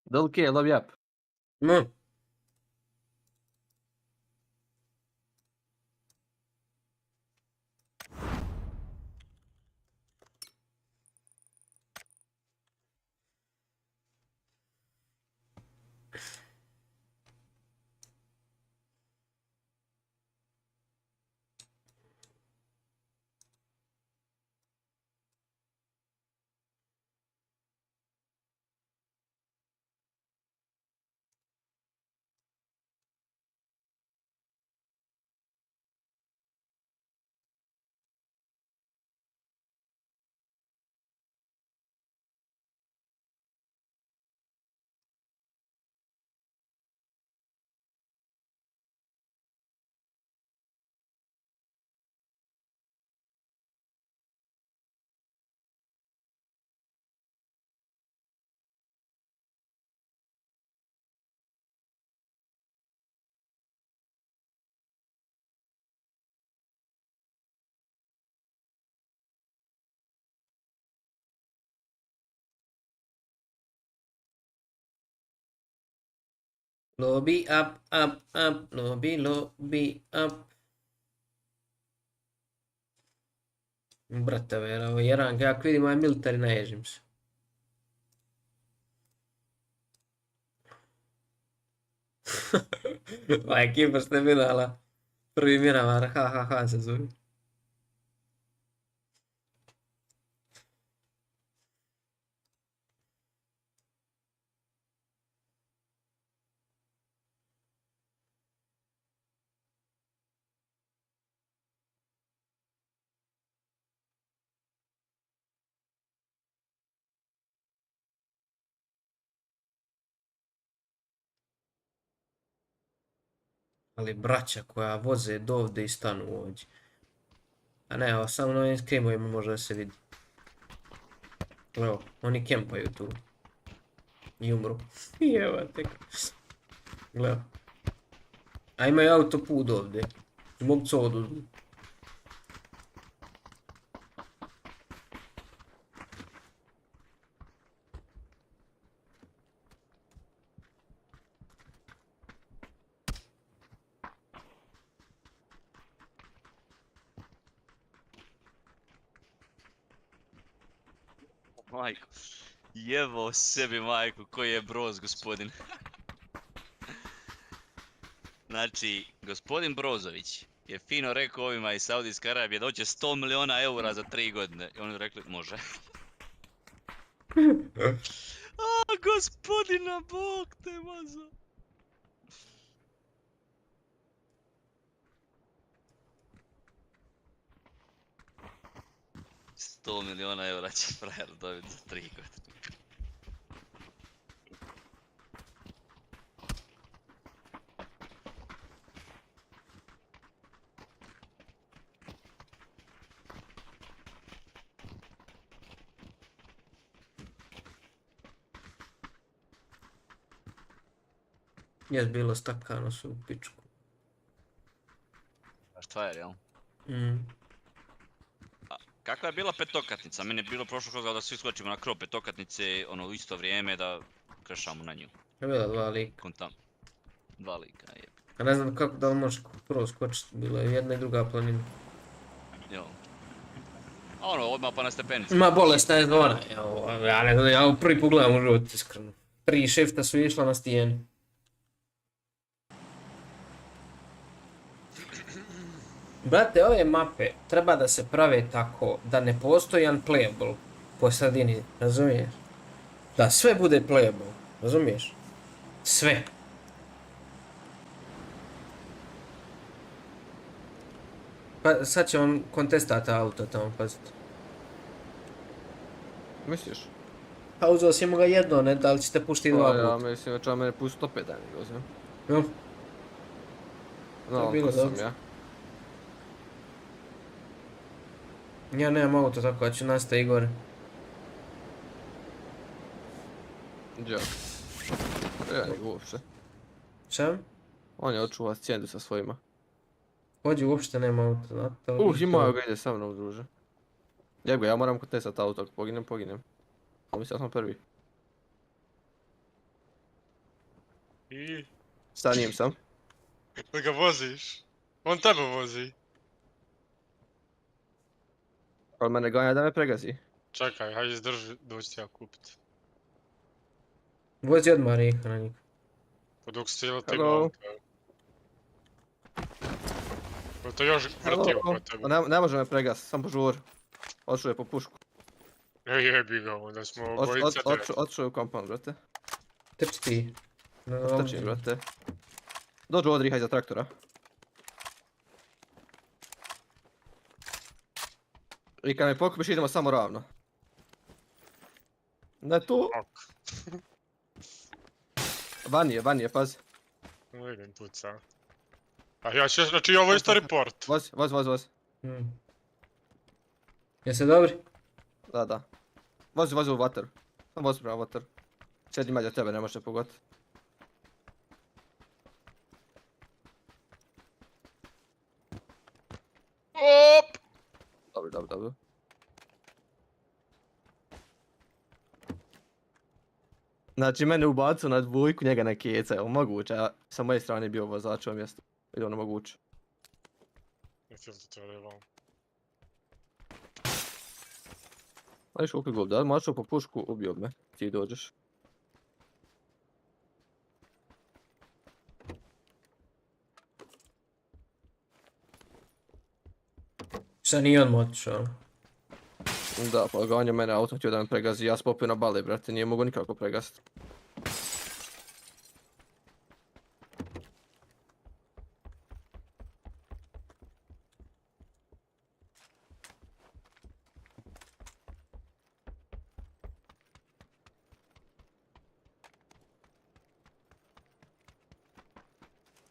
Dolke, lobby up. No. Lobby up, up, up, lobby up. Brate, vera, ovo je rank, jak vidim ovaj military, naježim se. Ova ekipa ste vidjela. Prvi Miramar, ha ha ha se zove. Ali braća koja voze do ovdje i stanu ovdje. A ne, evo, samo na ovim skrimovima može da se vidi. Evo, oni kempaju tu. I umru. Evo tek. Gledaj. A imaju autoput ovdje. Zbog codu. Majko. Jevo sebi majku, koji je Broz, gospodin. Znači, gospodin Brozović je fino rekao ovima iz Saudijske Arabije da hoće 100 miliona eura za 3 godine. I oni su rekli, može. A, gospodina, Bog te mazo. $100 miliona eura će frajer dobiti za 3 godine. Jes bilo stakano su u pičku. Stvar, jel? Mm. Kakva je bila petokatnica? Meni je bilo prošlo kroz da svi skočimo na krov petokatnice, ono u isto vrijeme da krešamo na nju. Je bila 2 lika. Kontam. 2 lika, jeb. A ne znam kako da li možeš prvo skočiti, bila je jedna i druga planina. Jel. A ono, odmah pa na stepenicu. Ma bolesna je zona, ja ne znam, ja prvi put gledam u život, iskreno. Prije shifta su išla na stijeni. Brate, ove mape treba da se prave tako da ne postoji unplayable po sredini, razumiješ? Da sve bude playable, razumiješ? Sve. Pa sad će vam kontestata auto tamo, pazite. Misliš? Pa uzeo si mu ga jedno, ne, da li ćete pušti dva puta? Ja mislim da će vam mene pustiti opet da ne gozim. Jel? No, ko sam ja. Ja nemam auto tako, ja ću nastavi gore. Gdje? Ja nego uopšte. Šta? On je očuva scijendu sa svojima. Ođi uopšte nema auto, znate? Imao ga ide sa mnom, druže. Jeb ga, ja moram kontestat auto, ako poginem. A mislim da sam prvi. I? Sa njim sam. Da ga voziš? On tebe vozi. Ali mene ganja da me pregazi. Čekaj, hajde izdrži, doći ti ja kupit. Vozi odmah Riha na njih. Pa dok si cijelo tebe auto. To još vrtio kod tebe. Ne može me pregas, sam požur. Odšao je po pušku. Jebi ga, onda smo obojica te. Odšao je u compound, brate. Trči ti. Trči, brate. Dođu od Riha iza traktora. I kad me pokupiš idemo samo ravno. Ne tu. Van je, pazi. Vidim puca. A ja ću, znači ovo je isto report. Vozi. Jeste dobri? Da. Vozi u vater. Sam vozi prema vater. Sjedi mađa tebe, ne možeš pogoditi. Op! Dobro. Znači mene ubacu na dvojku, njega na keca, evo moguće, a sa moje strane bio vozač ovo mjesto. Ili ono moguće. Mislim da to je vam. Znaš koliko je gol, da mačo po pušku ubio me, ti dođeš. Šta nije on otišao? Da, pa ga on je mene auto htio da me pregazi, ja spopio na bale, brate, nije mogo nikako pregaziti.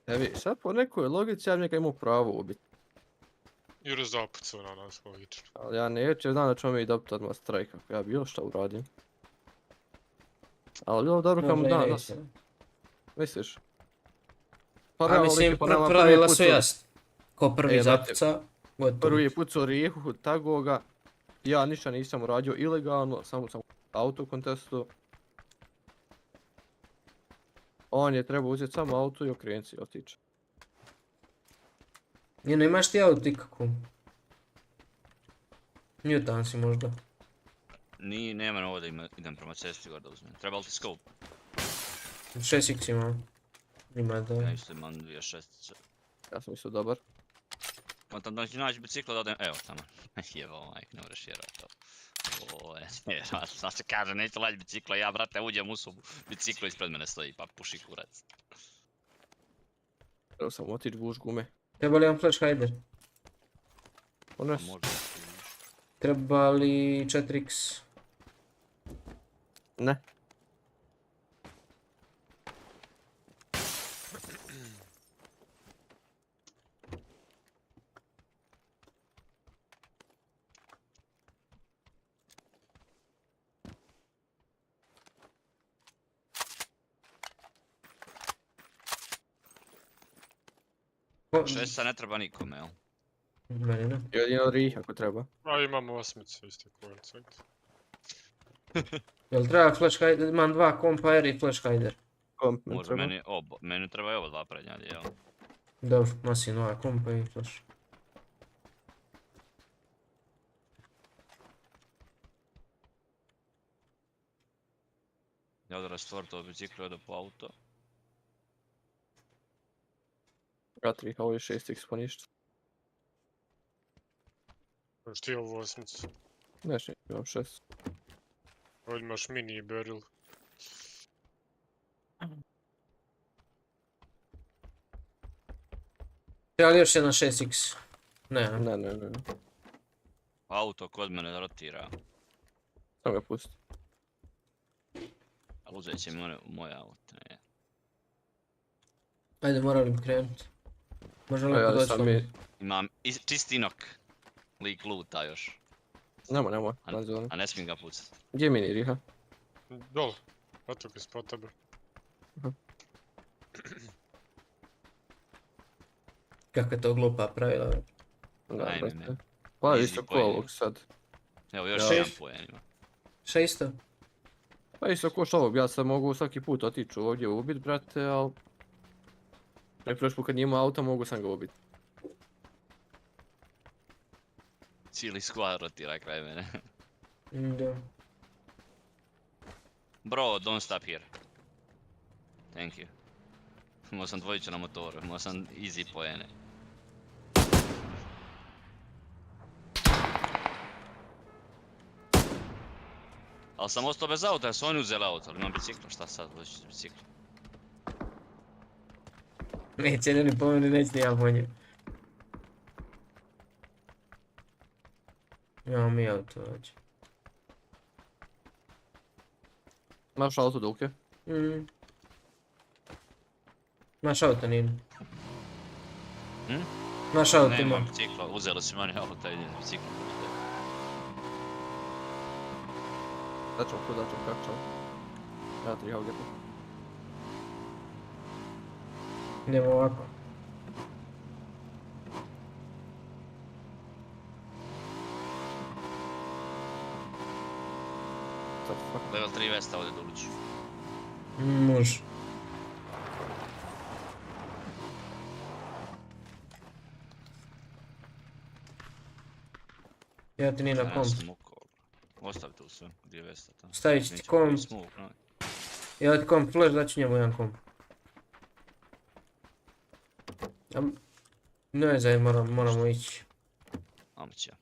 Evi, sad po nekoj logici ja bi njega imao pravo ubiti. Jure zapucao na nas logično. Ali ja neću, znam da ćemo mi dobiti odmah strajk ako ja bilo šta uradim. Ali bilo dobro kao mu da nas. Misliš? Pa mislim, pravila su jasne. Ko prvi zapuca, gotovo. Prvi je pucao Rihu, tago ga. Ja ništa nisam uradio ilegalno, samo sam u auto kontestu. On je trebao uzeti samo auto i okrenuti se i otići. Nyno, imaš ti auto ikakvu? Mutan si možda. Nema ovo da idem prema cesti gore da uzmem. Treba li ti scope? 6x imam. Ima da. Ja isto imam 2.6. Ja sam isto dobar. Kontam da ću naći bicikla da odem, evo tamo. Jevo majk, ne moraš vjerovat to. Ovo je vjerovat, šta se kaže, neću laći bicikla, ja brate uđem u sobu, biciklo ispred mene stoji pa puši kurac. Treba sam otići vuš gume. Treba li vam flash hider? Pones. Treba li 4x? Ne. Šesta ne treba nikome, jel? Meni ne. Jedino Riha ako treba. A imamo osmicu isto kurac. Jel treba flash hider? Imam 2 kompa R i flash hider. Komp mi Može treba. meni treba i ovo 2 prednja, jel? Dobro, nosim 2 kompa i flash. Ja da rastvor to biciklo jedu po auto. Brat Riha, ovo je 6x po ništa. Možeš ti ovu osmicu. Neš, imam 6. Ovdje imaš mini i barrel. Treba li još jedan 6x? Ne. Ne. Auto kod mene rotira. Samo ga pusti. Ali uzet će mi moj auto, ne. Ajde, morali bi krenut. Može lako doći slobodno. Imam čisti inok. Lik luta još. Nemoj, na zonu. A ne smijem ga pucat. Gdje je mini Riha? Dole. Otok ispod tebe. Kako je to glupa pravila. Ajme. Pa isto ko ovog sad. Evo još jedan pojen ima. Šta isto? Pa isto ko što ovog, ja sad mogu svaki put otići ovdje ubit, brate, al... Nek prošli put kad nije imao auta, mogu sam ga ubit. Cijeli squad rotira kraj mene. Da. Bro, don't stop here. Thank you. Imao sam dvojicu na motoru, imao sam easy pojene. Ali sam ostao bez auta jer su oni uzeli auto, ali imam biciklo, šta sad doći s biciklo? Neće ni po meni, neće ni ja po nju. Imamo mi auto već. Imaš auto Dulke? Imaš auto, Nyno? Hm? Imaš auto, Nemam imam. biciklo, uzeli su mani auto, idem biciklo. Daćemo kako ćemo. Ja ti ovdje. Idemo ovako. Level 3 vesta ovdje doluću. Može. Ja ti nije na komp. Ostavi tu sve, gdje je vesta tamo. Stavit ću ti komp. Ja ti komp flash, daću njemu jedan komp. Ne znam, moramo ići. Amo će.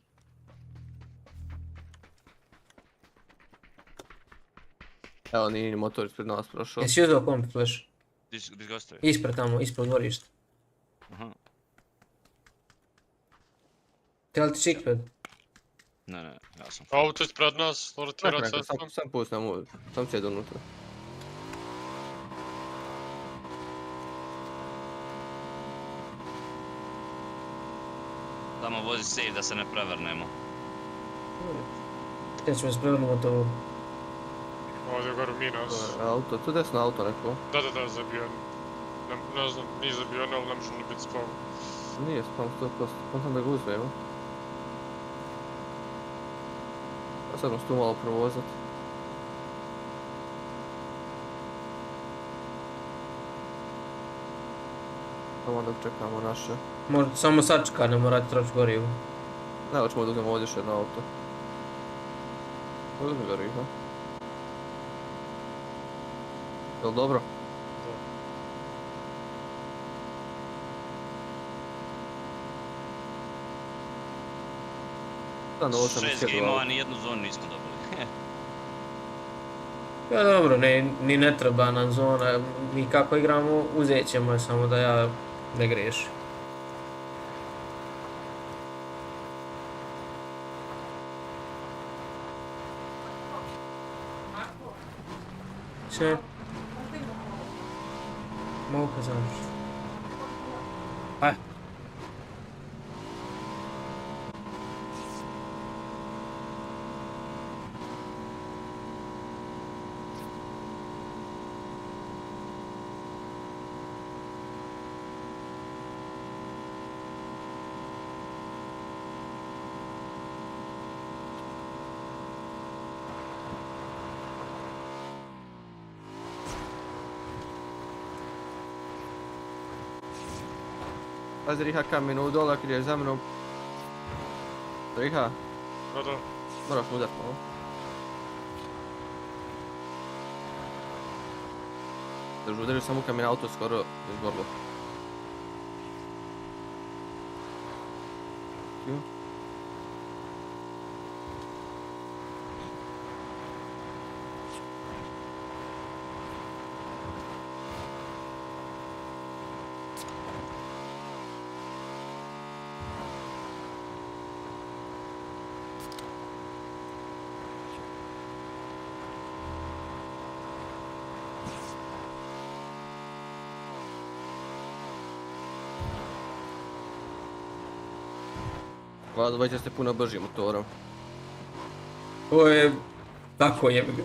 Evo nije motor ispred nas prošao. Jesi uzeo komp flash? Gdje ga ostavi? Ispred tamo, ispred dvorišta. Aha. Treba li ti chickpad? Ne, ja sam... Auto ispred nas, rotira cestom. Sam pustim ovdje, sam sjedu unutra. Tamo vozi safe da se ne prevrnemo. Gdje ćemo se prevrnemo to? Ovdje gore minus. Auto, tu desno auto neko. Da, zabijen. Ne znam, nije zabijen, ali ne možemo biti spawn. Nije spawn 100%, pa sam da ga uzmemo. A sad možeš tu malo provozati. Samo dok čekamo naše. Možda samo sačka, ne morate troći gorivu. Ne, hoćemo da uzmemo ovdje još jedno auto. Uzmi ga Riha. Jel dobro? Da. 6 gameova, ni jednu zonu nismo dobili. Ja dobro, ni ne treba nam zona, mi kako igramo uzet ćemo je, samo da ja ne griješim. Sve. Mogu kad završiti. Aj. Pazi Riha kamenu dole, krije za mnom. Riha, Da. moraš mu udat malo. Udario sam u kamen auto skoro izgorilo. Vas dvojica ste puno brži motorom. Ovo je... Tako jebi ga.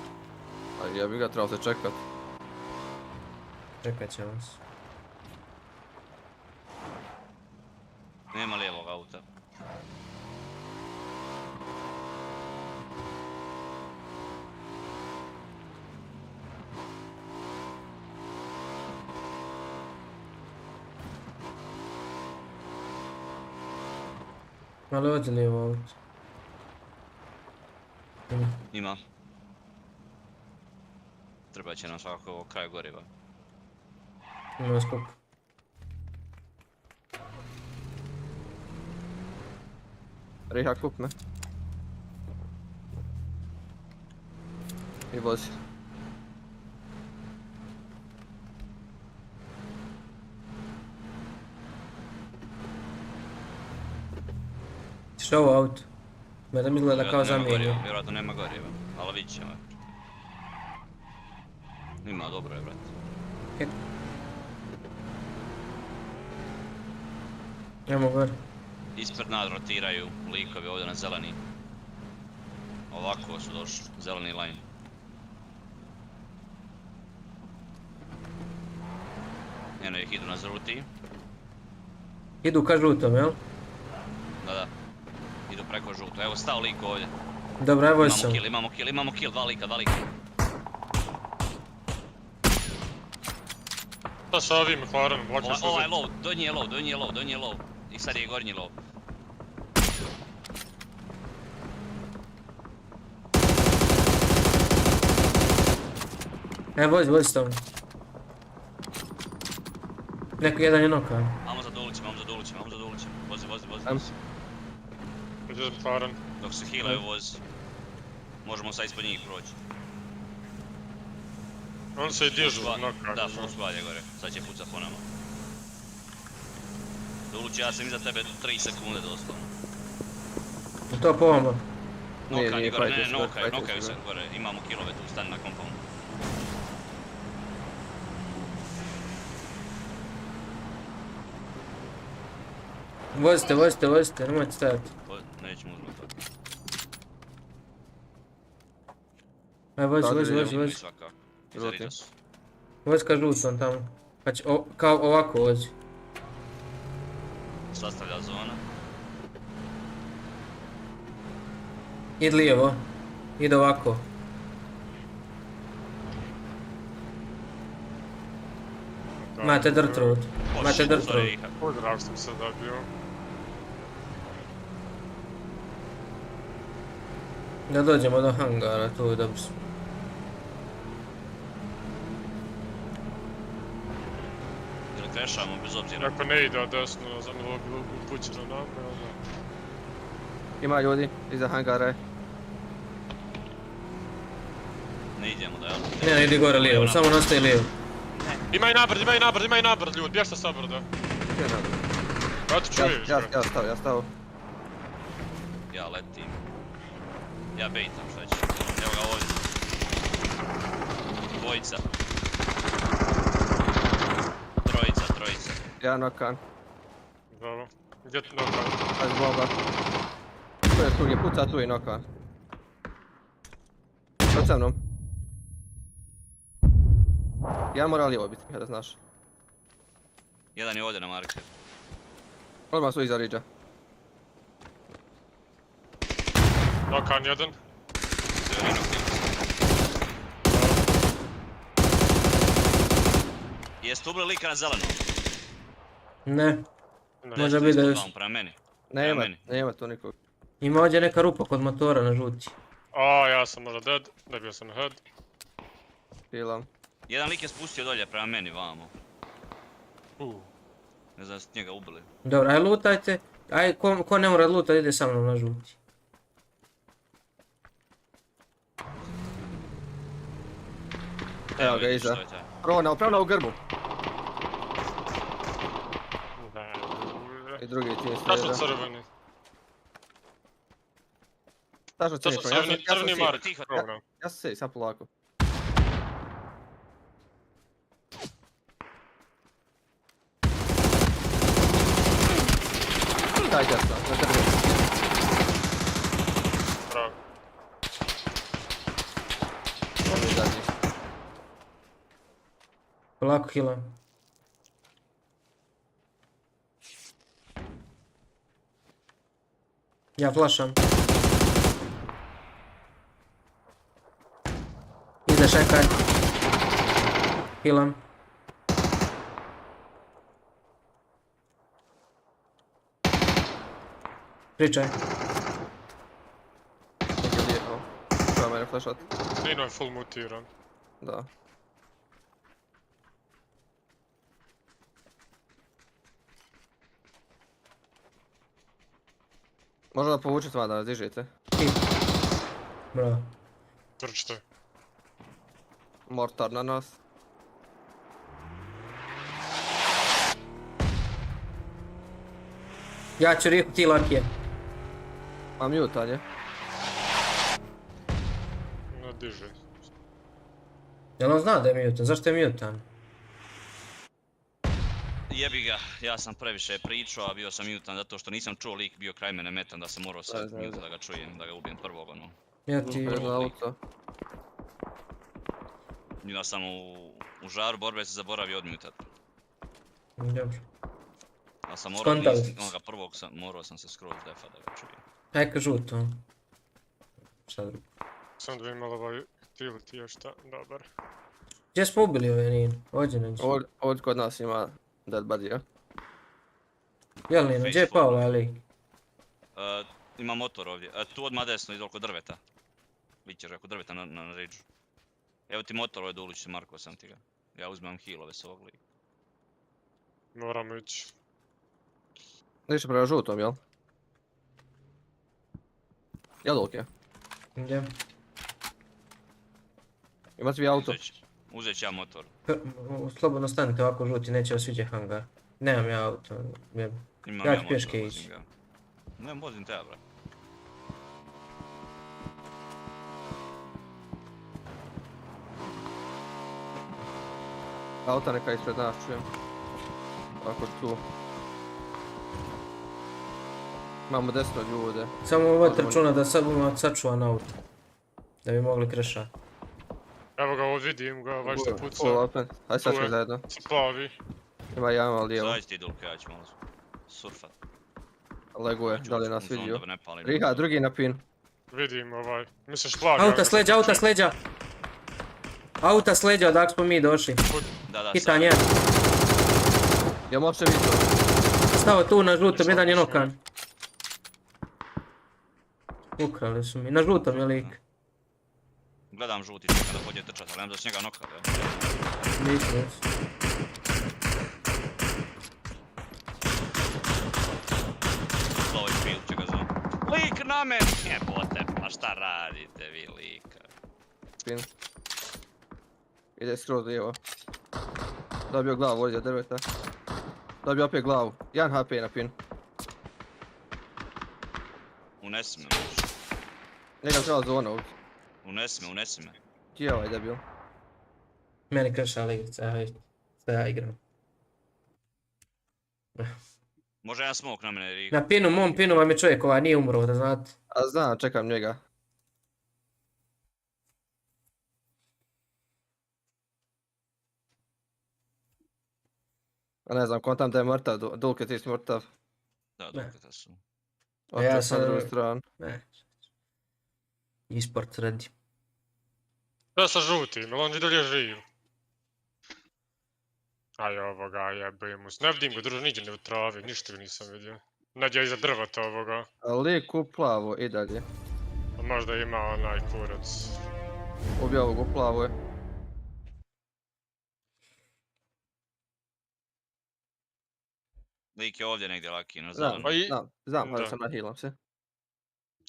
A ja bi ga trebao se čekat. Čekat ćemo se. Nema lijevog auta. Ali ovdje lijevo auto. Ima. Treba će nam svakako kraj goriva. Ima skup. Riha kup me. I vozi. Što ovo auto? Mada mi izgleda kao zamijenio. Vjerojatno nema goriva, ali vidit ćemo. Ima, dobro je, brate. Nemo gore. Ispred nas rotiraju likovi ovdje na zeleni. Ovako su došli, zeleni line. Eno ih idu na žuti. Idu ka žutom, jel? Da. Idu preko žuto. Evo stao lik ovdje. Dobro, evo sam. Imamo kill, dva lika. Šta sa ovim McLarenom, vlakio se Ovaj low, donji je low. I sad je gornji low. Vozi s tom. Neko jedan je nokan. Amo za dolićem. Vozi. Gdje je McLaren? Dok se healaju vozi. Možemo sad ispod njih proći. On se i dižu knock. Da, full squad je gore. Sad će pucat po nama. Doluć, ja sam iza tebe 3 sekunde doslovno. To po vama. Nokan je gore, nokaju se gore. Imamo killove tu, stani na compound. Vozite, nemojte stajati. Nećemo uzmati to. Aj, vozi. Vozi ka žutom tamo. Kao ovako vozi. Sastavlja zona. Id lijevo. Ide ovako. Imate dirt road. Pozdrav sam se dobio. Da dođemo do hangara, tu je dobro. Ili krešamo bez obzira. Ako ne ide od desno, za milog upućeno nam, onda... Ima ljudi, iza hangara je. Ne idemo da, jel? Ne, idi gore lijevo, samo nastaje lijevo. Ima i nabrd, ljudi, bježte sa brda. Ja te čuješ, Ja stao. Ja letim. Ja baitam, šta će. Evo ga ovdje. Dvojica. Trojica. Ja nokan. Zdravo. Gdje ti nokan? Ajde bomba. Tu je puca, tu je nokan. Pod sa mnom. Ja mora lijevo biti, kada znaš. Jedan je ovdje na marker. Odmah su iza riđa. Nokan jedan. Jeste ubili lika na zelenom? Ne. Može biti da još... Prema meni. Nema tu nikog. Ima ovdje neka rupa kod motora na žuti. A, ja sam možda dead, dobio sam head. Pilam. Jedan lik je spustio dolje prema meni, vamo. Ne znam da ste njega ubili. Dobro, aj lutajte. Aj, ko ne mora lutat, ide sa mnom na žuti. Evo ga iza. Prvo na u grbu. I drugi tim slijeda. Tačno crveni. Tačno crveni mark. Ja sam se sad polako. Daj desno, na drvi. Bravo. Ovo je zadnji. Polako healam. Ja flašam. Ide šekaj. Healam. Pričaj. Neki lijepao. Treba mene flashat. Nyno je full mutiran. Da. Možda da povučete van da nas dižete. Bravo. Trčite. Mortar na nas. Ja ću Rihu, ti Lucky. A mutan je. No, diže. Jel on zna da je mutan? Zašto je mutan? Jebi ga, ja sam previše pričao, a bio sam mutan zato što nisam čuo lik bio kraj mene metan da sam morao sad mutan da ga čujem, da ga ubijem prvog ono. Ja ti... Jedno auto. Ja sam u žaru borbe se zaboravio odmutat. Dobro. A sam morao onoga prvog, morao sam se skroz defa da ga čujem. Neka žuto. Šta drugo? Sam da imala ovaj utility još šta, dobar. Gdje smo ubili ove Nino? Ovdje neđe. Ovdje kod nas ima dead body-a. Jel Nino, gdje je pao ovaj lik? Ima motor ovdje, tu odmah desno ide oko drveta. Vidit oko drveta na ređu. Evo ti motor ovdje uliči, marko sam ti ga. Ja uzmem healove s ovog lika. Moramo ići. Ništa prema žutom, jel? Jadolke. Gdje? Imate vi auto? Uzet ću ja motor. Slobodno stanite ovako žuti, neće vas vidjeti hangar. Nemam ja auto. Ja ću pješke ići. Ne, vozim teba, bra. Auta neka ispred nas čujem. Ovako tu. Imamo desno ljude. Samo vodite računa da sad budemo sačuvan auto. Da bi mogli krešati. Evo ga, ovdje vidim ga, valjda puca. Full open. Hajde sad ćemo zajedno. Plavi. Ima jedan malo lijevo. Zađi ti Dulka, ja ću malo surfat. Leguje, da li nas vidio? Riha, drugi na pin. Vidim ovaj, misliš plavi. Auta sleđa! Auta sleđa odak smo mi došli. Hitan je. Ja može vidio. Stao tu na žutom, jedan je nokan. Ukrali su mi, na žutom je lik. Gledam žuti, čekam da pođe trčat, ali nemam da s njega nokali, ja. Nisu. Slovo i pil će ga zove. Lik na men! Jebote, pa šta radite vi lika? Pin. Ide skroz lijevo. Dobio glavu ovdje od drveta. Dobio opet glavu. 1 HP na pin. Unesi me. Njega treba zona ovdje. Unesi me. Ti je ovaj debil. Meni krša igrica, šta ja igram. Može jedan smoke na mene, Riha. Na pinu, mom pinu vam je čovjek ovaj, nije umro, da znate. A znam, čekam njega. A ne znam, kontam da je mrtav, Dulke ti si mrtav. Da, Dulke su. Ja sam na drugu stranu. Ne. eSports radi. Ja sam žuti, ali on i dalje živ. Aj ovoga, jebe mu. Ne vidim ga druže niđe ni u travi, ništa ga nisam vidio. Nađe iza drvata ovoga. Lik u plavo i dalje. A možda ima onaj kurac. Ubija ovog u plavo je. Lik je ovdje negdje Lucky, na Znam, zelenu. znam, ali sam nahilam se.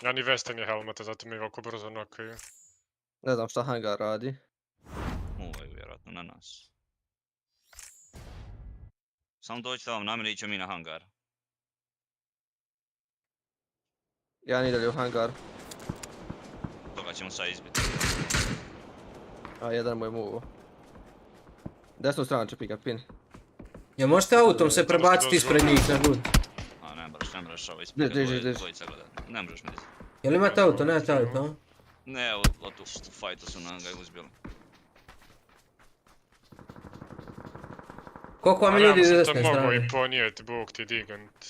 Ja ni veste ni helmeta, zato mi ovako brzo nokaju. Ne znam šta hangar radi. Muvaju vjerojatno na nas. Samo dođite vam na mene, ićemo mi na hangar. Jedan i dalje u hangar. Toga ćemo sad izbiti. A jedan mu je muvo. Desnu stranu će pikat pin. Ja možete autom se prebaciti ispred njih na gut. A ne moraš ovo ispred dvojica gledati. Ne možeš mi dizati. Jel imate auto? Nemate auto? Ne, u fajtu su nam ga uzbili. Koliko vam je ljudi iz desne strane? Ja mogu i strane? ponijeti, bog ti digant.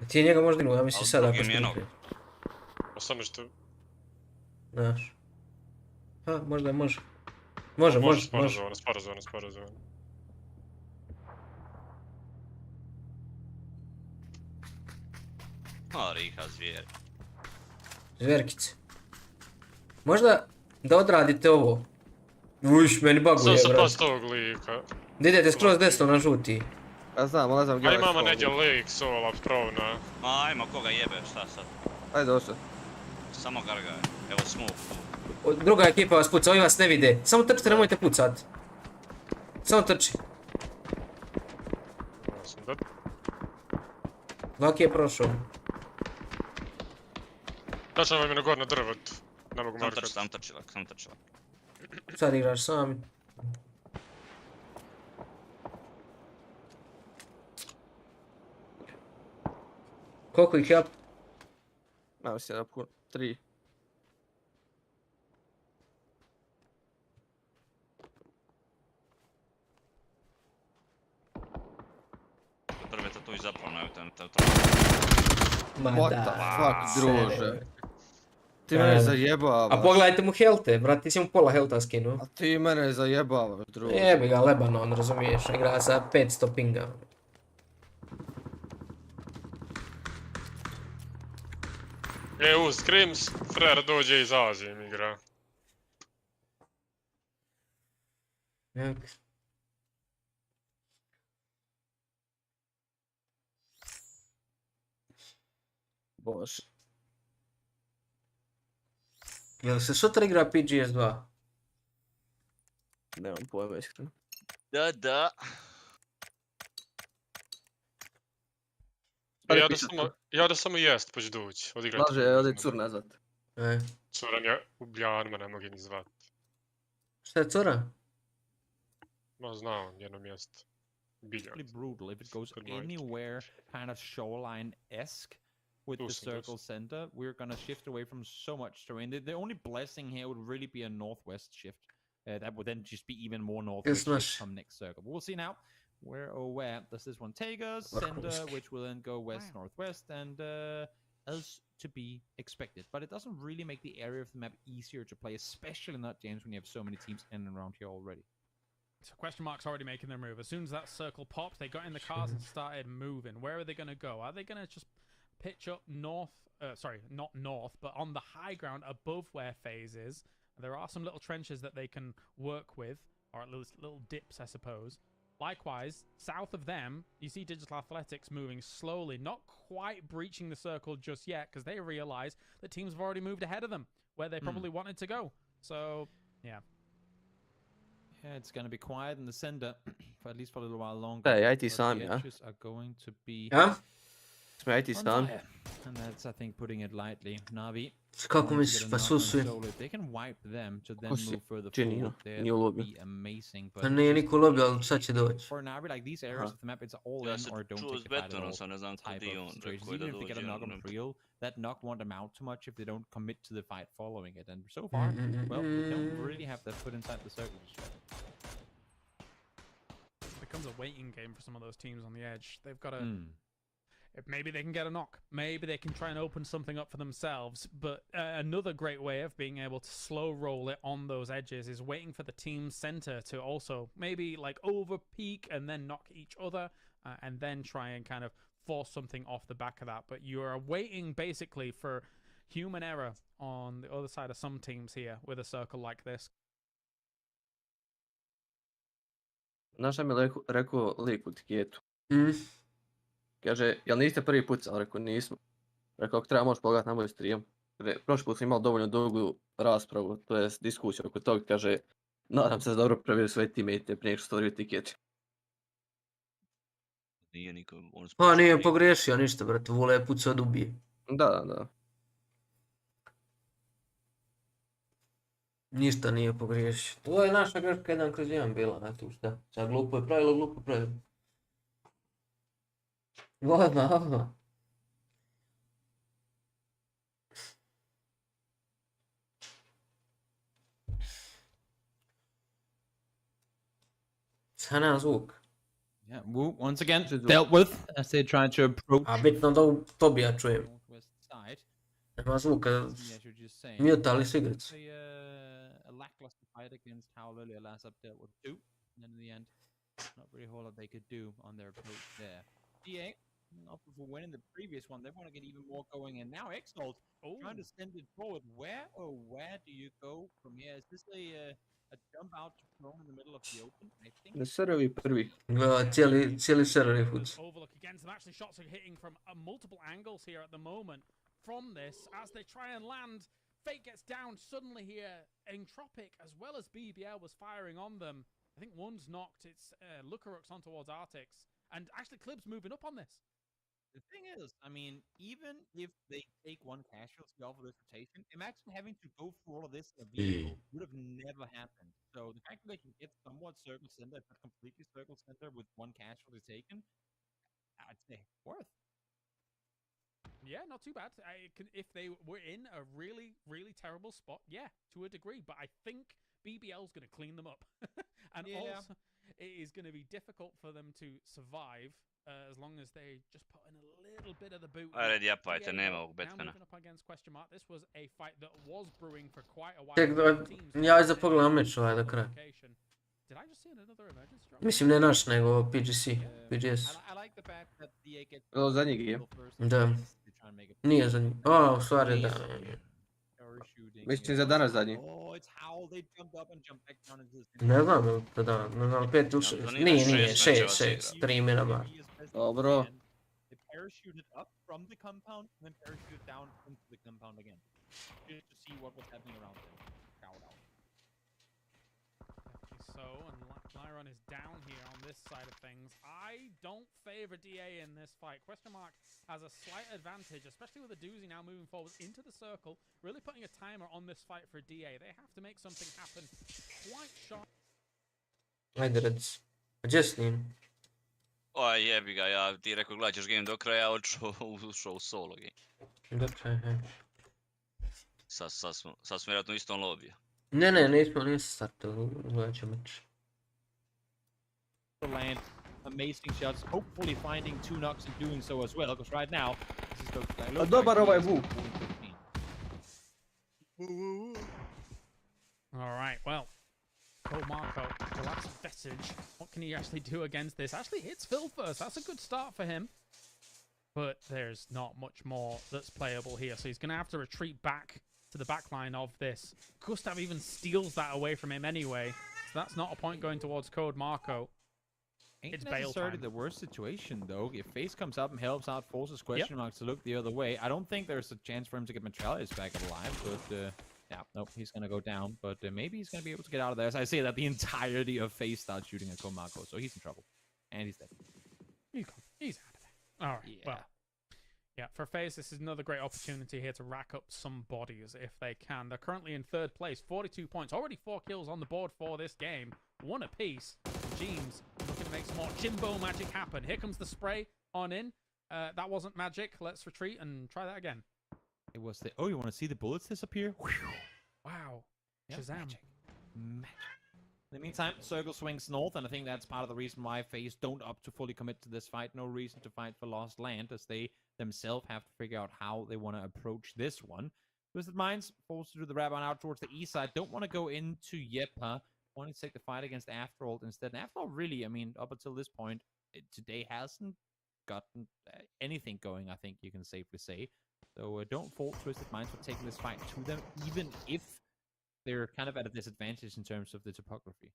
Ti je njega možda ja mislim sad ako što nikad. Pa samo što... Znaš. Ha, možda može. Može. Sporazovano. A, Riha, zvijer. Zverkice. Možda da odradite ovo. Uš, meni baguje, Sam brate. pas tog lika. Da idete skroz desno na žuti. Ja znam, ali ne znam gdje A je imamo stol. neđe lik, sola, provna. Ajmo, koga jebe, šta sad? Ajde, došli. Samo gargaj. Evo smoke. Druga ekipa vas puca, ovi vas ne vide. Samo trčite, nemojte pucat. Samo trči. Lucky je prošao. Tačno vam je na gore na drvat. Ne mogu Sam markat. trči. Sad igraš sami. Koliko ih ja? Ma mislim da puno. 3. Prve to i zapravo najavite. Ma What the fuck, druže. Ti mene zajebavaš. A pogledajte mu helte, brat, ti si mu pola helta skinuo. A ti mene zajebavaš, druže. Jebi ga, Lebanon, razumiješ, igra sa 500 pinga. U SCRIMS, Frer dođe iz Azije mi igra. Bože. Jel se sutra igra PGS 2? Nemam pojma iskreno. Da. Ja da samo jest, pa ću doći. Laže, ode cur nazvat. Curan je ubljan, ma ne mogu ni zvat. Šta je cura? Ma znam, jedno mjesto. Biljak. Brutal if it goes anywhere kind of shoreline-esque with the circle center. We're gonna shift away from so much terrain. The only blessing here would really be a northwest shift. That would then just be even more northwest shift from next circle. But we'll see now. Where does this one take us? Center, which will then go west-northwest, and as to be expected. But it doesn't really make the area of the map easier to play, especially not, James, when you have so many teams in and around here already. So question mark's already making their move. As soon as that circle popped, they got in the cars and started moving. Where are they going to go? Are they going to just pitch up north? Sorry, not north, but on the high ground above where FaZe is. There are some little trenches that they can work with, or at least little dips, I suppose. Likewise, south of them, you see Digital Athletics moving slowly, not quite breaching the circle just yet, because they realize that teams have already moved ahead of them, where they probably wanted to go. So, yeah. Yeah, it's going to be quiet in the center, for at least for a little while longer. Hey, IT Sam, yeah. The are going to be Sme IT Sam. And that's, I think, putting it lightly. Navi. Kako misliš, pa susu. They can wipe them to then move further forward. That would be amazing. Pa nije niko lobby, ali sad će doći. For Navi, like these areas of the map, it's all in or don't take a fight at all type of situations. Even if they get a knock on Priel, that knock won't amount to much if they don't commit to the fight following it. And so far, well, they don't really have that foot inside the circle just yet. It becomes a waiting game for some of those teams on the edge. They've got to... maybe they can get a knock. Maybe they can try and open something up for themselves. But another great way of being able to slow roll it on those edges is waiting for the team center to also maybe like over peak and then knock each other and then try and kind of force something off the back of that. But you are waiting basically for human error on the other side of some teams here with a circle like this. Znaš šta mi je rekao lik u tiketu? Mm. Kaže, jel niste prvi pucali? Rekao, nismo. Rekao, ako treba možeš pogledati na moj stream. Prošli put sam imao dovoljno dugu raspravu, to je diskusiju oko toga. Kaže, nadam se da dobro provjerio svoje teammate prije što stvorio tiket. Nije niko... Pa nije pogriješio ništa, brate, Vule je pucao da ubije. Da. Ništa nije pogriješio. To je naša greška 1/1 bila, ne tu šta. Sad glupo je pravilo. Odmah. Sad nema zvuk. Yeah, Wu once again dealt with as they tried to approach. A bitno da Tobija čujem. Nema zvuka. Mutali su igricu. A lackluster fight against how Lily last up dealt with 2, and then in the end, not really a whole lot they could do on their approach there. DA, off for winning the previous one, they want to get even more going, and now Exalt trying to send it forward. Where do you go from here? Is this a jump out to prone in the middle of the open? I think. Ne servi prvi. Cijeli server je fuc. Overlook again. Some actually shots are hitting from multiple angles here at the moment. From this, as they try and land, Fate gets down suddenly here. Entropic as well as BBL was firing on them. I think one's knocked. It's Lukarux on towards Artix, and actually Clib's moving up on this. The thing is, I mean, even if they take one casualty off of this rotation, imagine having to go through all of this in a vehicle would have never happened. So the fact that they can get somewhat circle center, but completely circle center with one casualty taken, I'd say worth. Yeah, not too bad. If they were in a really, really terrible spot, yeah, to a degree. But I think BBL's going to clean them up. And also, it is going to be difficult for them to survive as long as they just put in a little bit of the boot. Ajde, japajte, nema ovog Batmana. This was a fight that was brewing for quite a while. Ja za pogledam meč ovaj do kraja. Did I just see another emergency drop? Mislim ne naš, nego PGS. Ovo za njih je. Da. Nije za njih. O, u stvari da. Mislim za danas za njih. Ne znam, da, ne znam, 5 u 6. Nije, 6, 3 mina bar. Dobro. Parachuted up from the compound and then parachuted down into the compound again. Just to see what was happening around them. So, and Lyron is down here on this side of things. I don't favor DA in this fight. Question Mark has a slight advantage, especially with the doozy now moving forward into the circle, really putting a timer on this fight for DA. They have to make something happen quite sharp. Ajde, Reds. Gdje si Nyno? O, jebi ga, ja ti rekao gledat ćeš game do kraja, a ušao u solo game. Do kraja, hej. Sad smo vjerojatno u istom lobiju. Ne, nismo startali, gledat ćemo meč. Land amazing shots, hopefully finding 2 knocks and doing so as well, because right now, this is the... Dobar ovaj Wu. Alright, well, Cole Marco, the last vestige. What can he actually do against this? Actually hits Phil first. That's a good start for him. But there's not much more that's playable here. So he's going to have to retreat back to the back line of this. Gustav even steals that away from him anyway. So that's not a point going towards Code Marco. Ain't necessarily the worst situation, though. If FaZe comes up and helps out, forces question marks to look the other way, I don't think there's a chance for him to get Metralius back alive, but... yeah, nope, he's gonna go down, but maybe he's gonna be able to get out of there. As I say that, the entirety of FaZe starts shooting at Komako, so he's in trouble. And he's dead. He's out of there. Alright, well. Yeah, for FaZe, this is another great opportunity here to rack up some bodies if they can. They're currently in 3rd place, 42 points. Already 4 kills on the board for this game. 1 apiece. James looking to make some more Jimbo magic happen. Here comes the spray on in. That wasn't magic. Let's retreat and try that again. It was the... Oh, you want to see the bullets disappear? Wow. Yep, Shazam. Magic. In the meantime, Circle swings north, and I think that's part of the reason why FaZe don't opt to fully commit to this fight. No reason to fight for lost land, as they themselves have to figure out how they want to approach this one. Twisted Minds forced to do the wrap on out towards the east side. Don't want to go into Yepa. Want to take the fight against Afterworld instead. And Afterworld really, I mean, up until this point, today hasn't gotten anything going, I think you can safely say. So don't fault Twisted Minds for taking this fight to them, even if they're kind of at a disadvantage in terms of the topography.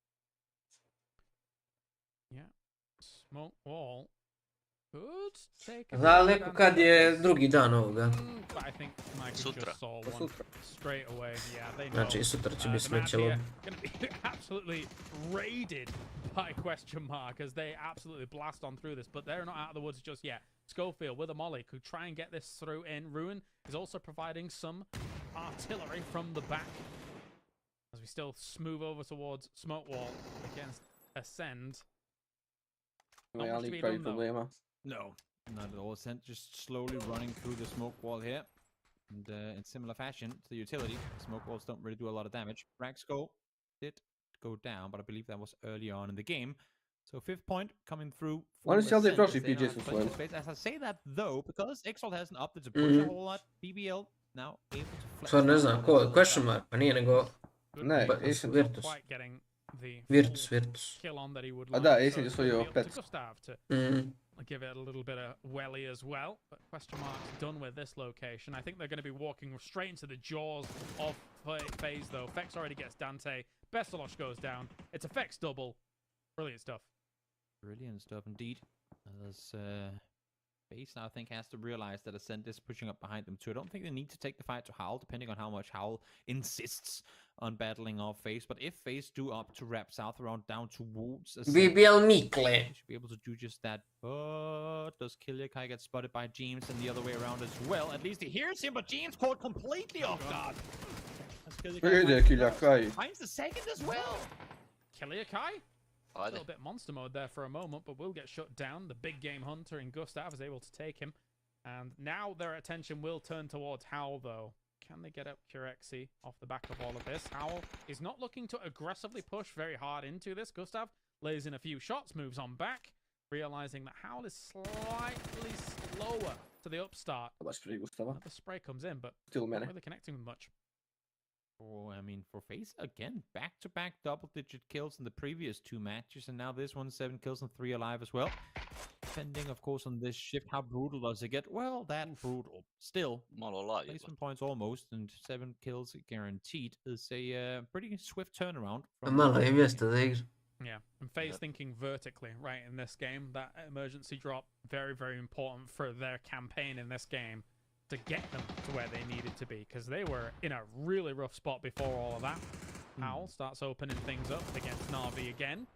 Yeah. Smoke wall. Could take a Daleko kad je drugi dan ovoga. But I think Mike Sutra. just saw one straight away. Yeah, they know. Znači, sutra će biti the map smeće here lob. gonna be absolutely raided by question mark as they absolutely blast on through this, but they're not out of the woods just yet. Schofield with a molly could try and get this through in. Ruin is also providing some artillery from the back as we still smooth over towards Smoke Wall against Ascend. Not much to be done, though. No, not at all. Ascent just slowly running through the smoke wall here. And in similar fashion to the utility, smoke walls don't really do a lot of damage. Raxco did go down, but I believe that was early on in the game. So 5th point coming through. Honestly, I'll trust PGS as well. As I say that though, because Exalt hasn't opted to push a whole lot, BBL now able to flex. Stvarno ne znam, ko, question mark, pa nije nego... Ne, Virtus. Virtus. A da, Ace je osvojio 5. Give it a little bit of welly as well, but question mark's done with this location. I think they're going to be walking straight into the jaws of FaZe though. Fex already gets Dante. Bestalosh goes down. It's a Fex double. Brilliant stuff. Brilliant stuff indeed. As FaZe now I think has to realize that Ascent is pushing up behind them too. I don't think they need to take the fight to Howl, depending on how much Howl insists on battling off FaZe. But if FaZe do opt to wrap south around down towards Ascent, BBL Mikle. they should be able to do just that. But does Kiliakai get spotted by James and the other way around as well? At least he hears him, but James caught completely off guard. Kiliakai finds the second as well. Kiliakai? A little bit monster mode there for a moment, but will get shut down. The big game hunter in Gustav is able to take him. And now their attention will turn towards Howl, though. Can they get up Curexi off the back of all of this? Howl is not looking to aggressively push very hard into this. Gustav lays in a few shots, moves on back, realizing that Howl is slightly slower to the upstart. The spray comes in, but still not really connecting with much. Oh, I mean, for FaZe, again, back-to-back double-digit kills in the previous 2 matches, and now this one, 7 kills and 3 alive as well. Depending, of course, on this shift, how brutal does it get? Well, that brutal. Still, placement points almost, and 7 kills guaranteed is a pretty swift turnaround. Yeah, and FaZe thinking vertically, right, in this game. That emergency drop, very, very important for their campaign in this game, to get them to where they needed to be, because they were in a really rough spot before all of that. Howl starts opening things up against Na'Vi again.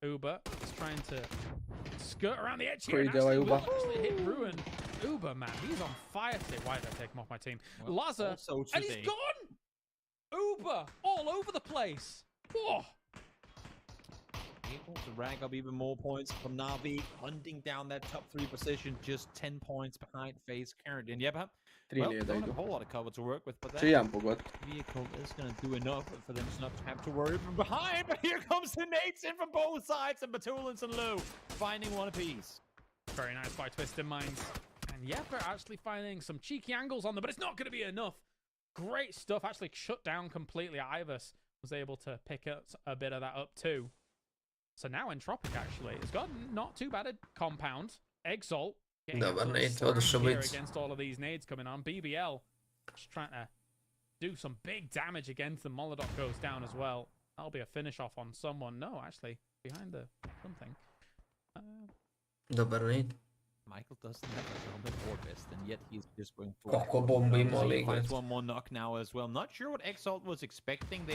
Uber is trying to skirt around the edge here and actually hit Ruin. Uber, man, he's on fire today. Why did I take him off my team? Well, Lazar, and he's gone! Uber, all over the place. Whoa! Able to rank up even more points from Na'Vi, hunting down that top 3 position, just 10 points behind FaZe currently. And yep, well, don't have a whole lot of cover to work with, but that vehicle is going to do enough for them not to have to worry from behind. But here comes the nades in from both sides, and Batulins and Lou finding one apiece. Very nice by Twisted Minds. And yep, they're actually finding some cheeky angles on them, but it's not going to be enough. Great stuff, actually shut down completely. Ivers was able to pick up a bit of that up too. So now Entropic actually has got not too bad a compound. Exalt getting here against all of these nades coming on. BBL just trying to do some big damage against them. Molotov goes down as well. That'll be a finish off on someone. No, actually, behind the something. Michael doesn't have a helmet or vest, and yet he's just going for it. Finds one more knock now as well. Not sure what Exalt was expecting.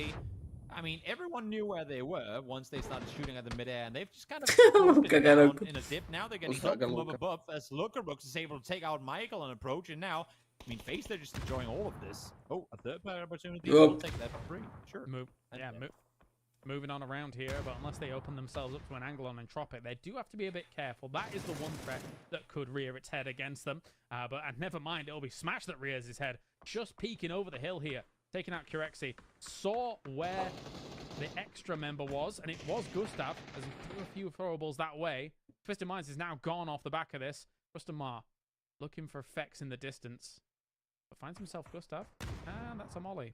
I mean, everyone knew where they were once they started shooting at the midair, and they've just kind of down in a dip. Now they're getting help from up above as Lookerbrooks is able to take out Michael on approach, and now, I mean, FaZe, they're just enjoying all of this. Oh, a third player opportunity. We'll take that for free. Sure. Moving on around here, but unless they open themselves up to an angle on Entropic, they do have to be a bit careful. That is the one threat that could rear its head against them. And never mind, it'll be Smash that rears his head. Just peeking over the hill here. Taking out Curexi. Saw where the extra member was, and it was Gustav, as he threw a few throwables that way. Twisted Minds is now gone off the back of this. Rustamar looking for Fex in the distance, but finds himself Gustav, and that's a molly.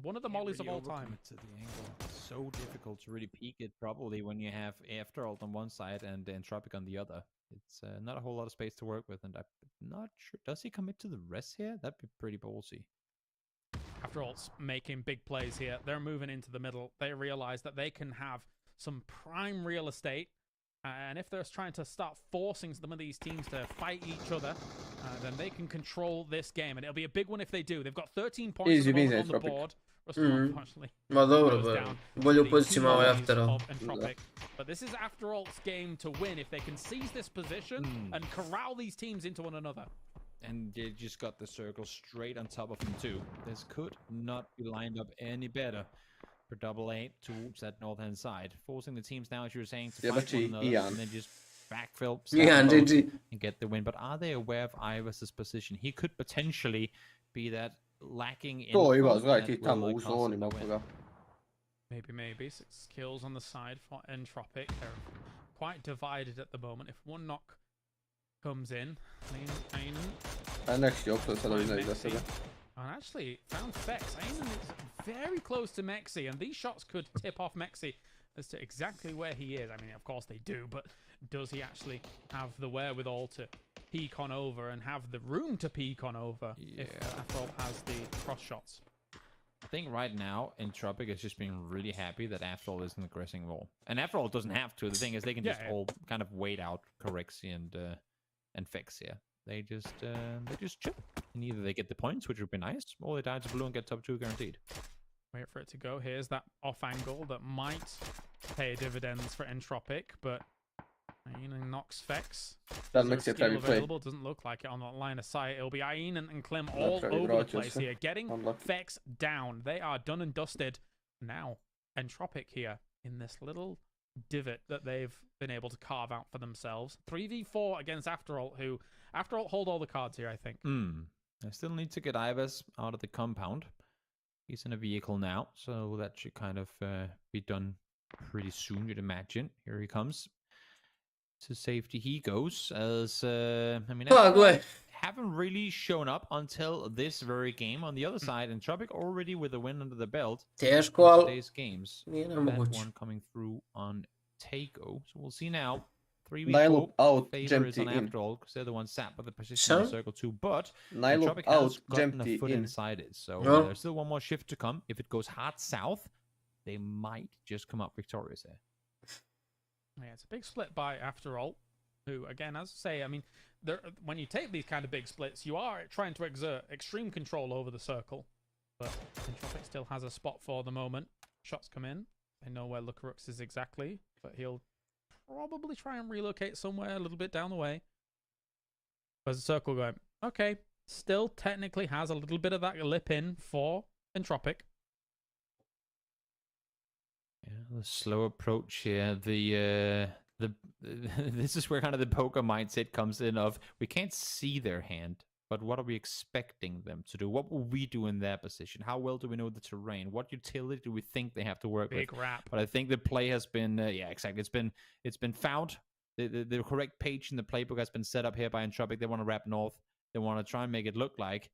One of the mollies of all time. To the angle. It's so difficult to really peek it, probably when you have Afteralt on one side and Entropic on the other. It's not a whole lot of space to work with, and I'm not sure. Does he commit to the rest here? That'd be pretty ballsy. Afteralt's making big plays here. They're moving into the middle. They realize that they can have some prime real estate. And if they're trying to start forcing some of these teams to fight each other, then they can control this game. And it'll be a big one if they do. They've got 13 points at the moment on the board. Unfortunately, Ma dobro, bolju poziciju malo je Afteralt. But this is Afteralt's game to win if they can seize this position and corral these teams into one another. And they just got the circle straight on top of them too. This could not be lined up any better for Double A towards that north-hand side. Forcing the teams now, as you were saying, to fight one another and then just backfill and get the win. But are they aware of Iver's position? He could potentially be that lacking in... Maybe. 6 kills on the side for Entropic. They're quite divided at the moment. If one knock comes in, and actually found Fex. Aynen is very close to Mexi, and these shots could tip off Mexi as to exactly where he is. I mean, of course they do, but does he actually have the wherewithal to peek on over and have the room to peek on over if Afterall has the cross shots? I think right now, Entropic is just being really happy that Afterall isn't aggressing more. And Afterall doesn't have to. The thing is, they can just all kind of wait out Corexi and Fex here. They just chip. And either they get the points, which would be nice, or they die to blue and get top 2 guaranteed. Wait for it to go. Here's that off angle that might pay dividends for Entropic, but knocks Fex. Available. Doesn't look like it on that line of sight. It'll be Aynen and Klim all over the place here, getting Fex down. They are done and dusted. Now, Entropic here in this little divot that they've been able to carve out for themselves. 3v4 against Afterall, who Afterall hold all the cards here, I think. I still need to get Ivers out of the compound. He's in a vehicle now, so that should kind of be done pretty soon, you'd imagine. Here he comes. To safety he goes, as haven't really shown up until this very game. On the other side, Entropic already with a win under the belt. Today's games. That one coming through on Takeo. So we'll see now. 3v4 favor is on Afterall, because they're the ones sat by the position in circle 2. But Entropic has gotten a foot inside it. So there's still one more shift to come. If it goes hard south, they might just come up victorious here. Yeah, it's a big split by Afterall, who, again, as I say, I mean, when you take these kind of big splits, you are trying to exert extreme control over the circle. But Entropic still has a spot for the moment. Shots come in. They know where Lucarux is exactly, but he'll probably try and relocate somewhere a little bit down the way. There's a circle going. Okay, still technically has a little bit of that lip in for Entropic. Yeah, the slow approach here. This is where kind of the poker mindset comes in of we can't see their hand, but what are we expecting them to do? What will we do in their position? How well do we know the terrain? What utility do we think they have to work with? Big wrap. But I think the play has been exactly. It's been found. The correct page in the playbook has been set up here by Entropic. They want to wrap north. They want to try and make it look like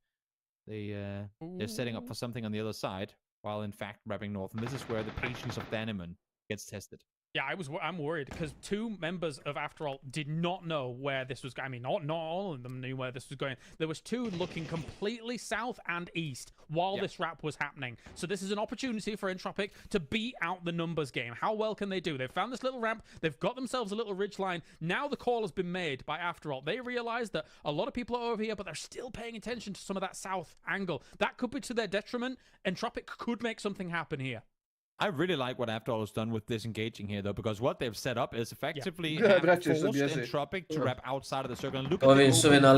they're setting up for something on the other side, while in fact wrapping north. And this is where the patience of Danemon gets tested. Yeah, I'm worried because 2 members of Afterall did not know where this was going. I mean, not all of them knew where this was going. There was 2 looking completely south and east while this wrap was happening. So this is an opportunity for Entropic to beat out the numbers game. How well can they do? They've found this little ramp. They've got themselves a little ridge line. Now the call has been made by Afterall. They realize that a lot of people are over here, but they're still paying attention to some of that south angle. That could be to their detriment. Entropic could make something happen here. I really like what Afterall has done with disengaging here, though, because what they've set up is effectively forced Entropic to wrap outside of the circle. And look at the they now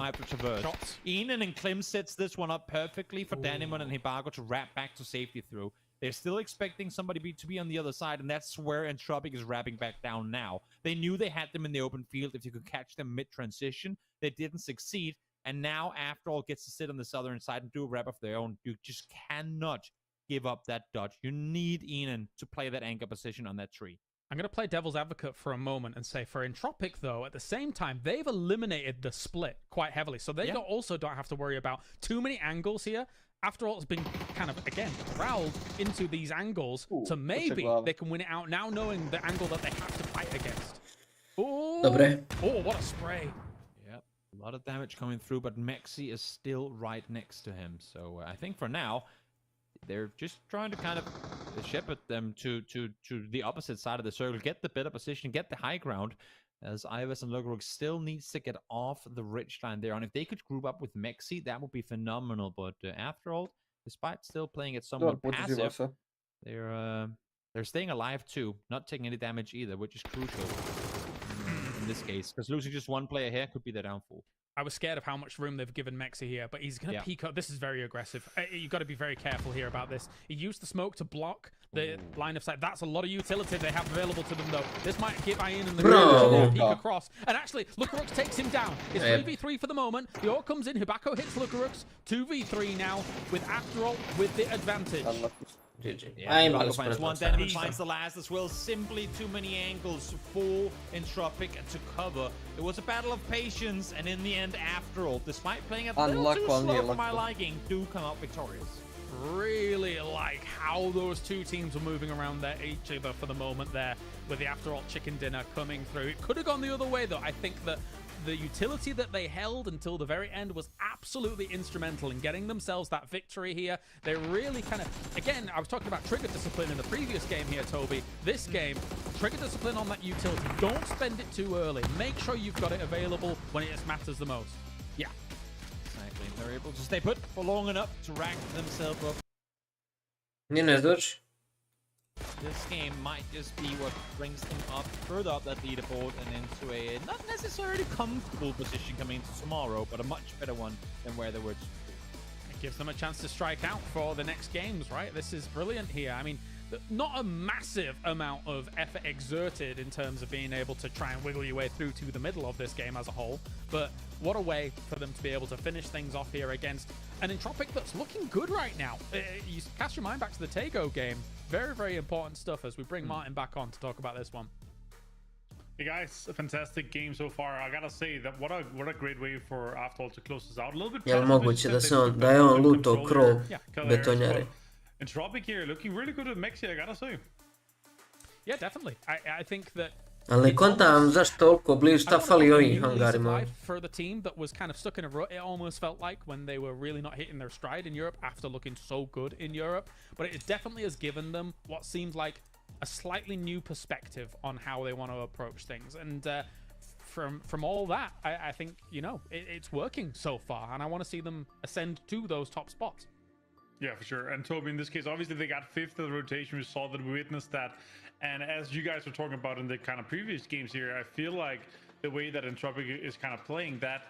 have to traverse. Aynen and Klim sets this one up perfectly for Danemon and Hibago to wrap back to safety through. They're still expecting somebody to be on the other side, and that's where Entropic is wrapping back down now. They knew they had them in the open field if you could catch them mid-transition. They didn't succeed, and now Afterall gets to sit on the southern side and do a wrap of their own. You just cannot give up that dodge. You need Enon to play that anchor position on that tree. I'm going to play devil's advocate for a moment and say for Entropic, though, at the same time, they've eliminated the split quite heavily. So they also don't have to worry about too many angles here. After all, it's been kind of, again, corralled into these angles. So maybe they can win it out now knowing the angle that they have to fight against. Oh, what a spray. Yep, a lot of damage coming through, but Mexi is still right next to him. So I think for now, they're just trying to kind of shepherd them to the opposite side of the circle, get the better position, get the high ground, as Ivers and Logorok still needs to get off the ridge line there. And if they could group up with Mexi, that would be phenomenal. But after all, despite still playing it somewhat passive, they're staying alive too, not taking any damage either, which is crucial in this case, because losing just one player here could be the downfall. I was scared of how much room they've given Mexi here, but he's going to peek up. This is very aggressive. You've got to be very careful here about this. He used the smoke to block the line of sight. That's a lot of utility they have available to them, though. This might give Ian and the peek across. And actually, Lukarux takes him down. It's 3v3 for the moment. The ore comes in. Hibako hits Lukarux. 2v3 now, with After All with the advantage. GG. Finds one, Denman finds the last as well. Simply too many angles for Entropic to cover. It was a battle of patience, and in the end, After All, despite playing a little too slow for my liking, do come out victorious. Really like how those two teams were moving around each other for the moment there, with the After All chicken dinner coming through. It could have gone the other way, though. I think that the utility that they held until the very end was absolutely instrumental in getting themselves that victory here. They really kind of, again, I was talking about trigger discipline in the previous game here, Toby. This game, trigger discipline on that utility. Don't spend it too early. Make sure you've got it available when it matters the most. Yeah. Exactly. They're able to stay put for long enough to rack themselves up. This game might just be what brings them up further up that leaderboard and into a not necessarily comfortable position coming into tomorrow, but a much better one than where they were. It gives them a chance to strike out for the next games, right? This is brilliant here. I mean, not a massive amount of effort exerted in terms of being able to try and wiggle your way through to the middle of this game as a whole, but what a way for them to be able to finish things off here against an Entropic that's looking good right now. You cast your mind back to the Tego game. Very, very important stuff as we bring Martin back on to talk about this one. Hey guys, a fantastic game so far. I gotta say that what a great way for After All to close this out. A little bit. Jel moguće da je on luto krov betonjare? Entropic here looking really good at Mexi, I gotta say. Yeah, definitely. I think that. Ali ne kontam zašto toliko blizu, šta fali ovim hangarima. For the team that was kind of stuck in a rut, it almost felt like when they were really not hitting their stride in Europe after looking so good in Europe. But it definitely has given them what seems like a slightly new perspective on how they want to approach things. And from all that, I think, you know, it's working so far. And I want to see them ascend to those top spots. Yeah, for sure. And Toby, in this case, obviously they got 5th of the rotation. We saw that, we witnessed that. And as you guys were talking about in the kind of previous games here, I feel like the way that Entropic is kind of playing that,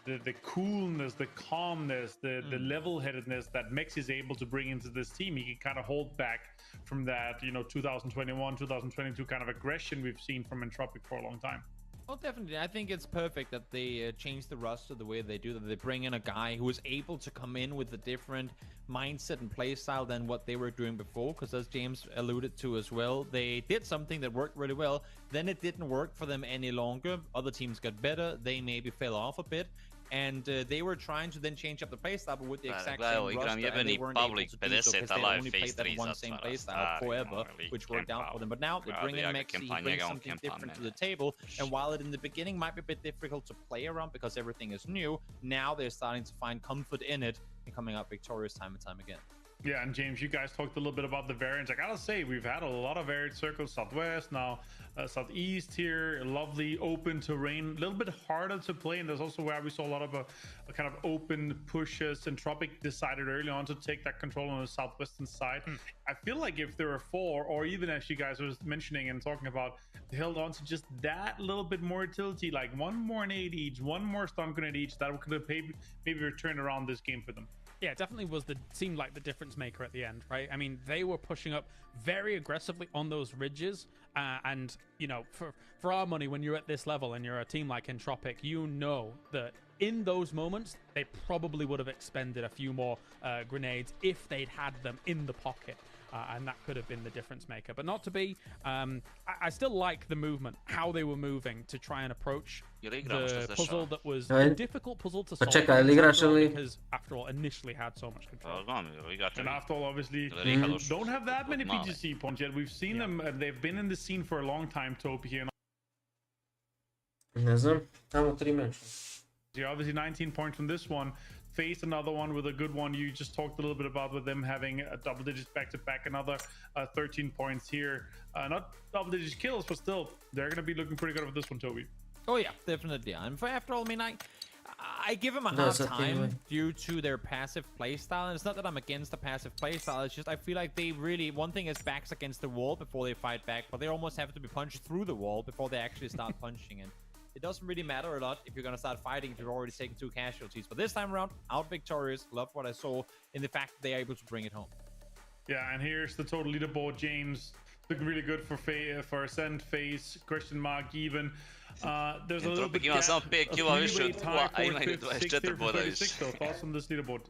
the coolness, the calmness, the level-headedness that Mex is able to bring into this team, he can kind of hold back from that, you know, 2021, 2022 kind of aggression we've seen from Entropic for a long time. Well, definitely. I think it's perfect that they change the roster the way they do, that they bring in a guy who is able to come in with a different mindset and play style than what they were doing before, because as James alluded to as well, they did something that worked really well, then it didn't work for them any longer. Other teams got better, they maybe fell off a bit, and they were trying to then change up the playstyle, but with the exact same roster, and they weren't able to do so because they only played that one same playstyle forever, which worked out for them. But now they bring in Mexi, he brings something different to the table, and while it in the beginning might be a bit difficult to play around because everything is new, now they're starting to find comfort in it and coming out victorious time and time again. Yeah, and James, you guys talked a little bit about the variants. I gotta say, we've had a lot of varied circles, southwest, now southeast here, lovely open terrain, a little bit harder to play, and there's also where we saw a lot of a kind of open pushes. Entropic decided early on to take that control on the southwestern side. I feel like if there were 4, or even as you guys were mentioning and talking about, they held on to just that little bit more utility, like one more nade each, one more stun grenade each, that could have maybe returned around this game for them. Yeah, it definitely seemed like the difference maker at the end, right? I mean, they were pushing up very aggressively on those ridges, and you know, for our money, when you're at this level and you're a team like Entropic, you know that in those moments they probably would have expended a few more grenades if they'd had them in the pocket. And that could have been the difference maker, but not to be. I still like the movement, how they were moving to try and approach the puzzle that was a difficult puzzle to solve. Because after all, initially had so much control. And after all, obviously, don't have that many PGC points yet. We've seen them; they've been in the scene for a long time. Toby here. Ne znam, tamo 3 meča. You're obviously 19 points from this one. Face another one with a good one. You just talked a little bit about with them having a double digits back to back. Another 13 points here. Not double digits kills, but still, they're going to be looking pretty good with this one, Toby. Oh yeah, definitely. And after all, I mean, I give them a hard time due to their passive playstyle. And it's not that I'm against the passive playstyle. It's just I feel like they really, one thing is backs against the wall before they fight back, but they almost have to be punched through the wall before they actually start punching it. It doesn't really matter a lot if you're going to start fighting if you've already taken 2 casualties. But this time around, out victorious. Love what I saw in the fact that they are able to bring it home. Yeah, and here's the total leaderboard. James looking really good for Ascent, Face, question mark even. There's a little bit gap. Thoughts on this leaderboard?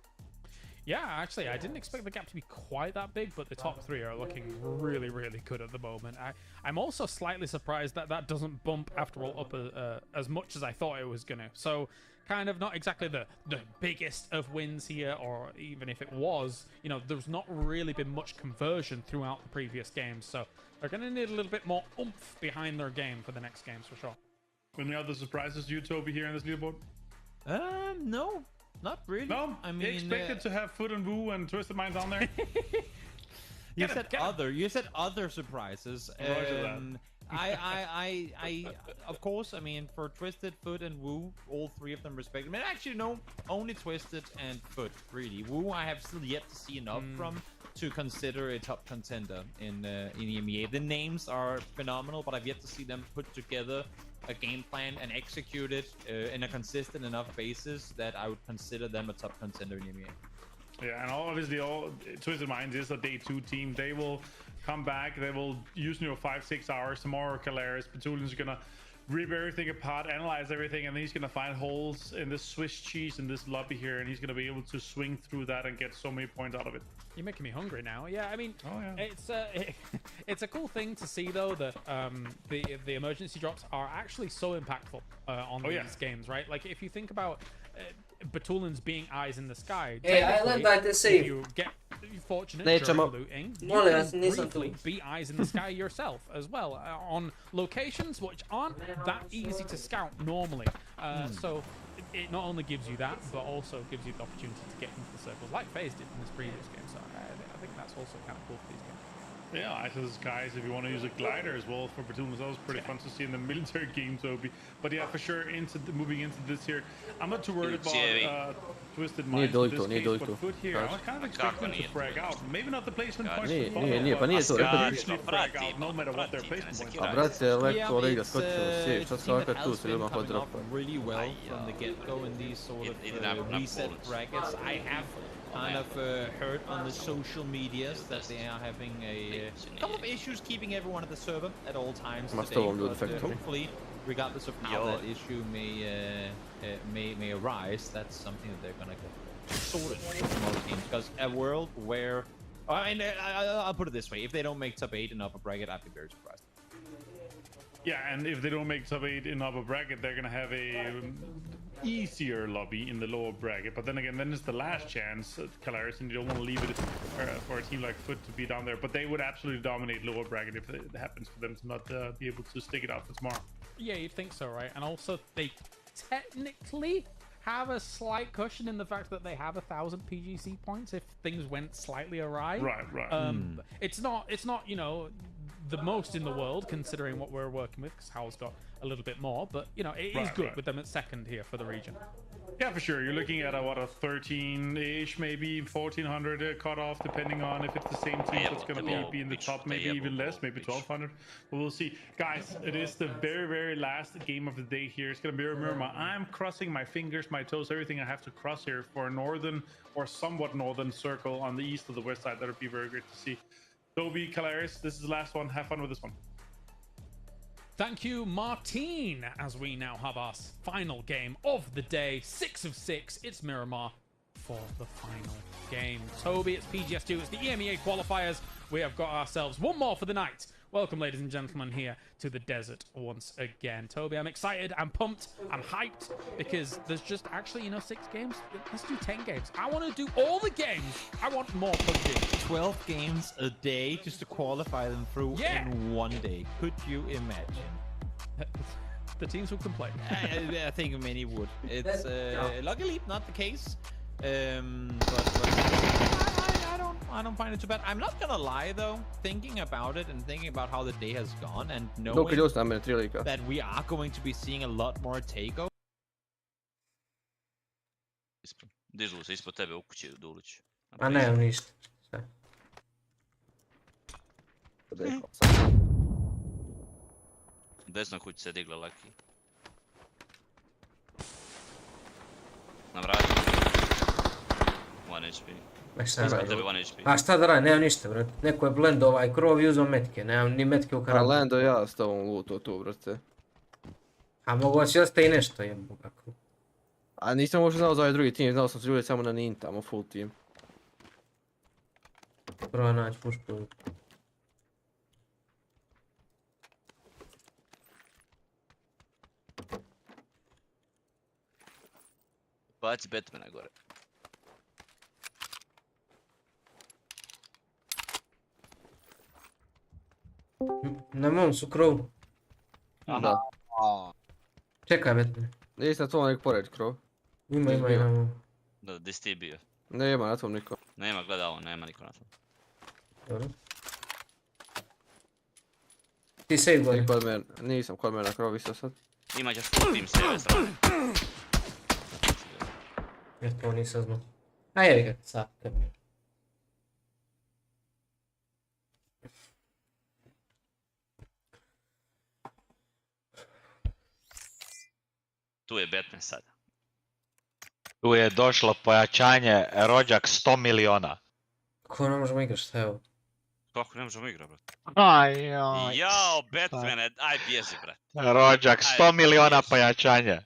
Yeah, actually, I didn't expect the gap to be quite that big, but the top 3 are looking really, really good at the moment. I'm also slightly surprised that that doesn't bump, after all, up as much as I thought it was going to. So, kind of not exactly the biggest of wins here, or even if it was, you know, there's not really been much conversion throughout the previous games. So, they're going to need a little bit more oomph behind their game for the next games, for sure. Any other surprises you, Toby, here in this leaderboard? No. Not really. No, I mean, expected to have Foot and Woo and Twisted Minds on there. You said other surprises. I of course, I mean, for Twisted, Foot, and Woo, all 3 of them respectively. I mean, actually, no, only Twisted and Foot, really. Woo, I have still yet to see enough from to consider a top contender in EMEA. The names are phenomenal, but I've yet to see them put together a game plan and execute it in a consistent enough basis that I would consider them a top contender in EMEA. Yeah, and obviously all Twisted Minds is a day 2 team. They will come back. They will use 5-6 hours tomorrow. Calaris, Batulin's gonna rip everything apart, analyze everything, and then he's gonna find holes in this Swiss cheese in this lobby here, and he's gonna be able to swing through that and get so many points out of it. You're making me hungry now. Yeah, I mean, it's a cool thing to see though that the emergency drops are actually so impactful on these games, right? Like if you think about Batulin's being eyes in the sky. Hey, I learned that to see. You get fortunate during looting, you can briefly be eyes in the sky yourself as well on locations which aren't that easy to scout normally. So it not only gives you that, but also gives you the opportunity to get into the circles like FaZe did in this previous game. So I think that's also kind of cool for these games. Yeah, eyes in the skies if you want to use a glider as well for Batulin's. That was pretty fun to see in the military game, Toby. But yeah, for sure, moving into this here, I'm not too worried about Twisted Minds in this case, but Foot here, I was kind of expecting them to frag out. Maybe not the placement points, but usually frag out no matter what their placement points are. Really well from the get-go in these sort of reset brackets. I have kind of heard on the social medias that they are having a couple of issues keeping everyone at the server at all times today, but hopefully, regardless of how that issue may arise, that's something that they're gonna get sorted from all teams. Because a world where, I mean, I'll put it this way: if they don't make top 8 in upper bracket, I'd be very surprised. Yeah, and if they don't make top 8 in upper bracket, they're gonna have a easier lobby in the lower bracket. But then again, then it's the last chance at Calaris, and you don't want to leave it for a team like Foot to be down there. But they would absolutely dominate lower bracket if it happens for them to not be able to stick it out for tomorrow. Yeah, you'd think so, right? And also, they technically have a slight cushion in the fact that they have 1,000 PGC points if things went slightly awry. Right. It's not, you know, the most in the world, considering what we're working with, because Howell's got a little bit more. But, you know, it is good with them at second here for the region. Yeah, for sure. You're looking at a 13-ish, maybe 1400 cutoff, depending on if it's the same team that's going to be in the top, maybe even less, maybe 1200. But we'll see. Guys, it is the very, very last game of the day here. It's going to be a Miramar. I'm crossing my fingers, my toes, everything I have to cross here for a northern or somewhat northern circle on the east or the west side. That would be very great to see. Toby, Calaris, this is the last one. Have fun with this one. Thank you, Martine, as we now have our final game of the day. 6 of 6. It's Miramar for the final game. Toby, it's PGS2. It's the EMEA qualifiers. We have got ourselves one more for the night. Welcome, ladies and gentlemen, here to the desert once again. Toby, I'm excited. I'm pumped. I'm hyped because there's just actually, 6 games. Let's do 10 games. I want to do all the games. I want more PUBG. 12 games a day just to qualify them through in one day. Could you imagine? The teams would complain. I think many would. It's luckily not the case. I don't find it too bad. I'm not gonna lie though, thinking about it and thinking about how the day has gone and knowing that we are going to be seeing a lot more takeover. Dižu se ispod tebe u kući, Dulić. A nemam ništa. Desna kuća se digla Lucky. Na vratu. 1 HP. A šta da radim, nemam ništa, brate. Neko je blendao ovaj krov i uzao metke, nemam ni metke u karabinu. A Lando ja s tobom lutao tu, brate. A mogo si ostaje i nešto, jebo kako. A nisam možda znao za ovaj drugi tim, znao sam se ljudi samo na Nin tamo, full team. Prvo naći pušku. Baci Batmana gore. Na mom su krovu. Da. Čekaj, Batman. Nisi na tvom nek pored krov. Ima i na mom. Da, gdje si ti bio? Nema na tvom niko. Nema, gleda ovo, nema niko na tom. Dobro. Ti save gore. Nisam kod mene na krov isto sad. Imaćeš full team s lijeve strane. Ja to nisam znao. A jevi ga, sad. Tu je Batman sada. Tu je došlo pojačanje, rođak 100 miliona. Kako ne možemo igrati, šta je ovo? Kako ne možemo igrati, brate? Ajoj. Jao, Batmane, aj bježi, brate. Rođak 100 miliona pojačanja.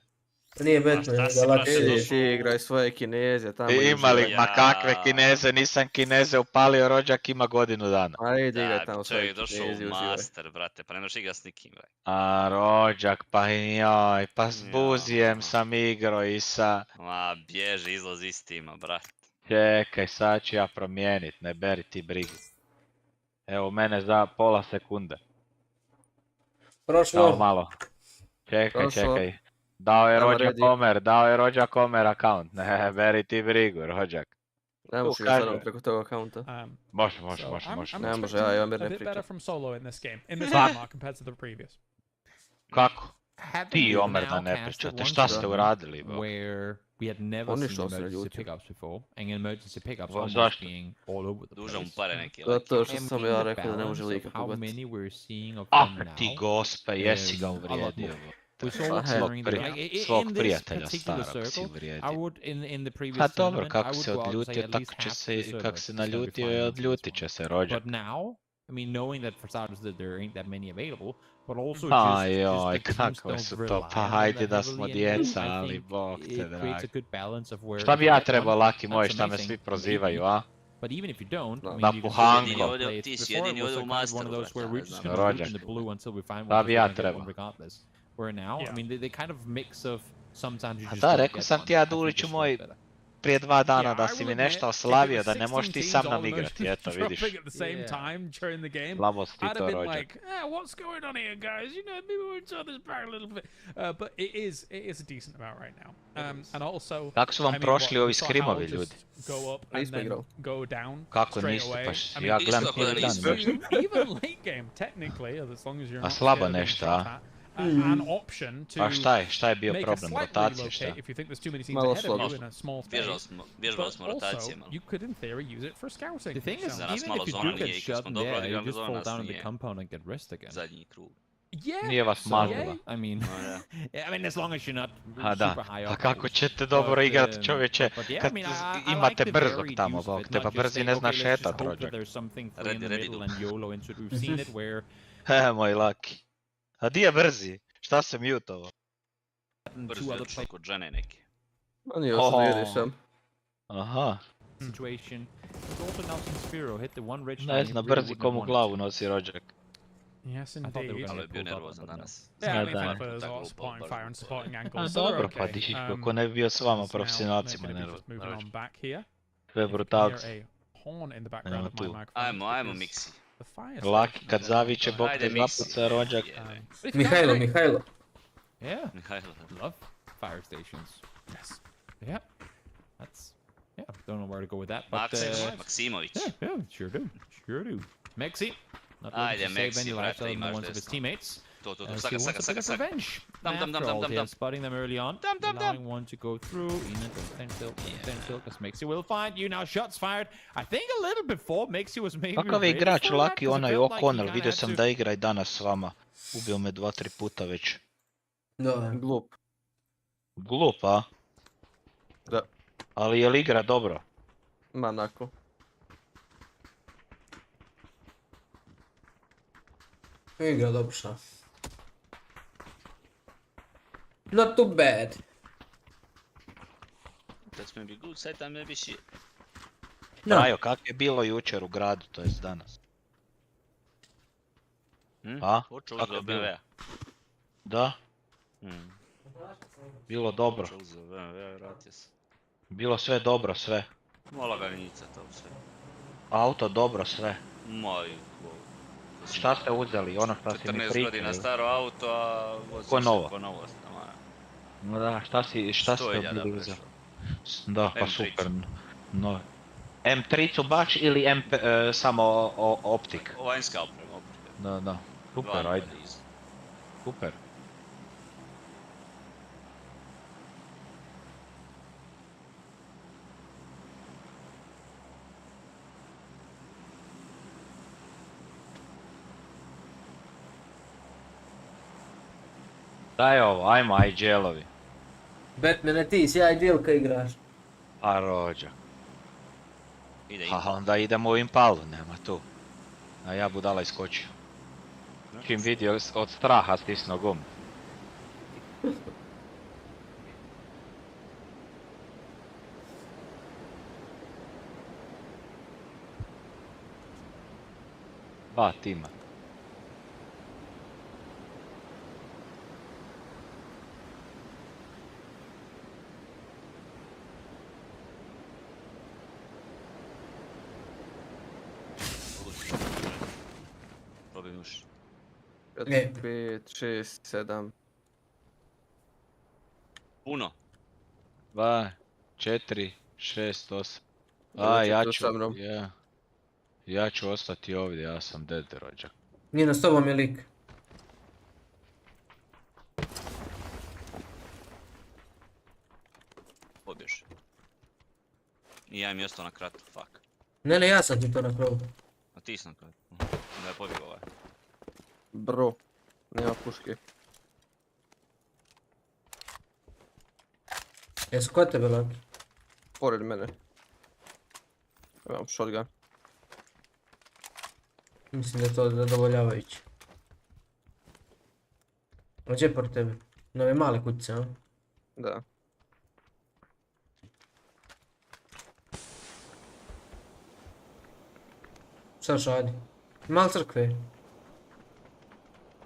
Nije Batman, da lakše. Ti igraj svoje Kineze tamo. Imali, ma kakve Kineze, nisam Kineze upalio, rođak ima godinu dana. Ajde igraj tamo svoje Čovjek došao u master, brate, pa ne možeš igrati s nikim, brate. A rođak, pa joj, pa s Buzijem sam igrao i sa... Ma bježi, izlazi iz tima, brate. Čekaj, sad ću ja promijenit, ne beri ti brigu. Evo mene za pola sekunde. Prošlo. Samo malo. Čekaj. Dao je rođak Omer account. Ne, beri ti brigu, rođak. Ne može ga sad preko tog accounta. Može. Ne može, ja Omer ne A bit better pričam. from solo in this game. In this Miramar compared to the previous. Kako? Ti i Omer da ne pričate, šta ste uradili, bro? Where we had never seen emergency pickups before, and emergency pickups almost being all over the place. Duža mu pare neki. Zato što sam ja rekao da ne može lika How pogledati. many we're seeing of them now? Ti gospe, jesi ga uvrijedio. Svog prijatelja starog si uvrijedio. A dobro, kako se odljutio, kako se naljutio, odljutit će se rođak. But now, I mean, knowing that for starters that there ain't that many available, but also Ajoj, kakve su to, pa hajde da smo djeca, ali bog te dragi. Šta bi ja trebao, Lucky moj, šta me svi prozivaju, a? But even if you don't, Da puhanko. Ti si jedini ovdje u masteru, Rođak. Šta bi ja trebao? Where now, I mean, they kind of mix of sometimes you just Da, don't rekao get sam one, ti ja I think Duliću it's moj, better. prije 2 dana da si mi nešto oslavio, da ne možeš ti sa mnom igrati, eto vidiš. Slabo si ti to rođak. What's going on here, guys? You know, maybe we'll turn this back a little bit. But it is a decent amount right now. And also, kako su vam prošli ovi skrimovi, ljudi? Go up and then go down kako straight niste, away. pa ja gledam cijeli dan. Even late game, technically, as long as you're A not slabo nešto, a? an option to a šta je bio problem, rotacije, šta? if you think there's too many teams ahead of you in a small space. Vježbali smo rotacije Also, malo. you could in theory use it for scouting. The thing is, Za nas even malo if you zona do nije get i kad shot smo in dobro there, you odigrali just zona, fall nas down in the nije. compound and get rest again. Zadnji krug. Yeah. Nije vas maznula. I mean, I mean, as long as you're not A da, super high a up. kako ćete dobro igrat, čovječe, kad imate brzog tamo, bog te, pa brzi ne zna šetat, rođak. Moj Lucky. A di je brzi? Šta se mutovo? Brzi odlično kod žene neke. Ma nije osam, sam. Aha. Situation. Also Nelson Sphero hit the one rich Ne zna, brzi komu glavu nosi rođak. Yes, indeed. Ali je bio nervozan danas. Yeah, I mean, for supporting fire and supporting angles. Dobro, pa di, kako ne bi bio s vama profesionalcima nervozan. To je brutal. Evo tu. Ajmo, Miksi. Lucky kad zaviće, bog te zapuca rođak. Mihajlo. Yeah, Mihajlo. love fire stations. Yes. Yeah. That's, yeah, don't know where to go with that, but Maksimović. Yeah, sure do. Mexi. Not looking to save any lives out of the ones of his teammates. As he wants a bit of revenge. After all, he is spotting them early on, allowing one to go through. Ina don't stand still, because Mexi will find you. Now shots fired. I think a little before Mexi was maybe Kakav je igrač Lucky, onaj O'Connor, vidio sam da igra i danas s vama. Ubio me 2-3 puta već. Da. Glup. Glup, a? Da. Ali je li igra dobro? Ma nako. Igra dobro šta. Not too bad. That's maybe good side, and maybe shit. Rajo, kako je bilo jučer u gradu, to jest danas? A? Kako je bilo? Da? Bilo dobro. Bilo sve dobro, sve. Mala ganica to sve. Auto dobro, sve. Moj. Šta ste uzeli, ono šta si mi 14 pričali? godina staro auto, a voziš Ko novo? ko novost. No da, šta ste bili uzeli? Da, pa super. No. M3-cu baš ili samo optik? Vanjska oprema. Da. Super, ajde. Super. Daj ovo, ajmo IGL-ovi. Batmane, ti si IGL-ka igraš. A rođak. Ide. A onda idemo u Impalu, nema tu. A ja budala iskočio. Čim vidio od straha stisno gum. Dva tima. Probim uši. 5, 6, 7. Puno. 2, 4, 6, 8. A, ja ću ostati ovdje, ja sam dead rođak. Nyno, s tobom je lik. Pobježi. I ja im je ostao na kratu, fuck. Ne, ja sam ti to napravio. A ti sam kratu. Da je pobjegao ovaj. Bro, nema puške. Jesu kod tebe, Lucky? Pored mene. Imam shotgun. Mislim da je to zadovoljavajuće. A gdje je pored tebe? Na ove male kućice, a? Da. Šta šadi? Ima li crkve?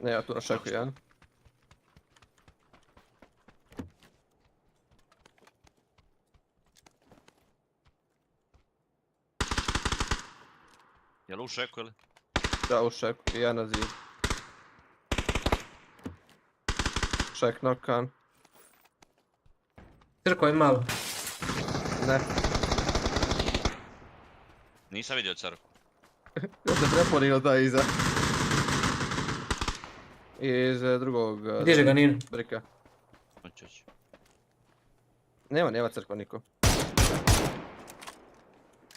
Ne, ja tu na šaku jedan. Jel u šeku ili? Da, u šeku, i ja na zidu. Šek knokan. Crko je malo. Ne. Nisam vidio crku. Ja se preponio da iza. Iz drugog... Diže ga Nyno. Brika. Hoće. Nema crkva niko.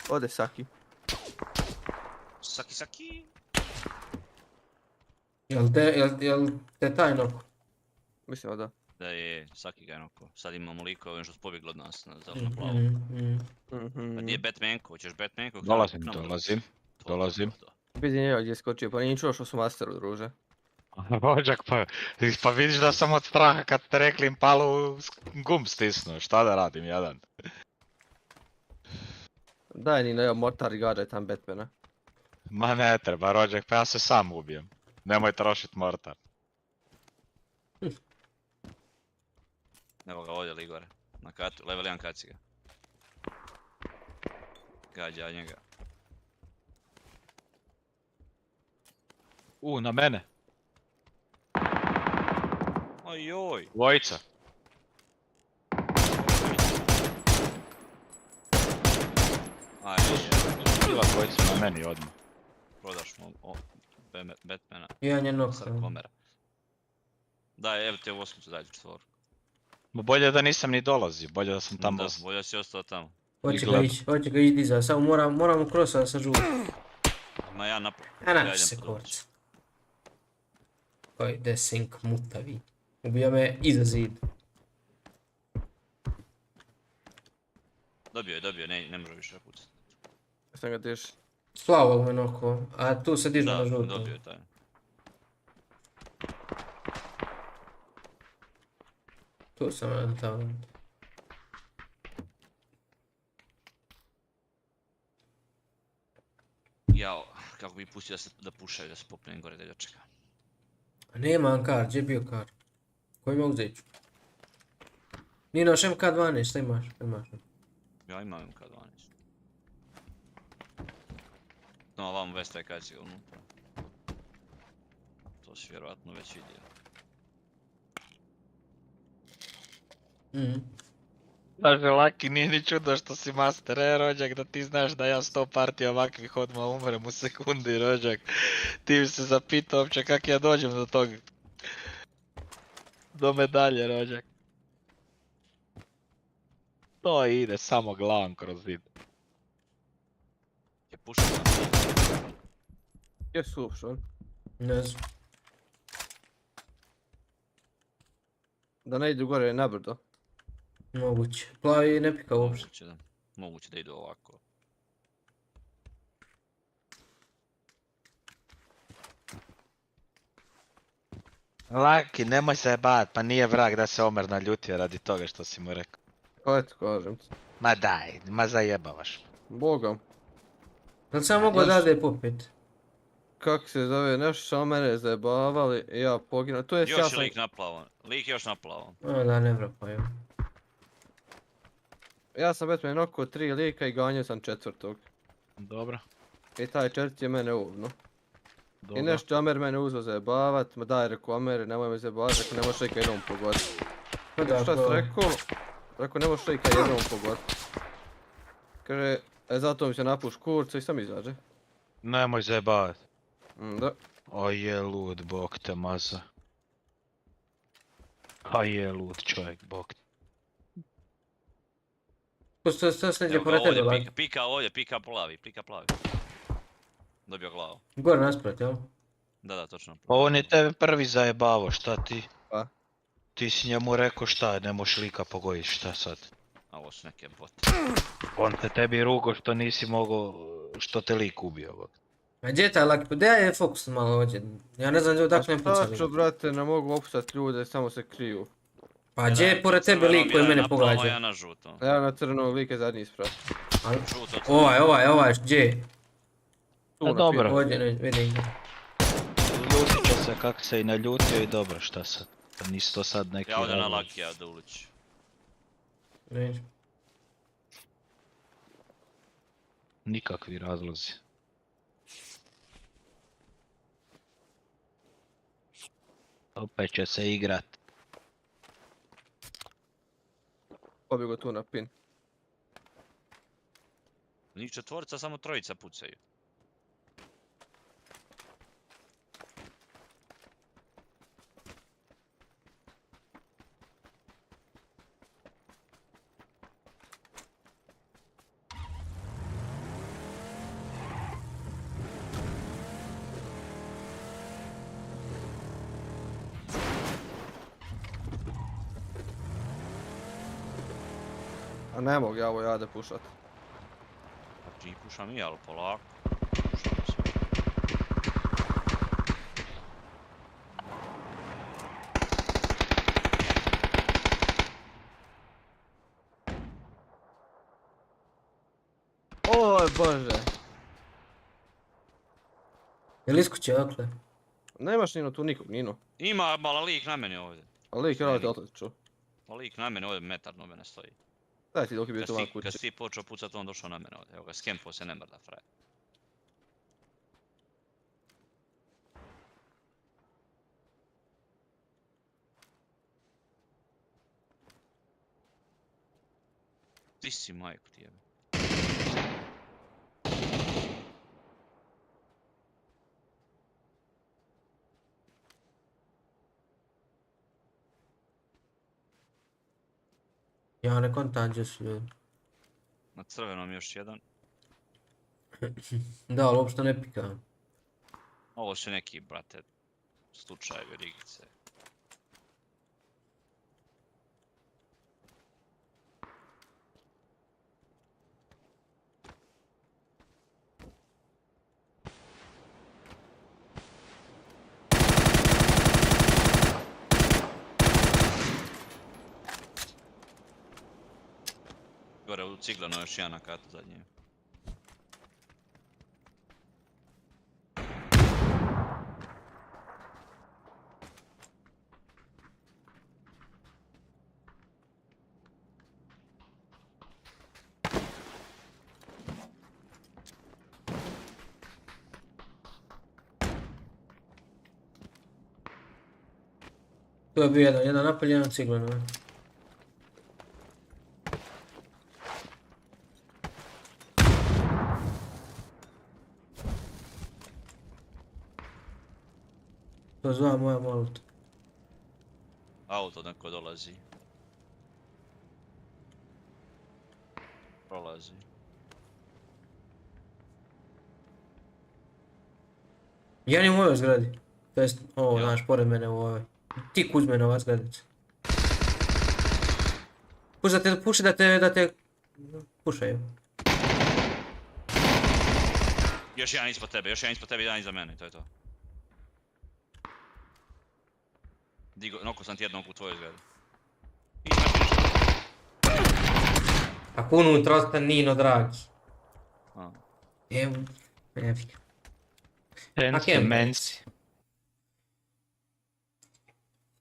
Ode Saki. Saki. Jel te taj noko? Mislim da. Da je, Saki ga je noko. Sad imamo likove što su pobjegli od nas na zeleno plavo. Pa gdje je Batmanko? Hoćeš Batmanko? Dolazim. Vidim njega gdje je skočio, pa nije čuo što su masteru, druže. Rođak, pa vidiš da sam od straha kad te rekli im palu gumb stisnuo, šta da radim jadan? Daj Nyno, evo mortar i gađaj tam Batmana. Ma ne treba rođak, pa ja se sam ubijem. Nemoj trošit mortar. Evo ga ovdje Ligore. Na katu, level 1 kaci ga. Gađa njega. Na mene. Ojoj. Dvojica. Bila dvojica na meni odmah. Prodaš mu Batmana. Jedan je nok. Sarkomera. Daj, evo te u osmicu daj četvoru. Bolje da nisam ni dolazio, bolje da sam tamo. Da, bolje da si ostao tamo. Hoće ga ići dizati, samo moramo krosa da se žuti. Ma ja napad. A naći se kurac. Koji desink mutavi. Ubija me iza zid. Dobio, ne može više pucati. Sam ga diš. Slavo me noko, a tu se dižu na žuto. Da, dobio je taj. Tu sam tamo. Jao, kako bi pustio da pušaju, da se popnem gore da ga čeka. Nema kar, gdje je bio kar? Ko ima uzet ću? Nyno, šem K12, šta imaš? Ja imam MK12. No, ovamo Vesta je kaci ga unutra. To si vjerovatno već vidio. Kaže Lucky, nije ni čudo što si master, rođak, da ti znaš da ja 100 partija ovakvih odmah umrem u sekundi, rođak. Ti bi se zapitao uopće kak ja dođem do tog... do medalje, rođak. To ide samo glavom kroz zid. Je pušao sam. Gdje su uopšte on? Ne znam. Da ne idu gore na brdo. Moguće. Plavi ne pika uopšte. Moguće da idu ovako. Lucky, nemoj se bat, pa nije vrag da se Omer naljutio radi toga što si mu rekao. Pa eto, kažem ti. Ma daj, ma zajebavaš. Bogom. Jel sam mogo dade popet? Kako se zove, nešto što mene zajebavali i ja poginuo. To je Još je lik naplavo. Lik još naplavo. Da, ne vrapaju. Ja sam Batman nokao 3 lika i ganjao sam četvrtog. Dobro. I taj četvrti je mene uvno. Dobro. I nešto Amer mene uzeo zajebavat, ma daj rekao Amer, nemoj me zajebavat, rekao ne možeš lika jednom pogoditi. Šta si rekao? Rekao ne možeš lika jednom pogoditi. Kaže, zato mi se napuš kurca i sam izađe. Nemoj zajebavat. Da. O je lud, bog te maza. A je lud čovjek, bog te. Što se neđe pored tebe, Lucky? Pika ovdje, pika plavi. Dobio glavu. Gore nasprat, jel? Da, točno. Pa on je tebe prvi zajebavo, šta ti? Pa? Ti si njemu rekao šta, ne možeš lika pogoditi, šta sad? A ovo su neke bote. On te tebi rugo što nisi mogao, što te lik ubio, bog. A gdje je taj Lucky? Pa gdje je fokus malo ovdje? Ja ne znam gdje odakle ne pucali. Tačno, brate, ne mogu opustat ljude, samo se kriju. Pa gdje je pored tebe lik koji mene pogađa? Ja na žuto. Ja na crnog lika zadnji isprat. Ovaj, gdje je? Dobro. Ovdje, vidim ga. Ljutio se kak se i naljutio i dobro, šta sad? Pa nisi to sad neki Ja ovdje na razlog. Lucky da uliči. Opet će se igrat. Pobjego tu na pin. Njih četvorica, samo trojica pucaju. A ne mogu ja ovo jade pušat. Ti pušam i, ali polako. Oj bože. Jel iskuće okle? Nemaš Nino tu nikog, Nino. Ima, mala lik na meni ovdje. A lik je radite otliču. Pa lik na meni ovdje metar no mene stoji. Daj ti dok je bio tu van kući. Kad si ti počeo pucat, on došao na mene ovdje. Evo ga, skempo se ne mrda, frajer. Ti si majku ti jebe. Ja ne kontam gdje su ljudi. Na crvenom još jedan. Da, ali uopšte ne pika. Ovo su neki, brate, slučajevi, rigice. Gore u ciglano još jedan na katu za njim. Tu je bio jedan napolj, jedan ciglano. To zva moja molot. Auto neko dolazi. Prolazi. Jedan je u ovoj zgradi. To jest, ovo, znaš, pored mene u ovoj. Tik uz mene ova zgradica. Puši da te pušaju. Još jedan ispod tebe, jedan iza mene, to je to. Noko sam ti jednog u tvojoj zgradi. Ako unutra ostane Nino, dragi. Evo, nevika. Mensi.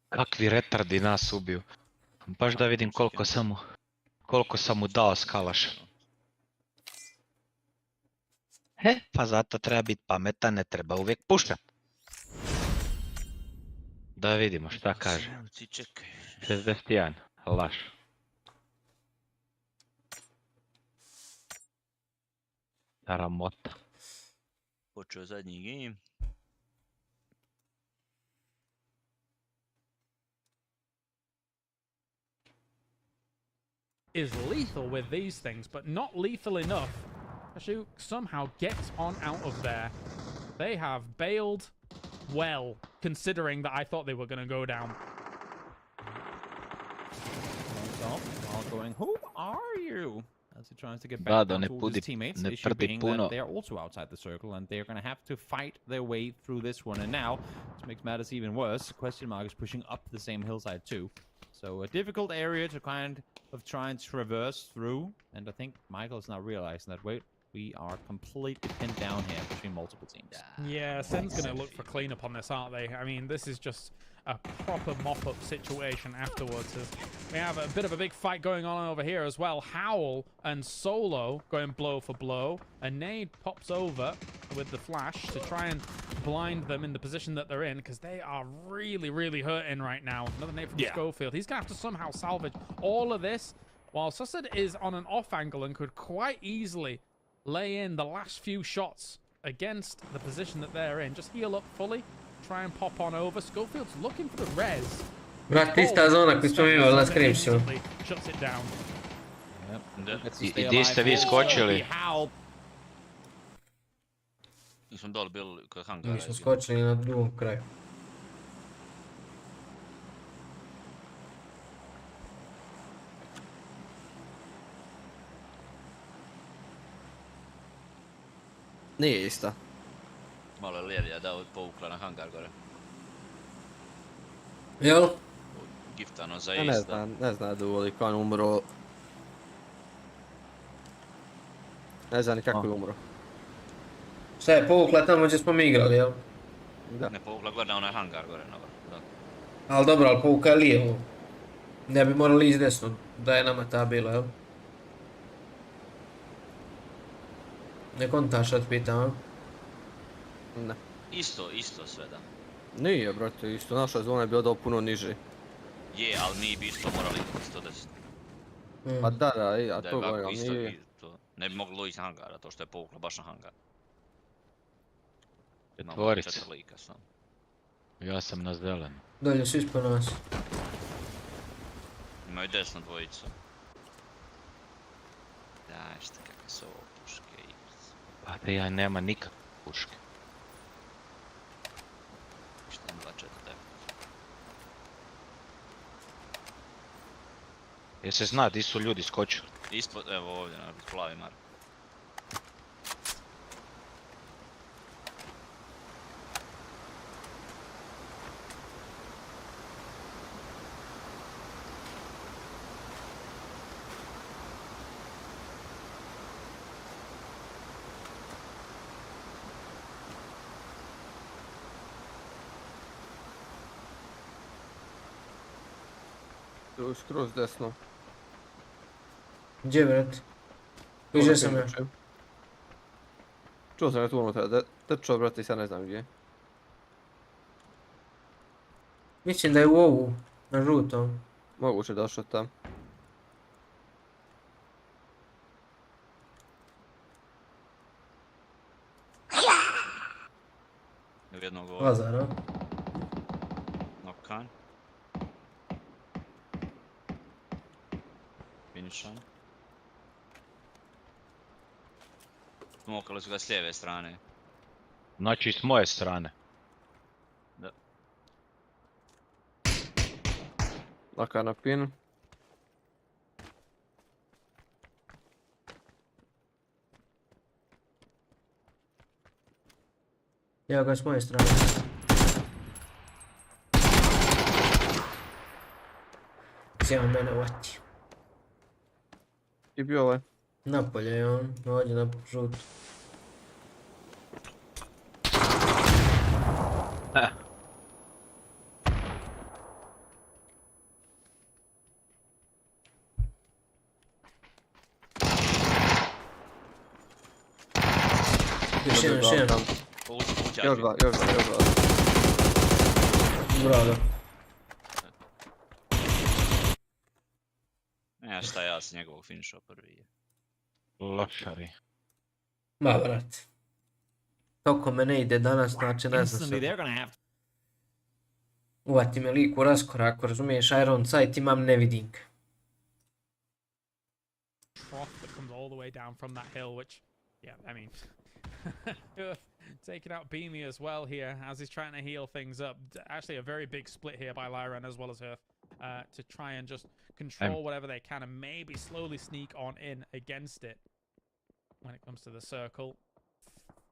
Kakvi retardi nas ubiju. Baš da vidim koliko sam mu dao s kalaša. Pa zato treba biti pametan, ne treba uvijek puštat. Da vidimo šta kaže. 61, laš. Ramota. Počeo zadnji game. Is lethal with these things, but not lethal enough to somehow get on out of there. They have bailed well, considering that I thought they were going to go down. All going, who are you? As he tries to get back towards his teammates, the issue being that they are also outside the circle and they're going to have to fight their way through this one. And now, this makes matters even worse. Question Mark is pushing up the same hillside too. So a difficult area to kind of try and traverse through. And I think Michael is now realizing that, wait, we are completely pinned down here between multiple teams. Yeah, Sin's going to look for cleanup on this, aren't they? I mean, this is just a proper mop-up situation afterwards. As we have a bit of a big fight going on over here as well. Howl and Solo going blow for blow. A nade pops over with the flash to try and blind them in the position that they're in, because they are really, really hurting right now. Another nade from Schofield. He's going to have to somehow salvage all of this, while Sussad is on an off angle and could quite easily lay in the last few shots against the position that they're in. Just heal up fully, try and pop on over. Schofield's looking for the res. Brate, ista zona koju smo imali na Scrimsu. Shuts it down. I di ste vi skočili? Mi smo dole bili kod hangara. Mi smo skočili na drugom kraju. Nije ista. Malo je Ljerija dao povukla na hangar gore. Jel? Giftano za ista. Ne zna da uvoli kao on umro. Ne zna ni kako je umro. Šta je povukla tamo gdje smo mi igrali, jel? Da. Ne povukla gore na onaj hangar gore. Ali dobro, ali povukla je lijevo. Ne bi morali ići desno, da je nama ta bila, jel? Ne kontaš od pitam, Ne. Isto sve da. Nije, brate, isto. Naša zona je bila dao puno niži. Je, ali mi bi isto morali 110. Pa da, a to govorim, ali isto, nije. ne bi moglo ići na hangara, to što je povukla baš na hangar. Četvorica. Ja sam na zelenu. Dolje su ispod nas. Imaju desno dvojicu. Daj, šta kakve su ovo puške igrice. Pa da ja nema nikakve puške. Šta im 2-4-9. Jel se zna di su ljudi skočili? Ispod, evo ovdje na plavi mark. Tu je skroz desno. Gdje, brat? Viđe sam ja. Čuo sam ga tu unutra, trčao, brate, i sad ne znam gdje. Mislim da je u ovu, na žutom. Moguće došao tam. Jednog ovdje. Lazara. Nokkan. Finishan. Smokali su ga s lijeve strane. Znači s moje strane. Da. Laka na pinu. Evo ga s moje strane. Sjema mene uvati. I bio ovaj. Napolje je on, ovdje na žutu. Još jedan. Još dva. Bravo. Ja šta ja s njegovog finiša prvi. Lošari. Ma brat. Kako me ne ide danas, znači ne znam sad. Uvati me lik u raskoraku, razumiješ, Iron Sight imam, ne vidim ga. Trough that comes all the way down from that hill, which, yeah, I mean, taking out Beamy as well here as he's trying to heal things up. Actually, a very big split here by Lyran as well as Earth to try and just control whatever they can and maybe slowly sneak on in against it when it comes to the circle.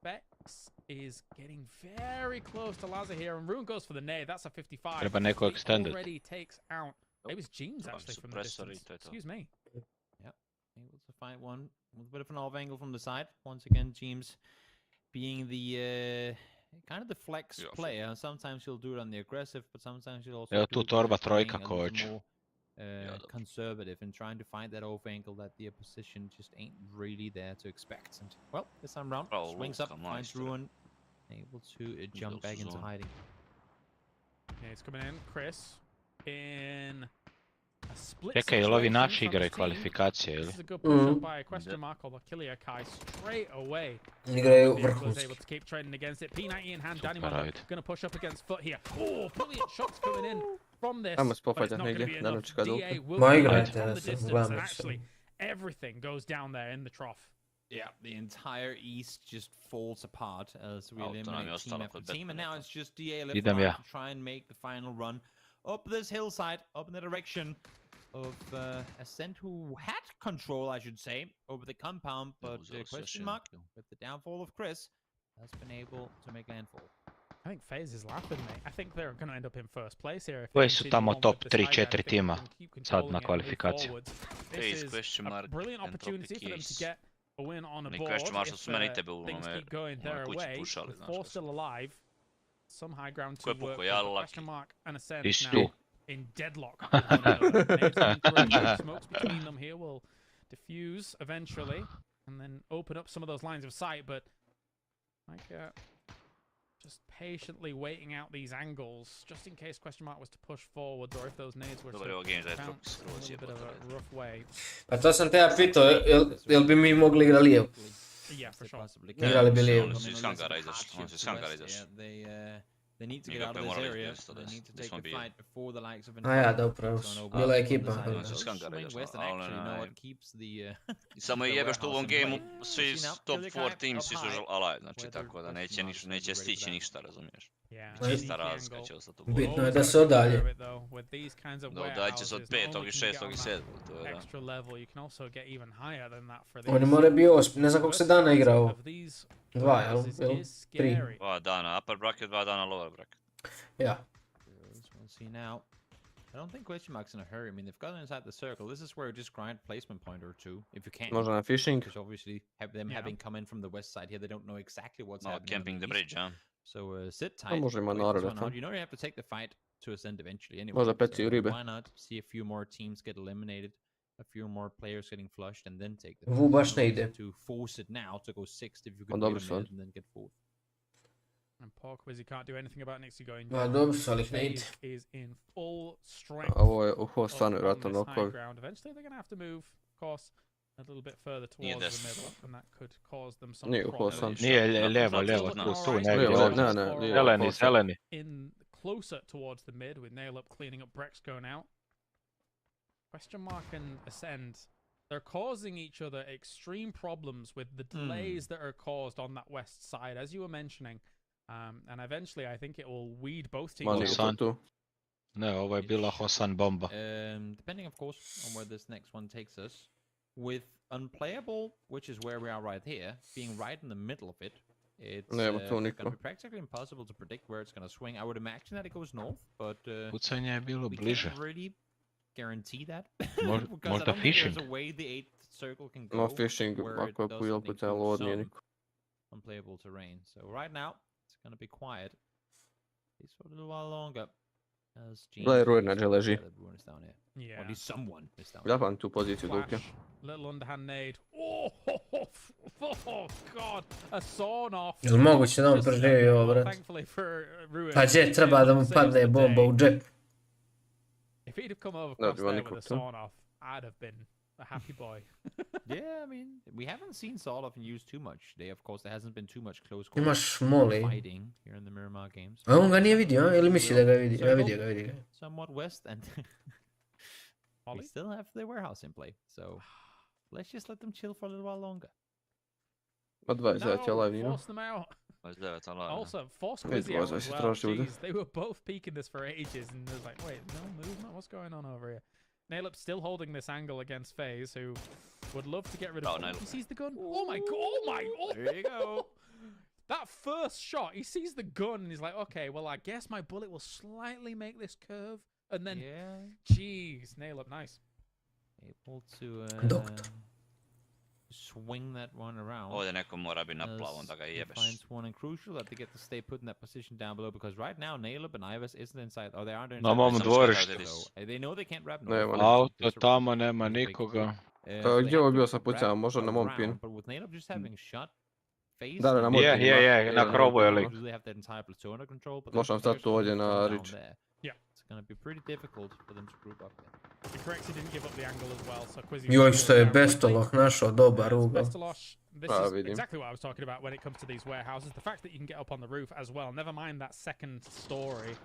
Vex is getting very close to Lazar here, and Rune goes for the nade. That's a 55. Treba neko extended. Already takes out. Maybe it's Jeans actually from the distance. Excuse me. Yep, able to find one with a bit of an off angle from the side. Once again, James being the kind of the flex player. Sometimes he'll do it on the aggressive, but sometimes he'll also. Evo tu torba trojka koč. conservative and trying to find that off angle that the opposition just ain't really there to expect. And well, this time round, swings up, finds Ruin, able to jump back into hiding. Yeah, it's coming in. Chris in a split. Čekaj, jel ovi naši igraju kvalifikacije ili? This is a good push up by a question mark on Achillea Kai straight away. Igraju Was vrhunski. able to keep trading against it. P90 in hand. Danny going to push up against Foot here. Oh, brilliant shots coming in from this. Ajmo But it's spofajtat not going to negdje, be da nam enough. čeka DA dupe. will Ma be igrajte, from da the se distance, gledam and već. actually everything goes down there in the trough. Yeah, the entire East just falls apart as we eliminate team after team, and now it's just DA left Idem ja. to try and make the final run up this hillside, up in the direction of Ascent, who had control, I should say, over the compound, but question mark, with the downfall of Chris, has been able to make landfall. I think FaZe is laughing, mate. I think they're going to end up in first place here. Koji su tamo top 3-4 tima sad na kvalifikaciju? This is a brilliant opportunity for them to get a win on a board if things keep going their way. With 4 still alive, some high ground to work with. Question mark and Ascent now in deadlock with one another. Smokes between them here will diffuse eventually and then open up some of those lines of sight, but like just patiently waiting out these angles just in case question mark was to push forwards or if those nades were to bounce a little bit of a rough way. Pa to sam te ja pitao, jel bi mi mogli igrati lijevo? Yeah, for sure. Igrali bi lijevo. They need to get out of this area. They need to take the fight before the likes of A ja, da, upravo. Bila je ekipa. Swing west and actually, you know what keeps the... Samo je jebe što u ovom gameu svi top 4 teams su alive, znači tako da neće stići ništa, razumiješ? Čista razlika će ostati u boju. Bitno je da se odalje. Da udalje će se od 5. i 6. i 7. To je da. Oni moraju biti 8. Ne znam koliko se dana igra ovo. 2, jel? 3. 2 dana upper bracket, 2 dana lower bracket. Ja. We'll see now. I don't think question mark's in a hurry. I mean, they've gotten inside the circle. This is where you just grind placement point or 2, if you can. Možda na fishing. Because obviously, having come in from the west side here, they don't know exactly what's happening. Camping the bridge, huh? So sit tight. Možemo na out. You know you have to take the fight to Ascend eventually anyway. Možda peci ribe. Why not see a few more teams get eliminated, a few more players getting flushed, and then take the Vu baš ne ide. to force it now to go 6th if you could get eliminated and then get 4th. And Paul Quizzy can't do anything about Nixie going Ma dobro su, ali ih ne ide. is in full strength. Ovo je stvarno vjerojatno nokovi. Eventually they're going to have to move, of course, a little bit further towards the middle, and that could cause them some problems. Nije lijevo, tu negdje. Zeleni. In closer towards the mid with Nail Up cleaning up Brex going out. Question mark and Ascend. They're causing each other extreme problems with the delays that are caused on that west side, as you were mentioning. And eventually, I think it will weed both teams. Ne, ovo je bila Hosan bomba. Depending, of course, on where this next one takes us. With unplayable, which is where we are right here, being right in the middle of it, it's going to be practically impossible to predict where it's going to swing. I would imagine that it goes north, but Pucanje je bilo we bliže. can't really guarantee that. Možda fishing. There's a way the 8th circle can go. No fishing, ako je pujel pucalo od nije niko. Unplayable terrain. So right now, it's going to be quiet. At least for a little while longer. Gledaj, Ruina gdje leži. Yeah. Or at least someone is down. Zapam tu poziciju Duke. Little underhand nade. Oh god, a sawn off. Jel moguće da on preživi ovo, brat? Pa gdje treba da mu padne bomba u džep? If he'd have come over across there with a sawn off, I'd have been a happy boy. Yeah, I mean, we haven't seen sawn off used too much today. Of course, there hasn't been too much close Imaš Molly. fighting here in the Miramar games. A on ga nije vidio, ili misli da ga vidi? Ja vidio ga. Somewhat west, and we still have the warehouse in play. So let's just let them chill for a little while longer. Od 29 je live, force them out. Also, force Quizzy out as well. Jeez, they were both peeking this for ages, and it was like, wait, no movement? What's going on over here? Nailup's still holding this angle against FaZe, who would love to get rid of him. He sees the gun. Oh my god! Oh my! Oh. There you go. That first shot, he sees the gun, and he's like, okay, well, I guess my bullet will slightly make this curve, and then, jeez, Nailup, nice. Able to swing that one around. Ovdje neko mora biti na plavom da ga jebeš. Finds one and crucial that they get to stay put in that position down below because right now Naleb and Ivers isn't inside, or they aren't inside. Na mom dvorištu. They know they can't wrap Nema no. Auto tamo, nema nikoga. Gdje ovo bio sam pucao, možda na mom pinu. But with Naleb just having shot face. Da, na moj pinu. Je, na krovu je lik. They have that entire platoon under control, but možda stati tu ovdje na Ridge. It's gonna be pretty difficult for them to group up there. Corrected didn't give up the angle as well, so Quizzy... Joj, što je Bestoloh našao dobar ugao. Bestoloh, this is exactly what I was talking about when it comes to these warehouses. The fact that you can get up on the roof as well, never mind that second story.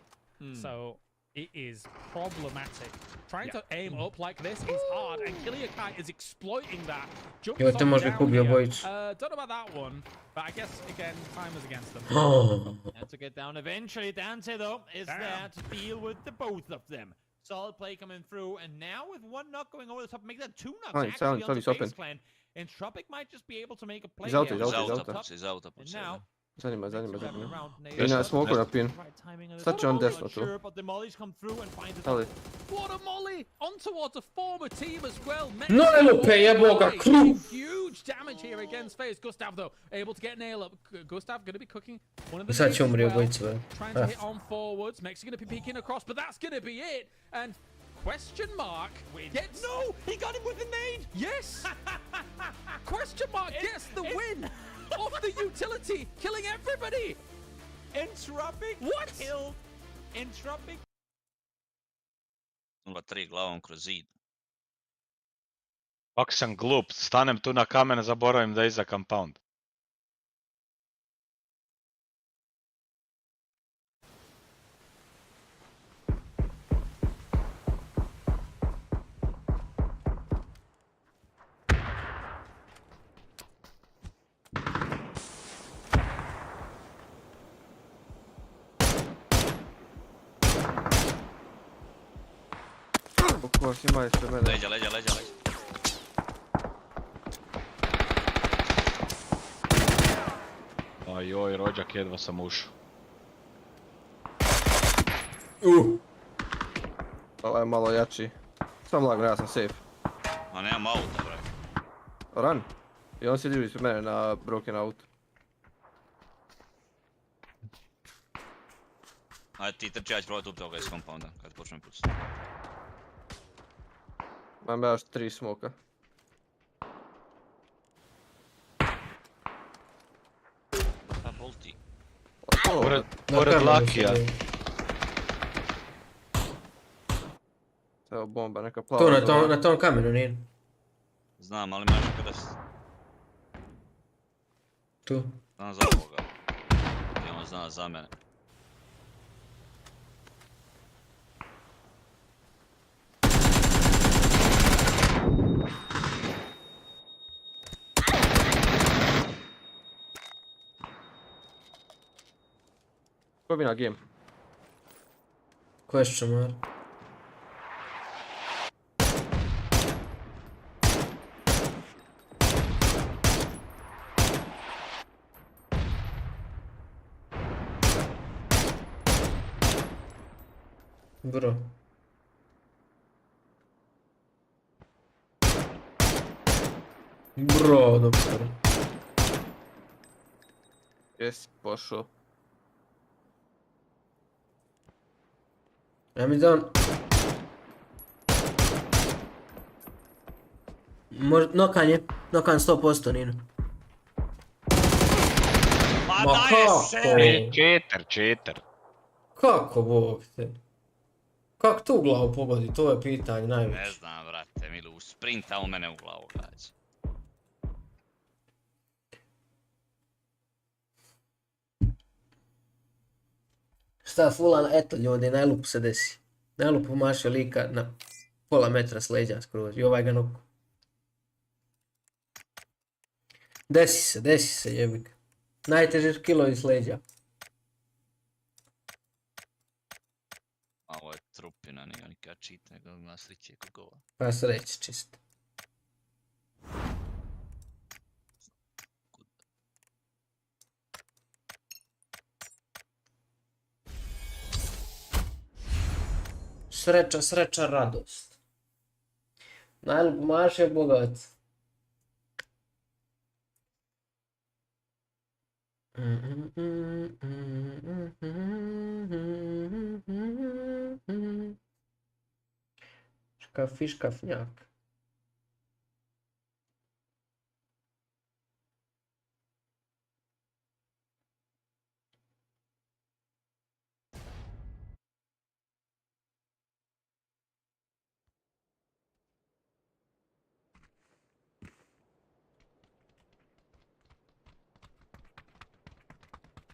So it is problematic. Trying to aim up like this is hard, and Kiliakai is exploiting that. Joj, te može kubio bojicu. Don't know about that one, but I guess, again, time is against them. And to get down eventually, Dante, though, is there to deal with the both of them. Solid play coming through, and now with one knock going over the top, make that two knocks actually on the base clan. And Tropic might just be able to make a play here. He's out. And now, Zanima. I na smoku na pin. Sad će on desno tu. Ali. What a molly! On towards a former team as well. No ne lupe, jeboga, krug! Huge damage here against FaZe. Gustav though, able to get nail up. Gustav gonna be cooking one of the Sad će nades as umri well. obojica. Trying to hit on forwards. Mexi gonna be peeking across, but that's gonna be it. And question mark gets... No! He got him with a nade! Yes! Question mark gets the win! Off the utility, killing everybody! Entropic What? killed Entropic. 0-3 glavom kroz zid. Pak sam glup, stanem tu na kamen, zaboravim da je iza compound. Of course, ima ispred mene. Leđa. Ajoj, rođak, jedva sam ušao. Ovaj je malo jači. Sam lagno, ja sam safe. A nemam auta, bre. Run. I on sjedi ispred mene na broken auto. Ajde ti trči, ja ću probati upiti ovoga iz compounda, kad počnem pucati. Imam ja još 3 smoka. Pa bolti. Pored Luckija. Evo bomba, neka plava. Tu na tom kamenu nije. Znam, ali imaš krst. Tu. Znam za ovoga. I on zna za mene. Ko bi na game? Question mark. Bro. Bro, doktor. Jesi pošao. Ja mi da on... Nokan 100% Nyno. Ma daj se! Cheater. Kako bog te? Kako tu u glavu pogodi, to je pitanje najveće. Ne znam, brate, Milu, sprinta u mene u glavu gađa. Šta fulan, eto ljudi, najlup se desi. Najlup umašio lika na pola metra s leđa skroz i ovaj ga noku. Desi se jebik. Najteži kilovi s leđa. A ovo je trupina, nije nikad cheat, nego ima sličije kogova. Pa sreći čisto. Sreća, radost. Najlup maš je bogat. Škafi, škafnjak.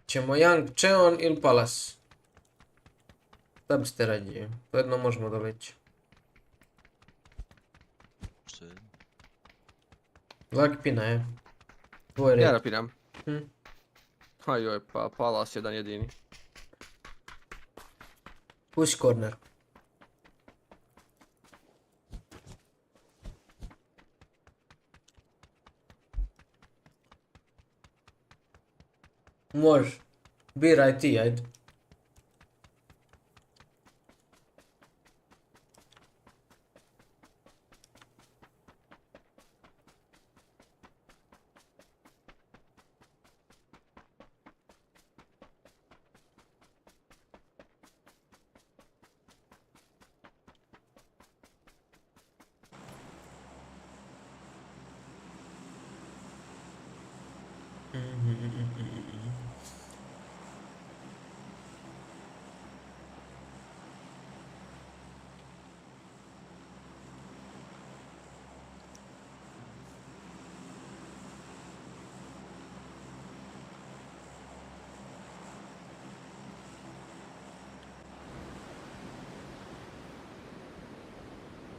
Ćemo Young Cheon ili Palas? Šta biste radije? To jedno možemo doleći. Lucky pina je. Tvoj red. Ja napinam. Ajoj, pa Palas jedan jedini. Push corner. Može. Biraj ti, ajde.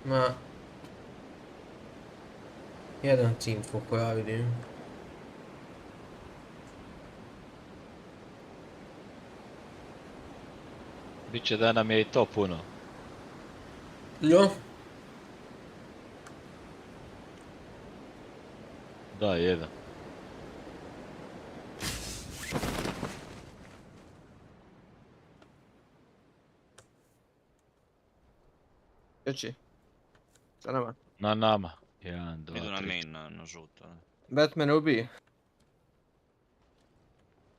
Ma... Jedan info koja vidim. Biće da nam je i to puno. Jo? Da, jedan. Ječi. Za nama. Na nama. 1, 2, 3. Idu na main, na žuto. Batman ubiji.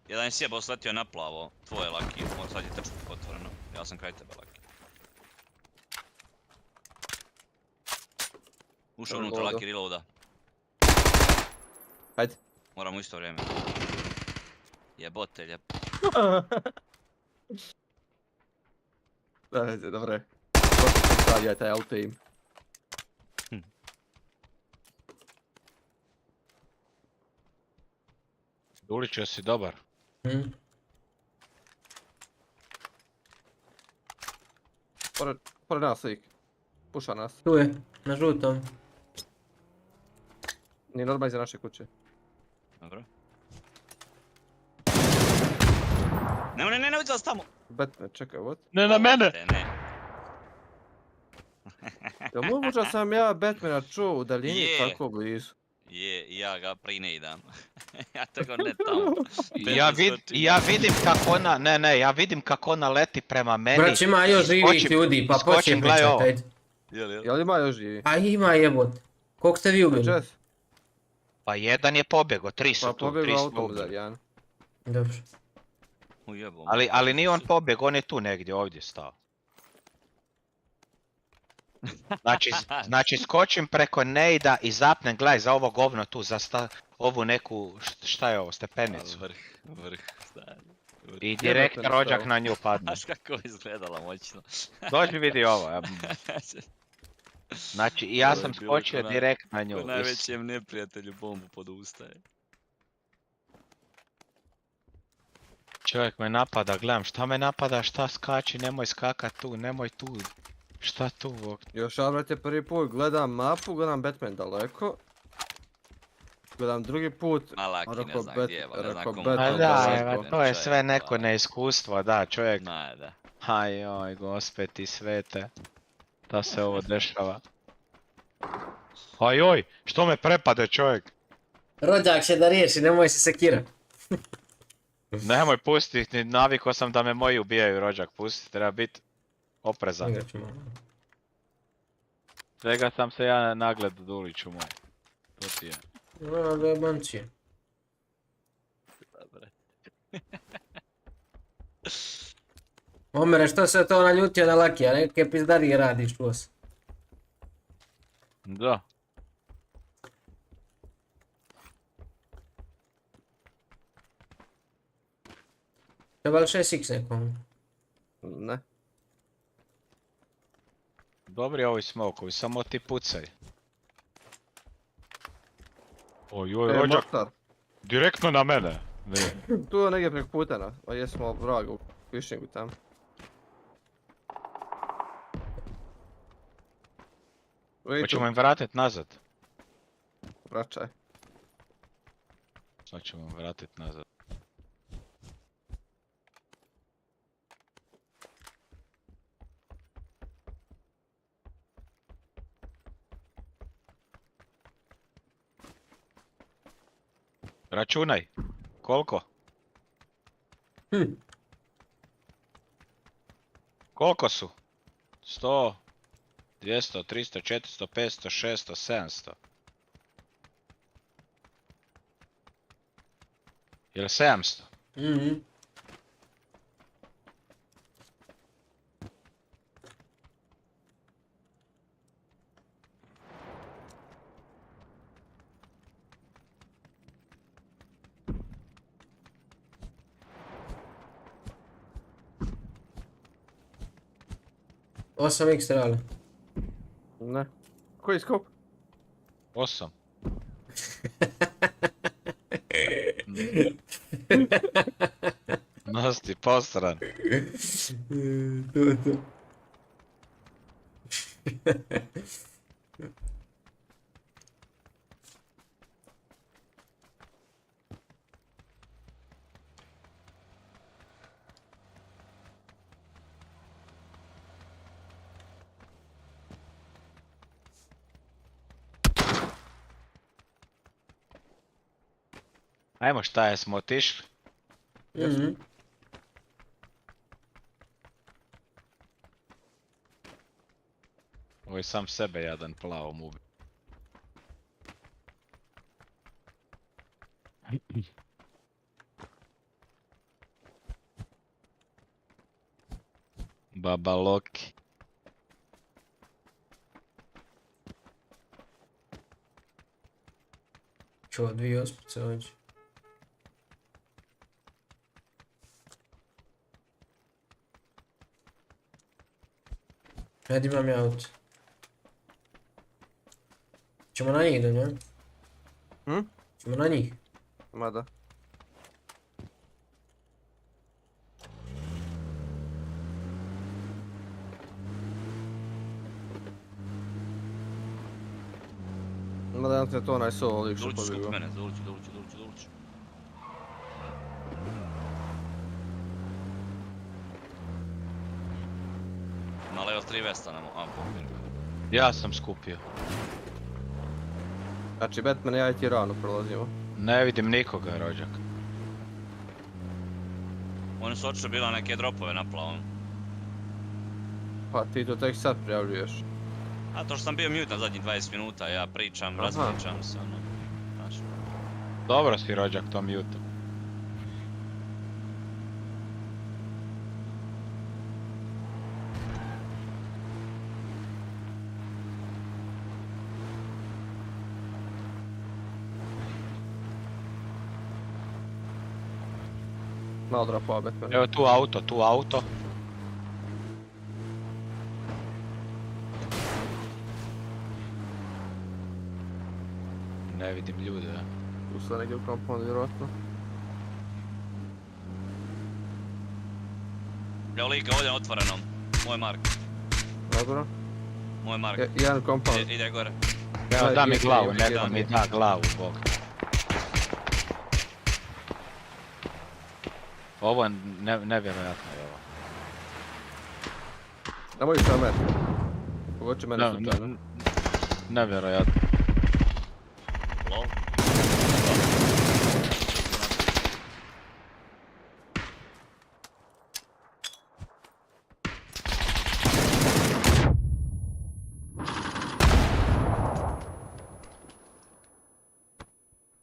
Jedan je sjebao sletio na plavo, tvoje Lucky, on sad je trčak otvoreno. Ja sam kraj tebe Lucky. Ušao unutra Lucky, reloada. Hajde. Moramo u isto vrijeme. Jebote, ljep. Dobre. Dosta stavljaj taj auto im. Duliću, si dobar. Pored nas lik. Puša nas. Tu je, na žutom. Nije normalno iza naše kuće. Dobro. Ne, uđela si tamo! Batman, čekaj, what? Ne na mene! Ne. Jel moguće da sam ja Batmana čuo u daljini tako blizu? Je, i ja ga prije ne idam. Ja tego ne tamo. Ja vidim kako ona, ja vidim kako ona leti prema meni. Brać, ima još živih ljudi, pa počnem pričat, ajde. Jel ima još živi? A ima jebot. Koliko ste vi ubili? Pa jedan je pobjego, 3 su tu, 3 smo ubili. Pa pobjego autom, jedan. Dobro. Ali nije on pobjego, on je tu negdje, ovdje stao. Znači skočim preko nejda i zapnem, gledaj za ovo govno tu, za ovu neku, šta je ovo, stepenicu. Vrh, I direktno rođak na nju padne. Znaš kako izgledala moćno. Dođi vidi ovo. Znači i ja sam skočio direkt na nju. Po najvećem neprijatelju bombu pod ustaje. Čovjek me napada, gledam šta me napada, šta skači, nemoj skakat tu, nemoj tu. Šta tu? Još arvajte prvi put, gledam mapu, gledam Batman daleko. Gledam drugi put, Lucky ne zna gdje je, ne zna komu. Da, to je sve neko neiskustvo, da, čovjek. Da. Ajoj, gospe ti svete. Da se ovo dešava. Ajoj, što me prepade čovjek? Rođak će da riješi, nemoj se sekirat. Nemoj pustiti, navikao sam da me moji ubijaju rođak, pusti, treba biti oprezan. Svega sam se ja nagled Duliću moj. To ti je. No, da je banci. Omere, što se to naljutio na Luckya? Neke pizdarije radiš, čuo sam. Da. Treba li 6x nekom? Ne. Dobri ovi smokovi, samo ti pucaj. Ojoj, rođak, Mortar. direktno na mene. Tu je negdje preko putena, a jesmo vraga u višnjigu tamo. Hoćemo im vratit nazad. Vraćaj. Sad ćemo im vratit nazad. Računaj. Koliko? Koliko su? 100, 200, 300, 400, 500, 600, 700. Jel 700? Mhm. Osam x trebali. Ne. Koji skop? 8. Nos ti posran. To. Ajmo, šta jesmo otišli? Mhm. Ovo je sam sebe jadan plavom ubi. Baba Loki. Čuo, 2 ospice ovdje. Ajde, imam ja auto. Ćemo na njih, da ne? Ćemo na njih. Ma da. Ma da nam to onaj solo lik što pobjegao. Dođi mene, dođi. Na level 3 vesta nam, Ja sam skupio. Znači Batman i ja i ti rano prolazimo. Ne vidim nikoga, rođak. Oni su očito bila neke dropove na plavom. Pa ti to tek sad prijavljuješ. A to što sam bio mute na zadnjih 20 minuta, ja pričam, razpričam se, ono. Znaš. Dobro si, rođak, to mute. Malo dropova Batman. Evo tu auto. Ne vidim ljude, ja. Tu su negdje u kompoundu, vjerojatno. Evo lika ovdje na otvorenom, moj mark. Dobro. Moj mark. Jedan kompound. Ide gore. Evo da mi glavu, neko mi da glavu, bog. Ovo je nevjerojatno, evo. Nemoj sa mene. Pogoći mene slučajno. Nevjerojatno. Lol.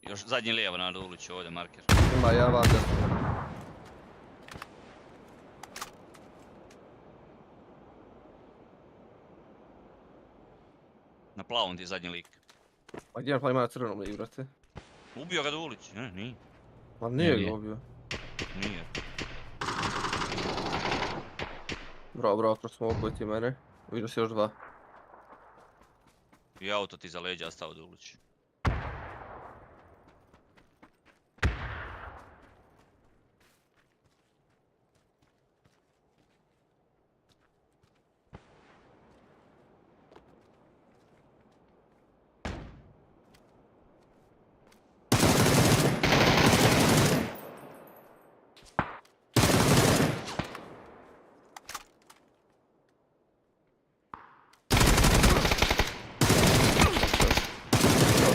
Još zadnji lijevo na ulici ovdje marker. Ima jedan van desno. plavom ti zadnji lik. A gdje on ima na crvenom lik, brate? Ubio ga Dulić, ne, nije. Ma nije ga ubio. Nije. Bravo, prosmokuj ti mene. Vidio si još dva. I auto ti za leđa stao Dulić.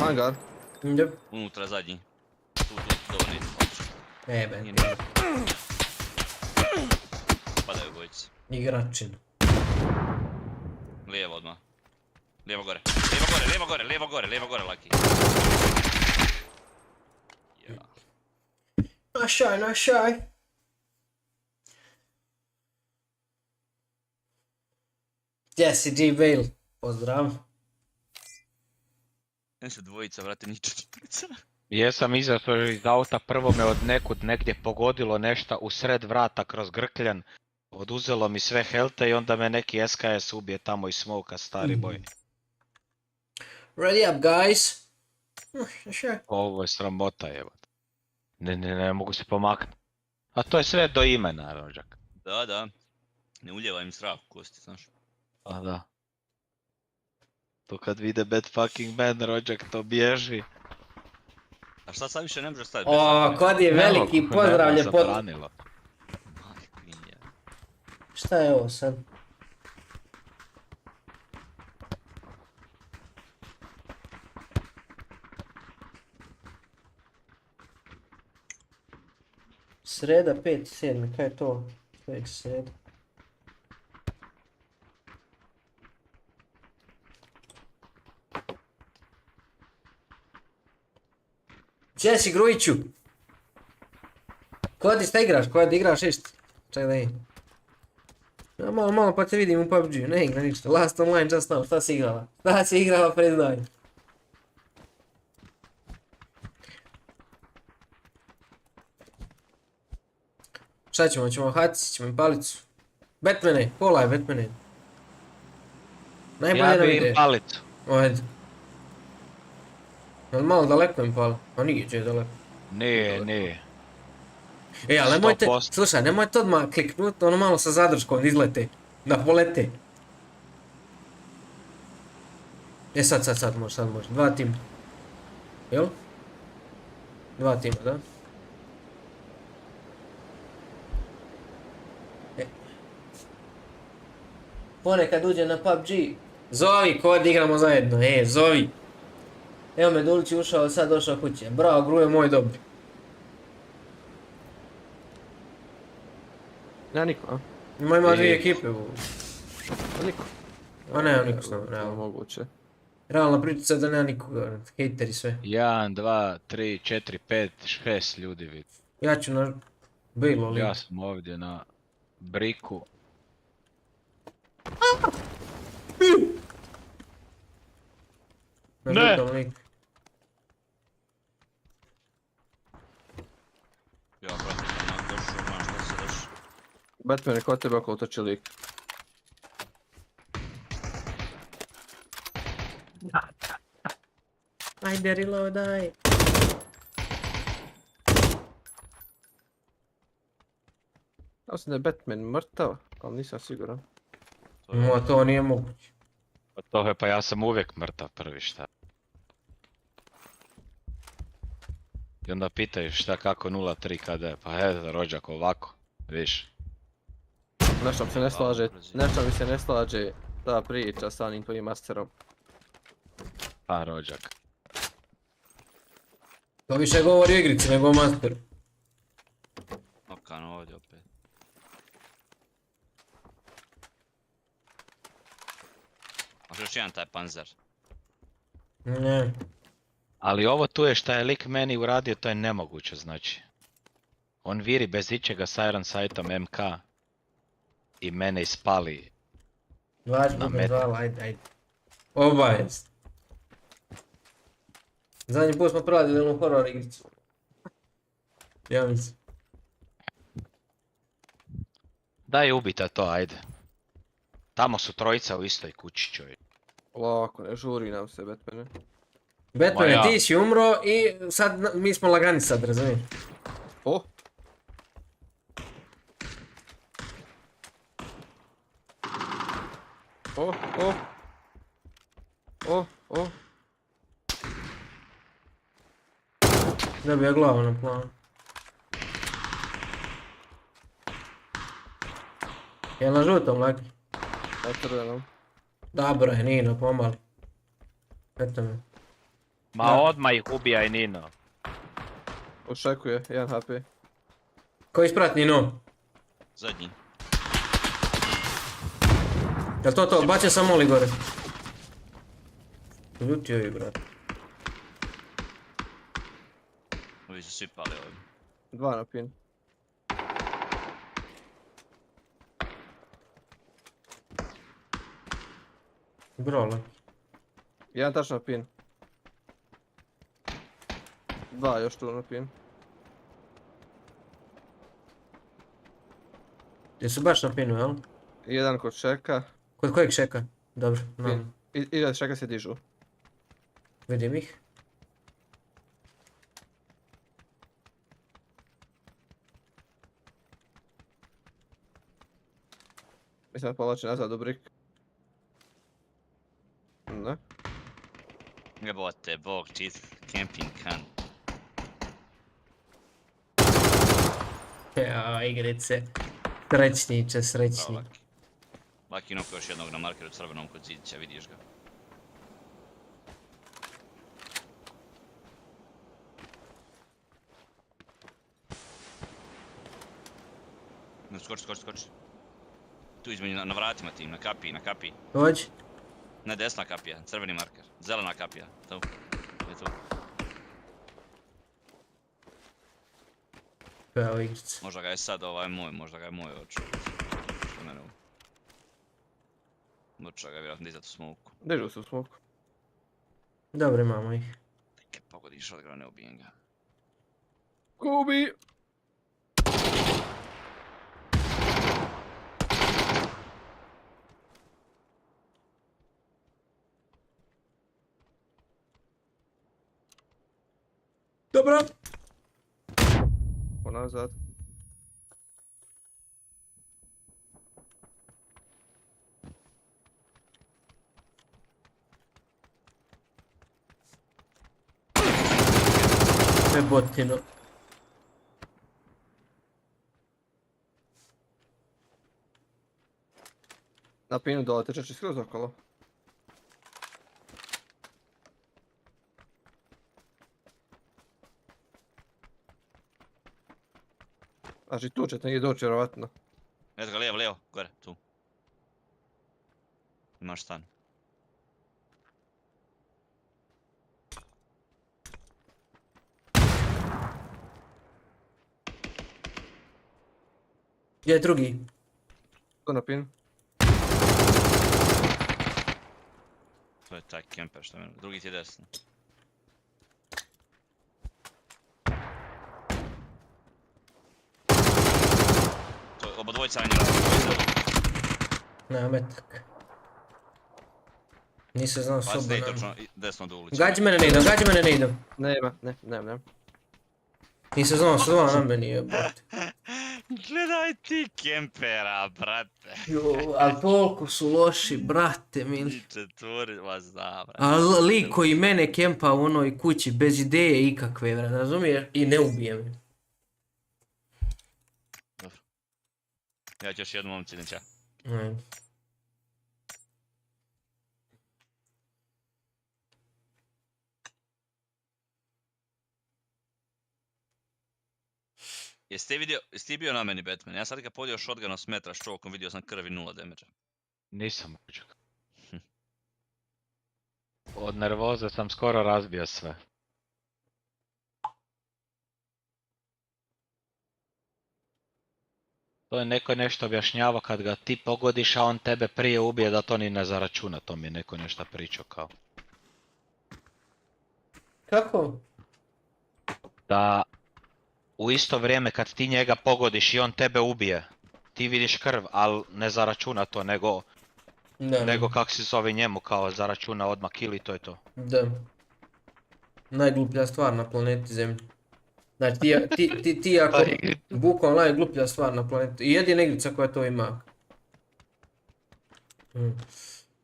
Hangar. Yep. Unutra zadnji. Tu, dobro nisi. Jebe. Padaju bojice. Igračin. Lijevo odmah. Lijevo gore, lijevo gore, Lucky. Ja. No shy. Jesse G. Bale, pozdrav. Ne se dvojica, vrate, ničo četirica. Jesam izašao iz auta, prvo me od nekud negdje pogodilo nešto u sred vrata kroz grkljan. Oduzelo mi sve helte i onda me neki SKS ubije tamo iz smoka, stari boj. Ready up, guys. Ovo je sramota, evo. Ne mogu se pomaknuti. A to je sve do imena, rođak. Da. Ne uljevaj im strah u kosti, znaš. A da. To kad vide bad fucking man, rođak, to bježi. A šta sad više ne može staviti? O, kod je veliki pozdravlje pod... Šta je ovo sad? Sreda 5.7. Kaj je to? Uvijek sreda. Jesse Grujiću! Kod šta igraš? Kod igraš isto? Čekaj da vidim. Malo pa te vidim u PUBG-u, ne igra ništa. Last online just now, šta si igrala? Šta si igrala pred danjem? Šta ćemo? Ćemo hatici, ćemo im palicu. Batmane, polaj Batmane. Najbolje Ja nam bi ide. im palicu. Ajde. Jel malo daleko im pala? A nije će daleko. Nije. E, ali nemojte, 100%. slušaj, nemojte odmah kliknut, ono malo sa zadrškom da izlete. Da polete. E sad može. Dva tima. Jel? Dva tima, da? Ponekad uđe na PUBG. Zovi, kod igramo zajedno, zovi. Evo me Dulići ušao, sad došao kuće. Bravo, gruje moj dobri. Nema niko, a? Ima dvije ekipe u... Niko. A nema niko s nama, realno. Moguće. Realna priča sad da nema nikoga, hejteri sve. 1, 2, 3, 4, 5, 6 ljudi vidi. Ja ću na... Bilo li? Ja sam ovdje na briku. Ne! Ja, brate, sam došao, znaš šta se deš. Batman je kod tebe oko utoči lik. Ajde, reloadaj. Ja sam da je Batman mrtav, ali nisam siguran. To nije moguće. Pa ja sam uvijek mrtav prvi, šta. I onda pitaju šta kako 0-3 kada je, pa rođak ovako, viš. Nešto mi se ne slaže ta priča sa onim tvojim masterom. Pa rođak. To više govori o igrici nego o masteru. Okano ovdje opet. Možda još jedan taj panzer. Ne. Ali ovo tu je šta je lik meni uradio, to je nemoguće, znači. On viri bez ičega s Iron Sightom MK i mene ispali. Ajde. Obavijest. Zadnji put smo preladili onu horror igricu. Ja mislim. Daj ubite to, ajde. Tamo su trojica u istoj kući, čovjek. Lako, ne žuri nam se, Batmane. Batmane, ti si umro i sad mi smo lagani sad, razumiješ? O! O, o! O, o! Dobio glavu na planu. Jel na žutom, Lucky? Na crvenom. Dobro je, Nyno, pomali. Eto me. Ma odmah ih ubijaj, Nyno. Očekuje, 1 HP. Ko isprat Nyno? Zadnji. Jel to? Bacio sam moli gore. Ljutio je, brat. Ovi su svi pali ovdje. 2 na pin. Brole. 1 tačno pin. 2 još tu na pin. Jesu baš na pinu, jel? 1 kod šeka. Kod kojeg šeka? Dobro, no. I šeka se dižu. Vidim ih. Mislim da povlači nazad u brik. Ne. Jebote, bog, cheat, camping kan. Ja, igrice. Srećniče, srećni. Lucky noko još jednog na markeru crvenom kod zidića, vidiš ga. Skoči. Tu izmeni na vratima tim, na kapi. Dođi. Ne, desna kapija, crveni marker. Zelena kapija, tu. Je tu. Evo igrice. Možda ga je sad možda ga je moj oču. Što ne mogu. Dočeo ga vjerojatno dizat u smoku. Dižu se u smoku. Dobro, imamo ih. Tek pogodiš odgra, ne ubijem ga. Kubi! Dobro! Ponazad. Botino. Na pinu dole tečeš skroz okolo. Znači tu ćete negdje doći vjerovatno. Eto ga, lijevo, gore, tu. Imaš stan. Gdje je drugi? Tu na pinu. To je taj kemper što mene, drugi ti je desno. Oba dvojica na njega. Nema metak. Nisam znao Pa soba ste i nam. točno desno do ulice. Gađi mene ne idem. Nema. Nisam znao soba na meni jebote. Gledaj ti kempera, brate. Ali toliko su loši, brate mili. Četvori vas da, brate. Ali lik koji mene kempa u onoj kući bez ideje ikakve, razumiješ? I ne ubije me. Dobro. Ja ću još jednu momci, neća. Jesi ti bio na meni, Batman? Ja sad kad podio shotgun s metra s čokom, vidio sam krvi 0 damage-a. Nisam mogućak. Od nervoze sam skoro razbio sve. To je neko nešto objašnjavao kad ga ti pogodiš, a on tebe prije ubije da to ni ne zaračuna, to mi je neko nešto pričao kao. Kako? Da u isto vrijeme kad ti njega pogodiš i on tebe ubije, ti vidiš krv, ali ne zaračuna to, nego kak se zove njemu kao zaračuna odmah kill i to je to. Da. Najgluplja stvar na planeti Zemlji. Znači ti ako... Bukvalno najgluplja stvar na planeti. I jedina igrica koja to ima.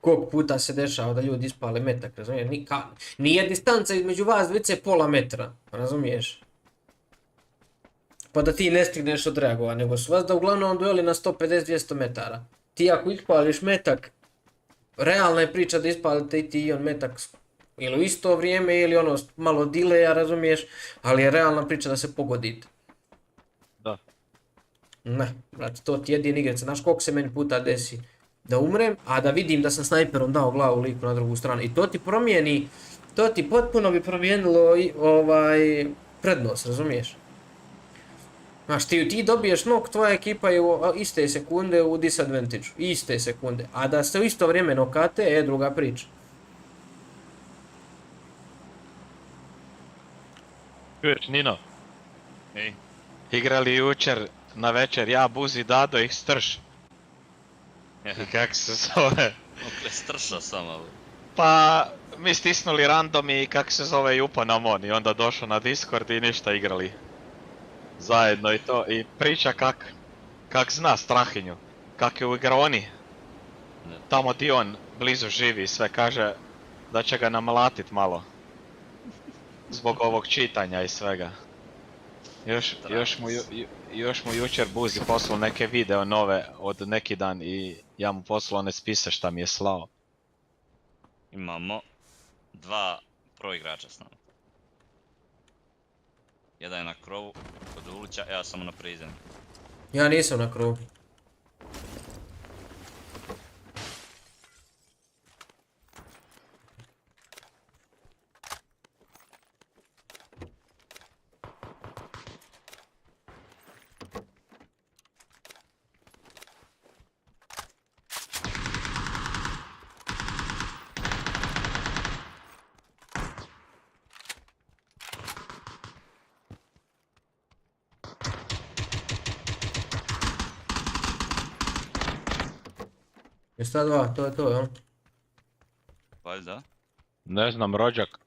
Koliko puta se dešava da ljudi ispale metak, razumiješ? Nije distanca između vas dvice pola metra, razumiješ? Pa da ti ne stigneš odreagova, nego su vas da uglavnom dueli na 150-200 metara. Ti ako ispališ metak, realna je priča da ispalite i ti i on metak ili u isto vrijeme ili ono malo dileja, razumiješ? Ali je realna priča da se pogodite. Da. Ne, brate, to ti jedin igrica, znaš koliko se meni puta desi da umrem, a da vidim da sam snajperom dao glavu liku na drugu stranu. I to ti promijeni, to ti potpuno bi promijenilo prednost, razumiješ? Znaš, ti dobiješ nok, tvoja ekipa je u iste sekunde u disadvantage, iste sekunde. A da se u isto vrijeme nokate, je druga priča. Čuješ, Nino? Ej. Igrali jučer na večer ja, Buzi, Dado i Strš. I kak se zove? Okle, strša samo. Pa, mi stisnuli random i kak se zove i upa nam on i onda došao na Discord i ništa igrali. Zajedno i to, i priča kak zna Strahinju, kak je u igraoni. Tamo di on blizu živi i sve, kaže da će ga namlatit malo. Zbog ovog čitanja i svega. Još mu jučer Buzi poslao neke video nove od neki dan i ja mu poslao one spise šta mi je slao. Imamo 2 pro igrača s nama. Jedan je na krovu kod ulića, ja sam na prizemu. Ja nisam na krovu. Jeste 2, to je to, jel? Valjda? Ne znam, rođak.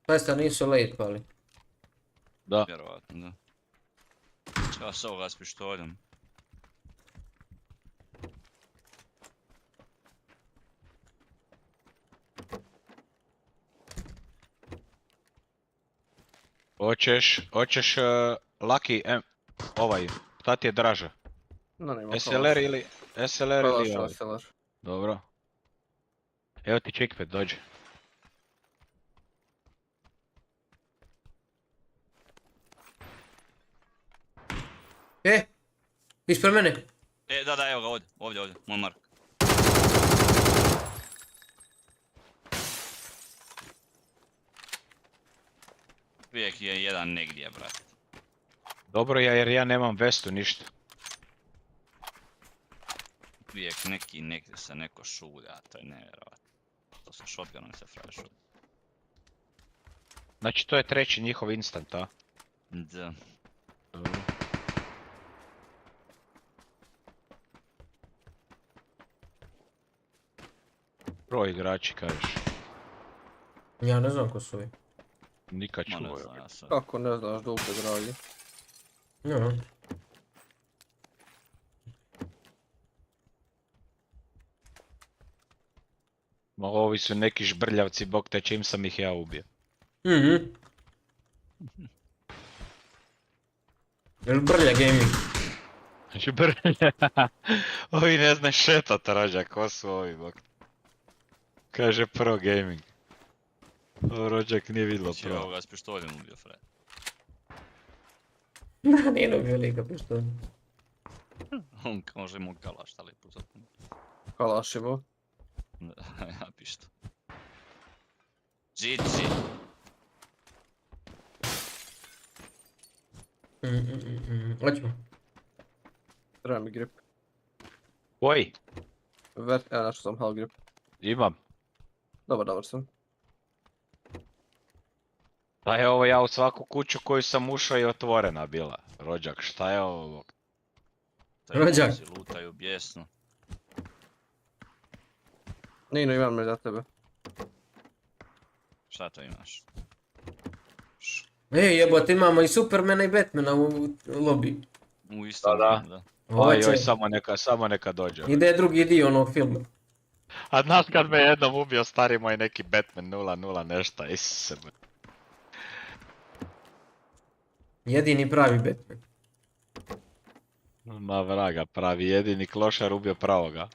Pesta nisu late pali. Da. Vjerovatno, da. Čeva s ovoga s pištoljem. Hoćeš Lucky, ovaj, šta ti je draže? SLR ili ovaj? SLR. Dobro. Evo ti checkpad, dođi. Ispred mene. Da, evo ga ovdje, moj mark. Uvijek je jedan negdje, brate. Dobro je jer ja nemam vestu, ništa. Uvijek negdje se neko šulja, to je nevjerovatno. To sa shotgunom se fraje šulja. Znači to je treći njihov instant, a? Da. Pro igrači, kažeš. Ja ne znam ko su ovi. Nikad čuo. Kako ne znaš, dupe dragi. No. Ma ovi su neki žbrljavci, bog te čim sam ih ja ubio. Jel brlja gaming? Žbrlja. Ovi ne znaš šetat, rođak, ko su ovi, bog. Kaže pro gaming. O, rođak nije vidlo pro. Evo ga s pištoljem ubio, Fred. Nije ubio lika pištoljem. On može imao kalaš, ali pucati. Kalaš imao? Ja pištol. Žid. Hoćemo. Treba mi grip. Koji? Evo našao sam hell grip. Imam. Dobar sam. Pa je ovo, ja u svaku kuću koju sam ušao je otvorena bila. Rođak, šta je ovo? Rođak. Lutaju bijesno. Nyno, imam me za tebe. Šta to imaš? Jebote, imamo i Supermana i Batmana u lobby. U istom, da. Oj, samo neka dođe. Ide drugi dio onog filma. A znaš kad me jednom ubio stari moj neki Batman 00 nešto, isuse. Jedini pravi Batman. Ma vraga, pravi jedini klošar ubio pravoga.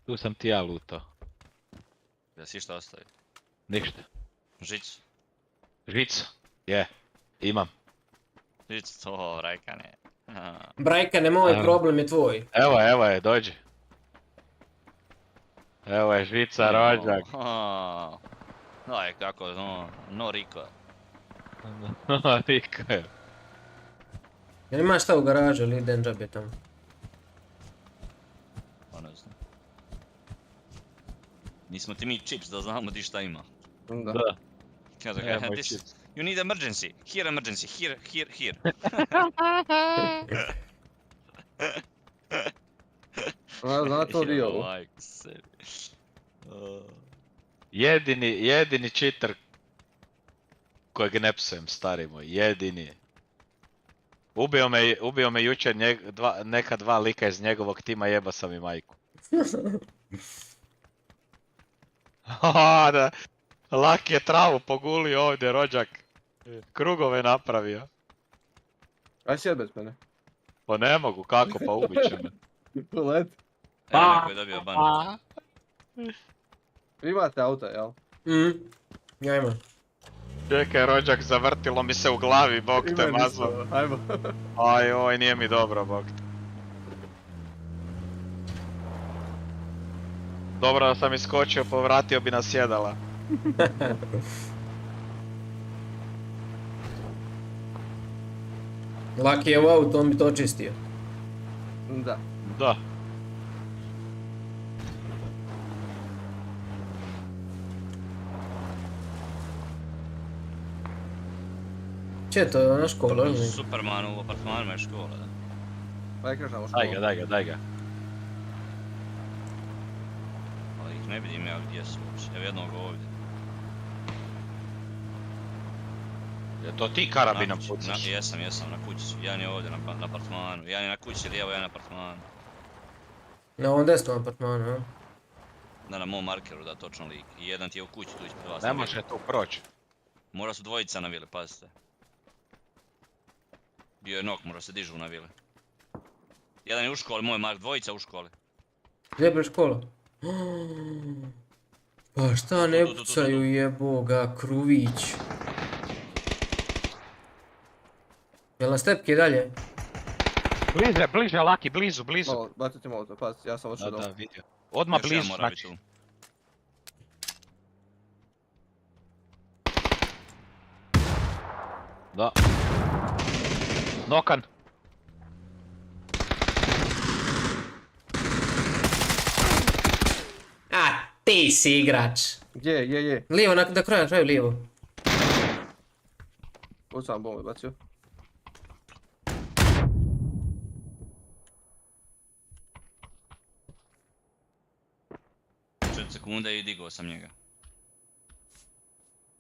Tu sam ti ja lutao. Da si šta ostavi? Ništa. Žicu? Žicu? Je, imam. Žicu, to Brajkane. Brajkane, moj problem je tvoj. Evo je, dođi. Evo je žica, rođak. Daj, kako, no Riko. No Riko je. Jel imaš šta u garažu ili idem džabe tamo? Pa ne znam. Nismo ti mi chips da znamo ti šta ima. Da. Kaže, you need emergency. Here emergency. Here. Zna to dio. Jedini cheater kojeg ne psujem, stari moj, jedini. Ubio me jučer neka dva lika iz njegovog tima, jeba sam i majku. Da. Lucky je travu pogulio ovdje, rođak. Krugove napravio. Aj sjed bez mene. Pa ne mogu, kako, pa ubit će me. Let. Neko je dobio ban. Vi imate auta, jel? Ja imam. Čekaj, rođak, zavrtilo mi se u glavi, bog te mazo. Ajmo. Oj, nije mi dobro, bog te. Dobro da sam iskočio, povratio bi nas sjedala. Lucky je u auto, on bi to očistio. Da. Da. Če je to, na škola, ili? Superman u apartmanima je škola, da. Pa je kažemo škola. Daj ga. Ali ih ne vidim ja gdje su uopće, evo jednog ovdje. Je to ti karabinom pucaš? Jesam, na kući su. Jedan je ovdje na apartmanu. Jedan je na kući lijevo, jedan na apartmanu. Na ovom desnom apartmanu, a? Da, na mom markeru, da, točno lik. I jedan ti je u kući tu ispred vas. Ne može tu proći. Mora su dvojica na vile, pazite. Bio je nok, mora se dižu na vile. Jedan je u školi, moj mark, dvojica u školi. Gdje bre škola? Pa šta ne pucaju jeboga, Kruvić. Jel na stepke dalje? Bliže, Lucky, blizu. Malo, bacite molotov, pazi, ja sam očeo dole. Da, vidio. Odmah blizu, znači. Da. Nokan. A, ti si igrač. Gdje je? Lijevo, na kraju lijevo. Ovo sam bombe bacio. Sekunde i digao sam njega.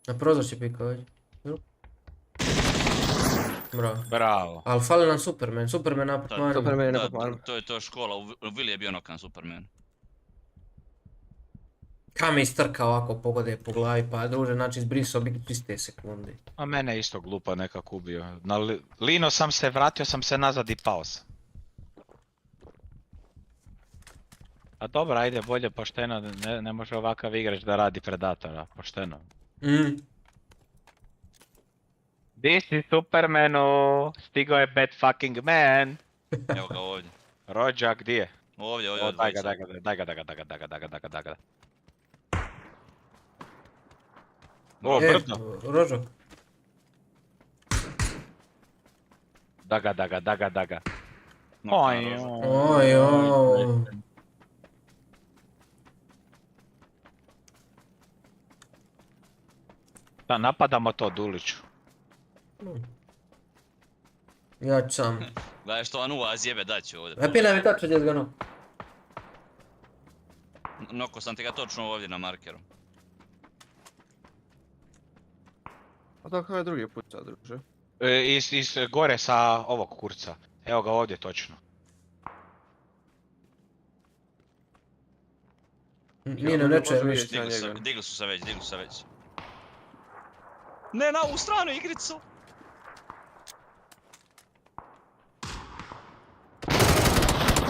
Na prozor će pika ovdje. Bravo. Ali fali nam Superman na apartmanu. Superman na apartmanu. To je to škola, u vili je bio nokan Superman. Kam je istrka ovako pogode po glavi, pa druže, znači izbrisao bi 300 sekunde. A mene isto glupa nekak ubio. Na Lino sam se, vratio sam se nazad i pao sam. A dobro, ajde, bolje pošteno, ne može ovakav igrač da radi Predatora, pošteno. Di si Supermanu, stigo je bad fucking man. Evo ga ovdje. Rođak, gdje je? Ovdje, daj ga. O, brdo. Rođak. Da ga. Oj. Da, napadamo to Duliću. Ja ću sam. Gledaj što on uvaz jebe, daću ovdje. Pina mi tačno gdje ga no. Noko sam ti ga točno ovdje na markeru. A tako je drugi put sad, druže. Iz gore sa ovog kurca. Evo ga ovdje točno. Nino, ne čujem više. Digli su se već. Ne, na ovu stranu igricu!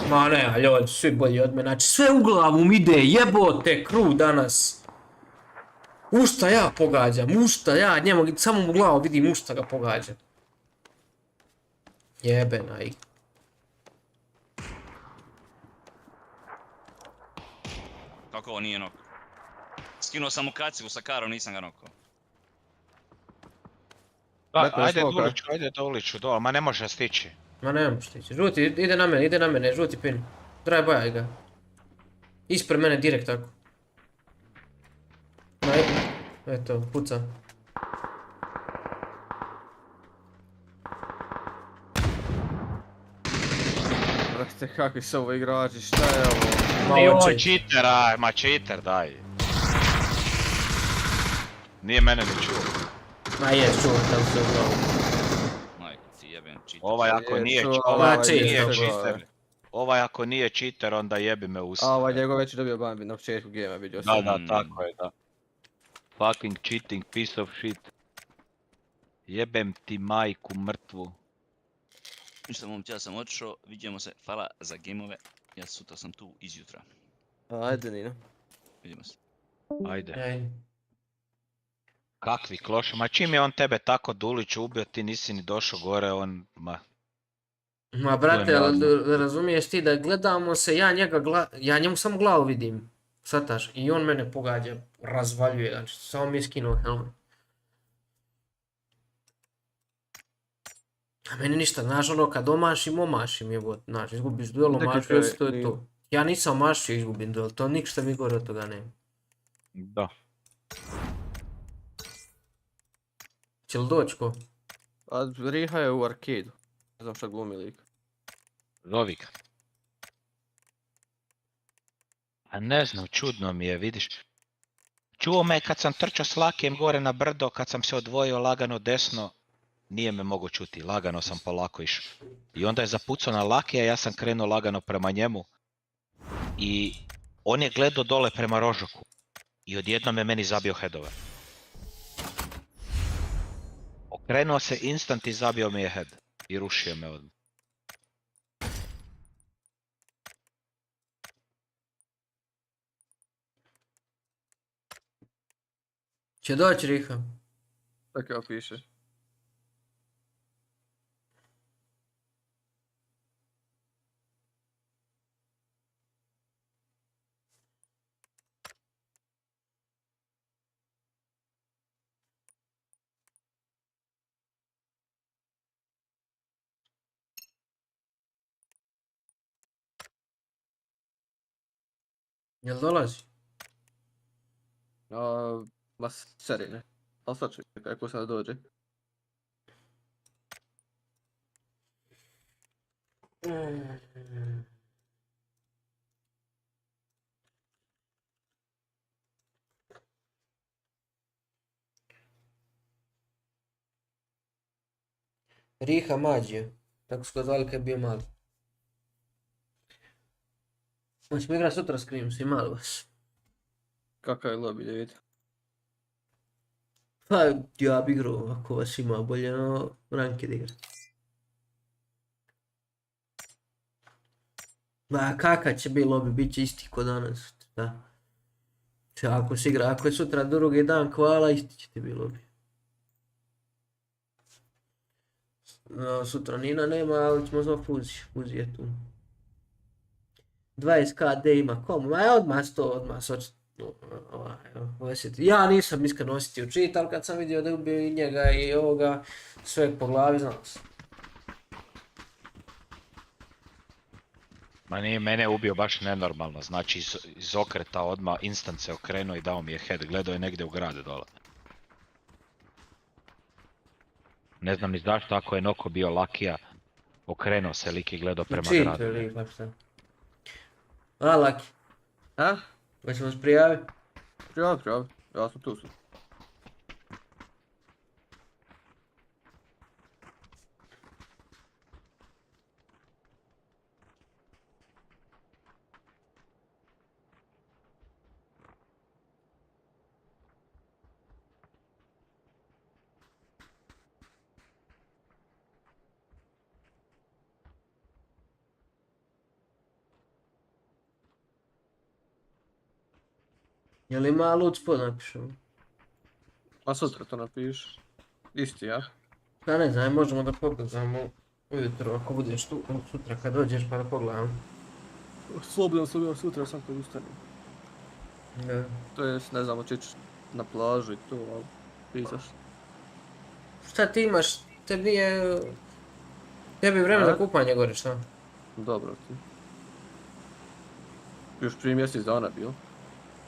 Ma ne, ljudi, svi bolji od mene, znači sve u glavu mi ide, jebote, kru danas. U šta ja pogađam, njemu samo u glavu vidim u šta ga pogađam. Jebena i... Kako ovo nije noko? Skinuo sam mu kacigu sa karom, nisam ga noko. Ajde Duliću, dole, ma ne može stići. Ma ne možeš stići, žuti, ide na mene, žuti pin. Draj bojaj ga. Ispred mene direkt tako. Eto, puca. Brate, kakvi su ovo igrači, šta je ovo? Joj, cheater, ma cheater, daj. Nije mene ni čuo. Ma je, čuo tam se u glavu. Majko ti jebem cheater. Ovaj ako nije cheater. Ovaj ako nije cheater, onda jebi me usta. A ovaj njegov već dobio ban na početku gema, vidio sam. Da, tako je, da. Fucking cheating piece of shit. Jebem ti majku mrtvu. Ništa momci, ja sam otišao, vidimo se, hvala za gameove. Ja sutra sam tu izjutra. Ajde Nino. Vidimo se. Ajde. Kakvi kloši, ma čim je on tebe tako Dulić ubio, ti nisi ni došao gore, on, Ma brate, razumiješ ti da gledamo se, ja njemu samo glavu vidim. Sataš, i on mene pogađa, razvaljuje, znači samo mi je skinuo helmet. A meni ništa, znaš ono kad omašim jebot, znači izgubiš duel, omašio si, to je to. Ja nisam omašio, izgubim duel, to ništa mi gore od toga nema. Da. Će li doći ko? A Riha je u arcade-u, ne znam šta glumi lik. Zovi ga. A ne znam, čudno mi je, vidiš. Čuo me kad sam trčao s Lakijem gore na brdo, kad sam se odvojio lagano desno, nije me mogo čuti, lagano sam polako išao. I onda je zapucao na Lakija, ja sam krenuo lagano prema njemu. I on je gledao dole prema Rožoku. I odjednom je meni zabio headove. Okrenuo se instant i zabio mi je head. I rušio me odmah. Će doći Riha. Tako ja piše. Jel dolazi? Ma seri ne. Ali sad čekaj, ako sad dođe. Riha Mađija, tako su ga zvali kad je bio mali. Hoćemo igrati sutra SCRIMS, ima li vas? Kakav je lobby da vidi? Pa ja bi igrao ako vas ima bolje, no ranked igra. Ma kakav će biti lobby, bit će isti ko danas, da. Ako se igra, ako je sutra drugi dan kvala, isti će ti biti lobby. No, sutra Nina nema, ali ćemo zvati Fuzi je tu. 20 KD ima komu, ma je odmah 100, odmah osjeti. Ja nisam iskreno osjetio cheat, ali kad sam vidio da je ubio i njega i ovoga, sve po glavi, znao sam. Ma nije, mene je ubio baš nenormalno, znači iz okreta odmah instant se okrenuo i dao mi je head, gledao je negdje u grade dole. Ne znam ni zašto ako je Noko bio Luckya. Okrenuo se lik i gledao prema Čiji gradu. to je lik, baš sam. A, Lucky. A? Hoćemo se prijaviti? Prijavi. Ja sam tu. Je li ima loot spot napišemo? A sutra to napiš. Isti, ja? Pa ne znam, možemo da pogledamo ujutro ako budeš tu, sutra kad dođeš pa da pogledamo. Slobodan sutra sam kad ustanem. Da. To jest, ne znam, očić na plažu i to, ali pisaš. Šta ti imaš? Tebi vreme za kupanje gore, šta? Dobro ti. Još prije mjesec dana bio.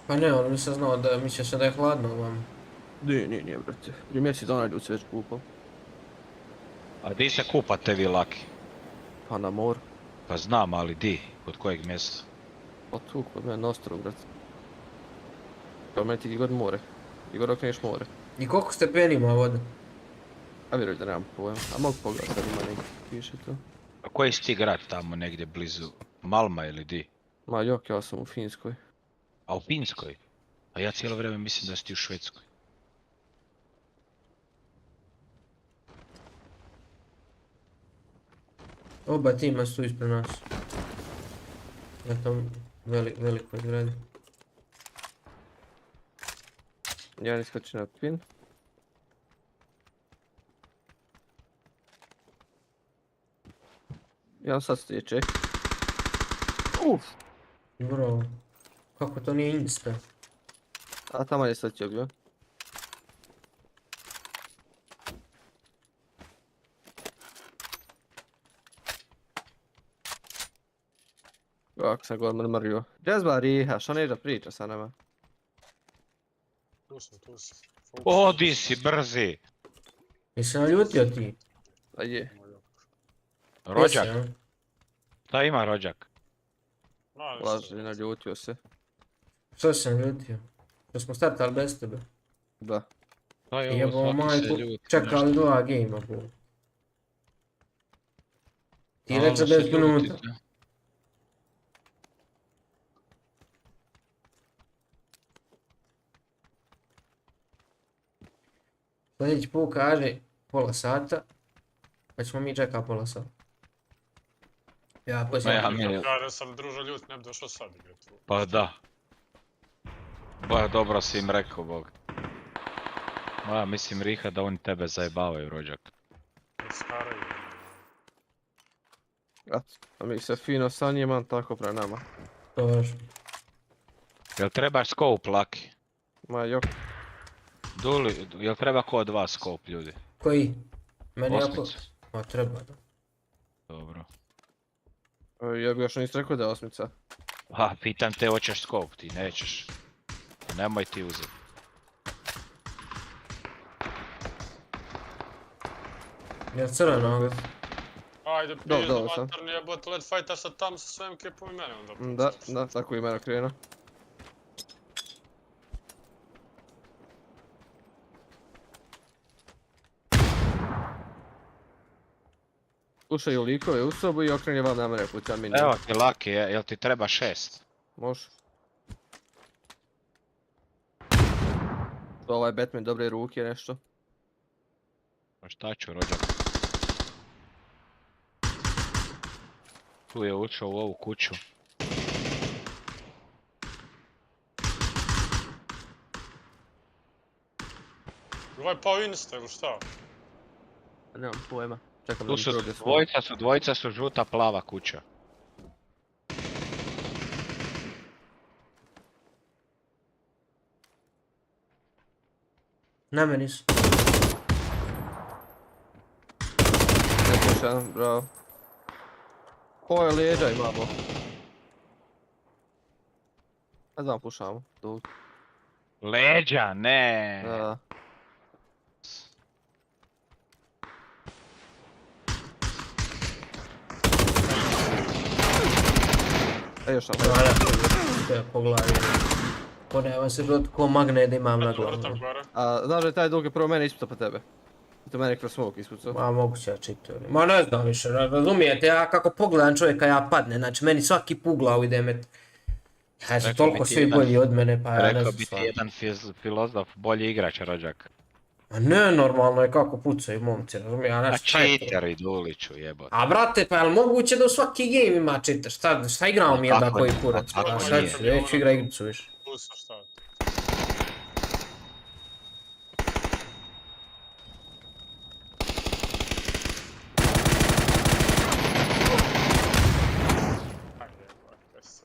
Pa ne, on nisam znao da, mislio sam da je hladno ovam. Nije, brate. Prije mjesec dana ljudi se već kupao. A di se kupate vi, Lucky? Pa na moru. Pa znam, ali di? Kod kojeg mjesta? Pa tu, kod mene na ostrovu, brate. Kod mene ti gdje god more. Gdje god okreneš more. I koliko stepeni ima voda? A vjeruj da nemam pojma. A mogu pogledati kad ima negdje piše to. A koji si ti grad tamo negdje blizu Malma ili di? Ma jok, ja sam u Finskoj. A u Finskoj? A ja cijelo vrijeme mislim da si ti u Švedskoj. Oba tima su ispred nas. Na tom velikoj zgradi. Ja iskačem na pin. Ja sad stiče. Bro, kako to nije insta? A tamo je sad bio. Kako sam god mrmrio. Džezba Riha, što neđe priča sa nama? Tu sam. O, di si, brzi! Jesi naljutio ti? A je. Rođak? Šta ima rođak? Laži, naljutio se. Što si naljutio? Što smo startali bez tebe? Da. Jebo majku, čekali 2 gejma. Ti reče 10 minuta. Sljedeći put kaže pola sata, pa ćemo mi čekati pola sata. Ja Kada sam družo ljut, ne bi došao sad igrati. Pa da. Ba, dobro si im rekao, Bog. Ja mislim, Riha, da oni tebe zajebavaju, rođak. Skaraju. A mi se fino sa njima, tako pre nama. Točno. Jel trebaš scope, Lucky? Ma jok. Duli, jel treba ko od vas scope, ljudi? Koji? Meni jako... Osmicu. Ma treba da. Dobro. Ja bi još nisi rekao da je 8. Ha, pitam te, hoćeš scope, ti nećeš. Nemoj ti uzeti. Jel crveno ovdje? Ajde, pizdu materni jebot, let fajta sad tam sa svojim kipom i mene onda. Da, tako i mene krenuo. Slušaju likove u sobu i okrenje vam na mene puća mini. Evo ti Lucky, jel ti treba 6? Može. To ovaj Batman dobre ruke nešto. Pa šta ću, rođak? Tu je ušao u ovu kuću. Ovaj pao insta ili šta? Nemam pojma. Čekam Tu su dvojica su žuta plava kuća. Na meni su. Ne pušam, bravo. Koje leđa imamo? Ne znam, pušamo. Leđa, ne. Da. Još sam. To je po glavi. Ko nema se ko magnet da imam na glavu. Znaš da je taj dug je prvo mene ispucao pa tebe. To mene kroz smoke ispucao. Ma moguće ja čitam. Ma ne znam više, razumijete, ja kako pogledam čovjeka ja padne, znači meni svaki put u glavu ide met. Ja su toliko svi bolji od mene pa ja ne znam. Rekao bi ti jedan filozof, bolji igrač rođak. A ne, normalno je kako pucaju momci, razumijem, ja nešto... A cheateri Duliću jebote. A brate, pa je li moguće da u svaki game ima cheater? Šta igramo mi jedna koji kurac? Šta ću, neću igra igricu više.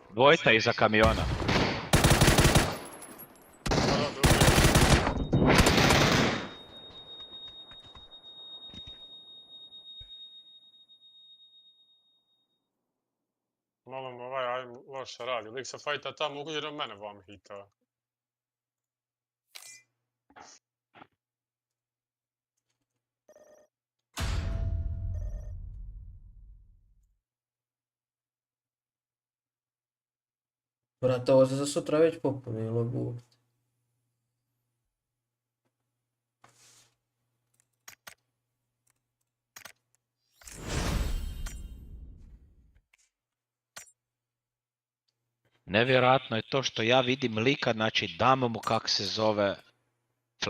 Dvojca iza kamiona. Malo mu ovaj loše radi, lik se fajta tamo, uđe mene vam hita. Brate, ovo se za sutra već popunilo gubit. Nevjerojatno je to što ja vidim lika, znači damo mu kak se zove,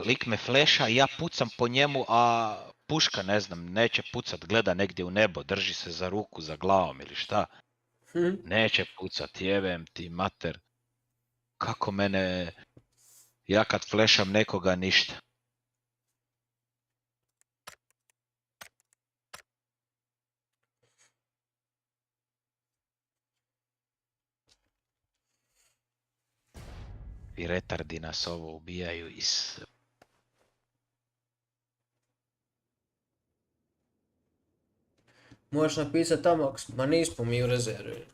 lik me fleša i ja pucam po njemu, a puška ne znam, neće pucat, gleda negdje u nebo, drži se za ruku, za glavom ili šta. Neće pucat, jebem ti mater. Kako mene, ja kad flešam nekoga ništa. I retardi nas ovo ubijaju iz... Možeš napisat tamo, ma nismo mi u rezervi.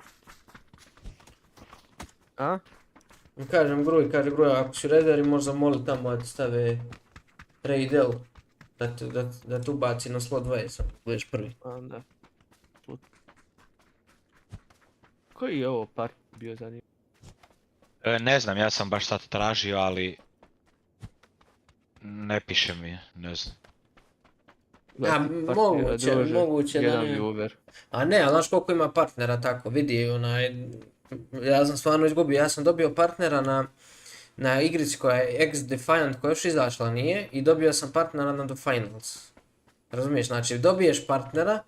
A? Kažem Gruj, ako si u rezervi možeš zamolit tamo da ti stave raidel, da te ubaci na slot 20, sam budeš prvi. A, da. Koji je ovo part bio za njih? Ne znam, ja sam baš sad tražio, ali... Ne piše mi, ne znam. A, moguće da ne. A ne, ali znaš koliko ima partnera tako, vidi onaj... Ja sam stvarno izgubio, ja sam dobio partnera na igrici koja je X-Defiant, koja još izašla nije, i dobio sam partnera na The Finals. Razumiješ, znači dobiješ partnera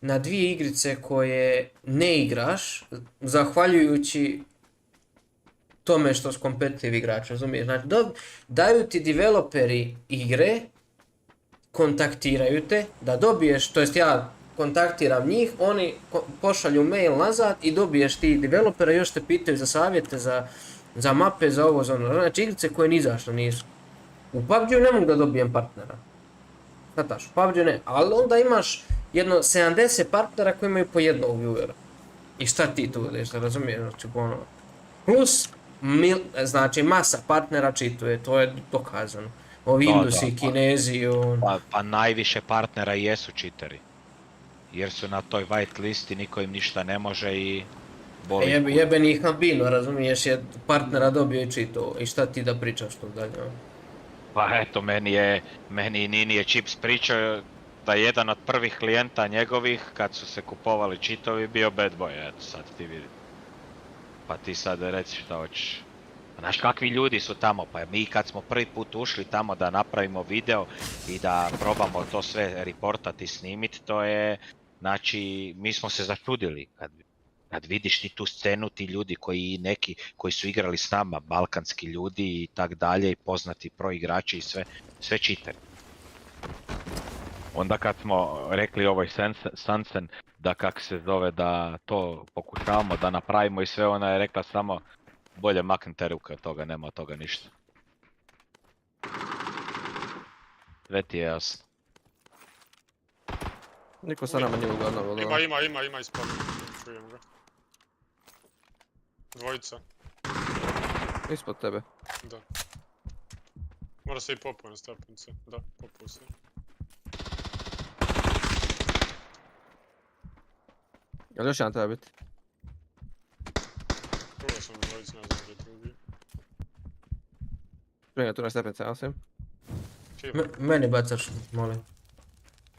na dvije igrice koje ne igraš, zahvaljujući tome što su competitive igrači, razumiješ, znači daju ti developeri igre, kontaktiraju te, da dobiješ, to jest ja kontaktiram njih, oni pošalju mail nazad i dobiješ ti developera, još te pitaju za savjete, za mape, za ovo, za ono, znači igrice koje ni izašle nisu. U PUBG-u ne mogu da dobijem partnera. Znataš, u PUBG-u ne, ali onda imaš jedno 70 partnera koji imaju po jednog viewera. I šta ti tu ideš, da razumiješ, znači ono. Plus, znači masa partnera čituje, to je dokazano. Ovi Indusi, Kinezi, Pa najviše partnera jesu cheateri. Jer su na toj white listi, niko im ništa ne može i... Jebeni ih Hambino, razumiješ, je partnera dobio i čito. I šta ti da pričaš tu dalje? Pa eto, meni Nini je Chips pričao da je jedan od prvih klijenta njegovih, kad su se kupovali cheatovi, bio bad boy, eto sad ti vidi. Pa ti sad reci šta hoćeš. Znaš kakvi ljudi su tamo, pa mi kad smo prvi put ušli tamo da napravimo video i da probamo to sve reportati i snimit, to je, znači, mi smo se začudili kad vidiš ti tu scenu, ti ljudi koji su igrali s nama, balkanski ljudi i tak dalje, i poznati pro igrači i sve cheateri. Onda kad smo rekli ovoj Sansen da kak se zove da to pokušavamo da napravimo i sve, ona je rekla samo bolje maknite ruke od toga, nema od toga ništa. Sve ti je jasno. Niko sa nama nije uglavnom volio. Ima ispod. Čujem ga. Dvojica. Ispod tebe. Da. Mora se i popuje na stepence. Da, popuje se. Jel još jedan treba biti? Čuo sam dvojicu, ne znam gdje drugi. Prije tu na stepence, ja sam. Meni bacaš, molim.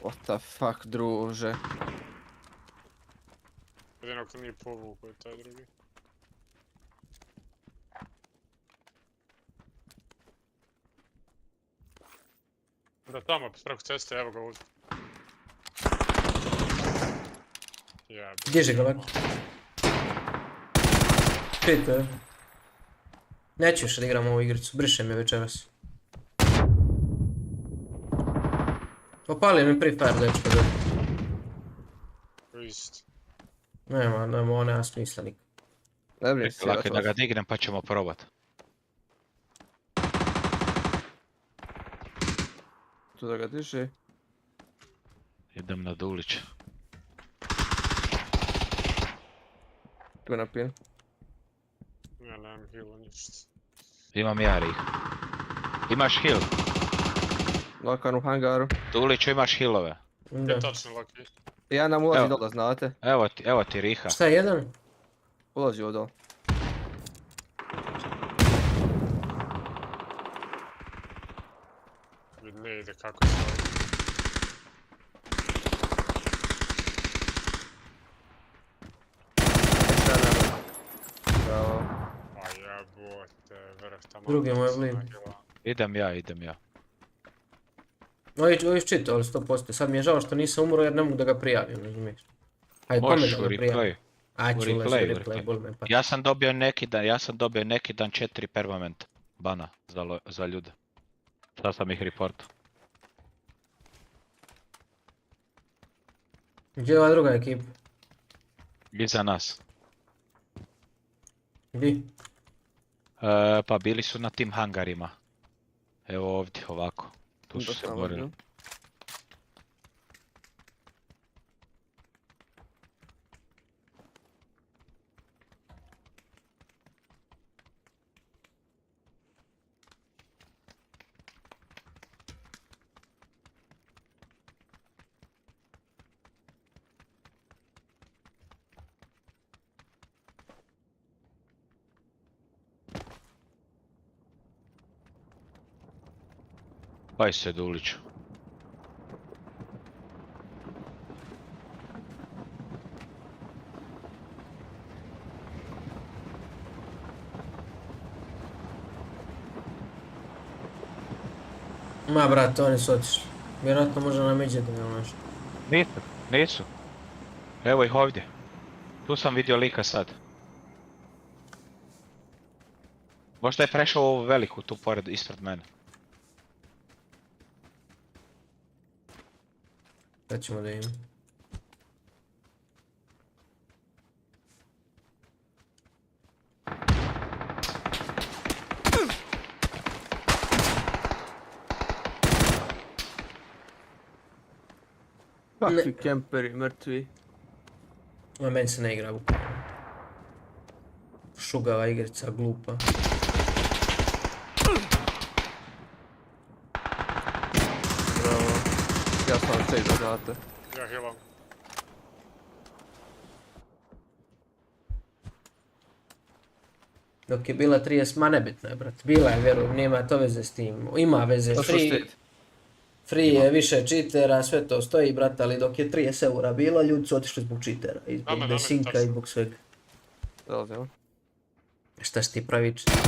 What the fuck, druže. Jedino ako nije povukao je taj drugi. Da tamo, preko ceste, evo ga ovdje. Jebe. Diži ga lako. Pito je. Neću još da igram ovu igricu, brišem je večeras. Opalio mi Free Fire dečko da. Ist. Nema smisla nikak. Laki da ga dignem pa ćemo probat. Tu da ga diži. Idem na Dulić. Tu na pin. Ja nemam heala ništa. Imam ja Rih. Imaš heal? Lakan u hangaru. Duliću imaš healove. Je tačno Laki. Ja nam ulazi dole, znate. Evo ti Riha. Šta je jedan? Ulazi ovdje. Ne ide kako stoji. Bravo. A jebote, vrh tamo. Drugi moj blin. Idem ja. Ovi čitali 100%, sad mi je žao što nisam umro jer ne mogu da ga prijavim, razumiješ? Hajde, kome da ga prijavim? Ajde, ću ulezi u replay, bol me pa. Ja sam dobio neki dan 4 permanent bana za ljude. Sad sam ih reportao. Gdje je ova druga ekipa? Iza nas. Gdje? Pa bili su na tim hangarima. Evo ovdje, ovako. Tu su se borili. Paj se Duliću. Ma brate, oni su otišli. Vjerojatno možda nam iđe da ili nešto. Nisu. Evo ih ovdje. Tu sam vidio lika sad. Možda je prešao u ovu veliku tu pored, ispred mene. Sad ćemo da imamo. Kakvi kemperi, mrtvi. A meni se ne igra bukvalno. Šugava igrica, glupa. Bravo. Ja sam vam cej da date. Ja healam. Dok je bila 30, ma nebitno je brat. Bila je, vjerujem, nema to veze s tim. Ima veze, free je više cheatera, sve to stoji brat, ali dok je 30 eura bilo, ljudi su otišli zbog cheatera. I zbog desinka i zbog svega. Dolazimo. Šta si ti pravi cheat?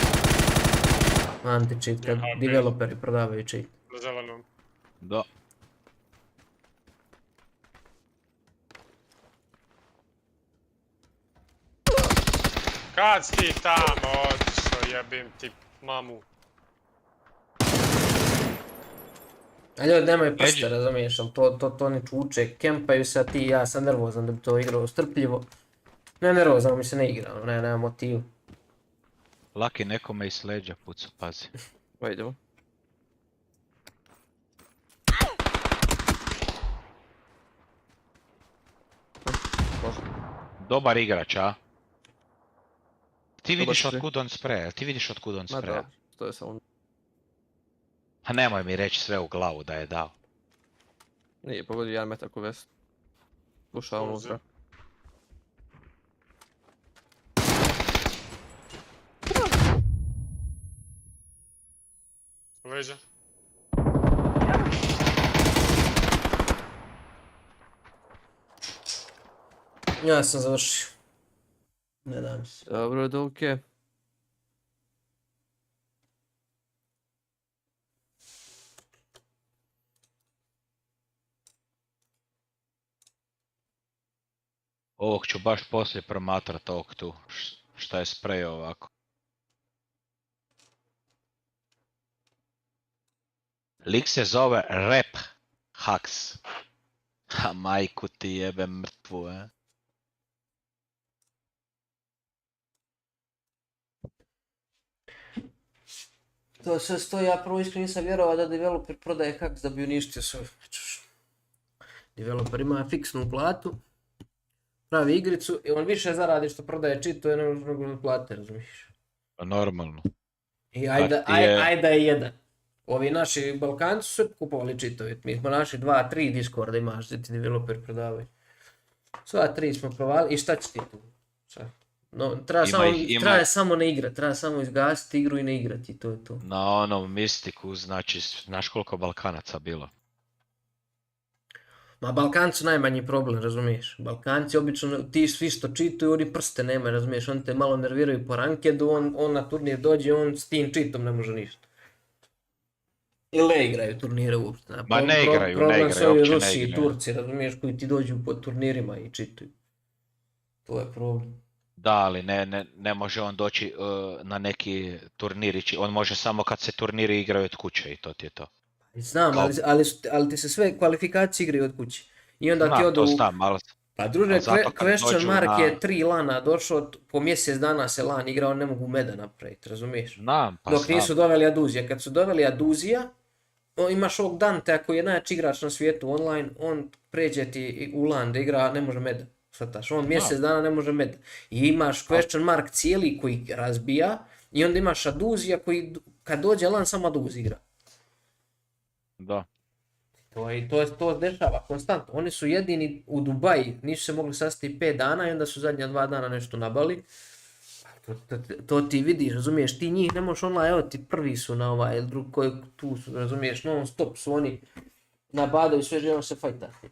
Anti-cheat, kad developeri prodavaju cheat. Na zelenom. Da. Kad si ti tamo otišao, jebim ti mamu. A ljudi nemaju prste, razumiješ, ali to oni čuče, kempaju se, a ti ja sam nervozan da bi to igrao strpljivo. Ne nervozan, mi se ne igra, nema motivu. Laki nekome iz leđa puca, pazi. Pa idemo. Dobar igrač, a? Ti vidiš otkud on spreja, Ma da, to je samo... A nemoj mi reći sve u glavu da je dao. Nije pogodio 1 metar ko vest. Ušao unutra. leđa. Ja sam završio. Ne dam se. Dobro, Dulke. Ovog ću baš poslije promatrat ovog tu, šta je sprejao ovako. Lik se zove Rap Hacks. Ha, majku ti jebe mrtvu, To sve stoji, ja prvo iskreno nisam vjerovao da developer prodaje hacks da bi uništio svoj. Developer ima fiksnu platu, pravi igricu i on više zaradi što prodaje cheatove nego plate, razumiješ? Normalno. I ajde je jedan. Ovi naši Balkanci su sve kupovali cheatove, mi smo naši 2-3 Discorda imaš gdje ti developer prodavaju. Sva 3 smo provali i šta će ti tu? No, treba samo ne igrat, treba samo izgasiti igru i ne igrati, to je to. Na onom mistiku, znači, znaš koliko Balkanaca bilo? Ma Balkanci su najmanji problem, razumiješ? Balkanci obično, ti svi što čituju, oni prste nema, razumiješ? Oni te malo nerviraju po rankedu, on na turnir dođe, on s tim čitom ne može ništa. Ili ne igraju turnire uopšte. Ma ne igraju, problem su ovi uopće Rusi ne i igraju. Turci, razumiješ, koji ti dođu po turnirima i čituju. To je problem. Da, ali ne može on doći na neki turnir, on može samo kad se turniri igraju od kuće i to ti je to. Znam, ali ti se sve kvalifikacije igraju od kuće. I onda ti odu... To znam, ali... Pa druže, question mark je 3 lana došao, po mjesec dana se lan igrao, ne mogu meda napraviti, razumiješ? Znam, pa dok nisu doveli Aduzija. Kad su doveli Aduzija, imaš ovog Dante, ako je najjači igrač na svijetu online, on pređe ti u lan da igra, ne može meda. Svataš, on mjesec dana ne može meda. I imaš question mark cijeli koji razbija, i onda imaš Aduzija koji kad dođe lan samo Aduz igra. Da. To dešava konstantno. Oni su jedini u Dubaji, nisu se mogli sastati 5 dana i onda su zadnja 2 dana nešto nabali. To ti vidiš, razumiješ, ti njih ne možeš online, evo ti prvi su na ovaj, drugi koji tu su, razumiješ, non stop su oni nabadaju sve želimo se fajtati.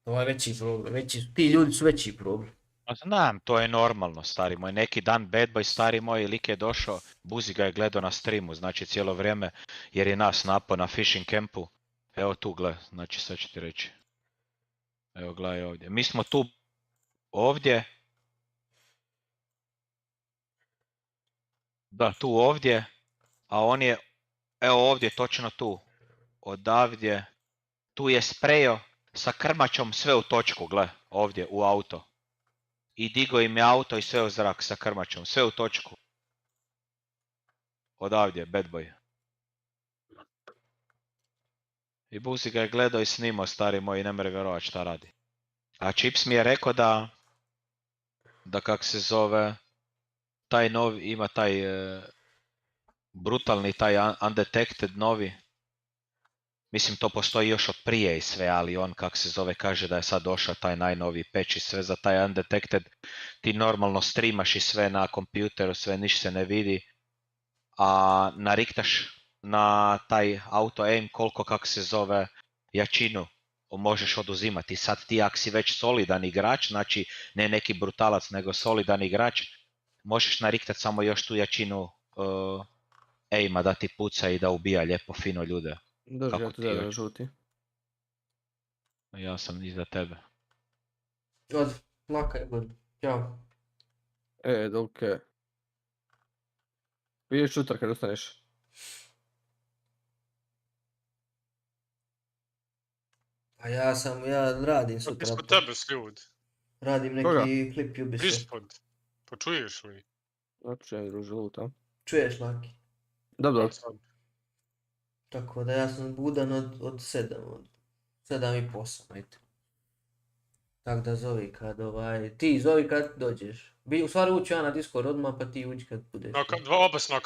To je veći problem, ti ljudi su veći problem. Znam, to je normalno, stari moj. Neki dan Bad Boy, stari moj, lik je došao, Buzi ga je gledao na streamu, znači cijelo vrijeme, jer je nas napao na fishing campu. Evo tu, gle, znači sad ću ti reći. Evo, gledaj ovdje. Mi smo tu, ovdje. Da, tu ovdje, a on je, evo ovdje, točno tu. Odavdje, tu je sprejao sa krmačom sve u točku, gle, ovdje, u auto. I digo im je auto i sve u zrak sa krmačom, sve u točku. Odavdje, Bad Boy. I Buzi ga je gledao i snimao, stari moj, i ne mere vjerovati šta radi. A Chips mi je rekao da kak se zove, taj novi, ima taj brutalni, taj undetected novi. Mislim, to postoji još od prije i sve, ali on, kak se zove, kaže da je sad došao taj najnoviji patch i sve za taj undetected. Ti normalno streamaš i sve na kompjuteru, sve niš se ne vidi. A nariktaš na taj auto aim koliko, kak se zove, jačinu možeš oduzimati. Sad ti, ak si već solidan igrač, znači ne neki brutalac, nego solidan igrač, možeš nariktati samo još tu jačinu aima da ti puca i da ubija lijepo, fino ljude. Dođi, ja tu da žuti. Ja sam iza tebe. Od, lakaj, god. Ćao. Dolke. Vidiš šutar kad ustaneš. A ja radim sutra. Ispod tebe s ljudi. Radim neki klip Ubisoft. Ispod. Pa čuješ li? Čujem, druže, luta. Čuješ, Laki? Dobro. Tako da ja sam budan od 7:30, ajde. Tako da zovi kad ti zovi kad dođeš. U stvari ući ja na Discord odmah, pa ti uđi kad budeš. Oba s